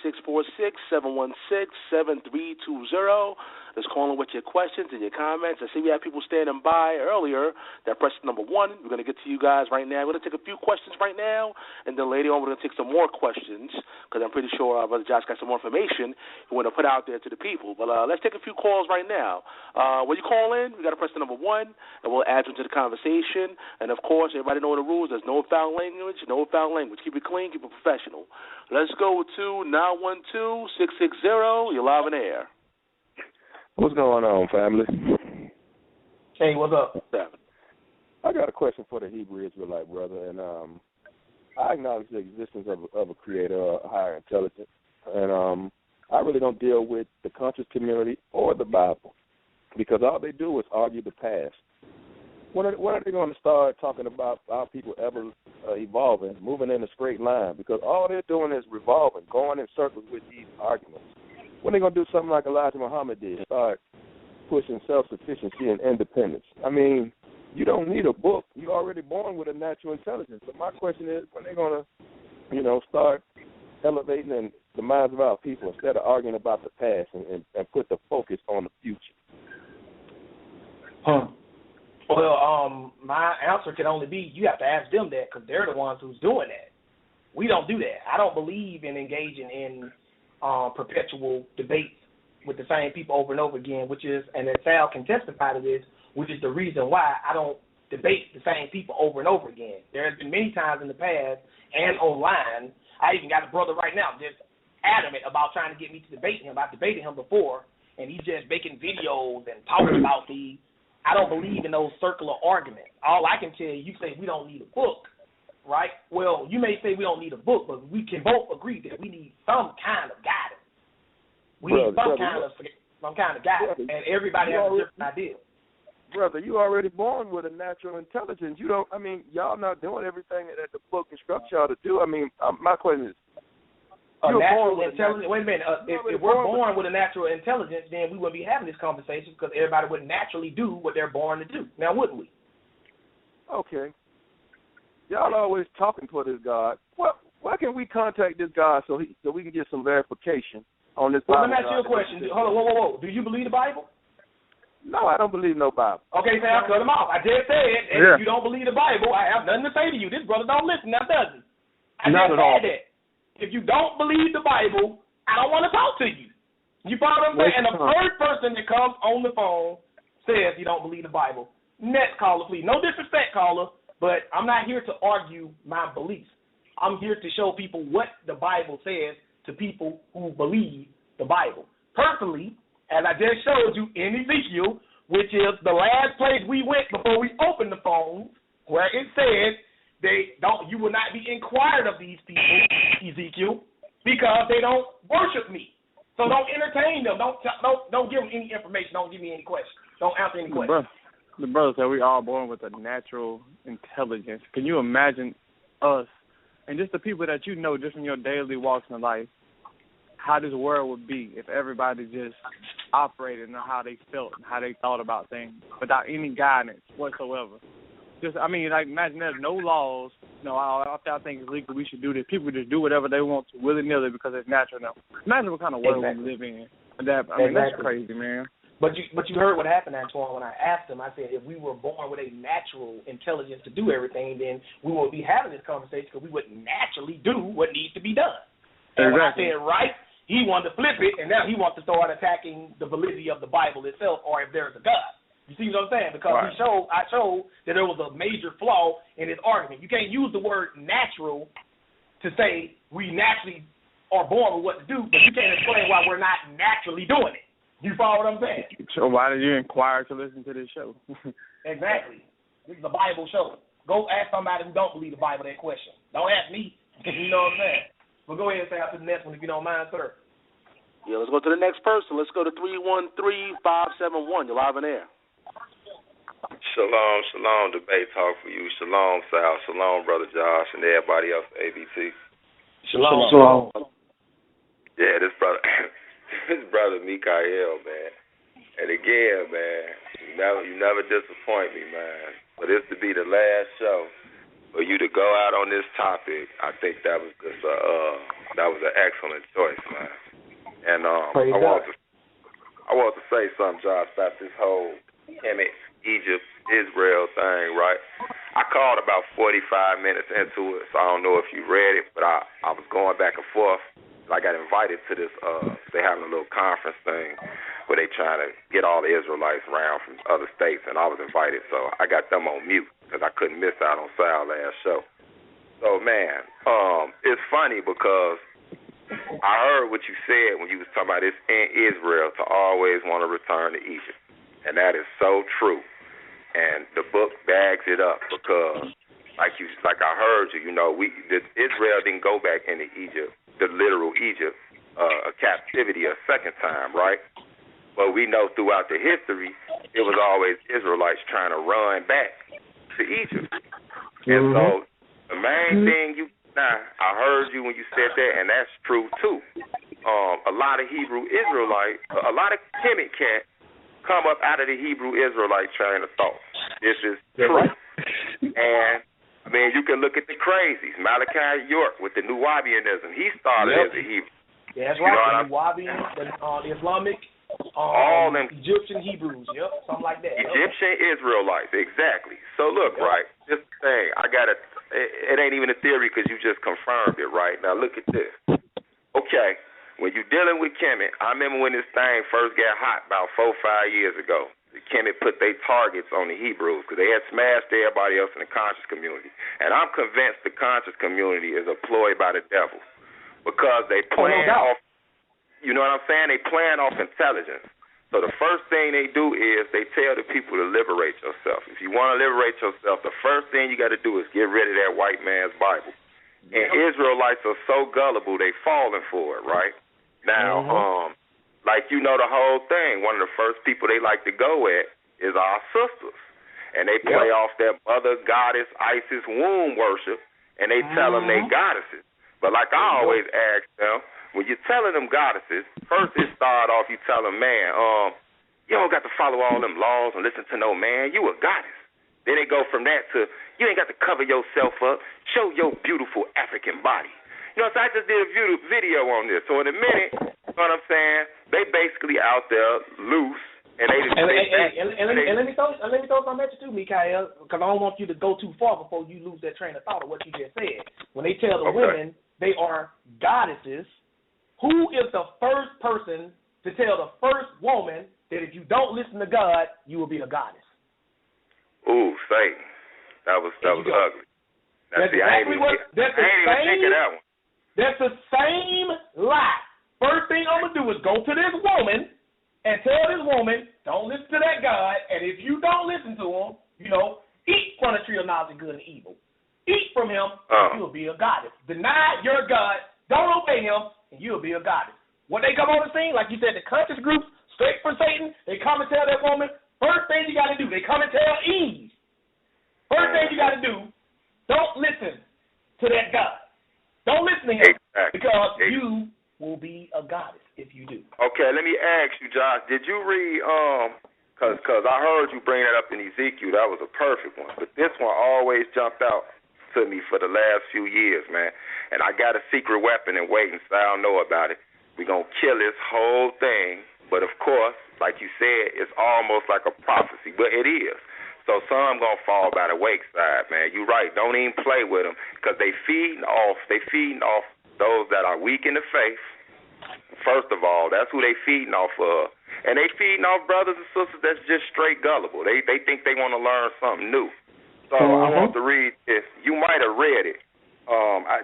646-716-7320. Just calling with your questions and your comments. I see we have people standing by earlier that pressed number 1. We're going to get to you guys right now. We're going to take a few questions right now, and then later on we're going to take some more questions because I'm pretty sure Brother Josh got some more information we want to put out there to the people. But let's take a few calls right now. When you call in, we got to press the number 1, and we'll add you to the conversation. And, of course, everybody know the rules. There's no foul language, no foul language. Keep it clean, keep it professional. Let's go to 912-660. You're live in the air. What's going on, family? Hey, what's up? I got a question for the Hebrew Israelite brother, and I acknowledge the existence of a creator, a higher intelligence, and I really don't deal with the conscious community or the Bible because all they do is argue the past. When are they going to start talking about our people ever evolving, moving in a straight line? Because all they're doing is revolving, going in circles with these arguments. When are they going to do something like Elijah Muhammad did, start pushing self-sufficiency and independence? I mean, you don't need a book. You're already born with a natural intelligence. So my question is, when are they going to, start elevating in the minds of our people instead of arguing about the past and put the focus on the future? Well, my answer can only be you have to ask them that because they're the ones who's doing that. We don't do that. I don't believe in engaging in perpetual debates with the same people over and over again, which is, and that Sal can testify to this, which is the reason why I don't debate the same people over and over again. There has been many times in the past and online, I even got a brother right now just adamant about trying to get me to debate him. I've debated him before, and he's just making videos and talking about me. I don't believe in those circular arguments. All I can tell you, you say we don't need a book, right? Well, you may say we don't need a book, but we can both agree that we need some kind of guidance. We need some kind of guidance, and everybody has a different idea. Brother, you already born with a natural intelligence. You don't. I mean, y'all not doing everything that the book instructs y'all to do. I mean, my question is, a natural intelligence. Wait a minute. If we're born with a natural intelligence, then we wouldn't be having this conversation because everybody would naturally do what they're born to do. Now, wouldn't we? Okay. Y'all always talking for this God. Why can't we contact this God so we can get some verification on this Bible? Well, let me ask you a question. Hold on, whoa. Do you believe the Bible? No, I don't believe no Bible. Okay, Sam, cut him off. I just said, if you don't believe the Bible, I have nothing to say to you. This brother don't listen, now does he? I Not just at all. said that. If you don't believe the Bible, I don't want to talk to you. You follow what I'm saying? And the third person that comes on the phone says you don't believe the Bible. Next caller, please. No disrespect, caller, but I'm not here to argue my beliefs. I'm here to show people what the Bible says to people who believe the Bible. Personally, as I just showed you in Ezekiel, which is the last place we went before we opened the phone, where it says you will not be inquired of these people, Ezekiel, because they don't worship me. So don't entertain them. Don't give them any information. Don't give me any questions. Don't answer any questions. The brother said we all born with a natural intelligence. Can you imagine us and just the people that you know just from your daily walks in life, how this world would be if everybody just operated on how they felt and how they thought about things without any guidance whatsoever? Imagine there's no laws. After I think it's legal, we should do this. People just do whatever they want to willy-nilly because it's natural now. Imagine what kind of world we live in. That's crazy, man. But you heard what happened, Antoine, when I asked him. I said, if we were born with a natural intelligence to do everything, then we won't be having this conversation because we would naturally do what needs to be done. And when I said right, he wanted to flip it, and now he wants to start attacking the validity of the Bible itself or if there's a God. You see what I'm saying? Because I showed that there was a major flaw in his argument. You can't use the word natural to say we naturally are born with what to do, but you can't explain why we're not naturally doing it. You follow what I'm saying? So why did you inquire to listen to this show? Exactly. This is a Bible show. Go ask somebody who don't believe the Bible that question. Don't ask me. You know what I'm saying? But go ahead and say after the next one if you don't mind, sir. Yeah, let's go to the next person. Let's go to 313-571. You're live in air. Shalom, shalom, debate talk for you. Shalom, Sal. Shalom, Brother Josh, and everybody else at A.B.T. Shalom. Yeah, this brother Mikael, man. And again, man, you never disappoint me, man. For this to be the last show, for you to go out on this topic, I think that was just that was an excellent choice, man. And I want to say something, Josh, about this whole Kemet, Egypt, Israel thing, right? I called about 45 minutes into it, so I don't know if you read it, but I was going back and forth. I got invited to this, they having a little conference thing where they trying to get all the Israelites around from other states, and I was invited, so I got them on mute because I couldn't miss out on Sal last show. So, man, it's funny because I heard what you said when you was talking about it's in Israel to always want to return to Egypt, and that is so true. And the book bags it up because, like I heard you, Israel didn't go back into Egypt, the literal Egypt, a captivity a second time, right? But we know throughout the history, it was always Israelites trying to run back to Egypt. And so the main thing I heard you when you said that, and that's true too. A lot of Hebrew Israelites, a lot of Kemet cats come up out of the Hebrew Israelite train of thought. This is true. And I mean, you can look at the crazies. Malachi York with the Nuwabianism. He started as a Hebrew. Yeah, that's right. The Nuwabian, the Islamic, all them Egyptian Hebrews. Yep, something like that. Egyptian Israelites, exactly. So look, right, this thing, it ain't even a theory because you just confirmed it, right? Now look at this. Okay, when you're dealing with Kemet, I remember when this thing first got hot about 4 or 5 years ago. The Kemet put their targets on the Hebrews because they had smashed everybody else in the conscious community. And I'm convinced the conscious community is a ploy by the devil because they plan off, you know what I'm saying? They plan off intelligence. So the first thing they do is they tell the people to liberate yourself. If you want to liberate yourself, the first thing you got to do is get rid of that white man's Bible. And Israelites are so gullible, they falling for it, right? Now, the whole thing, one of the first people they like to go at is our sisters. And they play off their mother goddess Isis womb worship, and they tell them they goddesses. But like I always ask them, when you're telling them goddesses, first it start off, you tell them, man, you don't got to follow all them laws and listen to no man. You a goddess. Then they go from that to, you ain't got to cover yourself up. Show your beautiful African body. So I just did a video on this. So in a minute, you know what I'm saying, they basically out there loose. And let me throw something at you too, Mikael, because I don't want you to go too far before you lose that train of thought of what you just said. When they tell the women they are goddesses, who is the first person to tell the first woman that if you don't listen to God, you will be a goddess? Ooh, Satan. That was ugly. That's exactly what. That's the same. That's the same lie. First thing I'm gonna do is go to this woman and tell this woman, don't listen to that God, and if you don't listen to him, eat from the tree of knowledge of good and evil. Eat from him, and you'll be a goddess. Deny your God, don't obey him, and you'll be a goddess. When they come on the scene, like you said, the conscious groups, straight from Satan, they come and tell that woman, first thing you got to do, they come and tell Eve, first thing you got to do, don't listen to that God. Don't listen to him, because you will be a goddess if you do. Okay, let me ask you, Josh, did you read, because I heard you bring that up in Ezekiel, that was a perfect one, but this one always jumped out to me for the last few years, man, and I got a secret weapon and waiting, so I don't know about it. We're going to kill this whole thing But, of course, like you said, it's almost like a prophecy. But it is. So some going to fall by the wayside, man. You're right. Don't even play with them because they feeding off those that are weak in the faith. First of all, that's who they feeding off of. And they feeding off brothers and sisters that's just straight gullible. They think they want to learn something new. So I want to read this. You might have read it.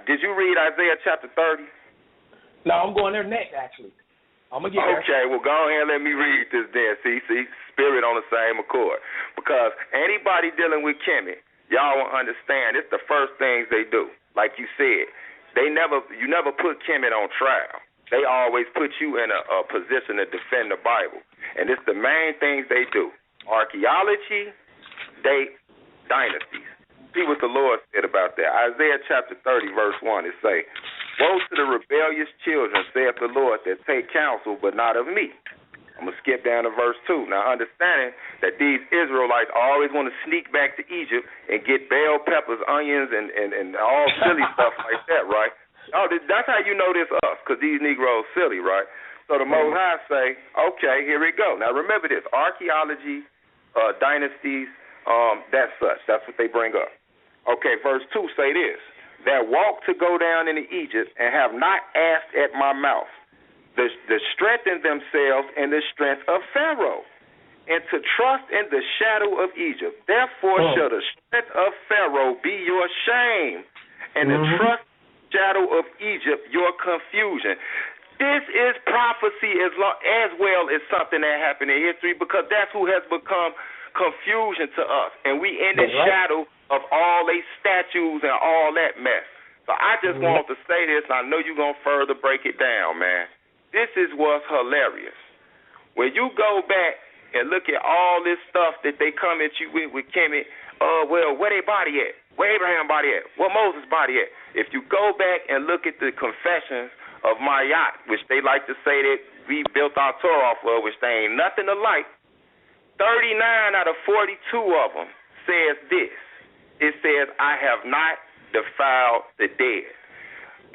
Did you read Isaiah chapter 30? No, I'm going there next, actually. I'm going to get there. Okay, well, go ahead and let me read this then. See, spirit on the same accord. Because anybody dealing with Kemet, y'all will understand it's the first things they do. Like you said, you never put Kemet on trial. They always put you in a position to defend the Bible. And it's the main things they do. Archaeology, dynasties. See what the Lord said about that. Isaiah chapter 30, verse 1, it say, "Woe to the rebellious children, saith the Lord, that take counsel, but not of me." I'm going to skip down to verse 2. Now, understanding that these Israelites always want to sneak back to Egypt and get bell peppers, onions, and all silly stuff like that, right? Oh, that's how you know this us, because these Negroes silly, right? So the Most High say, okay, here we go. Now, remember this. Archaeology, dynasties, that's such. That's what they bring up. Okay, verse 2 say this. "That walk to go down into Egypt and have not asked at my mouth, the strengthen themselves in the strength of Pharaoh, and to trust in the shadow of Egypt. Therefore shall the strength of Pharaoh be your shame, and the trust in the shadow of Egypt your confusion." This is prophecy as well as something that happened in history, because that's who has become confusion to us. And we in the shadow of all they statues and all that mess. So I just want to say this, and I know you're going to further break it down, man. This is what's hilarious. When you go back and look at all this stuff that they come at you with Kemet, well, where their body at? Where Abraham's body at? Where Moses' body at? If you go back and look at the confessions of Mayat, which they like to say that we built our Torah off of, which they ain't nothing alike, 39 out of 42 of them says this. It says, "I have not defiled the dead."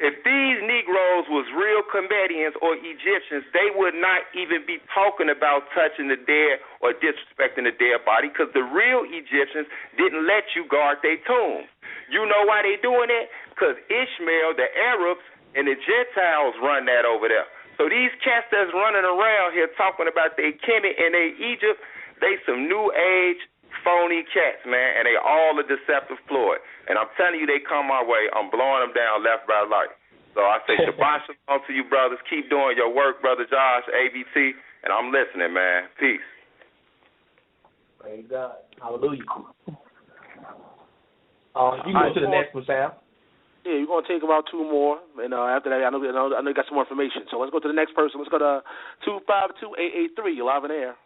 If these Negroes was real Comedians or Egyptians, they would not even be talking about touching the dead or disrespecting the dead body, because the real Egyptians didn't let you guard their tombs. You know why they doing that? Because Ishmael, the Arabs, and the Gentiles run that over there. So these cats that's running around here talking about they Kemet and they Egypt, they some new age phony cats, man, and they all a deceptive ploy. And I'm telling you, they come my way. I'm blowing them down left by right. So I say Shabbat Shalom to you, brothers. Keep doing your work, Brother Josh, A.B.T., and I'm listening, man. Peace. Praise God. Hallelujah. You can go to the next one, Sam. Yeah, we're going to take about two more, and after that, I know you got some more information. So let's go to the next person. Let's go to 252-883. You're live in air.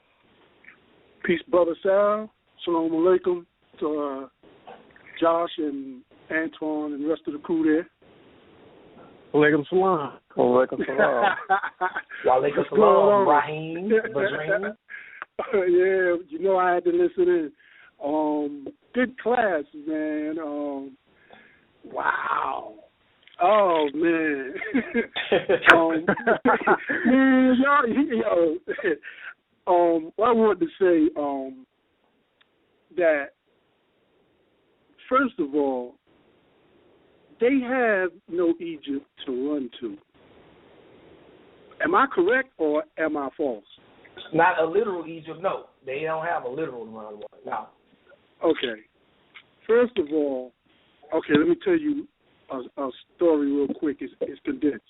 Peace, Brother Sal. Shalom alaikum to Josh and Antoine and the rest of the crew there. Alaikum salam. Alaikum salam. Walaikum salam, Raheem. Yeah, you know I had to listen in. Good class, man. Wow. Oh, man. Man, what I wanted to say, that, first of all, they have no Egypt to run to. Am I correct or am I false? Not a literal Egypt, no. They don't have a literal run one, no. Okay. First of all, let me tell you a story real quick. It's condensed.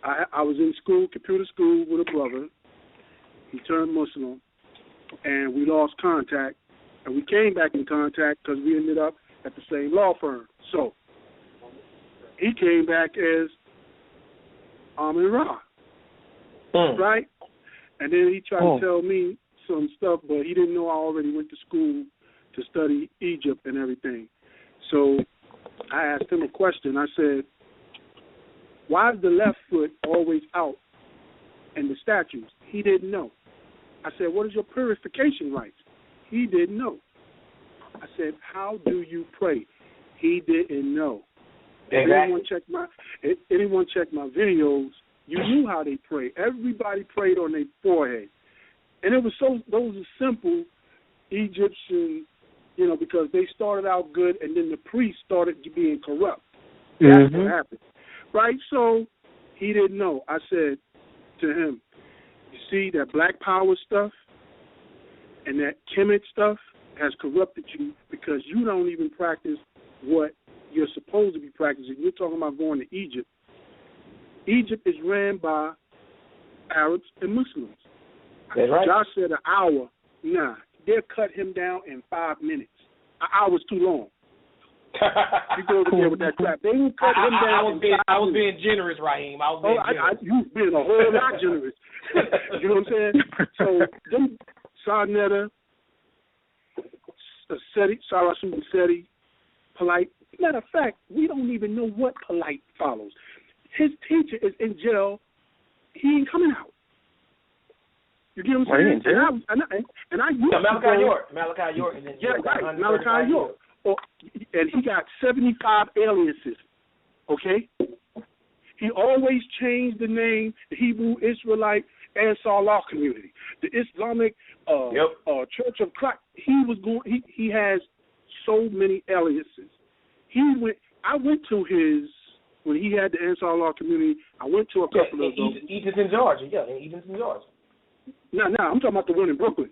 I was in school, computer school, with a brother. He turned Muslim, and we lost contact. And we came back in contact because we ended up at the same law firm. So he came back as Amin Ra, right? And then he tried to tell me some stuff, but he didn't know I already went to school to study Egypt and everything. So I asked him a question. I said, why is the left foot always out in the statues? He didn't know. I said, what is your purification rites? He didn't know. I said, how do you pray? He didn't know. If anyone check my videos, You knew how they prayed. Everybody prayed on their forehead. And it was those are simple Egyptian, because they started out good and then the priests started being corrupt. That's what happened. Right? So he didn't know. I said to him, you see that black power stuff and that Kemet stuff has corrupted you because you don't even practice what you're supposed to be practicing. You're talking about going to Egypt. Egypt is ran by Arabs and Muslims. That's right. Josh said an hour. Nah, they'll cut him down in 5 minutes. An hour's too long. You go over there with that crap. They will cut him down. I was being generous, Raheem. I was being generous. You was being a whole lot generous. You know what I'm saying? So, them Sarnetta, Sarasumseti, polite. Matter of fact, we don't even know what polite follows. His teacher is in jail. He ain't coming out. You get what I'm saying? And I used Malachi York. And then right. Malachi York. And he got 75 aliases. Okay? He always changed the name, the Hebrew Israelite Ansar Law Community, the Islamic Church of Christ. He has so many aliases. I went to his, when he had the Ansar Law Community, I went to a couple of those. Edens in Georgia, Edens in Georgia. No, I'm talking about the one in Brooklyn.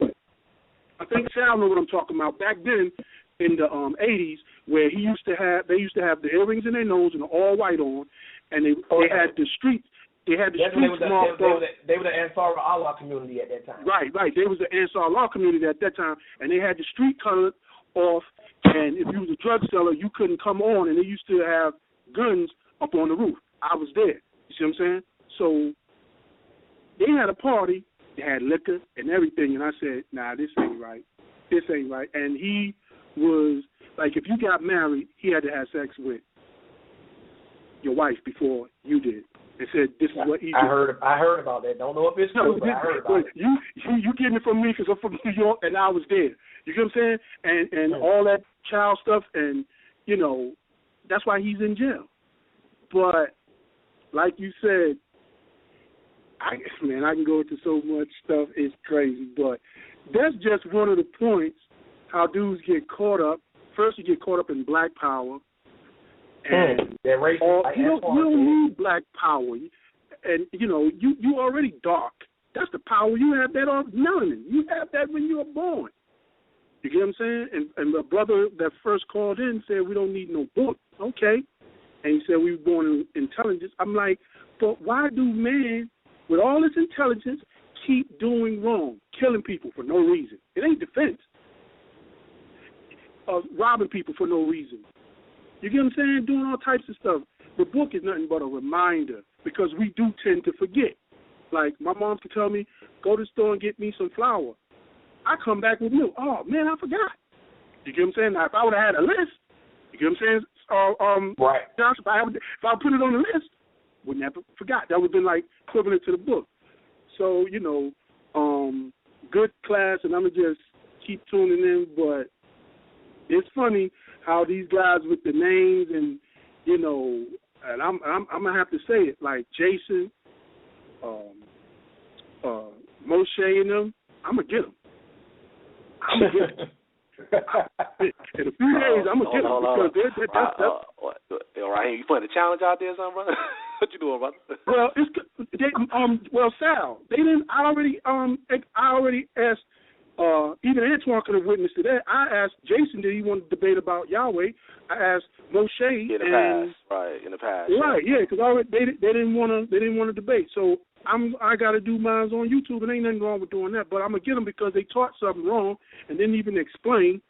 I think Sal knows what I'm talking about. Back then, in the 80s, where they used to have the earrings in their nose and the all white on, and they had the street. They had the streets marked off. They were the Ansar Allah community at that time. Right. They was the Ansar Allah community at that time, and they had the street colored off. And if you was a drug seller, you couldn't come on, and they used to have guns up on the roof. I was there. You see what I'm saying? So they had a party. They had liquor and everything, and I said, nah, this ain't right. This ain't right. And he was, like, if you got married, he had to have sex with your wife before you did. And said, this is what Egypt. I heard about that. Don't know if it's true, but I heard about it. You getting it from me because I'm from New York, and I was there. You get what I'm saying? And all that child stuff, and, that's why he's in jail. But, like you said, I can go into so much stuff. It's crazy. But that's just one of the points how dudes get caught up. First, you get caught up in black power. And you don't need black power. And, you already dark. That's the power. You have that on melanin. You have that when you were born. You get what I'm saying? And the brother that first called in said, we don't need no book. Okay. And he said, we were born in intelligence. I'm like, but why do men, with all this intelligence, keep doing wrong, killing people for no reason? It ain't defense. Robbing people for no reason. You get what I'm saying? Doing all types of stuff. The book is nothing but a reminder because we do tend to forget. Like, my mom could tell me, go to the store and get me some flour. I come back with milk. Oh, man, I forgot. You get what I'm saying? Now, if I would have had a list, you get what I'm saying? Right. Josh, if I put it on the list, would never forgot. That would have been like equivalent to the book. So, good class, and I'm going to just keep tuning in, but it's funny how these guys with the names and, and I'm going to have to say it, like Jason, Moshe and them, I'm going to get them. In a few days, I'm going to get them because that's... All right, you putting a challenge out there, son, brother? What you doing, brother? Well, Sal, they didn't. I already asked. Even Antoine could have witnessed to that. I asked Jason, did he want to debate about Yahweh? I asked Moshe in the past, right, because they didn't want to debate. So I got to do mine on YouTube, and ain't nothing wrong with doing that. But I'm gonna get them because they taught something wrong and didn't even explain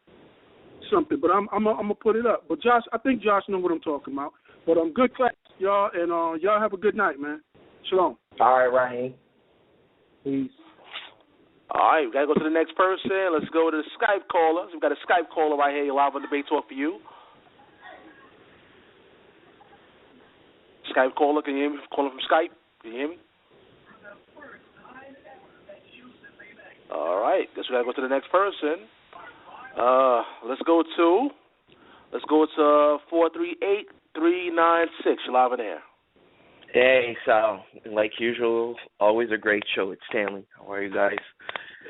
something. But I'm gonna put it up. But Josh, I think Josh knows what I'm talking about. But good class, y'all, and y'all have a good night, man. Shalom. All right, Raheem. Peace. All right, we got to go to the next person. Let's go to the Skype caller. So we've got a Skype caller right here live on Debate Talk for you. Skype caller, can you hear me? Calling from Skype. Can you hear me? All right, guess we got to go to the next person. Let's go to 438-396. You're live in air. Hey, Sal. Like usual, always a great show. It's Stanley. How are you guys?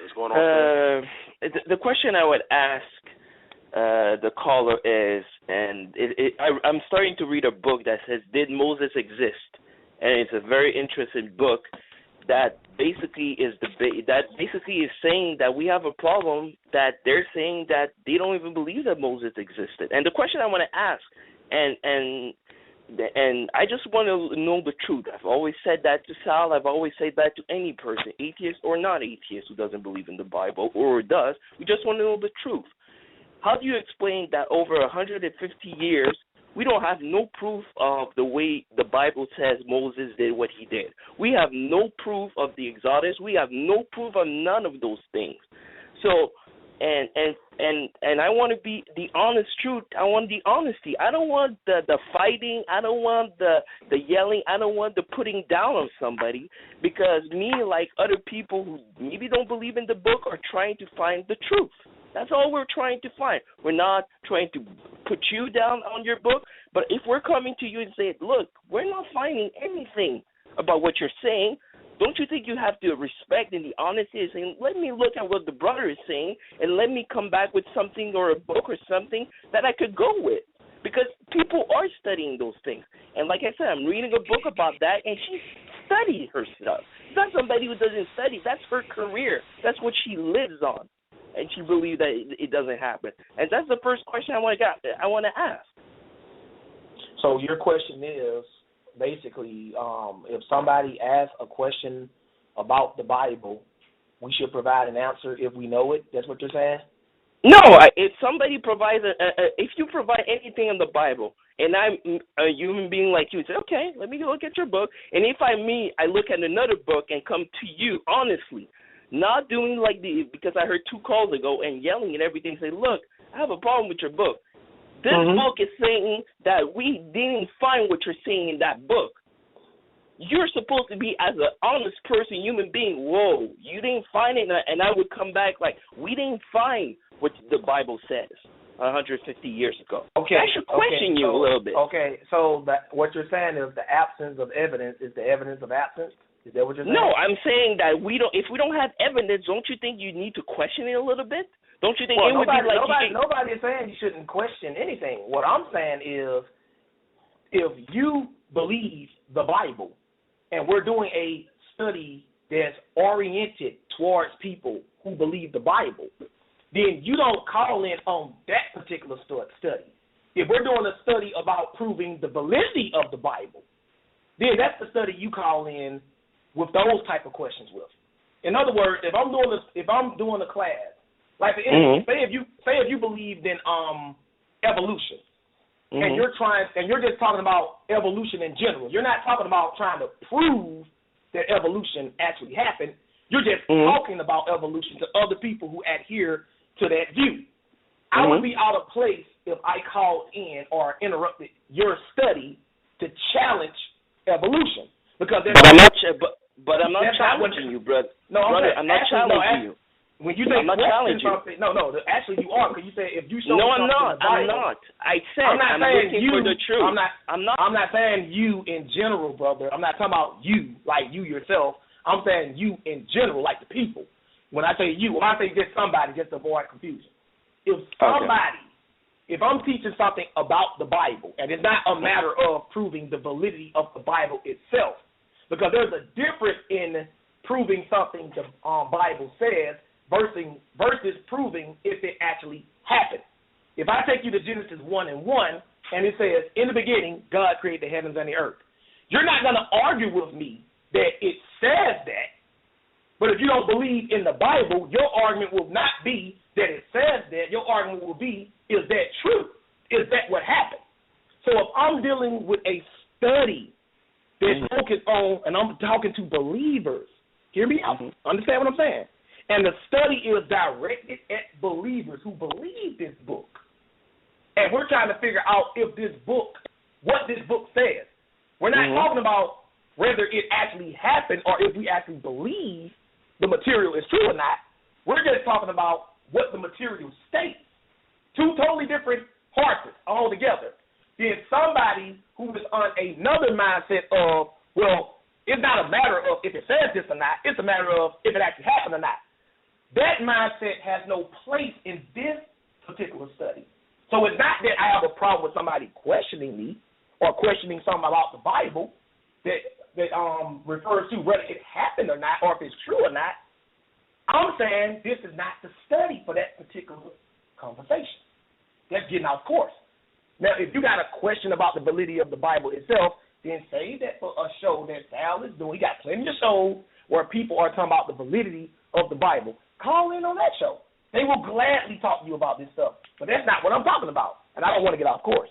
What's going on? The question I would ask the caller is, and I'm starting to read a book that says, "Did Moses exist?" And it's a very interesting book that basically is saying that we have a problem, that they're saying that they don't even believe that Moses existed. And the question I want to ask, and I just want to know the truth. I've always said that to Sal. I've always said that to any person, atheist or not atheist, who doesn't believe in the Bible or does. We just want to know the truth. How do you explain that over 150 years, we don't have no proof of the way the Bible says Moses did what he did? We have no proof of the Exodus. We have no proof of none of those things. So, and I want to be the honest truth. I want the honesty. I don't want the fighting. I don't want the yelling. I don't want the putting down on somebody, because me, like other people who maybe don't believe in the book, are trying to find the truth. That's all we're trying to find. We're not trying to put you down on your book, but if we're coming to you and saying, look, we're not finding anything about what you're saying, don't you think you have to respect and the honesty of saying, let me look at what the brother is saying and let me come back with something or a book or something that I could go with? Because people are studying those things. And like I said, I'm reading a book about that, and she studied her stuff. It's not somebody who doesn't study. That's her career. That's what she lives on. And she believes that it doesn't happen. And that's the first question I want to ask. So your question is, basically, if somebody asks a question about the Bible, we should provide an answer if we know it. That's what you're saying? No, if somebody provides if you provide anything in the Bible, and I'm a human being like you, say, okay, let me look at your book. And if I look at another book and come to you honestly, not doing like because I heard 2 calls ago and yelling and everything, say, look, I have a problem with your book. This book is saying that we didn't find what you're saying in that book. You're supposed to be, as an honest person, human being, whoa, you didn't find it, and I would come back like, we didn't find what the Bible says 150 years ago. Okay. I should question you a little bit. Okay, so what you're saying is the absence of evidence is the evidence of absence? Is that what you're saying? No, I'm saying that if we don't have evidence, don't you think you need to question it a little bit? Don't you think it would be like nobody is saying you shouldn't question anything. What I'm saying is, if you believe the Bible, and we're doing a study that's oriented towards people who believe the Bible, then you don't call in on that particular study. If we're doing a study about proving the validity of the Bible, then that's the study you call in with those type of questions with. In other words, if I'm doing a class, like for instance, say if you believed in evolution, and you're just talking about evolution in general. You're not talking about trying to prove that evolution actually happened. You're just talking about evolution to other people who adhere to that view. I would be out of place if I called in or interrupted your study to challenge evolution, because But I'm not challenging you, brother. No, I'm not challenging you. When you say question something, actually you are, because you say if you show no, me something I'm not. I said I'm looking for the truth. I'm not saying you in general, brother. I'm not talking about you, like you yourself. I'm saying you in general, like the people. When I say you, when I say just somebody, just to avoid confusion. If I'm teaching something about the Bible, and it's not a matter of proving the validity of the Bible itself, because there's a difference in proving something the Bible says versus proving if it actually happened. If I take you to Genesis 1:1, and it says, in the beginning, God created the heavens and the earth, you're not going to argue with me that it says that. But if you don't believe in the Bible, your argument will not be that it says that. Your argument will be, is that true? Is that what happened? So if I'm dealing with a study that's focused on, and I'm talking to believers, hear me out, understand what I'm saying? And the study is directed at believers who believe this book. And we're trying to figure out if this book, what this book says. We're not talking about whether it actually happened or if we actually believe the material is true or not. We're just talking about what the material states. 2 totally different horses altogether. Then somebody who is on another mindset of well, it's not a matter of if it says this or not. It's a matter of if it actually happened or not. That mindset has no place in this particular study. So it's not that I have a problem with somebody questioning me or questioning something about the Bible that refers to whether it happened or not, or if it's true or not. I'm saying this is not the study for that particular conversation. That's getting off course. Now, if you got a question about the validity of the Bible itself, then save that for a show that Sal is doing. He got plenty of shows where people are talking about the validity of the Bible. Call in on that show. They will gladly talk to you about this stuff. But that's not what I'm talking about, and I don't want to get off course.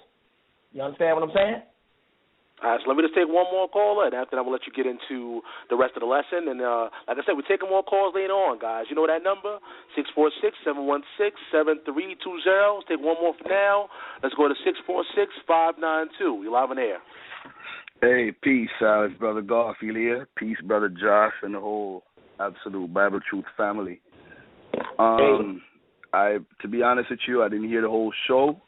You understand what I'm saying? All right, so let me just take one more caller, and after that, we'll let you get into the rest of the lesson. And like I said, we're taking more calls later on, guys. You know that number? 646-716-7320. Let's take one more for now. Let's go to 646-592. You're live on air. Hey, peace, Sal. It's Brother Garfield here. Peace, Brother Josh, and the whole Absolute Bible Truth family. To be honest with you, I didn't hear the whole show,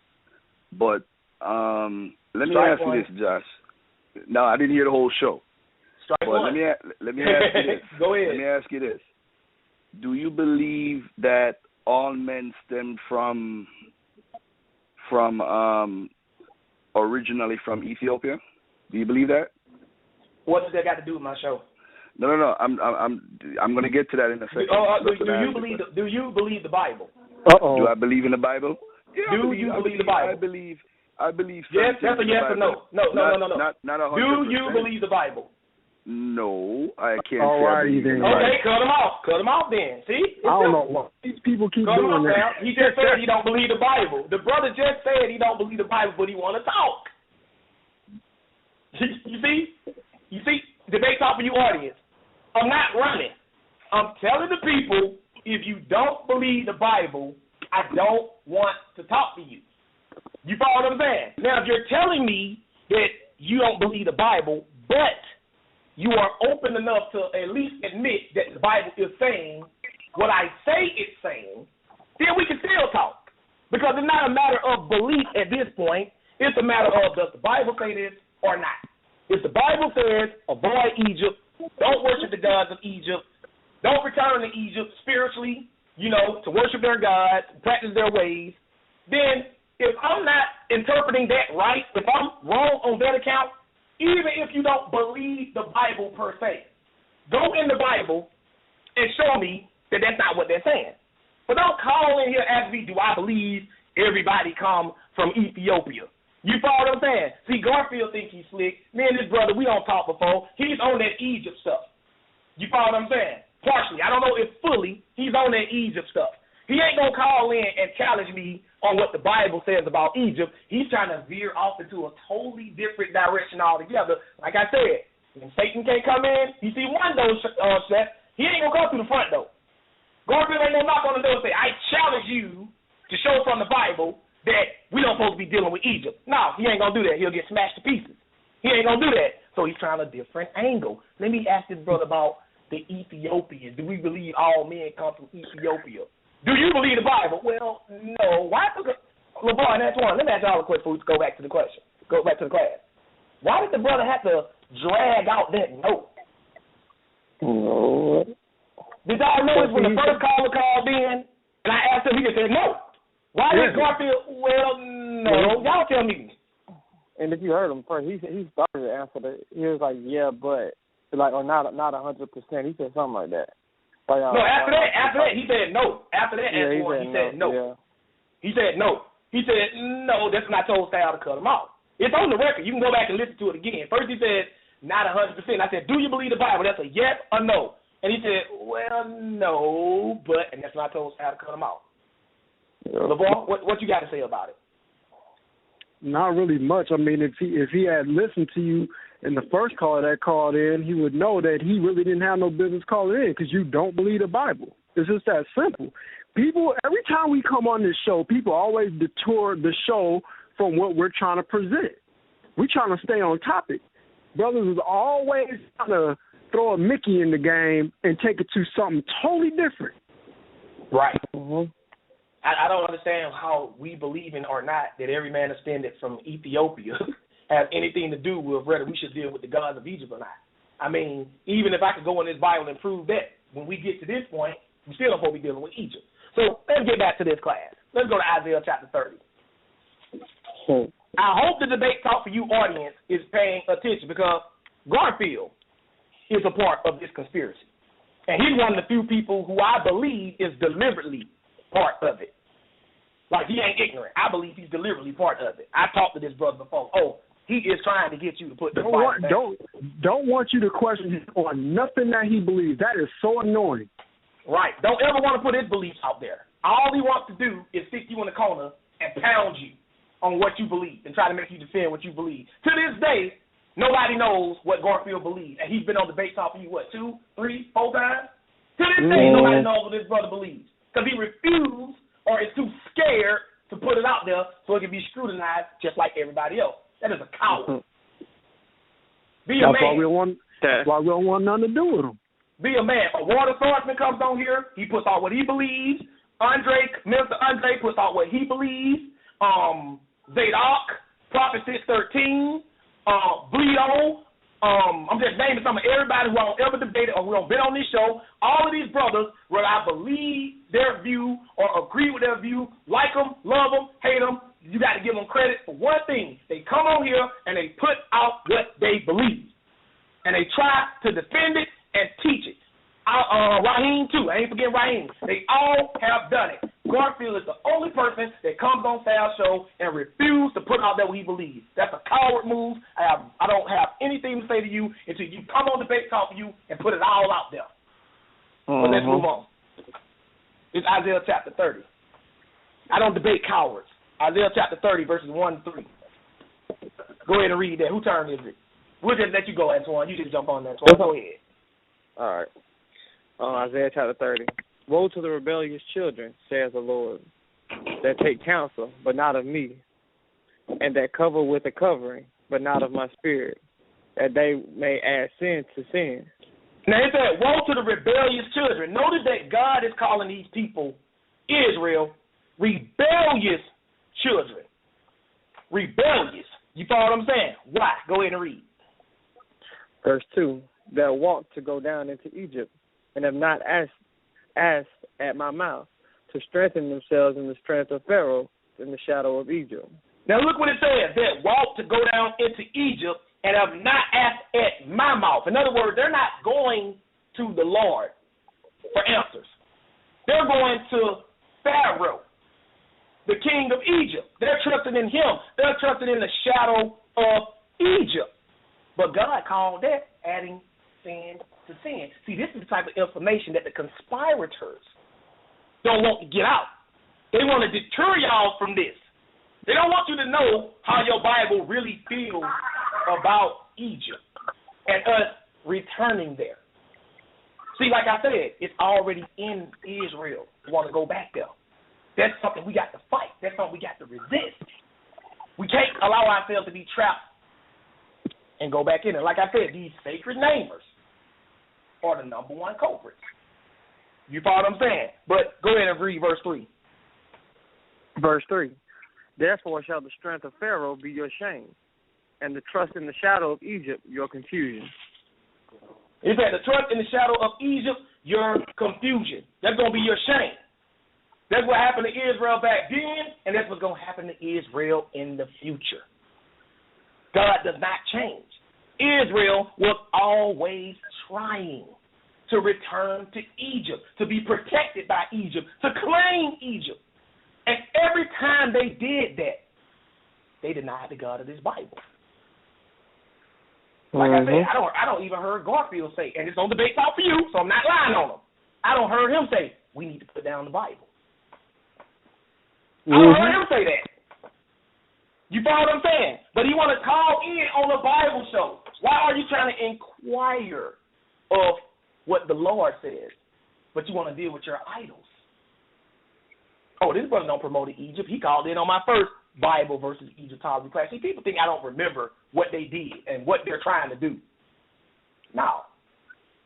but let me ask you this, Josh. No, I didn't hear the whole show. But let me ask you this. Go ahead. Let me ask you this. Do you believe that all men stem from originally from Ethiopia? Do you believe that? What does that got to do with my show? No. I'm going to get to that in a second. Do you believe the Bible? Do I believe in the Bible? Yeah, do you believe the Bible? I believe. Yes, that's a yes or no. No. Not 100%. Do you believe the Bible? No, I can't. Oh, say I believe in the Bible. Okay, cut him off. Cut him off then. See? I don't know why these people keep cut doing that. He just said he don't believe the Bible. The brother just said he don't believe the Bible, but he want to talk. You see? Debate talk for you audience. I'm not running. I'm telling the people, if you don't believe the Bible, I don't want to talk to you. You follow what I'm saying? Now, if you're telling me that you don't believe the Bible, but you are open enough to at least admit that the Bible is saying what I say it's saying, then we can still talk. Because it's not a matter of belief at this point. It's a matter of, does the Bible say this or not? If the Bible says avoid Egypt, don't worship the gods of Egypt, don't return to Egypt spiritually, to worship their gods, practice their ways, then if I'm not interpreting that right, if I'm wrong on that account, even if you don't believe the Bible per se, go in the Bible and show me that that's not what they're saying. But don't call in here and ask me, do I believe everybody come from Ethiopia? You follow what I'm saying? See, Garfield thinks he's slick. Me and his brother, we don't talk before. He's on that Egypt stuff. You follow what I'm saying? Partially. I don't know if fully. He's on that Egypt stuff. He ain't going to call in and challenge me on what the Bible says about Egypt. He's trying to veer off into a totally different direction altogether. Like I said, when Satan can't come in, he see one door shut, he ain't going to come through the front door. Garfield ain't going to knock on the door and say, I challenge you to show from the Bible that we don't supposed to be dealing with Egypt. No, he ain't going to do that. He'll get smashed to pieces. He ain't going to do that. So he's trying a different angle. Let me ask this brother about the Ethiopians. Do we believe all men come from Ethiopia? Do you believe the Bible? Well, no. Why? LeBron, that's one. Let me ask y'all a question before we go back to the question. Go back to the class. Why did the brother have to drag out that note? No. Did y'all notice when the first caller called in and I asked him, he just said no? Why did Garfield? Well, no. Y'all tell me. And if you heard him first, he started to answer that. He was like, yeah, but or not 100%. He said something like that. No, after that, he said no. After that answer, he said no. Yeah. He said no. He said no. That's when I told Sal to cut him off. It's on the record. You can go back and listen to it again. First he said not 100%. I said, do you believe the Bible? That's a yes or no. And he said, well, no, but, and that's when I told Sal to cut him off. LeVar, what you got to say about it? Not really much. I mean, if he had listened to you in the first caller that called in, he would know that he really didn't have no business calling in because you don't believe the Bible. It's just that simple. People, every time we come on this show, people always detour the show from what we're trying to present. We're trying to stay on topic. Brothers is always trying to throw a Mickey in the game and take it to something totally different. Right. Mm-hmm. I don't understand how we believe in or not that every man ascended from Ethiopia has anything to do with whether we should deal with the gods of Egypt or not. I mean, even if I could go in this Bible and prove that, when we get to this point, we still don't supposed to be dealing with Egypt. So let's get back to this class. Let's go to Isaiah chapter 30. I hope the debate talk for you audience is paying attention, because Garfield is a part of this conspiracy. And he's one of the few people who I believe is deliberately part of it. Like, he ain't ignorant. I believe he's deliberately part of it. I talked to this brother before. Oh, he is trying to get you to put the Bible back. Don't want you to question him on nothing that he believes. That is so annoying. Right. Don't ever want to put his beliefs out there. All he wants to do is stick you in the corner and pound you on what you believe and try to make you defend what you believe. To this day, nobody knows what Garfield believes. And he's been on debate talk for you, 2, 3, 4 times? To this day, nobody knows what this brother believes, because he refused or is too scared to put it out there so it can be scrutinized just like everybody else. That is a coward. Be a man. That's why we don't want nothing to do with him. Be a man. A water swordsman comes on here. He puts out what he believes. Mr. Andre puts out what he believes. Zadok, Prophet 613, Bleedo. I'm just naming some of everybody who I don't ever debated or who don't been on this show. All of these brothers, whether I believe their view or agree with their view, like them, love them, hate them, you got to give them credit for one thing. They come on here and they put out what they believe. And they try to defend it and teach it. Raheem, too. I ain't forgetting Raheem. They all have done it. Garfield is the only person that comes on Sal Show and refuses to put out there what he believes. That's a coward move. I don't have anything to say to you until you come on Debate Talk for you and put it all out there. But let's move on. It's Isaiah chapter 30. I don't debate cowards. Isaiah chapter 30, verses 1 to 3. Go ahead and read that. Whose turn is it? We'll just let you go, Antoine. You just jump on that, Antoine. Go ahead. All right. Isaiah chapter 30. Woe to the rebellious children, says the Lord, that take counsel, but not of me, and that cover with a covering, but not of my spirit, that they may add sin to sin. Now it said, woe to the rebellious children. Notice that God is calling these people, Israel, rebellious children. Rebellious. You follow what I'm saying? Why? Go ahead and read. Verse 2, that walk to go down into Egypt, and have not asked at my mouth, to strengthen themselves in the strength of Pharaoh, in the shadow of Egypt. Now look what it says, that walk to go down into Egypt, and have not asked at my mouth. In other words, they're not going to the Lord for answers. They're going to Pharaoh, the king of Egypt. They're trusting in him. They're trusting in the shadow of Egypt. But God called that adding sin to sin. See, this is the type of information that the conspirators don't want to get out. They want to deter y'all from this. They don't want you to know how your Bible really feels about Egypt and us returning there. See, like I said, it's already in Israel. We want to go back there. That's something we got to fight. That's something we got to resist. We can't allow ourselves to be trapped and go back in there. Like I said, these sacred namers are the number one culprits. You follow what I'm saying? But go ahead and read verse 3. Verse 3. Therefore shall the strength of Pharaoh be your shame, and the trust in the shadow of Egypt your confusion. It said the trust in the shadow of Egypt, your confusion. That's going to be your shame. That's what happened to Israel back then, and that's what's going to happen to Israel in the future. God does not change. Israel was always trying to return to Egypt, to be protected by Egypt, to claim Egypt. And every time they did that, they denied the God of this Bible. Like I said, I don't even heard Garfield say, and it's on Debate Talk for you, so I'm not lying on him. I don't heard him say, we need to put down the Bible. I don't heard him say that. You follow what I'm saying? But he want to call in on a Bible show. Why are you trying to inquire of what the Lord says, but you want to deal with your idols? Oh, this brother don't promote Egypt. He called in on my first Bible versus Egyptology class. See, people think I don't remember what they did and what they're trying to do. No.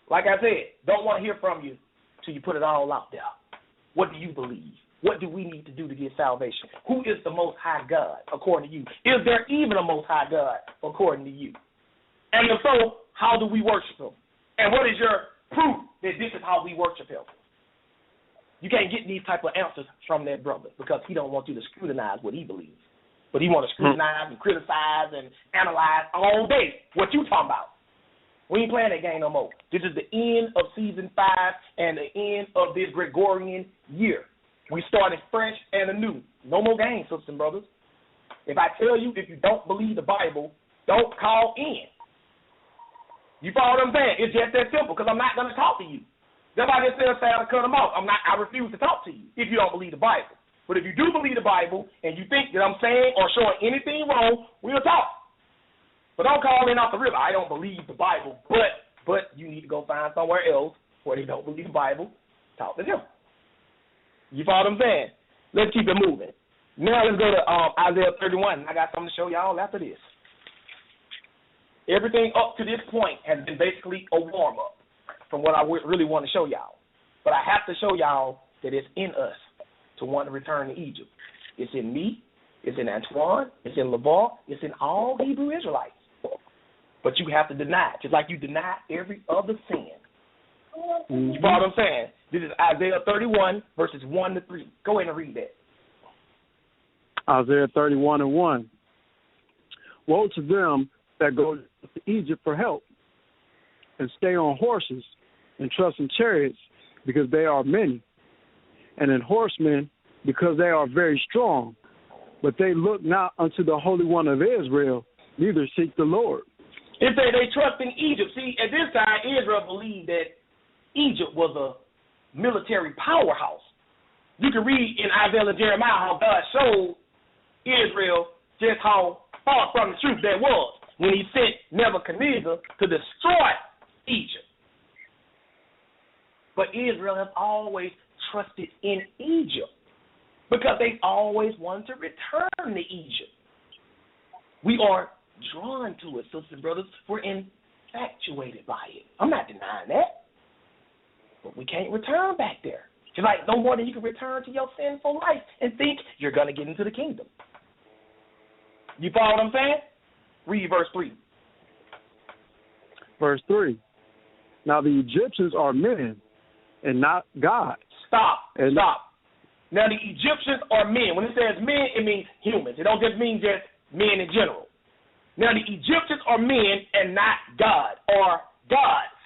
Like I said, don't want to hear from you till you put it all out there. What do you believe? What do we need to do to get salvation? Who is the Most High God, according to you? Is there even a Most High God, according to you? And if so, how do we worship him? And what is your proof that this is how we worship him? You can't get these type of answers from that brother because he don't want you to scrutinize what he believes. But he want to scrutinize and criticize and analyze all day what you talking about. We ain't playing that game no more. This is the end of season 5 and the end of this Gregorian year. We started fresh and anew. No more games, sisters and brothers. If I tell you, if you don't believe the Bible, don't call in. You follow what I'm saying? It's just that simple because I'm not going to talk to you. That's why I just said Sal to cut them off. I refuse to talk to you if you don't believe the Bible. But if you do believe the Bible and you think that I'm saying or showing anything wrong, we'll talk. But don't call in off the river. I don't believe the Bible, but you need to go find somewhere else where they don't believe the Bible. Talk to them. You follow what I'm saying? Let's keep it moving. Now let's go to Isaiah 31. I got something to show y'all after this. Everything up to this point has been basically a warm-up from what I really want to show y'all. But I have to show y'all that it's in us to want to return to Egypt. It's in me. It's in Antoine. It's in LeVar. It's in all Hebrew Israelites. But you have to deny it, just like you deny every other sin. You follow what I'm saying? This is Isaiah 31, verses 1 to 3. Go ahead and read that. Isaiah 31:1. Woe to them that go to Egypt for help, and stay on horses, and trust in chariots, because they are many, and in horsemen, because they are very strong. But they look not unto the Holy One of Israel, neither seek the Lord. It say they trust in Egypt. See, at this time, Israel believed that Egypt was a military powerhouse. You can read in Isaiah and Jeremiah how God showed Israel just how far from the truth that was when he sent Nebuchadnezzar to destroy Egypt. But Israel has always trusted in Egypt because they always wanted to return to Egypt. We are drawn to it, sisters and brothers. We're infatuated by it. I'm not denying that. But we can't return back there. It's like no more than you can return to your sinful life and think you're going to get into the kingdom. You follow what I'm saying? Read verse 3. Verse 3. Now the Egyptians are men and not gods. Stop. Now the Egyptians are men. When it says men, it means humans. It don't just mean just men in general. Now the Egyptians are men and not God, or gods.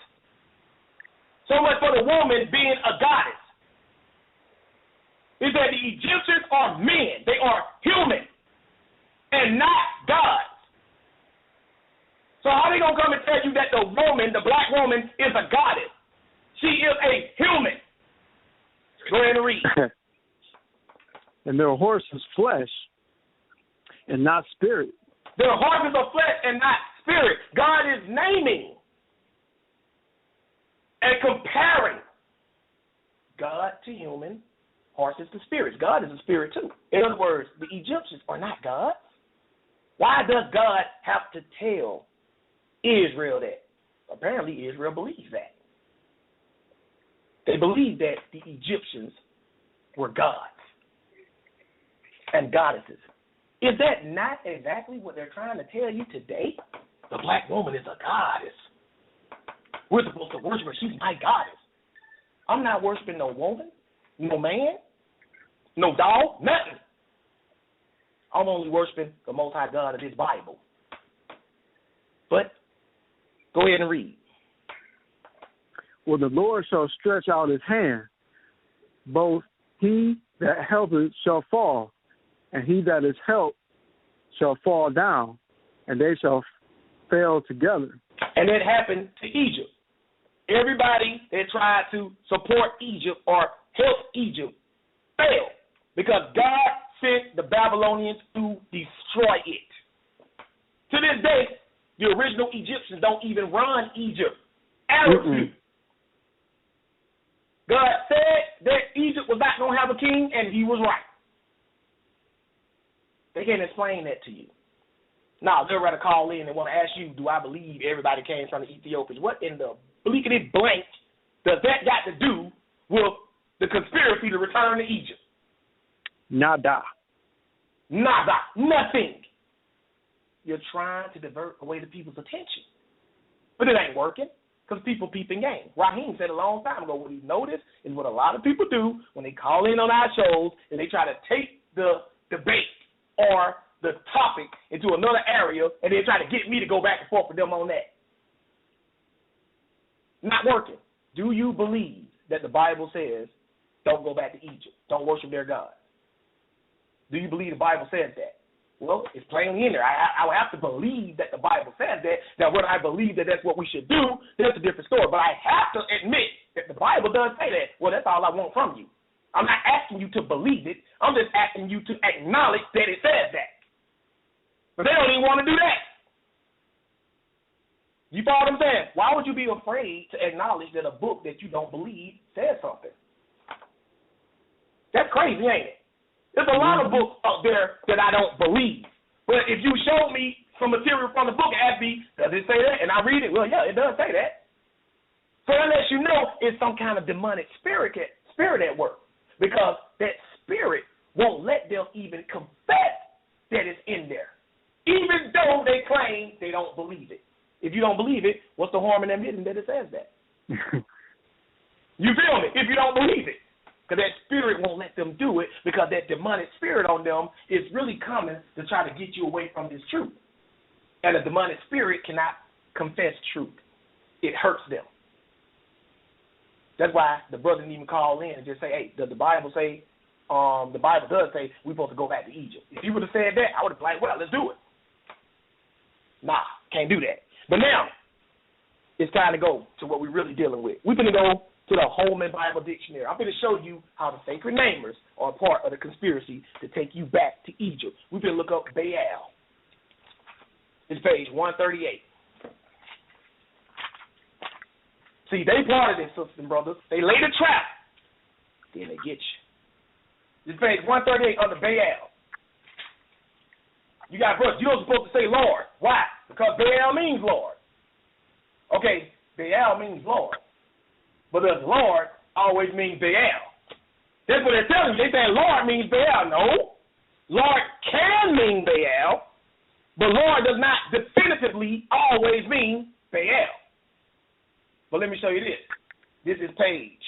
So much for the woman being a goddess. It said the Egyptians are men. They are human and not gods. So how they going to come and tell you that the woman, the black woman, is a goddess? She is a human. Go ahead and read. And their horse is flesh and not spirit. Their horses are flesh and not spirit. God is naming and comparing God to human, horses to spirits. God is a spirit too. In other words, the Egyptians are not gods. Why does God have to tell Israel that? Apparently Israel believes that. They believe that the Egyptians were gods and goddesses. Is that not exactly what they're trying to tell you today? The black woman is a goddess. We're supposed to worship her. She's my goddess. I'm not worshiping no woman, no man, no dog, nothing. I'm only worshiping the Most High God of this Bible. But go ahead and read. Well, the Lord shall stretch out his hand. Both he that helpeth shall fall, and he that is helped shall fall down, and they shall fail together. And it happened to Egypt. Everybody that tried to support Egypt or help Egypt failed because God sent the Babylonians to destroy it. To this day, the original Egyptians don't even run Egypt. Arabs do. God said that Egypt was not going to have a king, and he was right. They can't explain that to you. Now, they'll rather call in and want to ask you, do I believe everybody came from the Ethiopians? What in the bleakity blank does that got to do with the conspiracy to return to Egypt? Nada. Nothing. You're trying to divert away the people's attention. But it ain't working because people peeping game. Raheem said a long time ago, what he noticed is what a lot of people do when they call in on our shows and they try to take the debate or the topic into another area and they try to get me to go back and forth with them on that. Not working. Do you believe that the Bible says don't go back to Egypt, don't worship their gods? Do you believe the Bible says that? Well, it's plainly in there. I would have to believe that the Bible says that. Now, whether I believe that that's what we should do, that's a different story. But I have to admit that the Bible does say that. Well, that's all I want from you. I'm not asking you to believe it. I'm just asking you to acknowledge that it says that. But they don't even want to do that. You follow what I'm saying? Why would you be afraid to acknowledge that a book that you don't believe says something? That's crazy, ain't it? There's a lot of books out there that I don't believe. But if you show me some material from the book and ask me, does it say that? And I read it, well, yeah, it does say that. So that lets you know it's some kind of demonic spirit at work. Because that spirit won't let them even confess that it's in there. Even though they claim they don't believe it. If you don't believe it, what's the harm in admitting that it says that? You feel me? If you don't believe it. Because that spirit won't let them do it because that demonic spirit on them is really coming to try to get you away from this truth. And a demonic spirit cannot confess truth. It hurts them. That's why the brother didn't even call in and just say, hey, does the Bible say, the Bible does say we're supposed to go back to Egypt. If he would have said that, I would have been like, well, let's do it. Nah, can't do that. But now, it's time to go to what we're really dealing with. We're going to go to the Holman Bible Dictionary. I'm going to show you how the sacred namers are part of the conspiracy to take you back to Egypt. We're going to look up Baal. It's page 138. See, they part of this, sisters and brothers. They lay the trap. Then they get you. This page 138 under Baal. You got brothers. You're supposed to say Lord. Why? Because Baal means Lord. Okay, Baal means Lord. But does Lord always mean Baal? That's what they're telling you. They say Lord means Baal. No. Lord can mean Baal, but Lord does not definitively always mean Baal. But let me show you this. This is page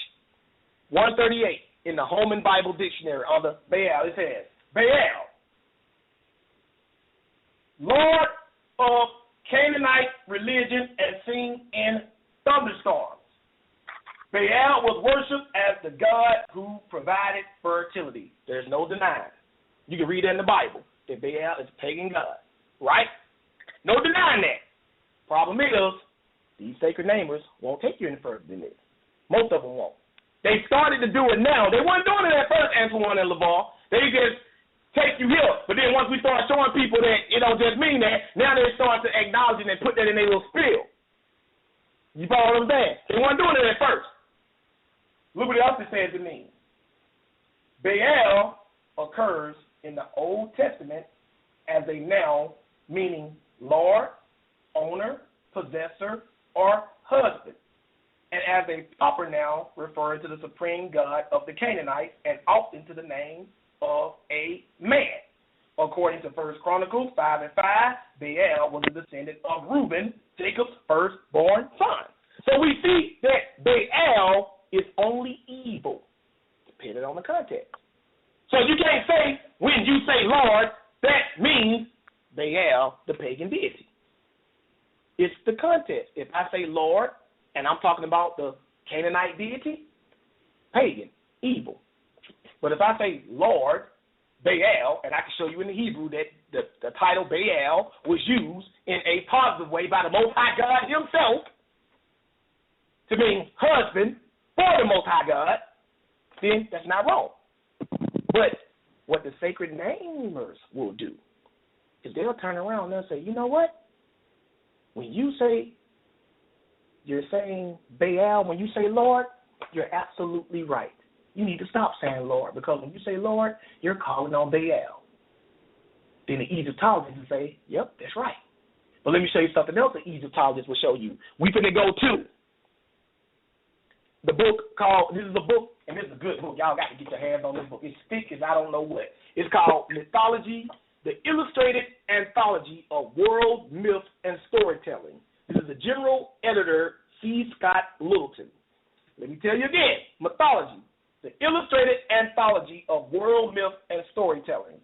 138 in the Holman Bible Dictionary on the Baal. It says, Baal, Lord of Canaanite religion and seen in thunderstorms. Baal was worshipped as the god who provided fertility. There's no denying. You can read it in the Bible that Baal is a pagan god, right? No denying that. Problem is, these sacred namers won't take you any further than this. Most of them won't. They started to do it now. They weren't doing it at first, Antoine and LeVar. They just take you here. But then once we start showing people that it don't just mean that, now they start to acknowledge it and put that in their little spiel. You follow what I'm saying? They weren't doing it at first. Look what else it says it means. Baal occurs in the Old Testament as a noun meaning Lord, owner, possessor, or husband, and as a proper noun referring to the supreme god of the Canaanites and often to the name of a man. According to 1 Chronicles 5:5, Baal was a descendant of Reuben, Jacob's firstborn son. So we see that Baal is only evil, depending on the context. So you can't say, when you say Lord, that means Baal, the pagan deity. It's the context. If I say Lord, and I'm talking about the Canaanite deity, pagan, evil. But if I say Lord, Baal, and I can show you in the Hebrew that the title Baal was used in a positive way by the Most High God himself to mean husband for the Most High God, then that's not wrong. But what the sacred namers will do is they'll turn around and they'll say, you know what? When you say, you're saying Baal, when you say Lord, you're absolutely right. You need to stop saying Lord, because when you say Lord, you're calling on Baal. Then the Egyptologists will say, yep, that's right. But let me show you something else the Egyptologists will show you. We're going to go to the book called, this is a book, and this is a good book. Y'all got to get your hands on this book. It's thick as I don't know what. It's called Mythology, the Illustrated Anthology of World Myth and Storytelling. This is a general Scott Littleton. Let me tell you again, Mythology, the illustrated anthology of world myth and storytelling.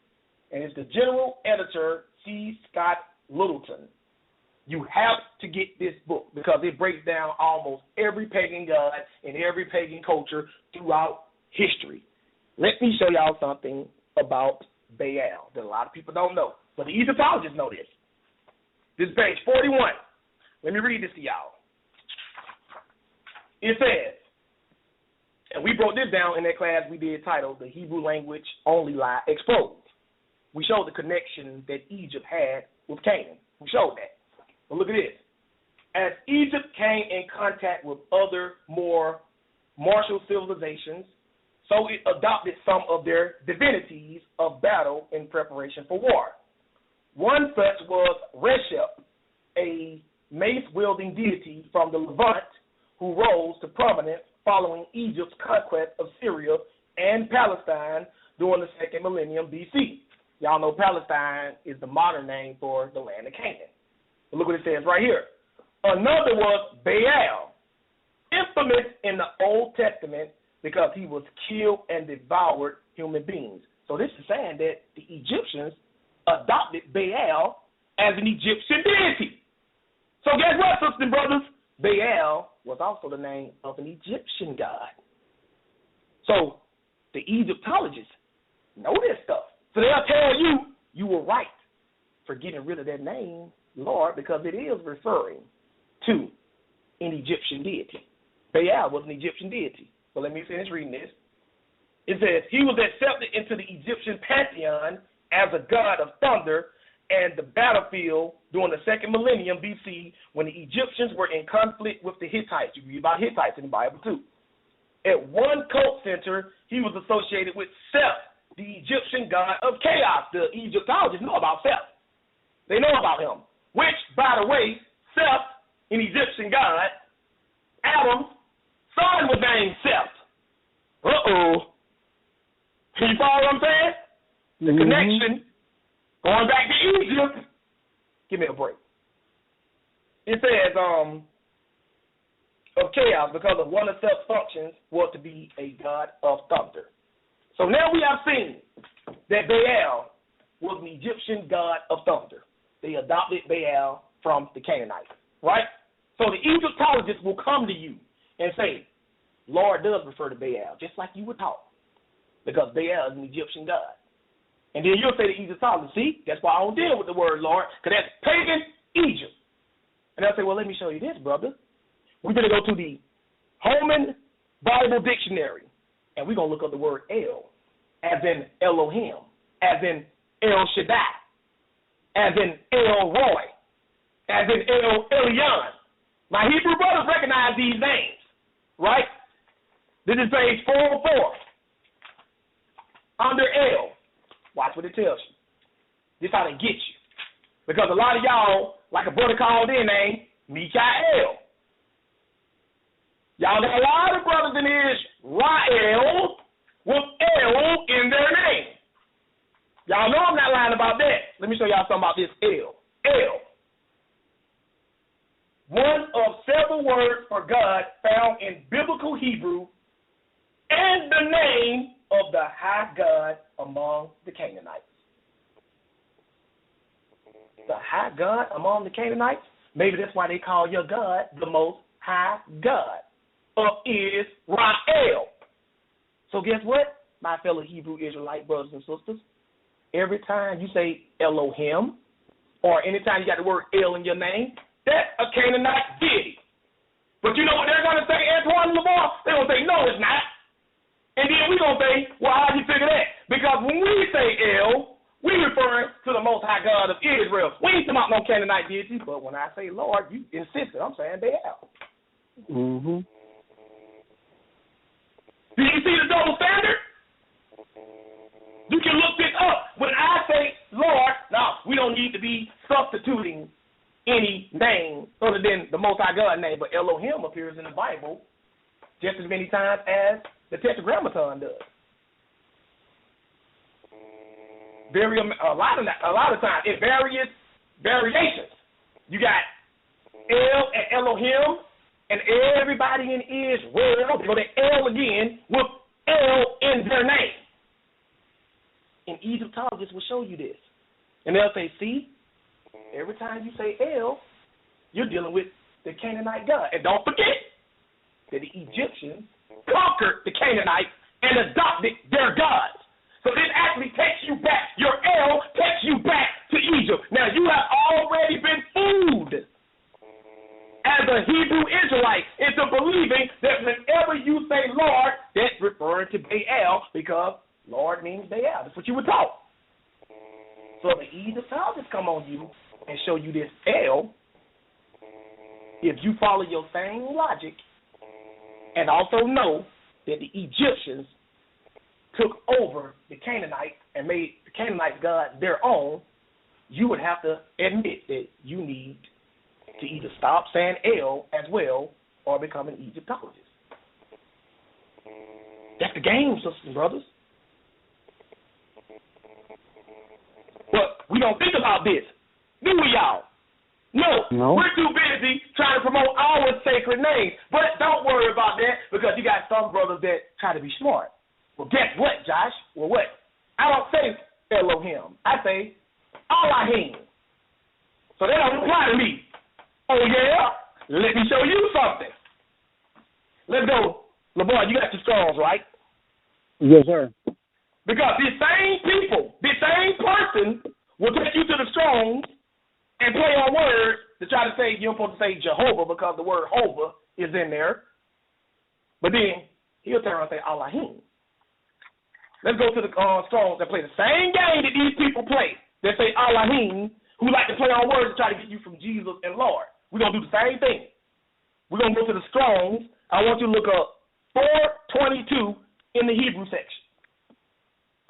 And it's the general editor, C. Scott Littleton. You have to get this book because it breaks down almost every pagan god and every pagan culture throughout history. Let me show y'all something about Baal that a lot of people don't know, but the Egyptologists know this. This is page 41. Let me read this to y'all. It says, and we broke this down in that class we did titled The Hebrew Language Only Lie Exposed. We showed the connection that Egypt had with Canaan. We showed that. But look at this. As Egypt came in contact with other more martial civilizations, so it adopted some of their divinities of battle in preparation for war. One such was Reshep, a mace-wielding deity from the Levant who rose to prominence following Egypt's conquest of Syria and Palestine during the second millennium BC. Y'all know Palestine is the modern name for the land of Canaan. But look what it says right here. Another was Baal, infamous in the Old Testament because he was killed and devoured human beings. So this is saying that the Egyptians adopted Baal as an Egyptian deity. So guess what, sisters and brothers? Baal was also the name of an Egyptian god. So the Egyptologists know this stuff. So they'll tell you you were right for getting rid of that name, Lord, because it is referring to an Egyptian deity. Baal was an Egyptian deity. But let me finish reading this. It says, he was accepted into the Egyptian pantheon as a god of thunder and the battlefield during the second millennium BC when the Egyptians were in conflict with the Hittites. You read about Hittites in the Bible too. At one cult center, he was associated with Seth, the Egyptian god of chaos. The Egyptologists know about Seth. They know about him. Which, by the way, Seth, an Egyptian god, Adam's son was named Seth. Uh-oh. You follow what I'm saying? The connection, going back to Egypt. Give me a break. It says, of chaos, because of one of Seth's functions was to be a god of thunder. So now we have seen that Baal was an Egyptian god of thunder. They adopted Baal from the Canaanites, right? So the Egyptologists will come to you and say, Lord does refer to Baal, just like you were taught, because Baal is an Egyptian god. And then you'll say to Egyptologists, see, that's why I don't deal with the word Lord, because that's pagan Egypt. And they'll say, well, let me show you this, brother. We're going to go to the Holman Bible Dictionary, and we're going to look up the word El, as in Elohim, as in El Shaddai, as in El Roy, as in El Elyon. My Hebrew brothers recognize these names, right? This is page 404. Under El, watch what it tells you. This how they get you. Because a lot of y'all, like a brother called in named Mikael. Y'all got a lot of brothers in Israel with El in their name. Y'all know I'm not lying about that. Let me show y'all something about this El. El. One of several words for God found in biblical Hebrew and the name of the high God among the Canaanites. The high God among the Canaanites? Maybe that's why they call your God the most high God of Israel. So guess what, my fellow Hebrew Israelite brothers and sisters? Every time you say Elohim, or anytime you got the word El in your name, that's a Canaanite deity. But you know what they're going to say, Antoine Lamar? They're going to say, no, it's not. And then we're going to say, well, how do you figure that? Because when we say El, we're referring to the Most High God of Israel. We ain't talking about no Canaanite deity, but when I say Lord, you insist. I'm saying Baal. Mm-hmm. Do you see the double standard? You can look this up. When I say Lord, now, we don't need to be substituting any name other than the Most High God name, but Elohim appears in the Bible just as many times as the Tetragrammaton does. A lot of times, in various variations. You got El and Elohim And everybody in Israel, they go to El again with El in their name. And Egyptologists will show you this. And they'll say, see, every time you say El, you're dealing with the Canaanite God. And don't forget that the Egyptians conquered the Canaanites and adopted their gods. So this actually takes you back. Your El takes you back to Egypt. Now, you have already been fooled as a Hebrew Israelite into believing that whenever you say Lord, that's referring to Baal, because Lord means Baal. That's what you were taught. So if the Egyptologists come on you and show you this El, if you follow your same logic and also know that the Egyptians took over the Canaanites and made the Canaanite God their own, you would have to admit that you need to either stop saying El as well or become an Egyptologist. That's the game, sisters and brothers. But we don't think about this, do we, y'all? No. We're too busy trying to promote our sacred names. But don't worry about that, because you got some brothers that try to be smart. Well, guess what, Josh? Well, what? I don't say Elohim. I say Elohim. So that don't apply to me. Oh, yeah? Let me show you something. Let's go. LeBron, you got the Strongs, right? Yes, sir. Because these same people, this same person will take you to the Strongs and play on words to try to say, you're supposed to say Jehovah because the word Hova is in there. But then he'll turn around and say Elohim. Let's go to the Strongs and play the same game that these people play. They say Elohim, who like to play on words to try to get you from Jesus and Lord. We're going to do the same thing. We're going to go to the Strongs. I want you to look up 422 in the Hebrew section.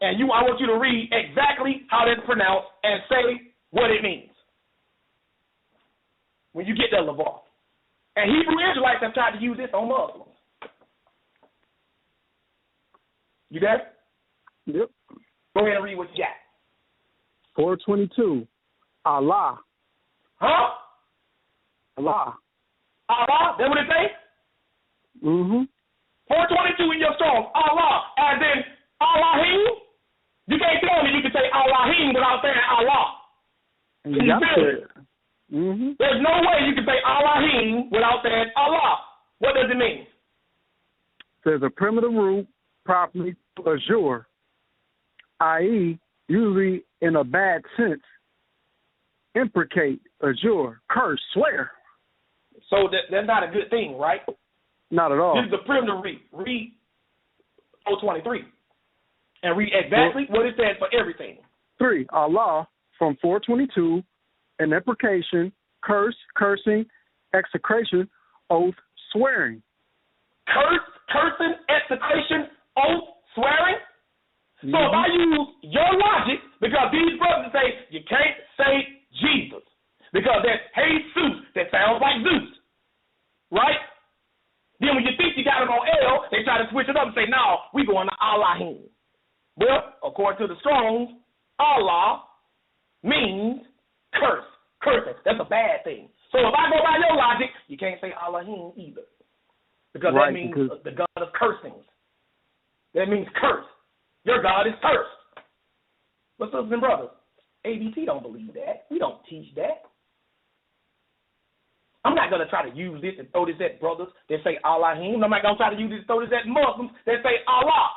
And I want you to read exactly how that's pronounced and say what it means. When you get there, LeVar. And Hebrew Israelites have tried to use this on Muslims. You there? Yep. Go ahead and read what you got. 422. Allah. Huh? Allah. Allah? That what it say? 422 in your Strong's. Allah. As in Elohim? You can't tell me you can say Elohim without saying Allah. There's no way you can say Elohim without saying Allah. What does it mean? There's a primitive root, properly azure, i.e., usually in a bad sense, imprecate, azure, curse, swear. So that's not a good thing, right? Not at all. This is the primitive read. Read 423 and read exactly what it says for everything. 3. Allah from 422, an imprecation, curse, cursing, execration, oath, swearing. Curse, cursing, execration, oath, swearing? So if I use your logic, because these brothers say you can't say Jesus, because that's Jesus, that sounds like Zeus, right? Then when you think you got them on L, they try to switch it up and say, no, we going to Elohim. Well, according to the Strongs, Allah means curse, cursing. That's a bad thing. So if I go by your logic, you can't say Elohim either, because that means the God of cursings. That means curse. Your God is cursed. But sisters and brothers, A.B.T. don't believe that. We don't teach that. I'm not going to try to use this and throw this at brothers that say Elohim. I'm not going to try to use this and throw this at Muslims that say Allah.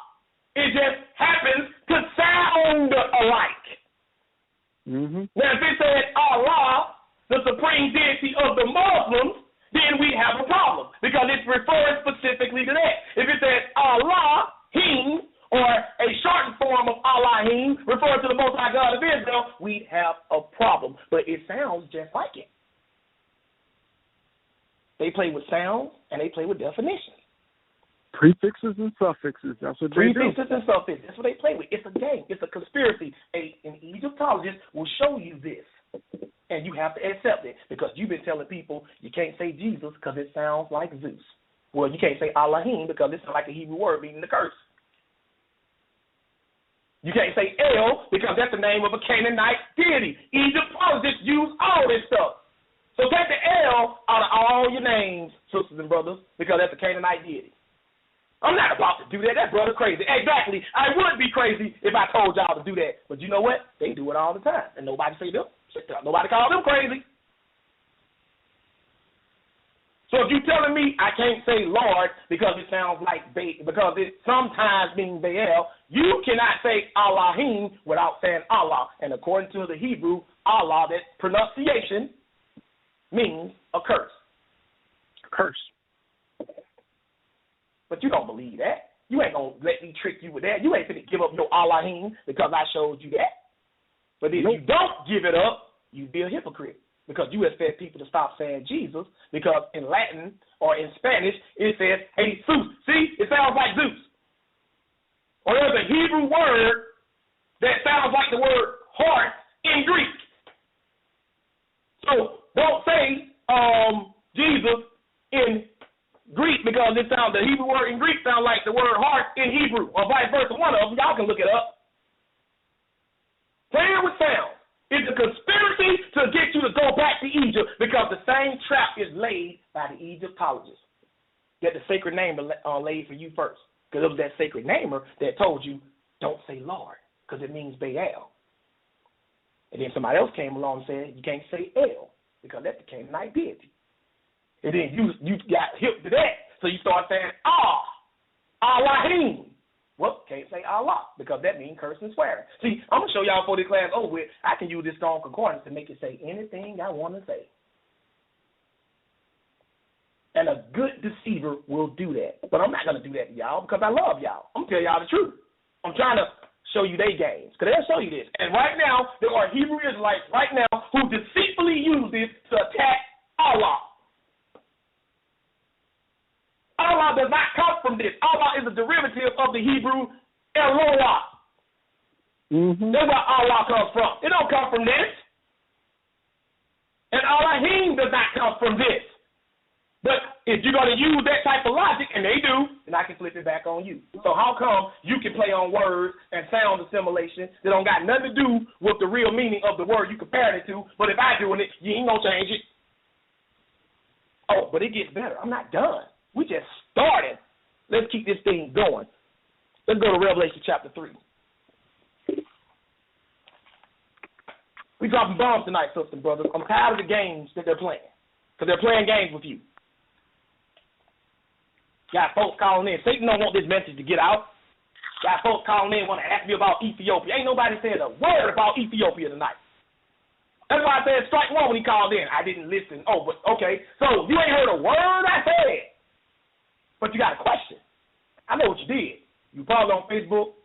It just happens to sound alike. Now, if it said Allah, the supreme deity of the Muslims, then we have a problem because it refers specifically to that. If it says Allahim, or a shortened form of Elohim, referring to the Most High God of Israel, we'd have a problem. But it sounds just like it. They play with sounds and they play with definitions. Prefixes and suffixes. That's what they do. Prefixes and suffixes. That's what they play with. It's a game. It's a conspiracy. An Egyptologist will show you this. And you have to accept it because you've been telling people you can't say Jesus because it sounds like Zeus. Well, you can't say Elohim because it sounds like a Hebrew word meaning the curse. You can't say El because that's the name of a Canaanite deity. Egyptologists use all this stuff. So take the L out of all your names, sisters sisters and brothers, because that's a Canaanite deity. I'm not about to do that. That brother crazy. Exactly. I would be crazy if I told y'all to do that. But you know what? They do it all the time. And nobody say them. Nobody call them crazy. So if you're telling me I can't say Lord because it sounds like because it sometimes means Baal, you cannot say Elohim without saying Allah. And according to the Hebrew, Allah, that pronunciation means a curse. A curse. But you don't believe that. You ain't going to let me trick you with that. You ain't going to give up your Elohim because I showed you that. But if you don't give it up, you be a hypocrite. Because you expect people to stop saying Jesus, because in Latin or in Spanish, it says Jesus. See, it sounds like Zeus. Or there's a Hebrew word that sounds like the word heart in Greek. So don't say Jesus in Greek because the Hebrew word in Greek sounds like the word heart in Hebrew, or vice versa. One of them, y'all can look it up. Playing with sound. It's a conspiracy to get you to go back to Egypt, because the same trap is laid by the Egyptologists. That the sacred name laid for you first. Because it was that sacred namer that told you, don't say Lord, because it means Baal. And then somebody else came along and said, you can't say El, because that's the Canaanite deity. And then you got hip to that, so you start saying Elohim. Well, can't say Allah, because that means curse and swearing. See, I'm going to show y'all before this class over with, I can use this strong concordance to make it say anything I want to say. And a good deceiver will do that. But I'm not going to do that to y'all, because I love y'all. I'm going to tell y'all the truth. I'm trying to show you their games, because they'll show you this. And right now, there are Hebrew Israelites right now who deceitfully use this to attack Allah. Allah does not come from this. Allah is a derivative of the Hebrew Eloah. Mm-hmm. That's where Allah comes from. It don't come from this. And Elohim does not come from this. But if you're going to use that type of logic, and they do, then I can flip it back on you. So how come you can play on words and sound assimilation that don't got nothing to do with the real meaning of the word you compared it to, but if I doing it, you ain't going to change it. Oh, but it gets better. I'm not done. We just started. Let's keep this thing going. Let's go to Revelation chapter 3. We dropping bombs tonight, sisters and brothers. I'm tired of the games that they're playing, because they're playing games with you. Got folks calling in. Satan don't want this message to get out. Got folks calling in, want to ask me about Ethiopia. Ain't nobody said a word about Ethiopia tonight. That's why I said strike one when he called in. I didn't listen. Oh, but okay. So you ain't heard a word I said. But you got a question. I know what you did. You probably on Facebook,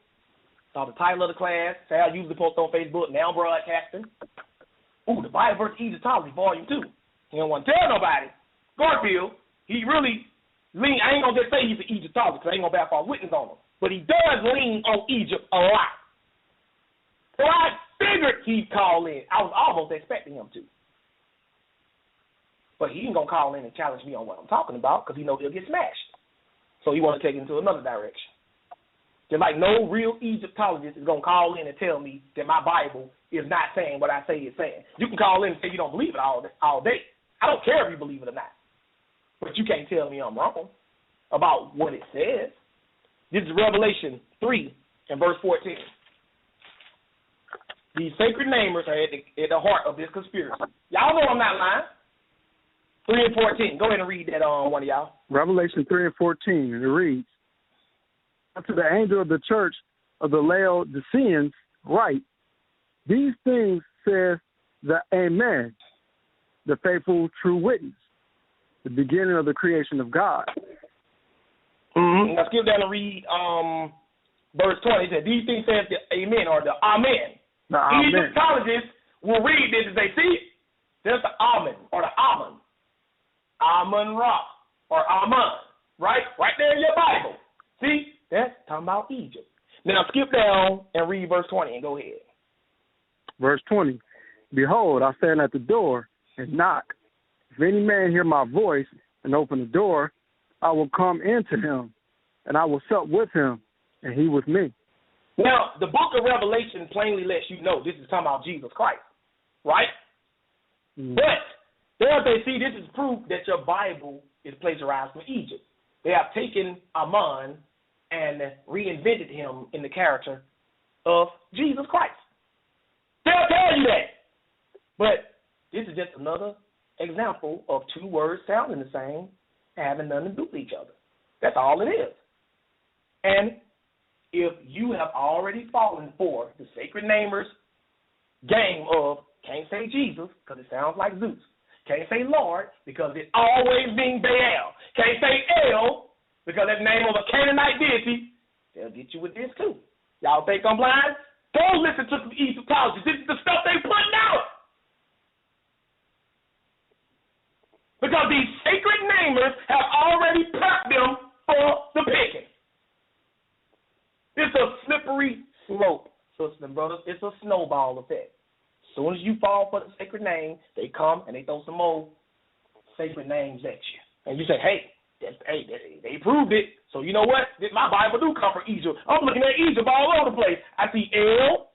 saw the title of the class. Sal usually post on Facebook, now broadcasting. Ooh, the Bible Vs Egyptology Volume 2. You don't want to tell nobody. Garfield, he really lean. I ain't going to just say he's an Egyptologist, because I ain't going to bear false witness on him. But he does lean on Egypt a lot. So I figured he'd call in. I was almost expecting him to. But he ain't going to call in and challenge me on what I'm talking about, because he knows he'll get smashed. So he want to take it into another direction. Just like no real Egyptologist is going to call in and tell me that my Bible is not saying what I say it's saying. You can call in and say you don't believe it all day. I don't care if you believe it or not. But you can't tell me I'm wrong about what it says. This is Revelation 3 and verse 14. These sacred namers are at the heart of this conspiracy. Y'all know I'm not lying. 3 and 14. Go ahead and read that on one of y'all. Revelation 3 and 14, and it reads, unto the angel of the church of the Laodiceans write, these things says the Amen, the faithful true witness, the beginning of the creation of God. Mm-hmm. Now skip down and read verse 20. It said, these things says the Amen, or the Amen. The Egyptologists will read this as they see it. There's the Amen, or the Amen. Amun-Ra, or Amun, right? Right there in your Bible. See? That's talking about Egypt. Now skip down and read verse 20 and go ahead. Verse 20, behold, I stand at the door and knock. If any man hear my voice and open the door, I will come into him, and I will sup with him, and he with me. Now, the book of Revelation plainly lets you know this is talking about Jesus Christ, right? Mm. But They'll say, see, this is proof that your Bible is plagiarized from Egypt. They have taken Ammon and reinvented him in the character of Jesus Christ. They'll tell you that. But this is just another example of two words sounding the same, having nothing to do with each other. That's all it is. And if you have already fallen for the sacred namers game of can't say Jesus because it sounds like Zeus, can't say Lord because it's always being Baal, can't say El because that's the name of a Canaanite deity, they'll get you with this too. Y'all think I'm blind? Go listen to some Egyptology. This is the stuff they putting out. Because these sacred namers have already prepped them for the picking. It's a slippery slope, sisters and brothers. It's a snowball effect. As soon as you fall for the sacred name, they come and they throw some more sacred names at you. And you say, hey, they proved it. So you know what? My Bible do come from Egypt. I'm looking at Egypt all over the place. I see El,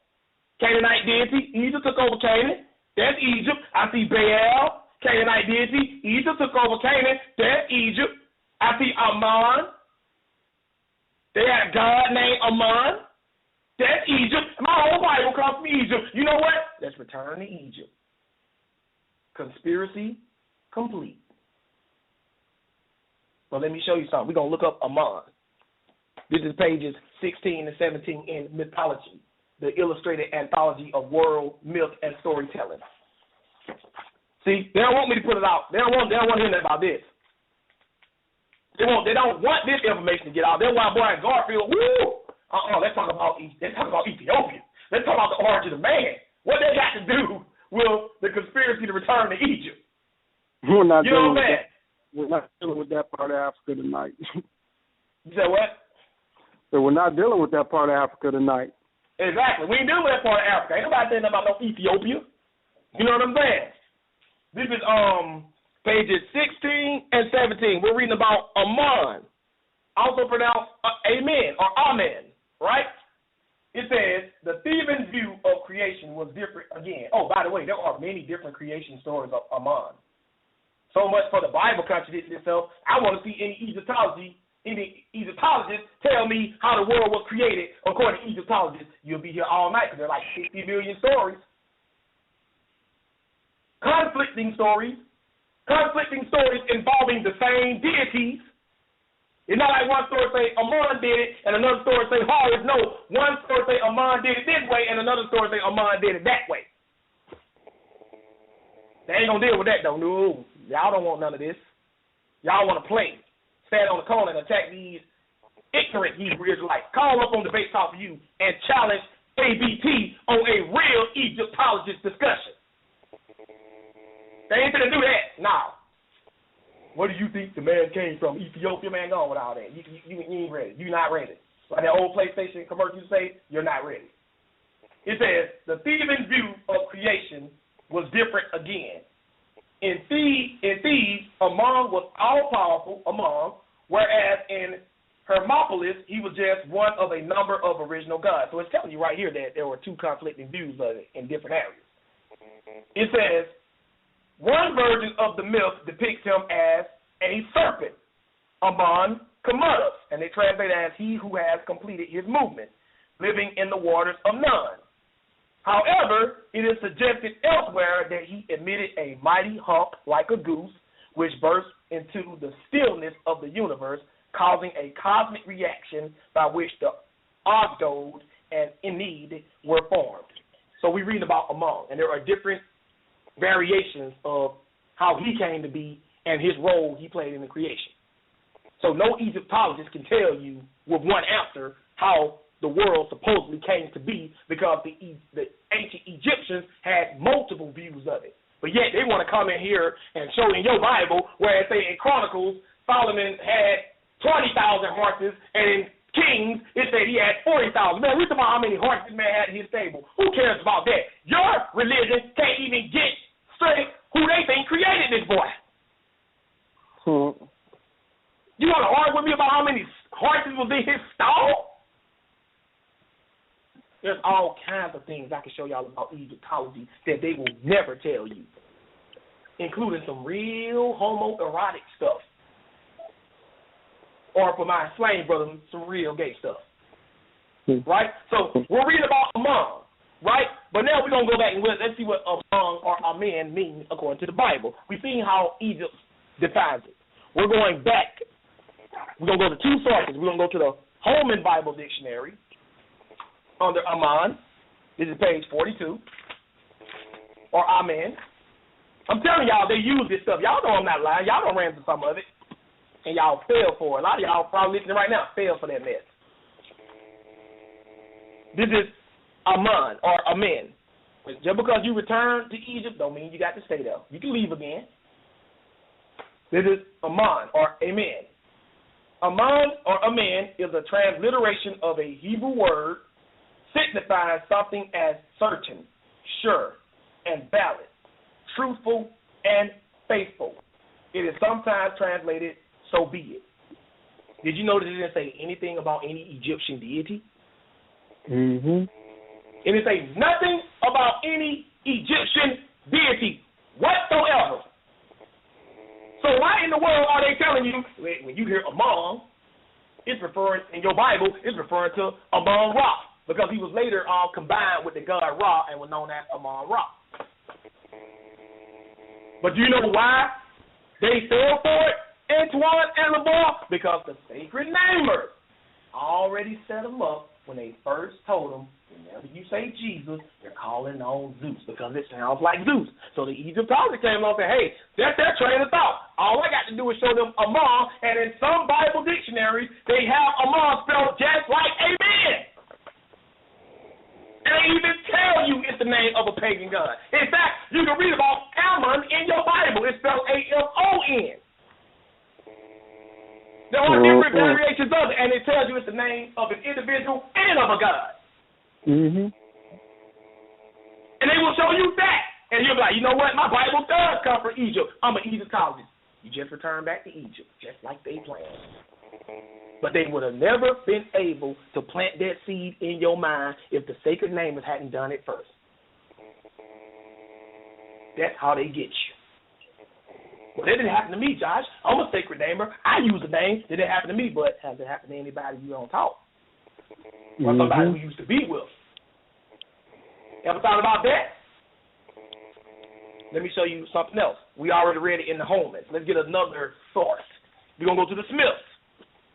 Canaanite deity. Egypt took over Canaan. That's Egypt. I see Baal, Canaanite deity. Egypt took over Canaan. That's Egypt. I see Ammon. They had a god named Ammon. That's Egypt. My whole Bible comes from Egypt. You know what? Let's return to Egypt. Conspiracy complete. Well, let me show you something. We're going to look up Ammon. This is pages 16 and 17 in Mythology, the illustrated anthology of world myth and storytelling. See, they don't want me to put it out. They don't want to hear nothing about this. They don't want this information to get out. They want boy in Garfield. Woo! Let's talk about Ethiopia. Let's talk about the origin of man. What they got to do with the conspiracy to return to Egypt? We're not you know what I'm saying? We're not dealing with that part of Africa tonight. You said what? So we're not dealing with that part of Africa tonight. Exactly. We ain't dealing with that part of Africa. Ain't nobody saying nothing about no Ethiopia. You know what I'm saying? This is pages 16 and 17. We're reading about Ammon, also pronounced Amen or Amen, right? It says, the Theban view of creation was different again. Oh, by the way, there are many different creation stories of Ammon. So much for the Bible contradicting itself. I want to see any Egyptologists tell me how the world was created according to Egyptologists. You'll be here all night because there are like 60 million stories. Conflicting stories involving the same deities. It's not like one story say Ammon did it and another story say Horus. No, one story say Ammon did it this way and another story say Ammon did it that way. They ain't gonna deal with that though. No, y'all don't want none of this. Y'all want to play, stand on the corner and attack these ignorant Hebrew Israelites. Call up on Debate Talk for You and challenge A.B.T. on a real Egyptologist discussion. They ain't gonna do that. Nah. Where do you think the man came from? Ethiopia, man, go on with all that. You ain't ready. You're not ready. Like that old PlayStation commercial say, you're not ready. It says, the Theban view of creation was different again. In Thebes, Ammon was all-powerful whereas in Hermopolis, he was just one of a number of original gods. So it's telling you right here that there were two conflicting views of it in different areas. It says, one version of the myth depicts him as a serpent, Ammon Commodus, and they translate it as he who has completed his movement, living in the waters of Nun. However, it is suggested elsewhere that he emitted a mighty hump like a goose, which burst into the stillness of the universe, causing a cosmic reaction by which the Ogdod and Enid were formed. So we read about Ammon, and there are different variations of how he came to be and his role he played in the creation. So no Egyptologist can tell you with one answer how the world supposedly came to be, because the ancient Egyptians had multiple views of it. But yet they want to come in here and show in your Bible where it say in Chronicles Solomon had 20,000 horses, and in Kings it said he had 40,000. Man, we talking about how many horses this man had in his stable. Who cares about that? Your religion can't even get straight who they think created this boy. You want to argue with me about how many horses was in his stall? There's all kinds of things I can show y'all about Egyptology that they will never tell you. including some real homoerotic stuff. Or for my slain brothers, some real gay stuff. Right? So we're reading about among, right? But now we're going to go back and let's see what among or amen means according to the Bible. We've seen how Egypt defines it. We're going back. We're going to go to two sources. We're going to go to the Holman Bible Dictionary under Aman. This is page 42. Or amen. I'm telling y'all, they use this stuff. Y'all know I'm not lying. Y'all done ran into some of it. And y'all fell for it. A lot of y'all probably listening right now fell for that mess. This is Aman or Amen. Just because you return to Egypt don't mean you got to stay there. You can leave again. This is Aman or Amen. Aman or Amen is a transliteration of a Hebrew word signifying something as certain, sure, and valid, truthful, and faithful. It is sometimes translated, so be it. Did you notice it didn't say anything about any Egyptian deity? Mm-hmm. It didn't say nothing about any Egyptian deity whatsoever. So why in the world are they telling you, when you hear Amon, it's referring, in your Bible, it's referring to Amon Ra, because he was later combined with the god Ra and was known as Amon Ra. But do you know why they fell for it, Antoine and Lamar? Because the sacred namers already set them up when they first told them, whenever you say Jesus, you're calling on Zeus because it sounds like Zeus. So the Egyptologists came along and said, hey, that's their train of thought. All I got to do is show them Amon, and in some Bible dictionaries, they have Amon spelled just like Amen. And they even tell you it's the name of a pagan god. In fact, you can read about Ammon in your Bible. It's spelled A-M-O-N. There are different variations of it, and it tells you it's the name of an individual and of a god. Mm-hmm. And they will show you that. And you'll be like, you know what? My Bible does come from Egypt. I'm an Egyptologist. You just return back to Egypt, just like they planned. But they would have never been able to plant that seed in your mind if the sacred namers hadn't done it first. That's how they get you. Well, that didn't happen to me, Josh. I'm a sacred namer. I use the name. It didn't happen to me, but has it happened to anybody you don't talk? Or somebody who used to be with? Ever thought about that? Let me show you something else. We already read it in the Holman. Let's get another source. We're going to go to the Smiths.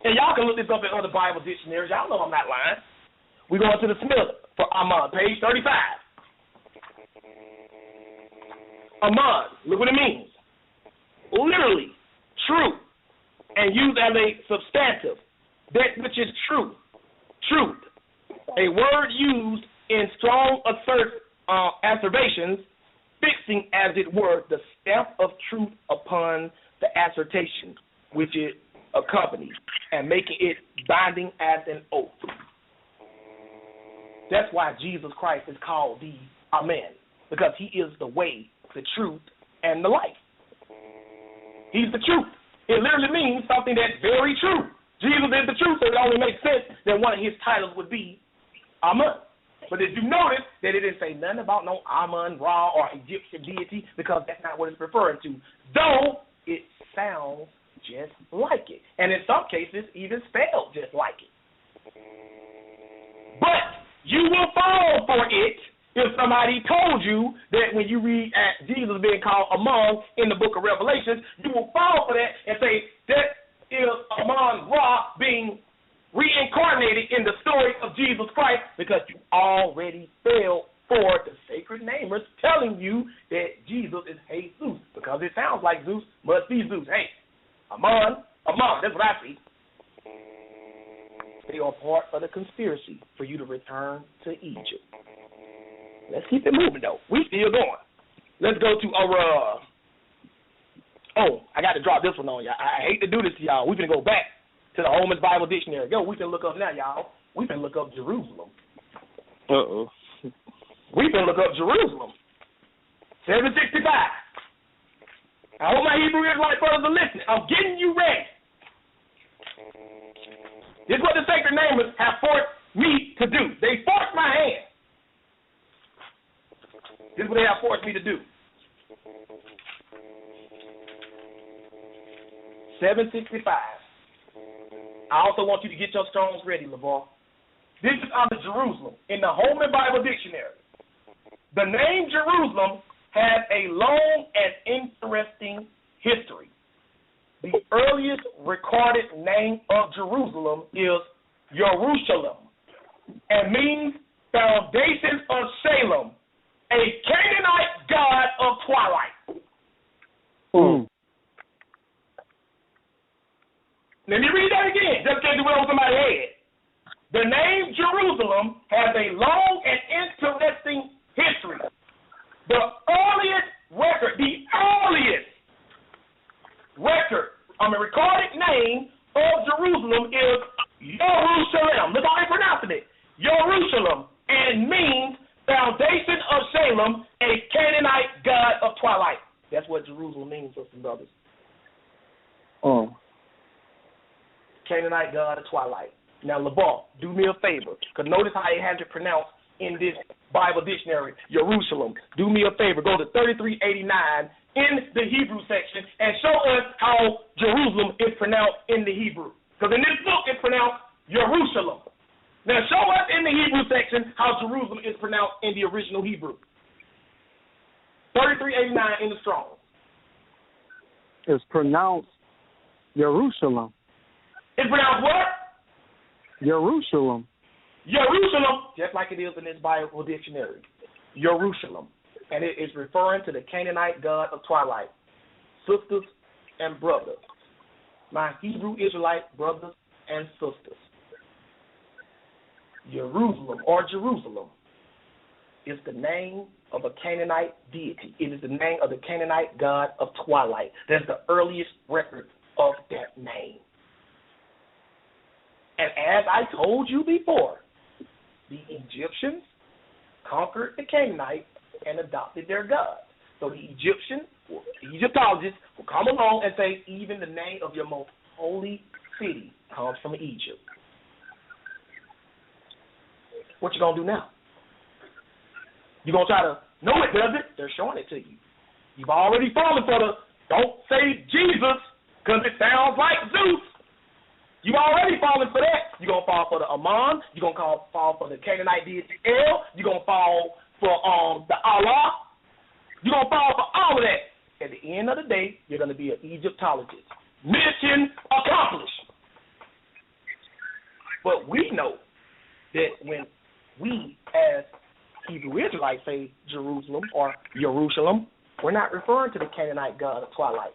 And y'all can look this up in other Bible dictionaries. Y'all know I'm not lying. We're going to the Smiths for Aman, page 35. Aman, look what it means. Literally, true, and used as a substantive, that which is true, truth. A word used in strong assertions, fixing, as it were, the stamp of truth upon the assertion which it accompanies, and making it binding as an oath. That's why Jesus Christ is called the Amen, because he is the way, the truth, and the life. He's the truth. It literally means something that's very true. Jesus is the truth, so it only makes sense that one of his titles would be Amun. But did you notice that it didn't say nothing about no Amun, Ra, or Egyptian deity, because that's not what it's referring to, though it sounds just like it. And in some cases, even spelled just like it. But you will fall for it if somebody told you that when you read at Jesus being called Amon in the book of Revelations, you will fall for that and say that is Amon Ra being reincarnated in the story of Jesus Christ, because you already fell for the sacred namers telling you that Jesus is Jesus, because it sounds like Zeus, must be Zeus. Hey, Amon, that's what I see. They are part of the conspiracy for you to return to Egypt. Let's keep it moving, though. We still going. Let's go to our, I got to drop this one on y'all. I hate to do this to y'all. We can go back to the Holman's Bible Dictionary. Go, we can look up now, y'all. We can look up Jerusalem. Uh-oh. We can look up Jerusalem. 765. I hope my Hebrew Israelite brothers are listening. I'm getting you ready. This is what the sacred namers have forced me to do. They forced my hand. This is what they have forced me to do. 765. I also want you to get your stones ready, LeVar. This is under Jerusalem in the Holman Bible Dictionary. The name Jerusalem has a long and interesting history. The earliest recorded name of Jerusalem is Jerusalem and means foundation of Salem, a Canaanite god of twilight. Let me read that again, just in case it went over somebody's head. The name Jerusalem has a long and interesting history. The earliest recorded name of Jerusalem is Jerusalem. Look how they're pronouncing it. Jerusalem, and means foundation of Salem, a Canaanite god of twilight. That's what Jerusalem means, sisters and brothers. Canaanite god of twilight. Now, LeBar, do me a favor, because notice how it has it pronounced in this Bible dictionary, Jerusalem. Do me a favor, go to 3389 in the Hebrew section and show us how Jerusalem is pronounced in the Hebrew. Because in this book, it's pronounced Jerusalem. Now, show us in the Hebrew section how Jerusalem is pronounced in the original Hebrew. 3389 in the Strong. It's pronounced Jerusalem. It's pronounced what? Jerusalem. Jerusalem, just like it is in this Bible dictionary. Jerusalem. And it is referring to the Canaanite god of twilight. Sisters and brothers. My Hebrew Israelite brothers and sisters. Jerusalem or Jerusalem is the name of a Canaanite deity. It is the name of the Canaanite god of twilight. That's the earliest record of that name. And as I told you before, the Egyptians conquered the Canaanites and adopted their gods. So the Egyptologists will come along and say, even the name of your most holy city comes from Egypt. What you going to do now? You going to try to know it, does it? They're showing it to you. You've already fallen for the, don't say Jesus, because it sounds like Zeus. You already fallen for that. You're going to fall for the Ammon. You're going to fall for the Canaanite deity El. You're going to fall for the Allah. You're going to fall for all of that. At the end of the day, you're going to be an Egyptologist. Mission accomplished. But we know that when we as Hebrew Israelites say Jerusalem or Jerusalem, we're not referring to the Canaanite god of twilight.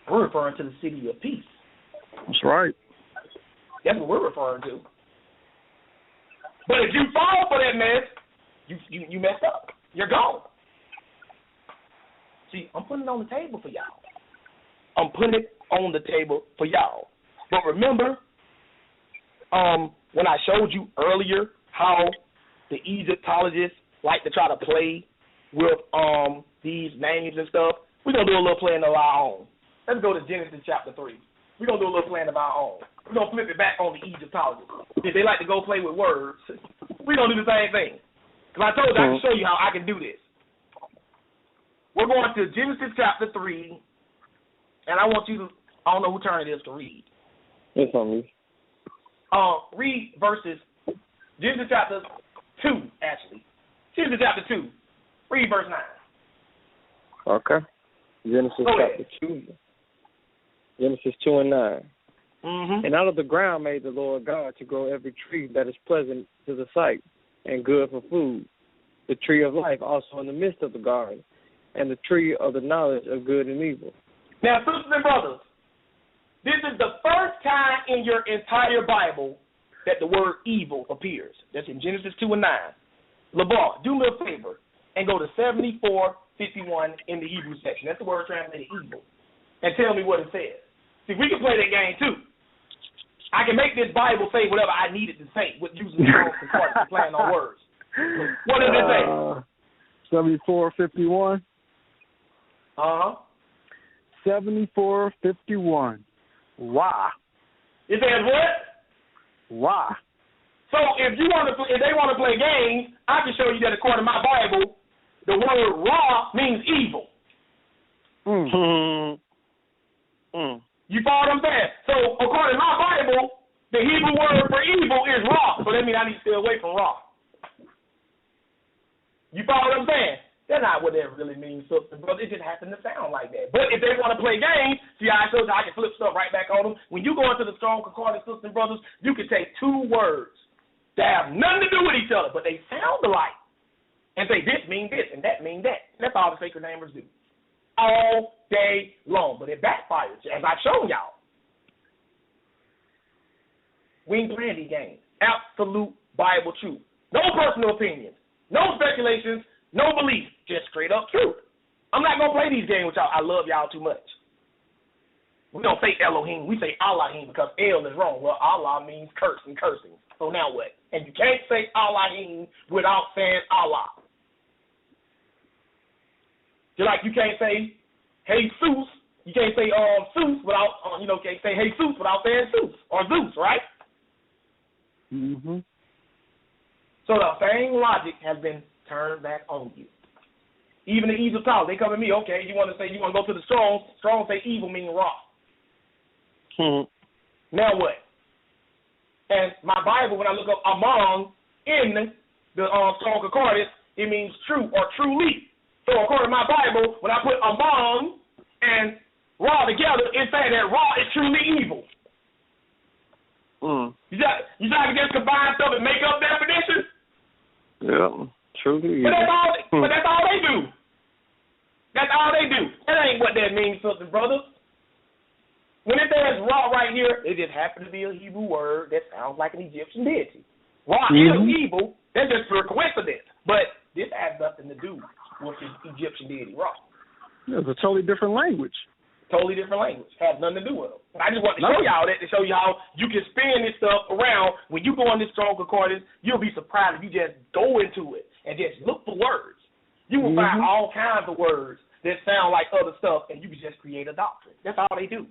We're referring to the city of peace. That's right. That's what we're referring to. But if you fall for that mess, you messed up. You're gone. See, I'm putting it on the table for y'all. I'm putting it on the table for y'all. But remember, when I showed you earlier how the Egyptologists like to try to play with these names and stuff, we're going to do a little playing of our own. Let's go to Genesis chapter 3. We're going to do a little playing of our own. We're going to flip it back on the Egyptologists. If they like to go play with words, we're going to do the same thing. Because I told you I can show you how I can do this. We're going to Genesis chapter 3, and I want you to, I don't know who turn it is to read. It's on me. Read verses, Genesis chapter 2, actually. Genesis chapter 2. Read verse 9. Okay. Genesis chapter 2. Genesis 2 and 9. Mm-hmm. And out of the ground made the Lord God to grow every tree that is pleasant to the sight and good for food, the tree of life also in the midst of the garden, and the tree of the knowledge of good and evil. Now, sisters and brothers, this is the first time in your entire Bible that the word evil appears. That's in Genesis 2 and 9. LeBar, do me a favor and go to 74:51 in the Hebrew section. That's the word translated evil. And tell me what it says. See, we can play that game too. I can make this Bible say whatever I need it to say with using the wrong concordance and playing on words. What does it say? 74:51. 74:51. Why? It says what? Why? So if they want to play games, I can show you that according to my Bible, the word "ra" means evil. You follow what I'm saying? So according to my Bible, the Hebrew word for evil is ra. So that means I need to stay away from ra. You follow what I'm saying? That's not what that really means, sister, brother. It just happens to sound like that. But if they want to play games, see how I showed you I can flip stuff right back on them. When you go into the Strong Concordance, sisters and brothers, you can take two words that have nothing to do with each other, but they sound alike, and say this means this and that means that. And that's all the sacred namers do. All day long. But it backfires, as I've shown y'all. We ain't playing these games. Absolute Bible truth. No personal opinions. No speculations. No belief. Just straight up truth. I'm not going to play these games with y'all. I love y'all too much. We don't say Elohim. We say Allahim because El is wrong. Well, Allah means curse and cursing. So now what? And you can't say Allahim without saying Allah. Just like you can't say Jesus. You can't say Zeus without, can't say Jesus without saying Zeus or Zeus, right? Mm-hmm. So the same logic has been turned back on you. Even the Egyptologists, they come at me, okay, you want to go to the Strong say evil mean raw. Now what? And my Bible, when I look up among in the Strong Concordance, it means true or truly. So according to my Bible, when I put among and raw together, it's saying that raw is truly evil. You try to just combine stuff and make up definitions? Yeah, truly evil. But that's all they do. That's all they do. That ain't what that means, sisters and brothers. When it says Ra right here, it just happens to be a Hebrew word that sounds like an Egyptian deity. Ra is evil. That's just pure coincidence. But this has nothing to do with the Egyptian deity Ra. It's a totally different language. Totally different language. Has nothing to do with them. But I just want to show y'all that to show you how you can spin this stuff around. When you go on this Strong Concordance, you'll be surprised if you just go into it and just look for words. You will find all kinds of words that sound like other stuff, and you can just create a doctrine. That's all they do.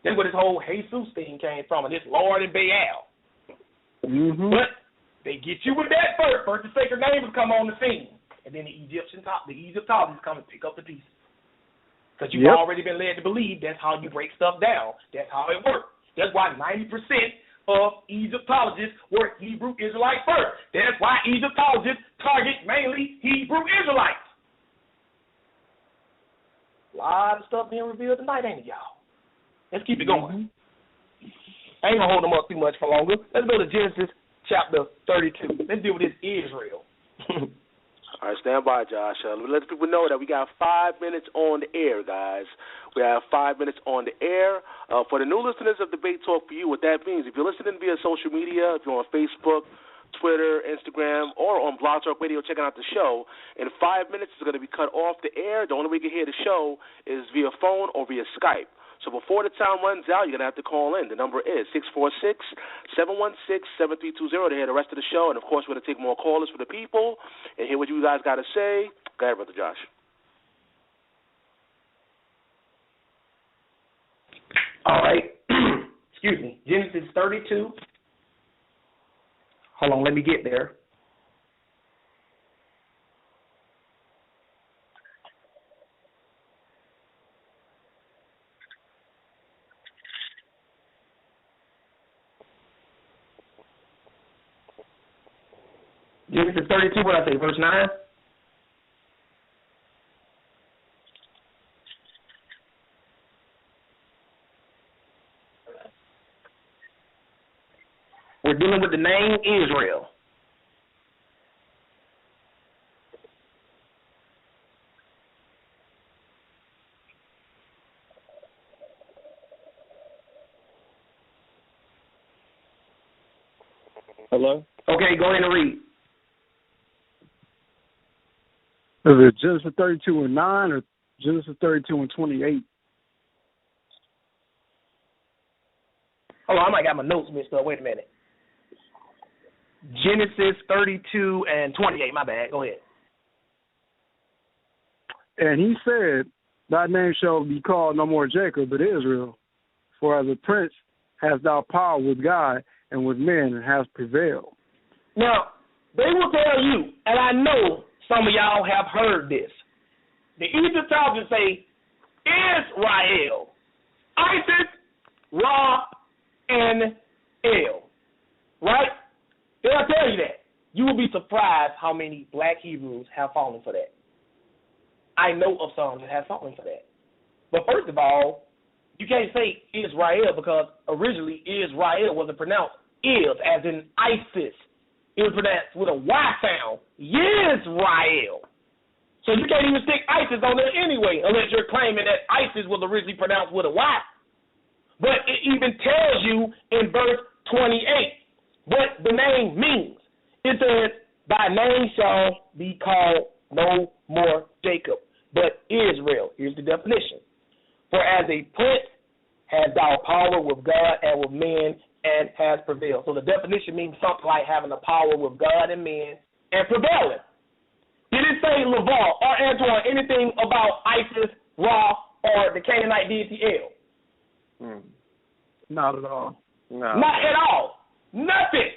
That's where this whole Jesus thing came from, and this Lord and Baal. But they get you with that first. First, the sacred names come on the scene, and then the Egyptologists come and pick up the pieces. Because you've already been led to believe that's how you break stuff down. That's how it works. That's why 90% of Egyptologists were Hebrew Israelites first. That's why Egyptologists target mainly Hebrew Israelites. A lot of stuff being revealed tonight, ain't it, y'all? Let's keep it going. I ain't going to hold them up too much for longer. Let's go to Genesis chapter 32. Let's deal with this Israel. All right, stand by, Josh. Let people know that we got 5 minutes on the air, guys. We have 5 minutes on the air. For the new listeners of Debate Talk for You, what that means, if you're listening via social media, if you're on Facebook, Twitter, Instagram, or on Blog Talk Radio checking out the show, in 5 minutes it's going to be cut off the air. The only way you can hear the show is via phone or via Skype. So before the time runs out, you're going to have to call in. The number is 646-716-7320 to hear the rest of the show. And, of course, we're going to take more callers for the people and hear what you guys got to say. Go ahead, Brother Josh. All right. Excuse me. Genesis 32. Hold on. Let me get there. Genesis 32, what I say, verse 9? We're dealing with the name Israel. Hello? Okay, go ahead and read. Is it Genesis 32:9 or Genesis 32:28? Hold on, I might got my notes mixed up. Wait a minute. Genesis 32:28. My bad. Go ahead. And he said, thy name shall be called no more Jacob, but Israel. For as a prince hast thou power with God and with men, and hast prevailed. Now, they will tell you, and I know some of y'all have heard this. The Egyptologists say Israel. Isis, Ra, and El. Right? They'll tell you that. You will be surprised how many black Hebrews have fallen for that. I know of some that have fallen for that. But first of all, you can't say Israel because originally Israel wasn't pronounced is, as in ISIS. It was pronounced with a Y sound. Yisrael. So you can't even stick ISIS on there anyway, unless you're claiming that ISIS was originally pronounced with a Y. But it even tells you in verse 28 what the name means. It says, thy name shall be called no more Jacob, but Israel. Here's the definition. For as a prince has thou power with God and with men and has prevailed. So the definition means something like having the power with God and men and prevailing. Did it say Lavar or Antoine anything about Isis, Ra, or the Canaanite deity El? Not at all. No. Not at all. Nothing.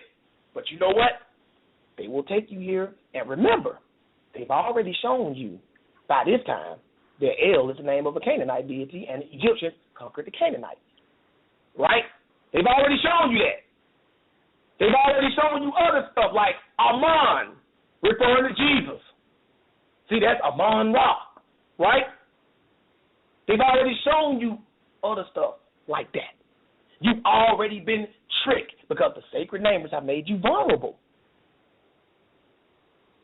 But you know what? They will take you here, and remember, they've already shown you by this time that El is the name of a Canaanite deity, and the Egyptians conquered the Canaanites. Right? They've already shown you that. They've already shown you other stuff like Ammon, referring to Jesus. See, that's Ammon Ra, right? They've already shown you other stuff like that. You've already been tricked because the sacred names have made you vulnerable.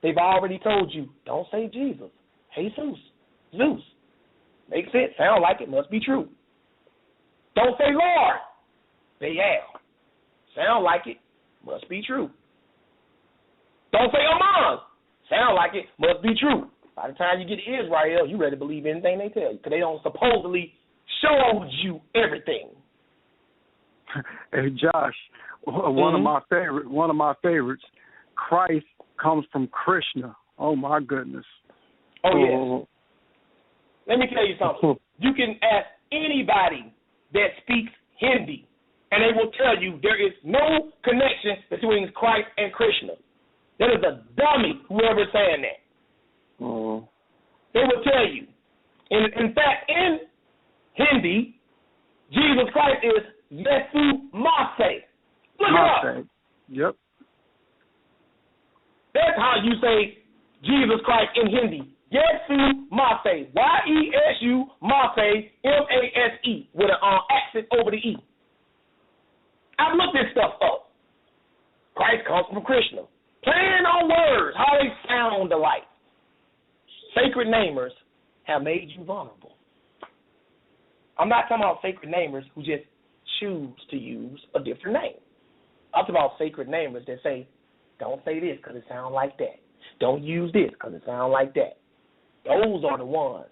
They've already told you, don't say Jesus. Jesus, Zeus. Makes sense. Sound like it. Must be true. Don't say Lord. Baal. Sound like it. Must be true. Don't say Ammon. Sound like it. Must be true. By the time you get to Israel, you ready to believe anything they tell you because they don't supposedly show you everything. Hey Josh, one of my favorites. Christ comes from Krishna. Oh my goodness. Oh yes. Let me tell you something. You can ask anybody that speaks Hindi, and they will tell you there is no connection between Christ and Krishna. That is a dummy, whoever's saying that. They will tell you. In fact, in Hindi, Jesus Christ is Yesu Mase. Look it up. Yep. That's how you say Jesus Christ in Hindi. Yesu Mase. Y-E-S-U Mase, M-A-S-E, with an accent over the E. I've looked this stuff up. Christ comes from Krishna. Playing on words, how they sound alike. Sacred namers have made you vulnerable. I'm not talking about sacred namers who just choose to use a different name. I'm talking about sacred namers that say, don't say this because it sounds like that. Don't use this because it sounds like that. Those are the ones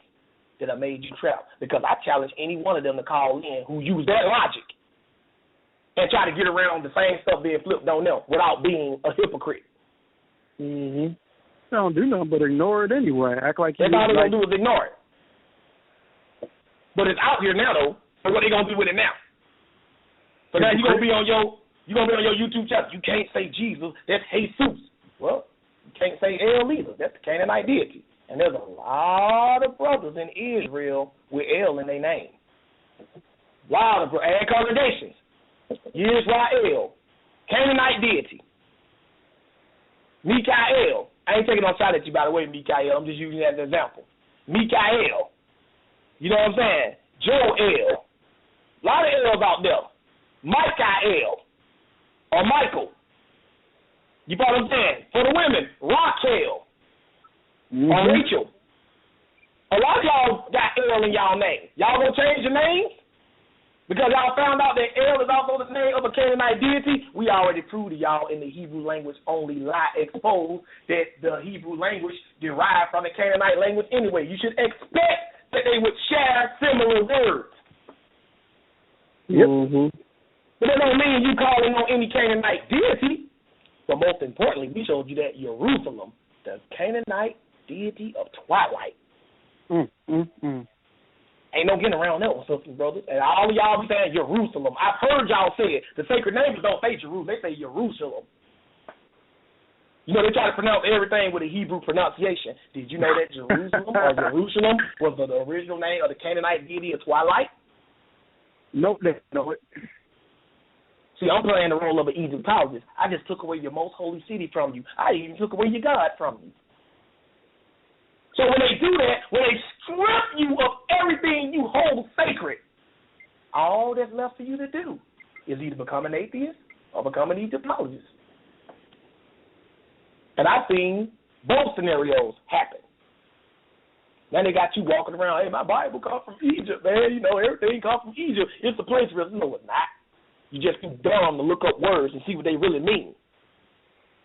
that have made you trapped. Because I challenge any one of them to call in who use that logic and try to get around the same stuff being flipped on them without being a hypocrite. Mm-hmm. They don't do nothing but ignore it anyway. Act like that's all they're going to do is ignore it. But it's out here now, though. So what are they going to do with it now? So now you're going to be on your YouTube channel. You can't say Jesus. That's Jesus. Well, you can't say El either. That's the Canaanite deity. And there's a lot of brothers in Israel with El in their name. A lot of and congregations. Israel, Canaanite deity. Mikael. I ain't taking no shot at you, by the way, Mikael. I'm just using that as an example. Mikael. You know what I'm saying? Joel. A lot of L's out there. Michael. Or Michael. You know what I'm saying? For the women, Raquel. Or Rachel. A lot of y'all got L in y'all name. Y'all gonna change your names? Because y'all found out that El is also the name of a Canaanite deity. We already proved to y'all in the Hebrew language only lie exposed that the Hebrew language derived from the Canaanite language anyway. You should expect that they would share similar words. Yep. But that don't mean you calling on any Canaanite deity. But most importantly, we showed you that Jerusalem, the Canaanite deity of twilight. Ain't no getting around that one, sisters and brothers. And all of y'all be saying Jerusalem. I've heard y'all say it. The sacred names don't say Jerusalem. They say Jerusalem. You know, they try to pronounce everything with a Hebrew pronunciation. Did you know that Jerusalem was the original name of the Canaanite deity of twilight? Nope, they know it. See, I'm playing the role of an Egyptologist. I just took away your most holy city from you. I even took away your God from you. So when they do that, when they strip you of everything you hold sacred, all that's left for you to do is either become an atheist or become an Egyptologist. And I've seen both scenarios happen. Now they got you walking around, hey, my Bible comes from Egypt, man. You know, everything comes from Egypt. It's the place where, no, it's not. You just too dumb to look up words and see what they really mean.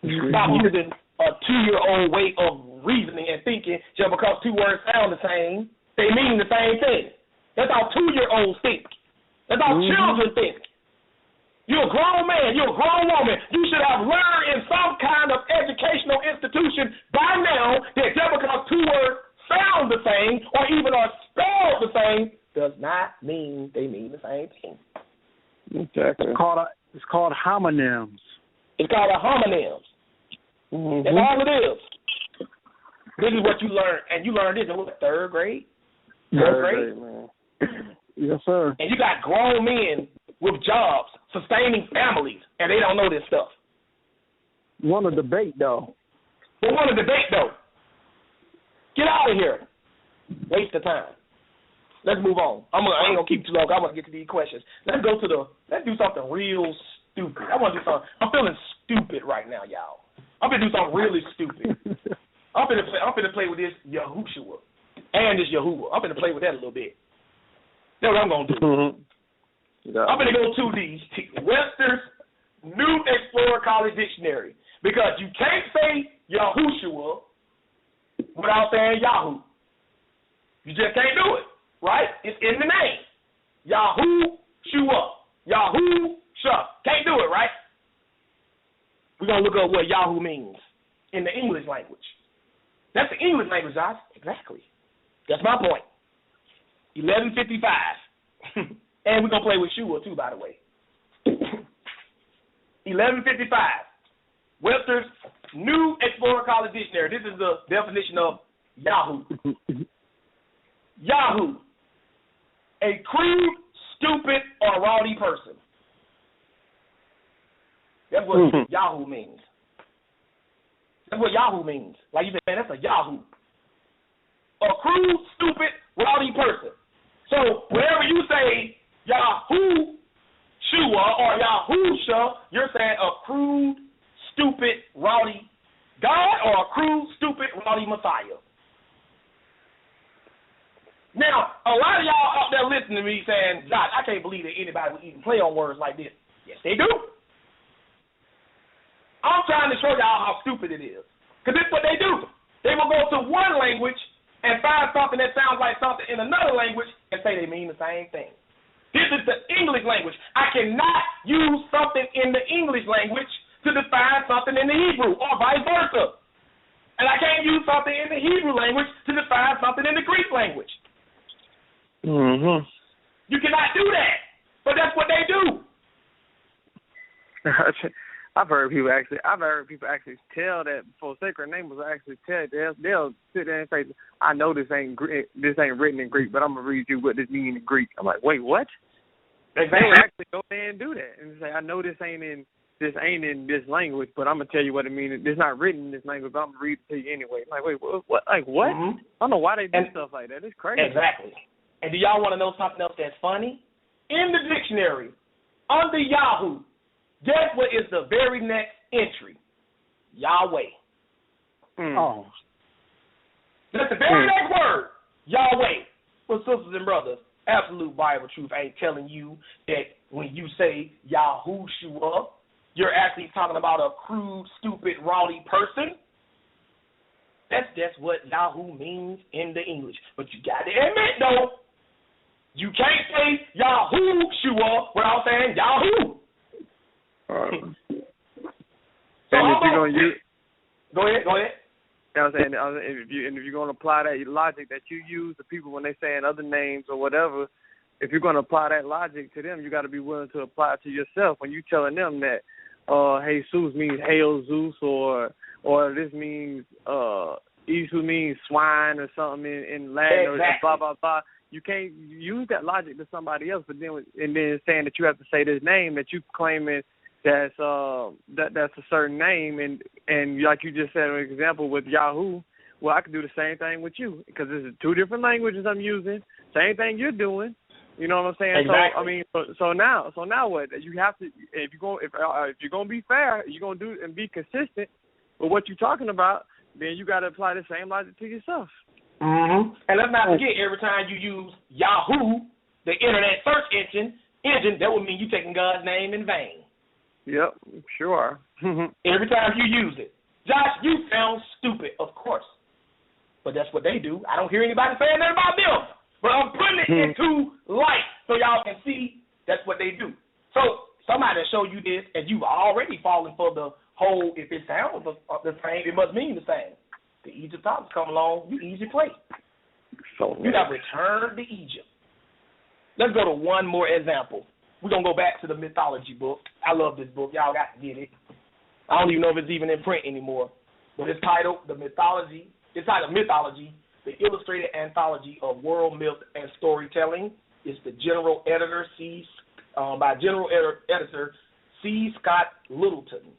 Stop using a 2-year-old way of reasoning and thinking just because 2 words sound the same, they mean the same thing. That's how 2-year-olds think. That's how children think. You're a grown man. You're a grown woman. You should have learned in some kind of educational institution by now that just because 2 words sound the same or even are spelled the same does not mean they mean the same thing. Exactly. It's called homonyms. It's called a homonyms. Mm-hmm. That's all it is. This is what you learn, and you learned this in what, 3rd grade? 4th grade? Man. Yes, sir. And you got grown men with jobs, sustaining families, and they don't know this stuff. Want to debate, though. They want to debate, though. Get out of here. Waste of time. Let's move on. I ain't going to keep too long. I want to get to these questions. Let's do something real stupid. I'm feeling stupid right now, y'all. I'm going to do something really stupid. I'm going to play with this Yahushua and this Yahuwah. I'm going to play with that a little bit. That's what I'm going to do. I'm going to go to the Webster's New Explorer College Dictionary because you can't say Yahushua without saying Yahoo. You just can't do it, right? It's in the name. Yahushua. Yahusha. Can't do it, right? We're going to look up what Yahoo means in the English language. That's the English language, Josh. Exactly. That's my point. 11:55. And we're going to play with Shua, too, by the way. 11:55. Webster's New Explorer College Dictionary. This is the definition of Yahoo. Yahoo. A crude, stupid, or rowdy person. That's what Yahoo means. That's what Yahoo means. Like you said, man, that's a Yahoo. A crude, stupid, rowdy person. So whenever you say Yahushua or Yahusha, you're saying a crude, stupid, rowdy God or a crude, stupid, rowdy Messiah. Now, a lot of y'all out there listening to me saying, Josh, I can't believe that anybody would even play on words like this. Yes, they do. I'm trying to show y'all how stupid it is. Because this is what they do. They will go to one language and find something that sounds like something in another language and say they mean the same thing. This is the English language. I cannot use something in the English language to define something in the Hebrew or vice versa. And I can't use something in the Hebrew language to define something in the Greek language. Mm-hmm. You cannot do that. But that's what they do. I've heard people actually tell that before sacred names will actually tell. They'll sit there and say, "I know this ain't written in Greek, but I'm gonna read you what this means in Greek." I'm like, "Wait, what?" Exactly. They would actually go there and do that and say, "I know this ain't in this language, but I'm gonna tell you what it means. It's not written in this language, but I'm gonna read it to you anyway." I'm like, wait, what? Like what? Mm-hmm. I don't know why they do stuff like that. It's crazy. Exactly. And do y'all want to know something else that's funny? In the dictionary, under Yahoo, guess what is the very next entry? Yahweh. Oh. That's the very next word. Yahweh. Well, sisters and brothers, absolute Bible truth ain't telling you that when you say Yahushua, you're actually talking about a crude, stupid, rowdy person. That's just what Yahoo means in the English. But you got to admit, though, you can't say Yahushua without saying Yahoo. And if you're gonna use, go ahead. I was saying, if you're gonna apply that logic that you use to people when they saying other names or whatever, if you're gonna apply that logic to them, you got to be willing to apply it to yourself. When you telling them that Jesus means hail Zeus or or this means Isu means swine or something in Latin, or blah blah blah. You can't use that logic to somebody else, but then saying that you have to say this name that you claiming that's a certain name, and like you just said, an example with Yahoo. Well, I could do the same thing with you because this is two different languages I'm using. Same thing you're doing. You know what I'm saying? Exactly. So I mean, so now what? You have to if you're gonna be fair, you're gonna do and be consistent with what you're talking about. Then you got to apply the same logic to yourself. Mm-hmm. And let's not forget, every time you use Yahoo, the internet search engine, that would mean you taking God's name in vain. Yep, sure. Every time you use it. Josh, you sound stupid, of course. But that's what they do. I don't hear anybody saying that about them. But I'm putting it into light so y'all can see that's what they do. So somebody will show you this, and you've already fallen for the whole, if it sounds the same, it must mean the same. The Egyptologists come along, you easy play. So you got returned to Egypt. Let's go to one more example. We're going to go back to the mythology book. I love this book. Y'all got to get it. I don't even know if it's even in print anymore. But it's titled Mythology, the Illustrated Anthology of World Myth and Storytelling. It's the General Editor, by General Editor C. Scott Littleton.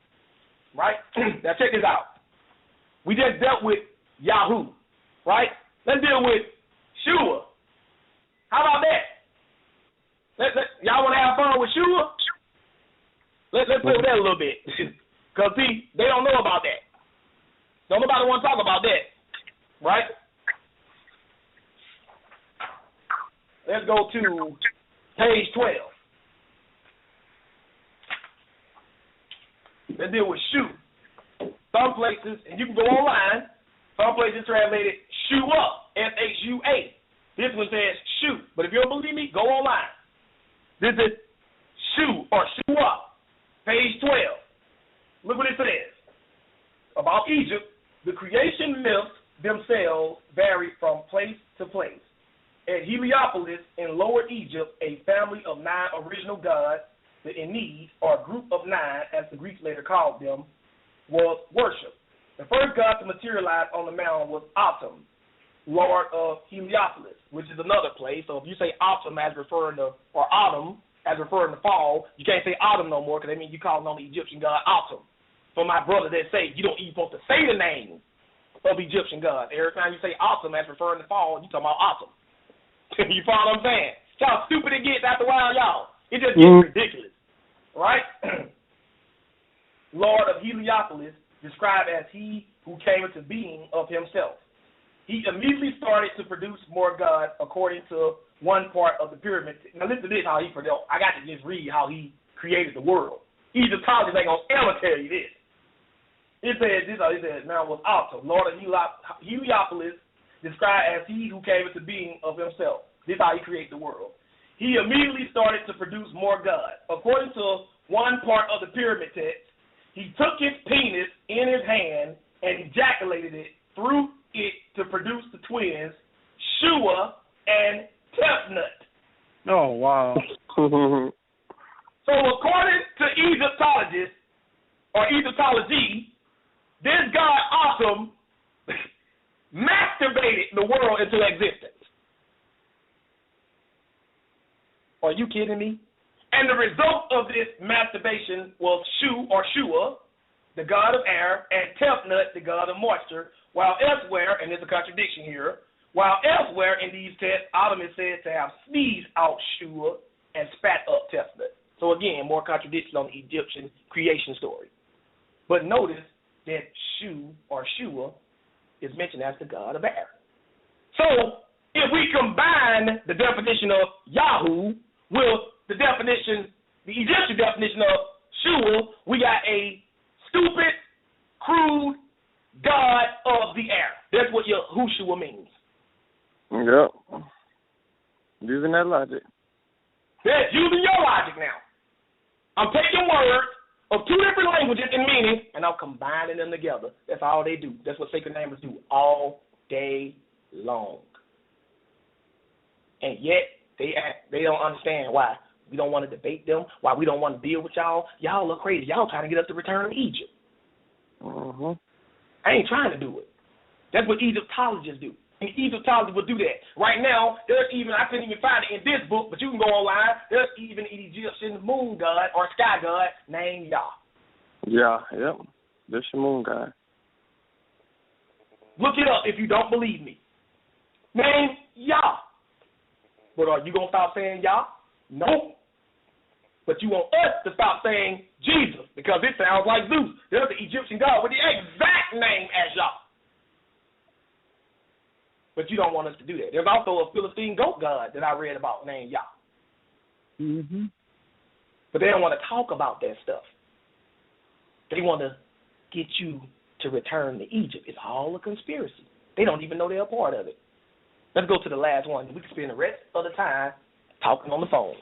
Right? Now check this out. We just dealt with Yahoo, right? Let's deal with Shua. How about that? Y'all want to have fun with Shua? Let's play with that a little bit. Because, see, they don't know about that. Don't nobody want to talk about that, right? Let's go to page 12. Let's deal with Shu. Some places, and you can go online, some places translated Shua, S-H-U-A. This one says Shu. But if you don't believe me, go online. This is Shu, or Shua, page 12. Look what it says. About Egypt, the creation myths themselves vary from place to place. At Heliopolis in Lower Egypt, a family of 9 original gods, the Ennead, or group of 9, as the Greeks later called them, was worshipped. The first god to materialize on the mound was Atum, lord of Heliopolis, which is another place. So if you say Atum as referring to, or Autumn as referring to fall, you can't say Autumn no more because that means you calling on the Egyptian god Atum. For my brother that say you don't even supposed to say the name of Egyptian gods. Every time you say Atum as referring to fall, you talking about Atum. You follow what I'm saying? How stupid it gets after a while, y'all. It just gets ridiculous, right? Lord of Heliopolis, described as he who came into being of himself. He immediately started to produce more gods according to one part of the pyramid. Now listen to this, how he produced. I got to just read how he created the world. Egyptologists ain't going to ever tell you this. It says, now was Atum, Lord of Heliopolis, described as he who came into being of himself. This is how he created the world. He immediately started to produce more gods. According to one part of the pyramid text, he took his penis in his hand and ejaculated it through it to produce the twins, Shua and Tefnut. Oh, wow. So according to Egyptologists, or Egyptology, this god Atum masturbated the world into existence. Are you kidding me? And the result of this masturbation was Shu, or Shua, the god of air, and Tefnut, the god of moisture, while elsewhere, and there's a contradiction here, while elsewhere in these texts, Atum is said to have sneezed out Shua and spat up Tefnut. So again, more contradiction on the Egyptian creation story. But notice that Shu, or Shua, is mentioned as the god of air. So if we combine the definition of Yahoo with the Egyptian definition of Shua, we got a stupid, crude god of the air. That's what Yahushua means. Yep. Using that logic. That's using your logic now. I'm taking words of 2 different languages and meanings, and I'm combining them together. That's all they do. That's what sacred namers do all day long. And yet, they don't understand why we don't want to debate them, why we don't want to deal with y'all. Y'all look crazy. Y'all trying to get us to return to Egypt. I ain't trying to do it. That's what Egyptologists do. And Egyptologists will do that. Right now, there's even, I couldn't even find it in this book, but you can go online, there's even an Egyptian moon god or sky god named Yah. Yeah, yep. That's your moon god. Look it up if you don't believe me. Name Yah. But are you going to stop saying Yah? No. But you want us to stop saying Jesus because it sounds like Zeus. There's the Egyptian god with the exact name as Yah. But you don't want us to do that. There's also a Philistine goat god that I read about named Yah. Mm-hmm. But they don't want to talk about that stuff. They want to get you to return to Egypt. It's all a conspiracy. They don't even know they're a part of it. Let's go to the last one. We can spend the rest of the time talking on the phone.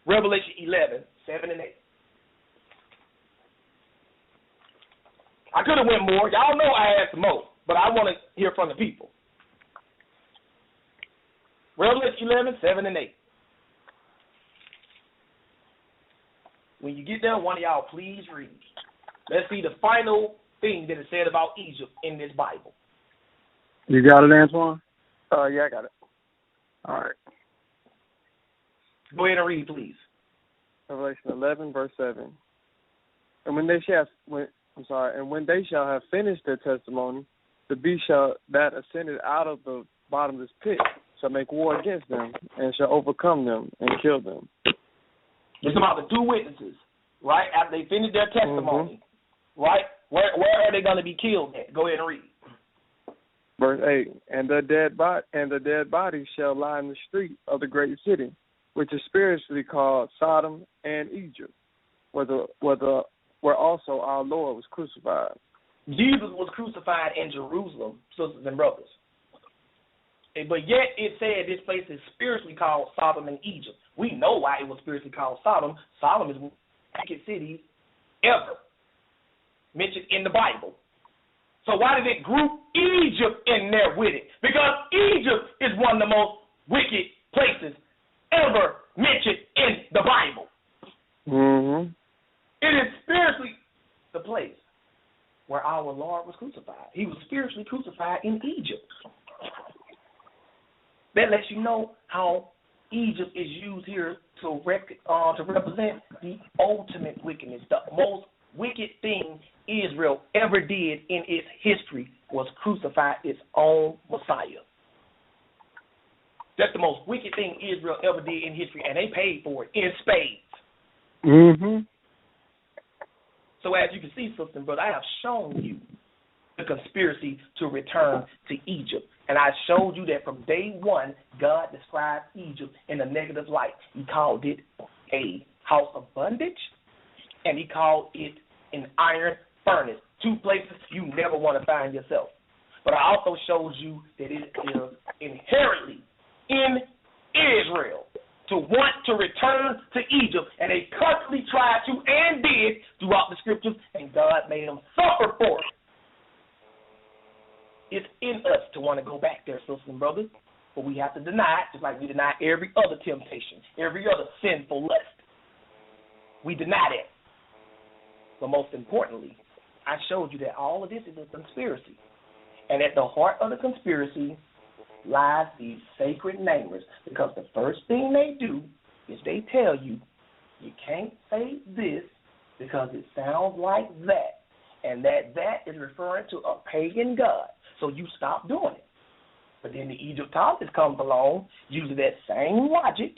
Revelation 11, 7 and 8. I could have went more. Y'all know I had some more, but I want to hear from the people. Revelation 11, 7 and 8. When you get there, one of y'all please read. Let's see the final thing that is said about Egypt in this Bible. You got it, Antoine? Yeah, I got it. All right. Go ahead and read, please. Revelation 11, verse 7. And when they shall have finished their testimony, the beast that ascended out of the bottomless pit shall make war against them and shall overcome them and kill them. It's about the two witnesses, right? After they finish their testimony, right? Where are they going to be killed at? Go ahead and read. Verse 8, and the dead bodies shall lie in the street of the great city, which is spiritually called Sodom and Egypt, where also our Lord was crucified. Jesus was crucified in Jerusalem, sisters and brothers. But yet it said this place is spiritually called Sodom and Egypt. We know why it was spiritually called Sodom. Sodom is one of the wicked cities ever mentioned in the Bible. So why did it group Egypt in there with it? Because Egypt is one of the most wicked places ever mentioned in the Bible. Mm-hmm. It is spiritually the place where our Lord was crucified. He was spiritually crucified in Egypt. That lets you know how Egypt is used here to represent the ultimate wickedness. The most wicked thing Israel ever did in its history was crucify its own Messiah. That's the most wicked thing Israel ever did in history, and they paid for it in spades. Mm-hmm. So as you can see, sister and brother, I have shown you the conspiracy to return to Egypt. And I showed you that from day one, God described Egypt in a negative light. He called it a house of bondage, and he called it an iron furnace, two places you never want to find yourself. But I also showed you that it is inherently in Israel to want to return to Egypt, and they constantly tried to and did throughout the scriptures, and God made them suffer for it. It's in us to want to go back there, sisters and brothers, but we have to deny it, just like we deny every other temptation, every other sinful lust. We deny that. But most importantly, I showed you that all of this is a conspiracy. And at the heart of the conspiracy lies these sacred namers, because the first thing they do is they tell you, you can't say this because it sounds like that, and that is referring to a pagan god. So you stop doing it. But then the Egyptologist comes along, using that same logic,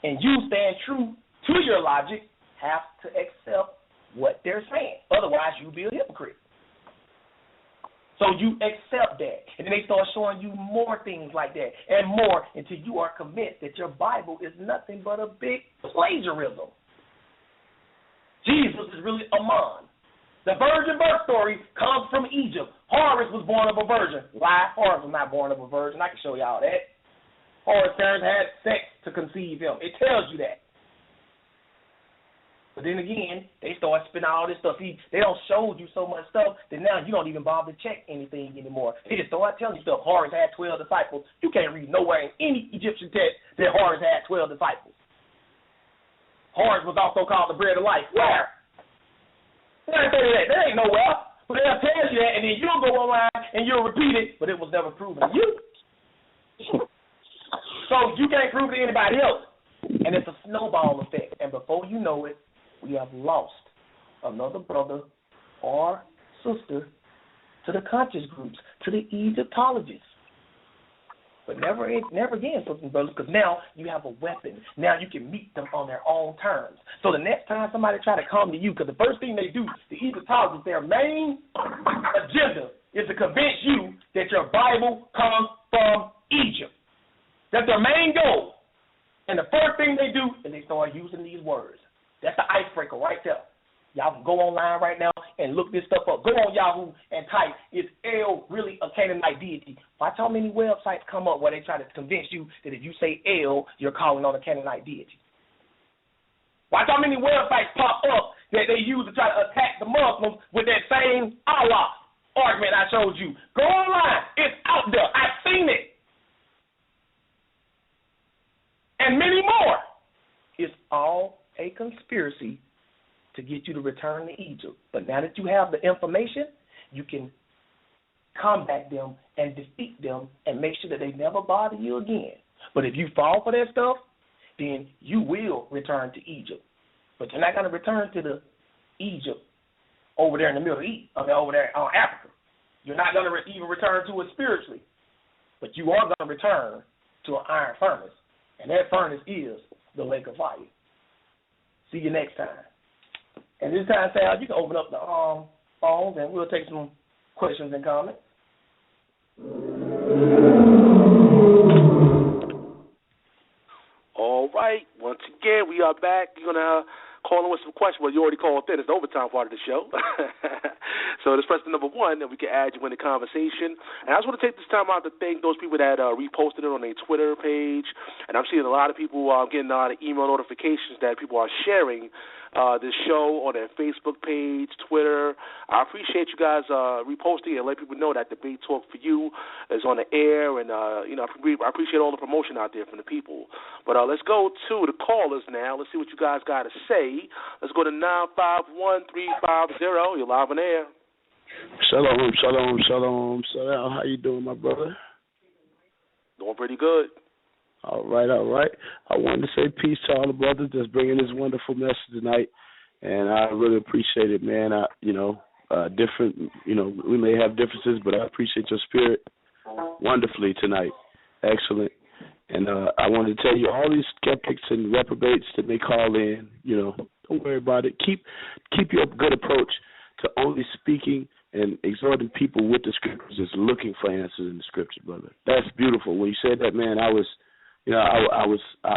and you stand true to your logic, have to accept what they're saying. Otherwise, you'll be a hypocrite. So you accept that. And then they start showing you more things like that and more until you are convinced that your Bible is nothing but a big plagiarism. Jesus is really a man. The virgin birth story comes from Egypt. Horus was born of a virgin. Why? Horus was not born of a virgin. I can show y'all that. Horus' parents had sex to conceive him. It tells you that. But then again, they start spinning all this stuff. See, they don't show you so much stuff that now you don't even bother to check anything anymore. They just start telling you stuff. Horus had 12 disciples. You can't read nowhere in any Egyptian text that Horus had 12 disciples. Horus was also called the bread of life. Where? They ain't say that. There ain't nowhere. So they'll tell you that, and then you'll go online and you'll repeat it, but it was never proven to you. So you can't prove it to anybody else. And it's a snowball effect. And before you know it, we have lost another brother or sister to the conscious groups, to the Egyptologists. But never again, sisters and brothers, because now you have a weapon. Now you can meet them on their own terms. So the next time somebody try to come to you, because the first thing they do, the Egyptologists, their main agenda is to convince you that your Bible comes from Egypt. That's their main goal. And the first thing they do is they start using these words. That's the icebreaker right there. Y'all can go online right now and look this stuff up. Go on Yahoo and type, is El really a Canaanite deity? Watch how many websites come up where they try to convince you that if you say El, you're calling on a Canaanite deity. Watch how many websites pop up that they use to try to attack the Muslims with that same Allah argument I showed you. Go online. It's out there. I've seen it. And many more. It's all a conspiracy to get you to return to Egypt. But now that you have the information, you can combat them and defeat them and make sure that they never bother you again. But if you fall for that stuff, then you will return to Egypt. But you're not going to return to the Egypt over there in the Middle East, over there on Africa. You're not going to even return to it spiritually. But you are going to return to an iron furnace. And that furnace is the lake of fire. See you next time. And this time, Sal, you can open up the phones and we'll take some questions and comments. All right. Once again, we are back. You're going to call in with some questions. Well, you already called in. It's the overtime part of the show. So let's press the number 1, and we can add you in the conversation. And I just want to take this time out to thank those people that reposted it on their Twitter page. And I'm seeing a lot of people getting a lot of email notifications that people are sharing this show on their Facebook page, Twitter. I appreciate you guys reposting and let people know that Debate Talk for You is on the air. And, I appreciate all the promotion out there from the people. But let's go to the callers now. Let's see what you guys got to say. Let's go to 951-350. You're live on air. Shalom. How you doing, my brother? Doing pretty good. All right. I wanted to say peace to all the brothers that's bringing this wonderful message tonight, and I really appreciate it, man. Different, we may have differences, but I appreciate your spirit wonderfully tonight. Excellent. And I wanted to tell you, all these skeptics and reprobates that may call in, don't worry about it. Keep your good approach to only speaking and exhorting people with the scriptures, is looking for answers in the scripture, brother. That's beautiful. When you said that, man, I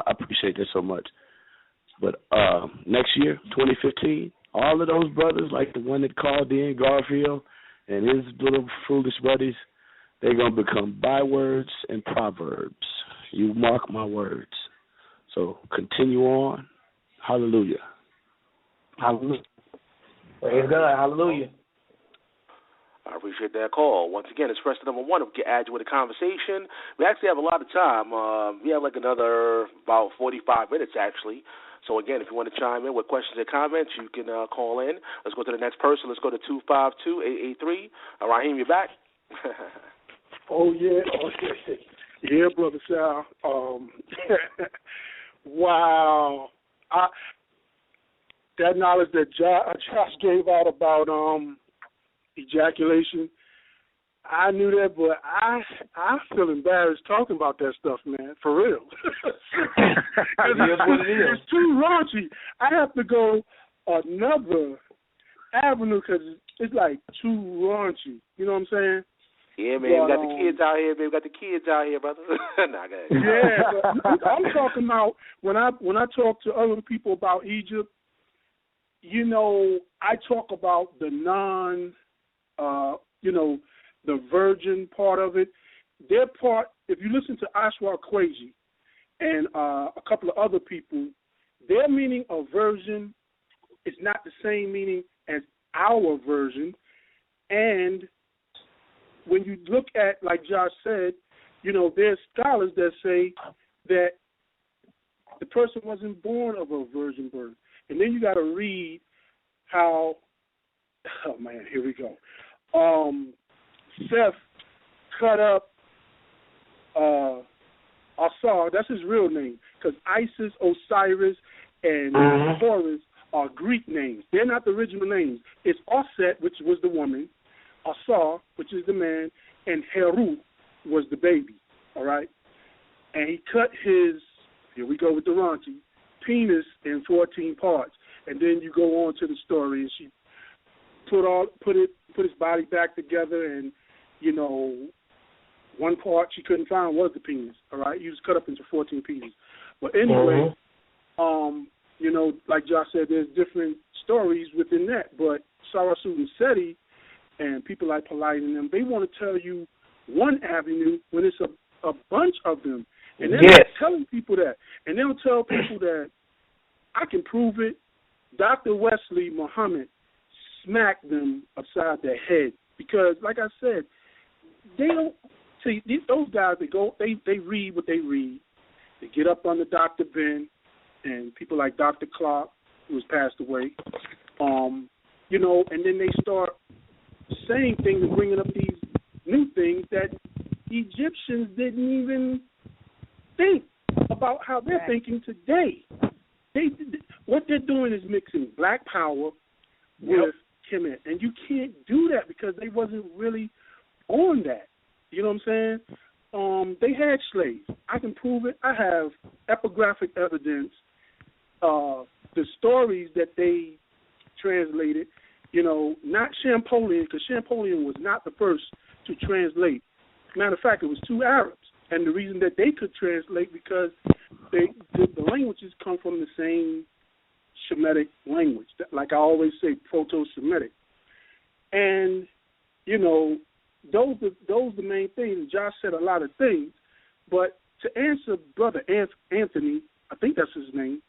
appreciate that so much. But next year, 2015, all of those brothers, like the one that called in, Garfield, and his little foolish buddies, they're going to become bywords and proverbs. You mark my words. So continue on. Hallelujah. Hallelujah. Praise God. Hallelujah. I appreciate that call. Once again, it's press number 1. We can add you with a conversation. We actually have a lot of time. We have like another about 45 minutes, actually. So, again, if you want to chime in with questions or comments, you can call in. Let's go to the next person. Let's go to 252-883. Raheem, you back? Oh, yeah. Yeah, Brother Sal. Wow. That knowledge that Josh gave out about ejaculation, I knew that, but I feel embarrassed talking about that stuff, man, for real. It's too raunchy. I have to go another avenue because it's like too raunchy. You know what I'm saying? Yeah, man, we got the kids out here, man. We got the kids out here, brother. Nah, go ahead. Yeah, but I'm talking about when I talk to other people about Egypt, I talk about the the virgin part of it. Their part, if you listen to Ashwa Kwaji and a couple of other people, their meaning of virgin is not the same meaning as our version. And when you look at, like Josh said, there's scholars that say that the person wasn't born of a virgin birth. And then you got to read how, oh, man, here we go. Seth cut up Asar. That's his real name, because Isis, Osiris, and Horus are Greek names. They're not the original names. It's Aset, which was the woman, Asar, which is the man, and Heru was the baby. All right? And he cut his, here we go with the raunchy, penis in 14 parts. And then you go on to the story, and she put his body back together, and, you know, one part she couldn't find was the penis. All right? He was cut up into 14 pieces. But anyway, you know, like Josh said, there's different stories within that. But Sarasu and Seti and people like Polite and them, they want to tell you one avenue when it's a bunch of them. And they're not telling people that. And they'll tell people that I can prove it. Dr. Wesley Muhammad smacked them upside their head because, like I said, they don't see those guys. They read what they read. They get up under Dr. Ben and people like Dr. Clark, who has passed away. You know, and then they start saying things and bringing up these new things that Egyptians didn't even think about how they're thinking today. What they're doing is mixing black power with Kemet, and you can't do that because they wasn't really on that. You know what I'm saying? They had slaves. I can prove it. I have epigraphic evidence. The stories that they translated, you know, not Champollion, because Champollion was not the first to translate. Matter of fact, it was two Arabs. And the reason that they could translate because the languages come from the same Shemitic language. Like I always say, Proto-Shemitic. And, you know, those are the main things. Josh said a lot of things. But to answer Brother Anthony, I think that's his name,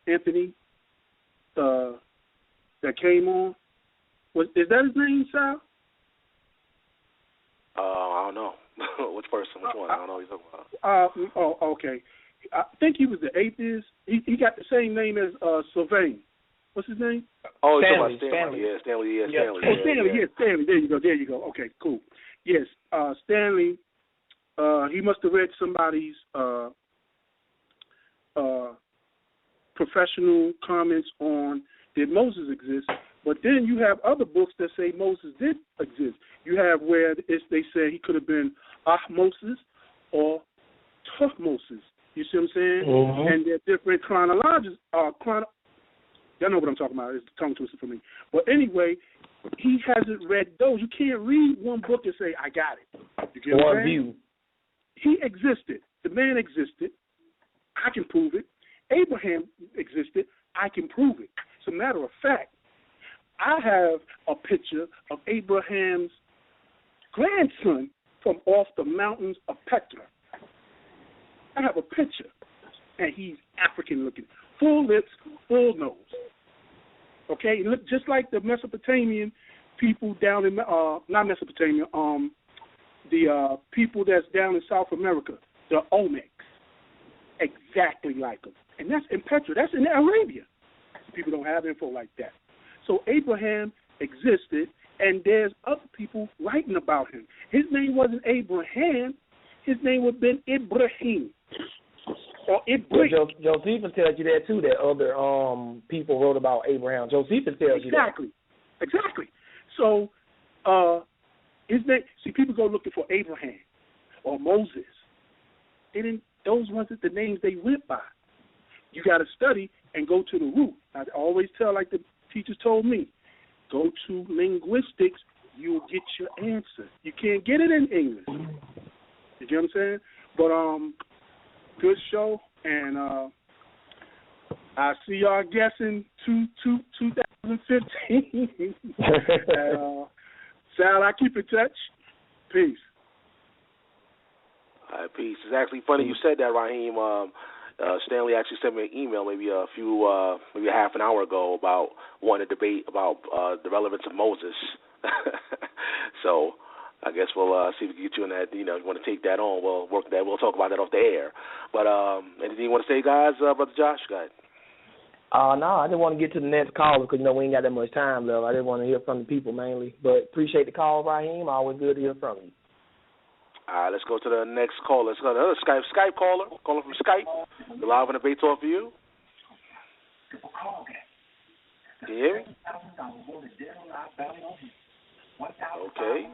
Anthony, that came on. Is that his name, Sal? I don't know. Which person? Which one? I don't know what you're talking about. Okay. I think he was the atheist. He got the same name as Sylvain. What's his name? Oh, you're talking about Stanley. Yeah, Stanley. Yeah, Stanley. Oh, Stanley. Yeah, Stanley. There you go. Okay, cool. Yes, Stanley. He must have read somebody's professional comments on did Moses exist. But then you have other books that say Moses did exist. You have where they say he could have been Ahmoses or Tuthmoses. You see what I'm saying? Mm-hmm. And they're different chronologies. Y'all know what I'm talking about. It's a tongue twister for me. But anyway, he hasn't read those. You can't read one book and say, I got it. You get what I'm saying? He existed. The man existed. I can prove it. Abraham existed. I can prove it. As a matter of fact, I have a picture of Abraham's grandson from off the mountains of Petra. I have a picture, and he's African-looking, full lips, full nose. Okay, look just like the Mesopotamian people down in not Mesopotamia, the people that's down in South America, the Olmecs, exactly like them, and that's in Petra. That's in Arabia. People don't have info like that. So Abraham existed, and there's other people writing about him. His name wasn't Abraham. His name would have been Ibrahim. Or Ibrahim. Well, Josephus tells you that, too, that other people wrote about Abraham. Josephus tells you that. Exactly. So his name, see, people go looking for Abraham or Moses. Those wasn't the names they went by. You got to study and go to the root. I always tell, like the teachers told me, go to linguistics, you'll get your answer. You can't get it in English. You get what I'm saying? But good show, and I see y'all guessing 2015. And, Sal, I keep in touch. Peace. All right, peace. It's actually funny you said that, Raheem. Stanley actually sent me an email maybe maybe half an hour ago about wanting to debate about the relevance of Moses. So I guess we'll see if we can get you in that. You know, if you want to take that on, we'll work that. We'll talk about that off the air. But anything you want to say, guys? Brother Josh, go ahead. No, I didn't want to get to the next caller because, we ain't got that much time left. I didn't want to hear from the people mainly. But appreciate the call, Raheem. Always good to hear from you. All right, let's go to the next caller. Let's go to another Skype caller. Calling from Skype. You're live on the A.B.T for you. Can you hear me? Okay.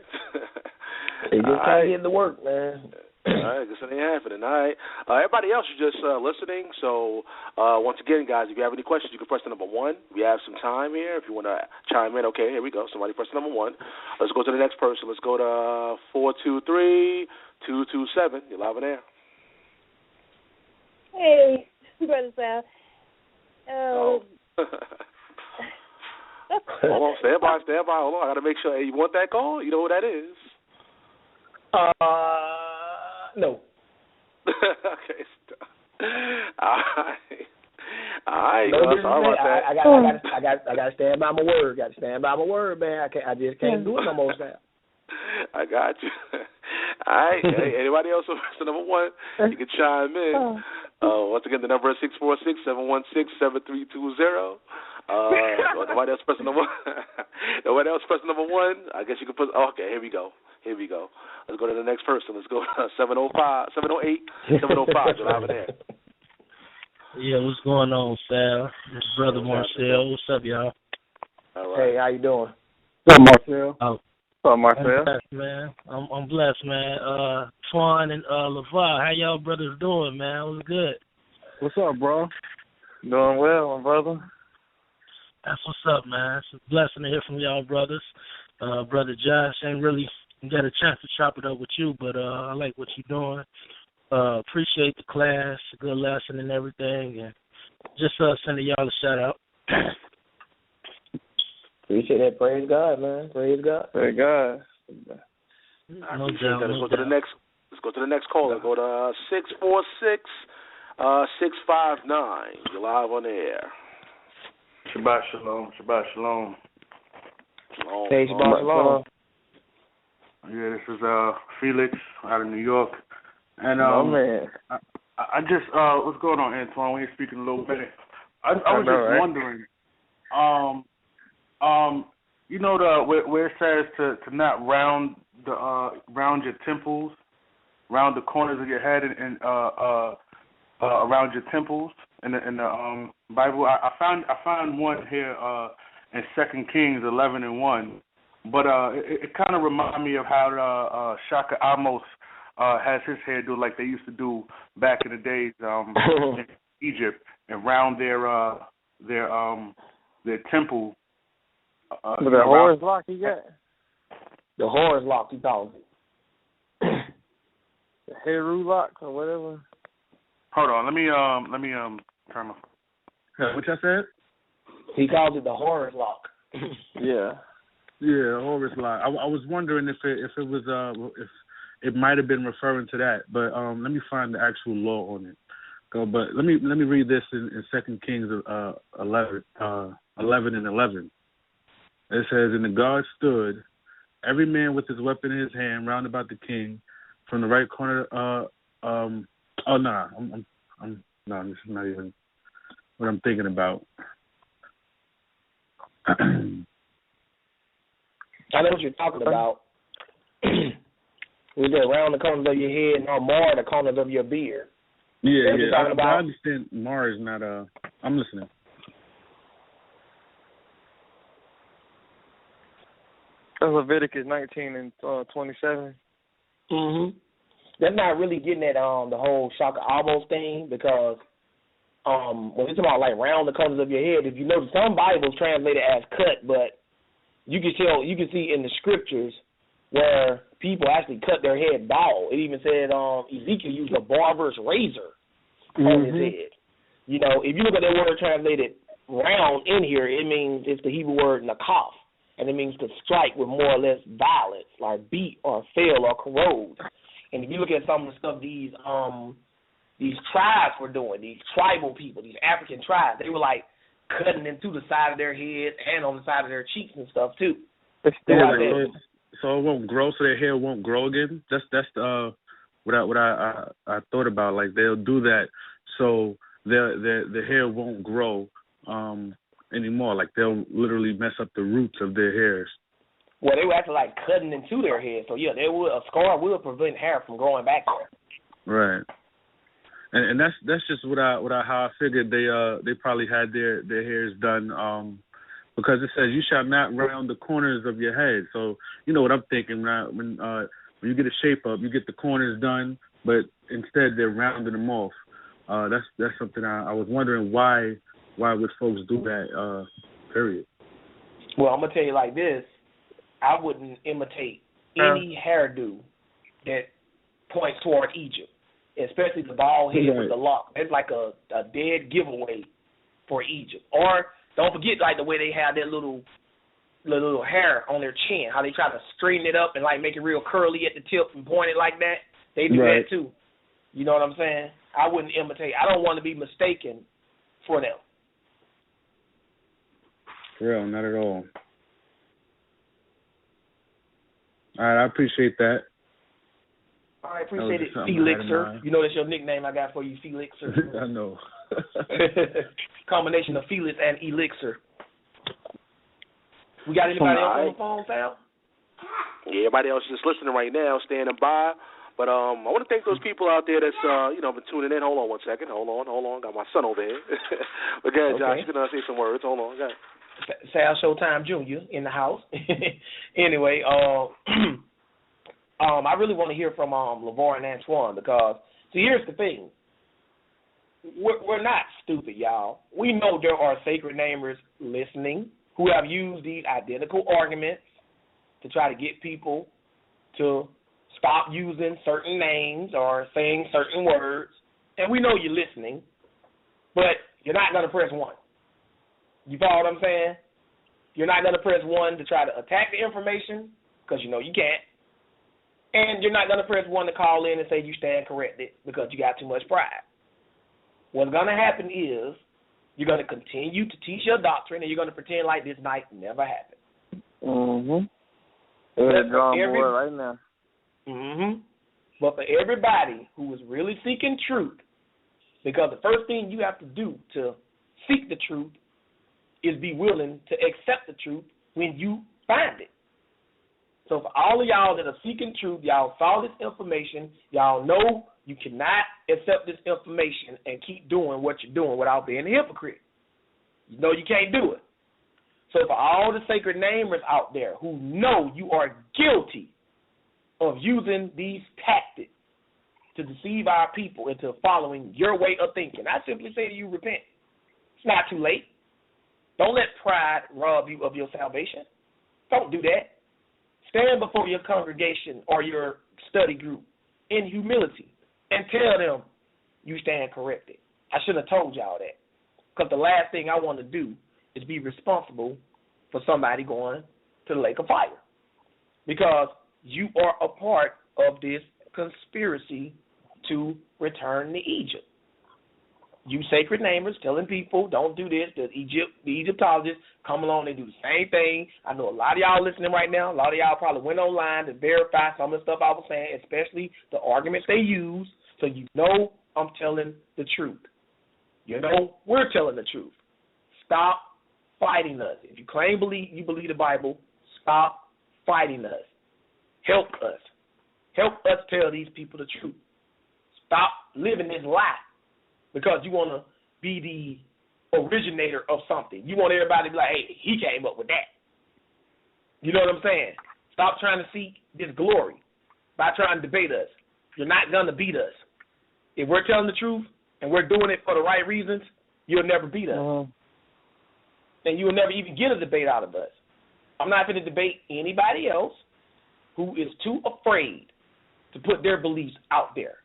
They just can't get to work, man. All right, I guess it ain't happening. All right. Everybody else is just listening. So, once again, guys, if you have any questions, you can press the number 1. We have some time here. If you want to chime in, okay, here we go. Somebody press the number 1. Let's go to the next person. Let's go to 423-227. You're live in air. Hey, Brother Sal. Hold on, stand by. Hold on, I got to make sure. Hey, you want that call? You know who that is? No. Okay. All right. No, sorry about that. I got to stand by my word. Got to stand by my word, man. I just can't do it no more, Sal. I got you. All right. Hey, anybody else with the number 1? You can chime in. Once again, the number is 646-716-7320. Nobody else pressing number 1. Nobody else pressing number 1. I guess you can put. Okay, here we go. Let's go to the next person. Let's go to 708-705. You're live in there. Yeah, what's going on, Sal? This is Brother Marcel. What's up, y'all? All right. Hey, how you doing? What's up, Marcel? What's up, Marcel? I'm blessed, man. I'm blessed, man. Twan and LeVar, how y'all brothers doing, man? What's good? What's up, bro? Doing well, my brother. That's what's up, man. It's a blessing to hear from y'all brothers. Brother Josh, ain't really got a chance to chop it up with you, but I like what you're doing. Appreciate the class, a good lesson and everything, and just sending y'all a shout out. Appreciate that. Praise God, man. Praise God. Praise God. I appreciate that. Let's go to the next. Let's go to the next caller. Go to 646-659. You're live on the air. Shabbat shalom. Shabbat shalom. Shalom. Hey, Shabbat shalom. Yeah, this is Felix out of New York. And man. I just what's going on, Antoine? We ain't speaking a little bit. I was just wondering, you know where it says to not round your temples, round the corners of your head and around your temples in the Bible. I found one here in 2 Kings 11:1, but it kind of reminded me of how Shaka Amos has his hairdo like they used to do back in the days in Egypt and round their temple. The horse lock he got. The horse lock he calls it. The Heru lock or whatever. Hold on, let me turn my. What y'all said? He calls it the horse lock. Yeah, horse lock. I was wondering if it was if it might have been referring to that, but let me find the actual law on it. But let me read this in 2 Kings 11:11. It says, "And the guard stood, every man with his weapon in his hand, round about the king, from the right corner." This is not even what I'm thinking about. I know what you're talking about. Was it around the corners of your head, no more the corners of your beard? Yeah. I understand. Mar is not. I'm listening. That's Leviticus 19:27. Mhm. That's not really getting at the whole Shaka Amos thing, because when we're talking about like round the corners of your head, if you notice, some Bibles translate it as cut, but you can see in the scriptures where people actually cut their head bald. It even said Ezekiel used a barber's razor on his head. You know, if you look at that word translated round in here, it means it's the Hebrew word nakaf, and it means to strike with more or less violence, like beat or fail or corrode. And if you look at some of the stuff these tribes were doing, these tribal people, these African tribes, they were like cutting into the side of their heads and on the side of their cheeks and stuff too. So it won't grow, so their hair won't grow again. That's what I thought about. Like they'll do that so the hair won't grow anymore. Like they'll literally mess up the roots of their hairs. Well, they were actually like cutting into their hair, so yeah, a scar will prevent hair from growing back there. Right. And that's just how I figured they probably had their hairs done. Because it says you shall not round the corners of your head. So you know what I'm thinking, right? When you get a shape up, you get the corners done, but instead they're rounding them off. That's something I was wondering why would folks do that? Period. Well, I'm gonna tell you like this: I wouldn't imitate any hairdo that points toward Egypt, especially the bald head with the lock. It's like a dead giveaway for Egypt. Or don't forget, like, the way they have their little hair on their chin, how they try to straighten it up and, like, make it real curly at the tip and point it like that. They do that, too. You know what I'm saying? I wouldn't imitate. I don't want to be mistaken for them. For real, not at all. All right, I appreciate that. All right, appreciate it, Felixer. You know that's your nickname I got for you, Felixer. I know. Combination of Felix and Elixir. We got anybody else on the phone, Sal? Yeah, everybody else just listening right now, standing by. But I want to thank those people out there that's been tuning in. Hold on one second. Hold on. Got my son over here. But go ahead, Josh. You're gonna say some words. Hold on. Go ahead. Sal Showtime Jr. in the house. Anyway, I really want to hear from LeVar and Antoine because, see, here's the thing. We're not stupid, y'all. We know there are sacred namers listening who have used these identical arguments to try to get people to stop using certain names or saying certain words. And we know you're listening, but you're not going to press 1. You follow what I'm saying? You're not going to press 1 to try to attack the information because you know you can't. And you're not going to press 1 to call in and say you stand corrected because you got too much pride. What's going to happen is you're going to continue to teach your doctrine and you're going to pretend like this night never happened. Mm-hmm. Right now. Mm-hmm. But for everybody who is really seeking truth, because the first thing you have to do to seek the truth is be willing to accept the truth when you find it. So for all of y'all that are seeking truth, y'all saw this information, y'all know you cannot accept this information and keep doing what you're doing without being a hypocrite. You know you can't do it. So for all the sacred namers out there who know you are guilty of using these tactics to deceive our people into following your way of thinking, I simply say to you, repent. It's not too late. Don't let pride rob you of your salvation. Don't do that. Stand before your congregation or your study group in humility and tell them you stand corrected. I shouldn't have told y'all that because the last thing I want to do is be responsible for somebody going to the lake of fire because you are a part of this conspiracy to return to Egypt. You sacred namers telling people don't do this. The Egyptologists come along and do the same thing. I know a lot of y'all listening right now. A lot of y'all probably went online to verify some of the stuff I was saying, especially the arguments they use. So you know I'm telling the truth. You know we're telling the truth. Stop fighting us. If you claim you believe the Bible, stop fighting us. Help us. Help us tell these people the truth. Stop living this lie. Because you want to be the originator of something. You want everybody to be like, hey, he came up with that. You know what I'm saying? Stop trying to seek this glory by trying to debate us. You're not going to beat us. If we're telling the truth and we're doing it for the right reasons, you'll never beat us. And you will never even get a debate out of us. I'm not going to debate anybody else who is too afraid to put their beliefs out there.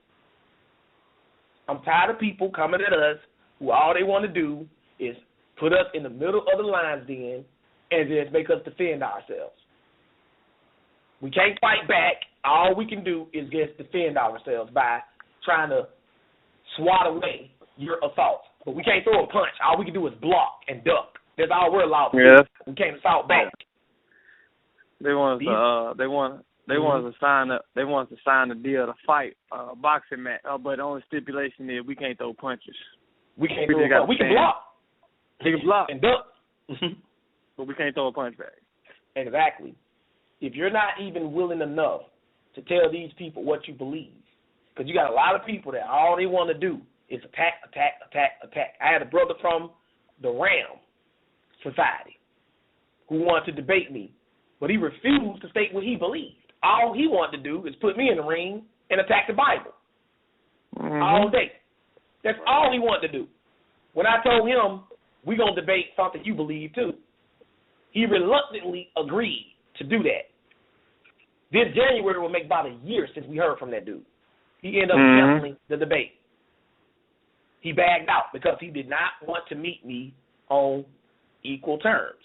I'm tired of people coming at us who all they want to do is put us in the middle of the lines then and just make us defend ourselves. We can't fight back. All we can do is just defend ourselves by trying to swat away your assault. But we can't throw a punch. All we can do is block and duck. That's all we're allowed to do. We can't assault back. They want us to sign up. They want us to sign a deal to fight a boxing match. But the only stipulation is we can't throw punches. We can't throw punches. We can block. They can block and duck. but we can't throw a punch back. Exactly. If you're not even willing enough to tell these people what you believe, because you got a lot of people that all they want to do is attack. I had a brother from the Ram Society who wanted to debate me, but he refused to state what he believed. All he wanted to do is put me in the ring and attack the Bible all day. That's all he wanted to do. When I told him, we're going to debate something you believe too, he reluctantly agreed to do that. This January will make about a year since we heard from that dude. He ended up canceling the debate. He bagged out because he did not want to meet me on equal terms.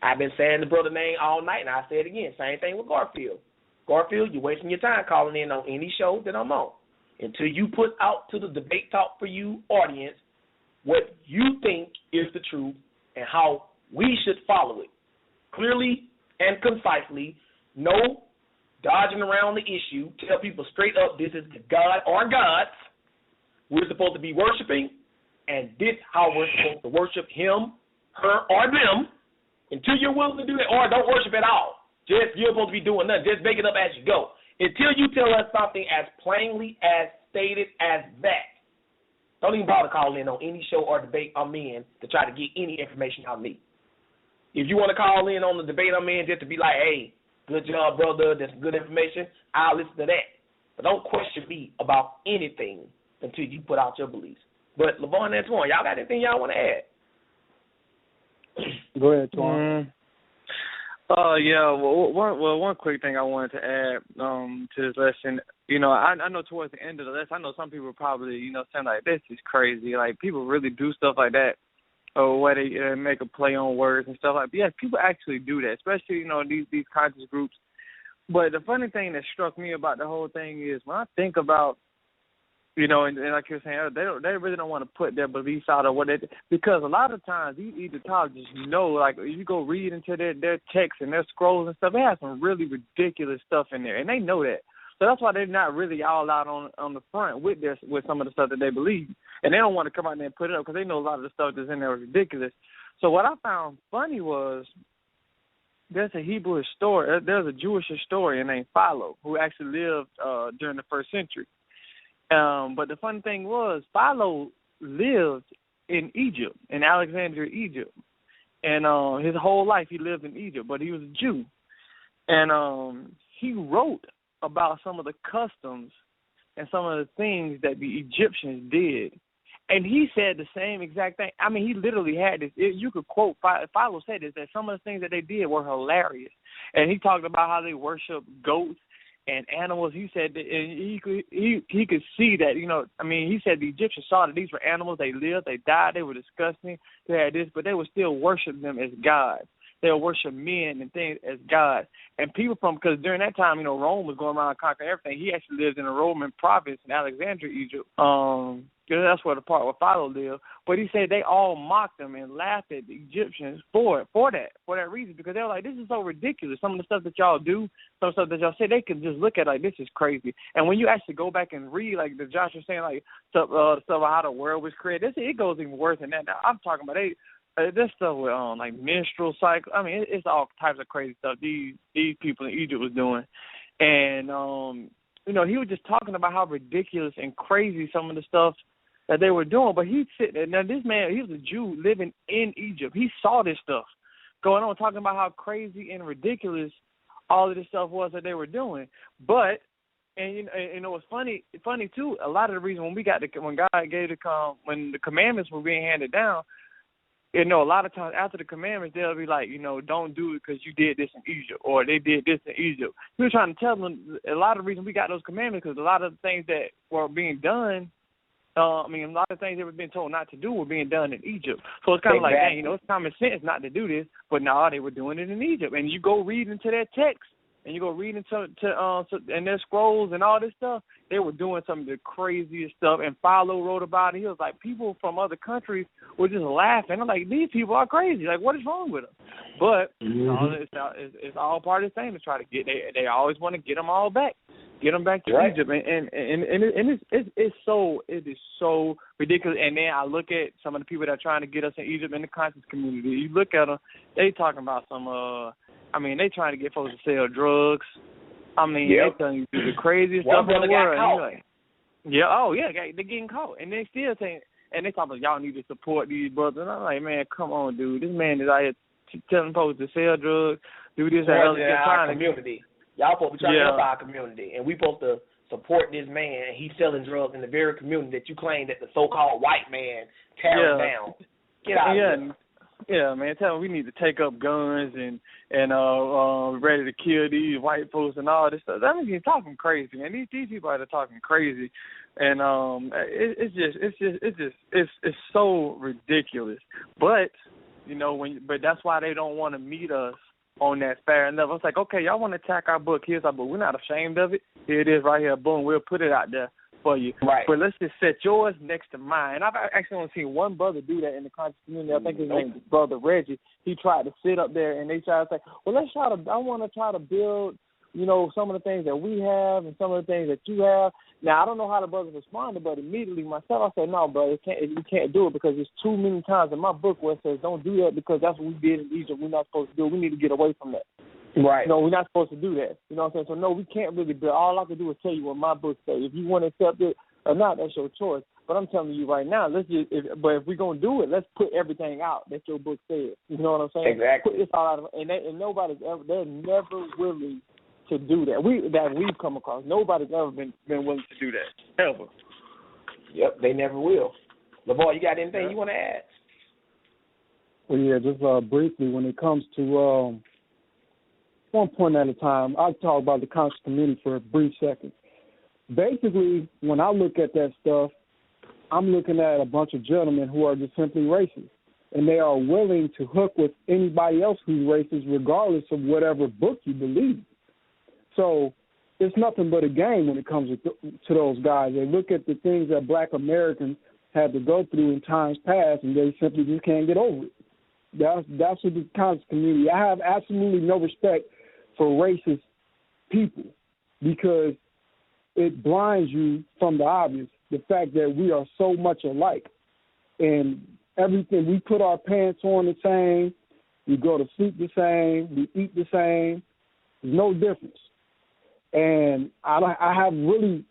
I've been saying the brother name all night, and I say it again. Same thing with Garfield. Garfield, you're wasting your time calling in on any show that I'm on until you put out to the Debate Talk for You audience what you think is the truth and how we should follow it. Clearly and concisely, no dodging around the issue. Tell people straight up this is the God or gods we're supposed to be worshiping, and this how we're supposed to worship him, her, or them. Until you're willing to do that, or don't worship at all. Just you're supposed to be doing nothing. Just make it up as you go. Until you tell us something as plainly as stated as that, don't even bother calling in on any show or debate I'm in to try to get any information out of me. If you want to call in on the debate I'm in just to be like, hey, good job, brother, that's good information, I'll listen to that. But don't question me about anything until you put out your beliefs. But LeVon and Twan, y'all got anything y'all want to add? Go ahead, Twan. One quick thing I wanted to add to this lesson. I know towards the end of the lesson, I know some people probably, saying like, this is crazy. Like, people really do stuff like that, or where they make a play on words and stuff like that. Yes, people actually do that, especially, these conscious groups. But the funny thing that struck me about the whole thing is when I think about, and like you were saying, they really don't want to put their beliefs out or what they, because a lot of times these Egyptologists like if you go read into their texts and their scrolls and stuff, they have some really ridiculous stuff in there, and they know that. So that's why they're not really all out on the front with some of the stuff that they believe, and they don't want to come out there and put it up because they know a lot of the stuff that's in there is ridiculous. So what I found funny was there's a Jewish historian named Philo who actually lived during the first century. But the funny thing was, Philo lived in Egypt, in Alexandria, Egypt. And his whole life he lived in Egypt, but he was a Jew. And he wrote about some of the customs and some of the things that the Egyptians did. And he said the same exact thing. I mean, he literally had this. You could quote, Philo said this, that some of the things that they did were hilarious. And he talked about how they worship goats and animals. He said that, and he could see that, he said the Egyptians saw that these were animals. They lived, they died, they were disgusting, they had this, but they would still worship them as gods. They would worship men and things as gods. And people because during that time, Rome was going around conquering everything. He actually lived in a Roman province in Alexandria, Egypt. That's where the part where Philo lived. But he said they all mocked him and laughed at the Egyptians for that reason, because they were like, this is so ridiculous. Some of the stuff that y'all do, some of the stuff that y'all say, they can just look at like, this is crazy. And when you actually go back and read, like the Josh was saying, like stuff about how the world was created, it goes even worse than that. Now, I'm talking about this stuff with like menstrual cycle. I mean, it's all types of crazy stuff these people in Egypt was doing. And he was just talking about how ridiculous and crazy some of the stuff that they were doing. But he's sitting there. Now, this man, he was a Jew living in Egypt. He saw this stuff going on, talking about how crazy and ridiculous all of this stuff was that they were doing. But, and it's funny too, a lot of the reason when God gave when the commandments were being handed down, a lot of times after the commandments, they'll be like, don't do it because you did this in Egypt, or they did this in Egypt. He was trying to tell them a lot of the reason we got those commandments because a lot of the things that were being done, a lot of things that were being told not to do were being done in Egypt. So it's kind of like, dang, it's common sense not to do this, but no, they were doing it in Egypt. And you go read into their text, and you go read into and their scrolls and all this stuff, they were doing some of the craziest stuff. And Philo wrote about it. He was like, people from other countries were just laughing. I'm like, these people are crazy. Like, what is wrong with them? But it's all part of the thing to try to get. They always want to get them all back. Get them back to Egypt, and it's so ridiculous. And then I look at some of the people that are trying to get us in Egypt in the conscious community. You look at them, they talking about some. They trying to get folks to sell drugs. They telling you to do the craziest stuff in the world. They're getting caught, and they still saying, and they talking about y'all need to support these brothers. And I'm like, man, come on, dude, this man is out here telling folks to sell drugs, do this, that, other. Our community. Y'all supposed to be trying to help our community, and we supposed to support this man. He's selling drugs in the very community that you claim that the so-called white man tears down. Get out of here. Yeah, man, tell them we need to take up guns and ready to kill these white folks and all this stuff. That means he's talking crazy, man. These people are talking crazy, and it's so ridiculous. But but that's why they don't want to meet us on that fair level. It's like, okay, y'all want to attack our book? Here's our book. We're not ashamed of it. Here it is, right here. Boom, we'll put it out there for you. Right. But let's just set yours next to mine. I've actually only seen one brother do that in the conscious community. I think his name is Brother Reggie. He tried to sit up there, and they tried to say, well, I want to try to build, some of the things that we have and some of the things that you have. Now, I don't know how the brothers responded, but immediately myself, I said, no, brother, you can't do it because there's too many times in my book where it says don't do that because that's what we did in Egypt. We're not supposed to do it. We need to get away from that. Right. We're not supposed to do that. You know what I'm saying? So, no, we can't really build. All I can do is tell you what my book says. If you want to accept it or not, that's your choice. But I'm telling you right now, if we're going to do it, let's put everything out that your book says. You know what I'm saying? Exactly. Put this all out and nobody's ever, they're never willing to do that. We've come across. Nobody's ever been willing to do that. Ever. Yep, they never will. LeVar, you got anything you want to add? Well, yeah, just briefly, when it comes to one point at a time, I'll talk about the conscious community for a brief second. Basically, when I look at that stuff, I'm looking at a bunch of gentlemen who are just simply racist, and they are willing to hook with anybody else who's racist regardless of whatever book you believe. So it's nothing but a game when it comes to those guys. They look at the things that black Americans had to go through in times past, and they simply just can't get over it. That's what the conscious community. I have absolutely no respect for racist people because it blinds you from the obvious, the fact that we are so much alike. And everything, we put our pants on the same, we go to sleep the same, we eat the same. There's no difference. And I have really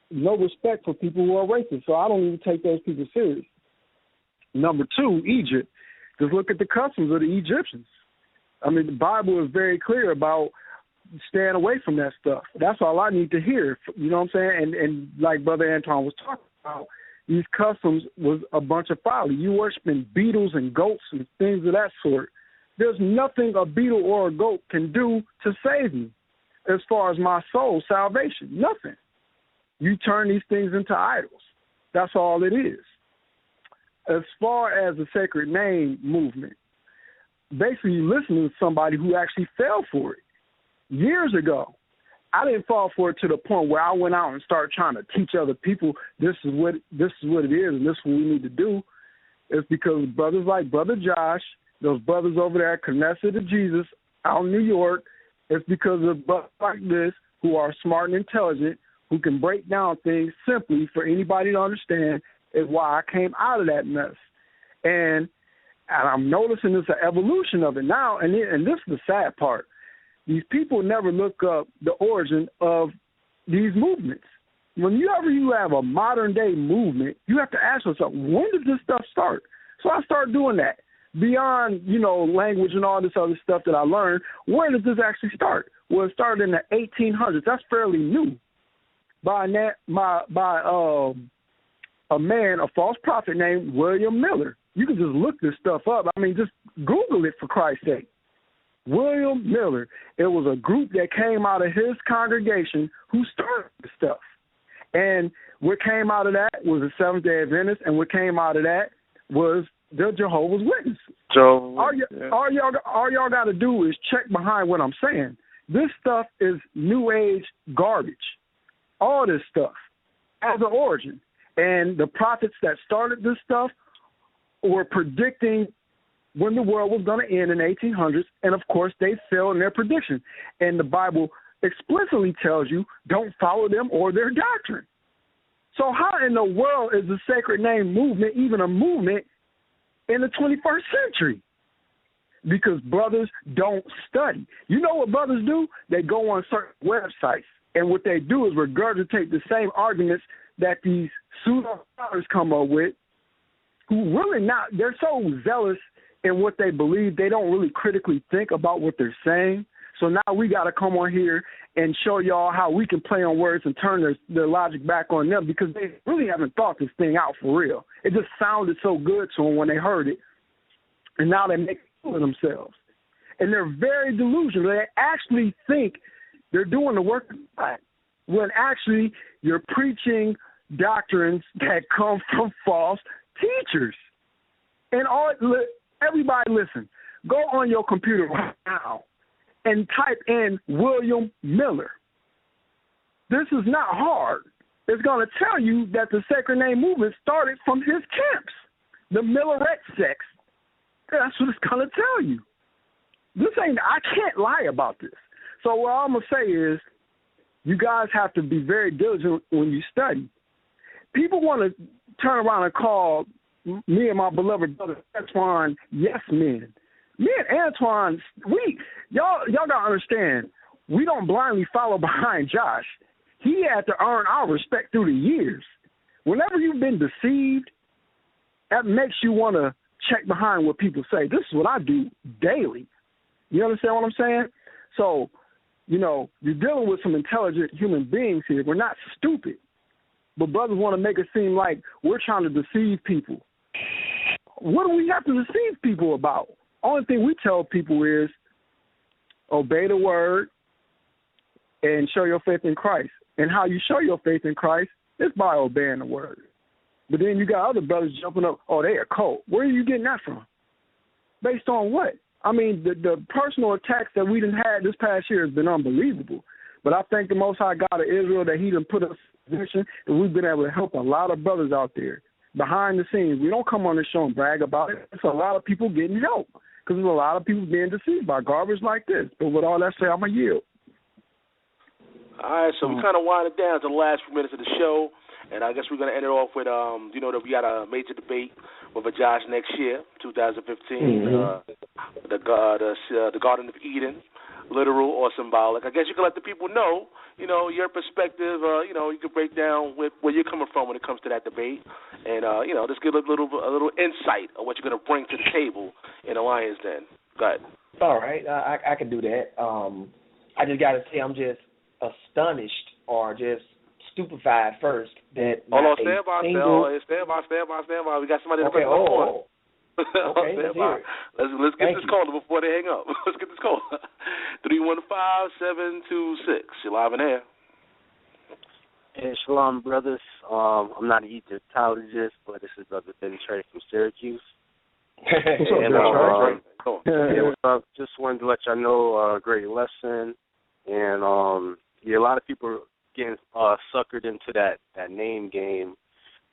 no respect for people who are racist, so I don't even take those people serious. Number two, Egypt. Just look at the customs of the Egyptians. I mean, the Bible is very clear about staying away from that stuff. That's all I need to hear. You know what I'm saying? And like Brother Antoine was talking about, these customs was a bunch of folly. You worshiping beetles and goats and things of that sort. There's nothing a beetle or a goat can do to save me as far as my soul salvation. Nothing. You turn these things into idols. That's all it is. As far as the sacred name movement, basically you listen to somebody who actually fell for it. Years ago, I didn't fall for it to the point where I went out and started trying to teach other people this is what it is and this is what we need to do. It's because brothers like Brother Josh, those brothers over there at Knesset of Jesus out in New York, it's because of brothers like this who are smart and intelligent, who can break down things simply for anybody to understand, is why I came out of that mess. And I'm noticing it's an evolution of it now, and this is the sad part. These people never look up the origin of these movements. Whenever you have a modern-day movement, you have to ask yourself, when did this stuff start? So I started doing that. Beyond, language and all this other stuff that I learned, where did this actually start? Well, it started in the 1800s. That's fairly new. By a man, a false prophet named William Miller. You can just look this stuff up. I mean, just Google it for Christ's sake. William Miller. It was a group that came out of his congregation who started this stuff. And what came out of that was the Seventh-day Adventists, and what came out of that was the Jehovah's Witnesses. All y'all got to do is check behind what I'm saying. This stuff is New Age garbage. All this stuff has an origin. And the prophets that started this stuff were predicting when the world was going to end in the 1800s, and of course they fell in their prediction. And the Bible explicitly tells you don't follow them or their doctrine. So how in the world is the Sacred Name movement even a movement in the 21st century? Because brothers don't study. You know what brothers do? They go on certain websites, and what they do is regurgitate the same arguments that these pseudo-scholars come up with, who really not, they're so zealous in what they believe, they don't really critically think about what they're saying. So now we got to come on here and show y'all how we can play on words and turn their logic back on them, because they really haven't thought this thing out for real. It just sounded so good to them when they heard it, and now they make it for themselves. And they're very delusional. They actually think they're doing the work of God, when actually you're preaching doctrines that come from false teachers. And everybody listen, go on your computer right now and type in William Miller. This is not hard. It's going to tell you that the Sacred Name movement started from his camps, the Millerette sects. That's what it's going to tell you. I can't lie about this. So what I'm going to say is, you guys have to be very diligent when you study. People want to turn around and call me and my beloved brother Antoine yes men. Me and Antoine, y'all gotta understand, we don't blindly follow behind Josh. He had to earn our respect through the years. Whenever you've been deceived, that makes you want to check behind what people say. This is what I do daily. You understand what I'm saying? So, you're dealing with some intelligent human beings here. We're not stupid. But brothers want to make it seem like we're trying to deceive people. What do we have to deceive people about? Only thing we tell people is obey the word and show your faith in Christ. And how you show your faith in Christ is by obeying the word. But then you got other brothers jumping up, oh, they a cult. Where are you getting that from? Based on what? I mean, the personal attacks that we done had this past year has been unbelievable. But I thank the Most High God of Israel that he done put us in a position and we've been able to help a lot of brothers out there behind the scenes. We don't come on this show and brag about it. It's a lot of people getting help because there's a lot of people being deceived by garbage like this. But with all that said, I'm going to yield. All right, so we kind of winded down to the last few minutes of the show. And I guess we're going to end it off with, that we got a major debate with Josh next year, 2015, the Garden of Eden, literal or symbolic. I guess you can let the people know, your perspective. You can break down where you're coming from when it comes to that debate, and just give a little insight of what you're going to bring to the table in the Lion's Den. Go ahead. All right, I can do that. I just got to say, I'm just astonished or just stupefied first that stand by. We got somebody to put on. Okay, let's get this caller before they hang up. Let's get this caller. 315-726. You're live in air. Hey, shalom, brothers. I'm not an Egyptologist, but this is Brother Ben Trey from Syracuse. What's up, what's up? Just wanted to let y'all know great lesson. And, a lot of people getting suckered into that name game,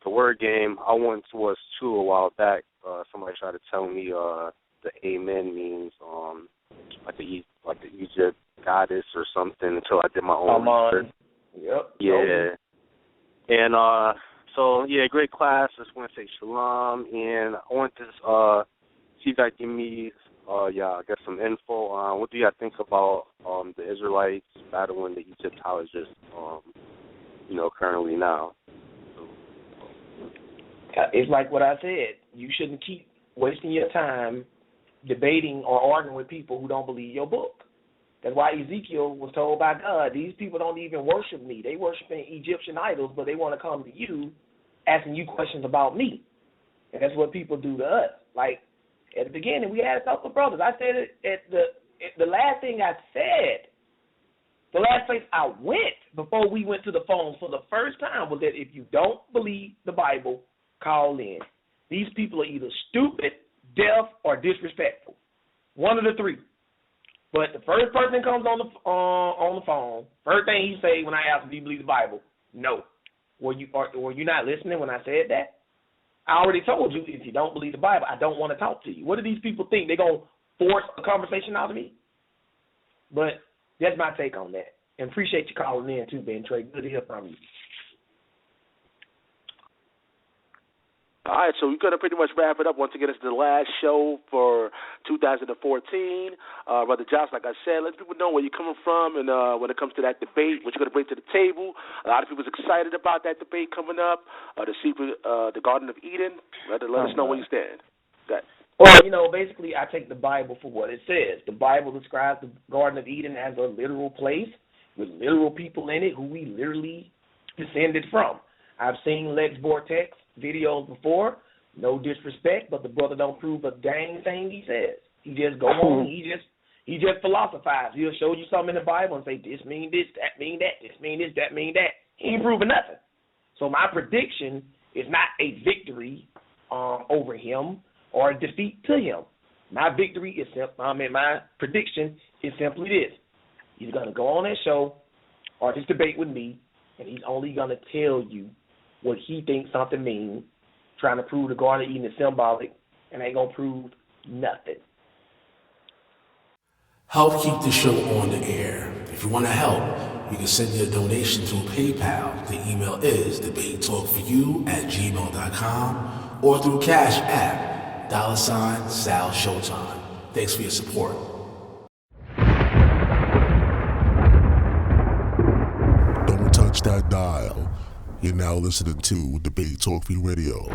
the word game. I once was too a while back. Somebody tried to tell me the Amen means like the Egypt goddess or something until I did my own research. Yep. Yeah. And great class. Just want to say shalom, and I want to see if you give me some info on what do y'all think about the Israelites battling the Egyptologists currently now. It's like what I said. You shouldn't keep wasting your time debating or arguing with people who don't believe your book. That's why Ezekiel was told by God, these people don't even worship me. They worshiping Egyptian idols, but they want to come to you asking you questions about me. And that's what people do to us. Like, at the beginning, we had a couple of brothers. I said it at the last thing I said, the last place I went before we went to the phone for the first time was that if you don't believe the Bible, call in. These people are either stupid, deaf, or disrespectful. One of the three. But the first person that comes on the phone, first thing he say when I ask him, do you believe the Bible? No. Were you not listening when I said that? I already told you, if you don't believe the Bible, I don't want to talk to you. What do these people think? They're going to force a conversation out of me? But that's my take on that. And appreciate you calling in too, Ben Trey. Good to hear from you. All right, so we're going to pretty much wrap it up. Once again, it's the last show for 2014. Brother Josh, like I said, let people know where you're coming from and when it comes to that debate, what you're going to bring to the table. A lot of people's excited about that debate coming up, the Garden of Eden. Let us know where you stand. Well, basically I take the Bible for what it says. The Bible describes the Garden of Eden as a literal place with literal people in it who we literally descended from. I've seen Lex Vortex videos before, no disrespect, but the brother don't prove a dang thing he says. He just go on, he just philosophizes. He'll show you something in the Bible and say, this mean this, that mean that, this mean this, that mean that. He ain't proving nothing. So my prediction is not a victory over him or a defeat to him. My prediction is simply this. He's going to go on that show or this debate with me, and he's only going to tell you what he thinks something means, trying to prove the Garden of Eden is symbolic, and ain't going to prove nothing. Help keep the show on the air. If you want to help, you can send your donation through PayPal. The email is debatetalkforyou@gmail.com or through Cash App, $Sal Showtime. Thanks for your support. Don't touch that dial. You're now listening to Debate Talk Radio.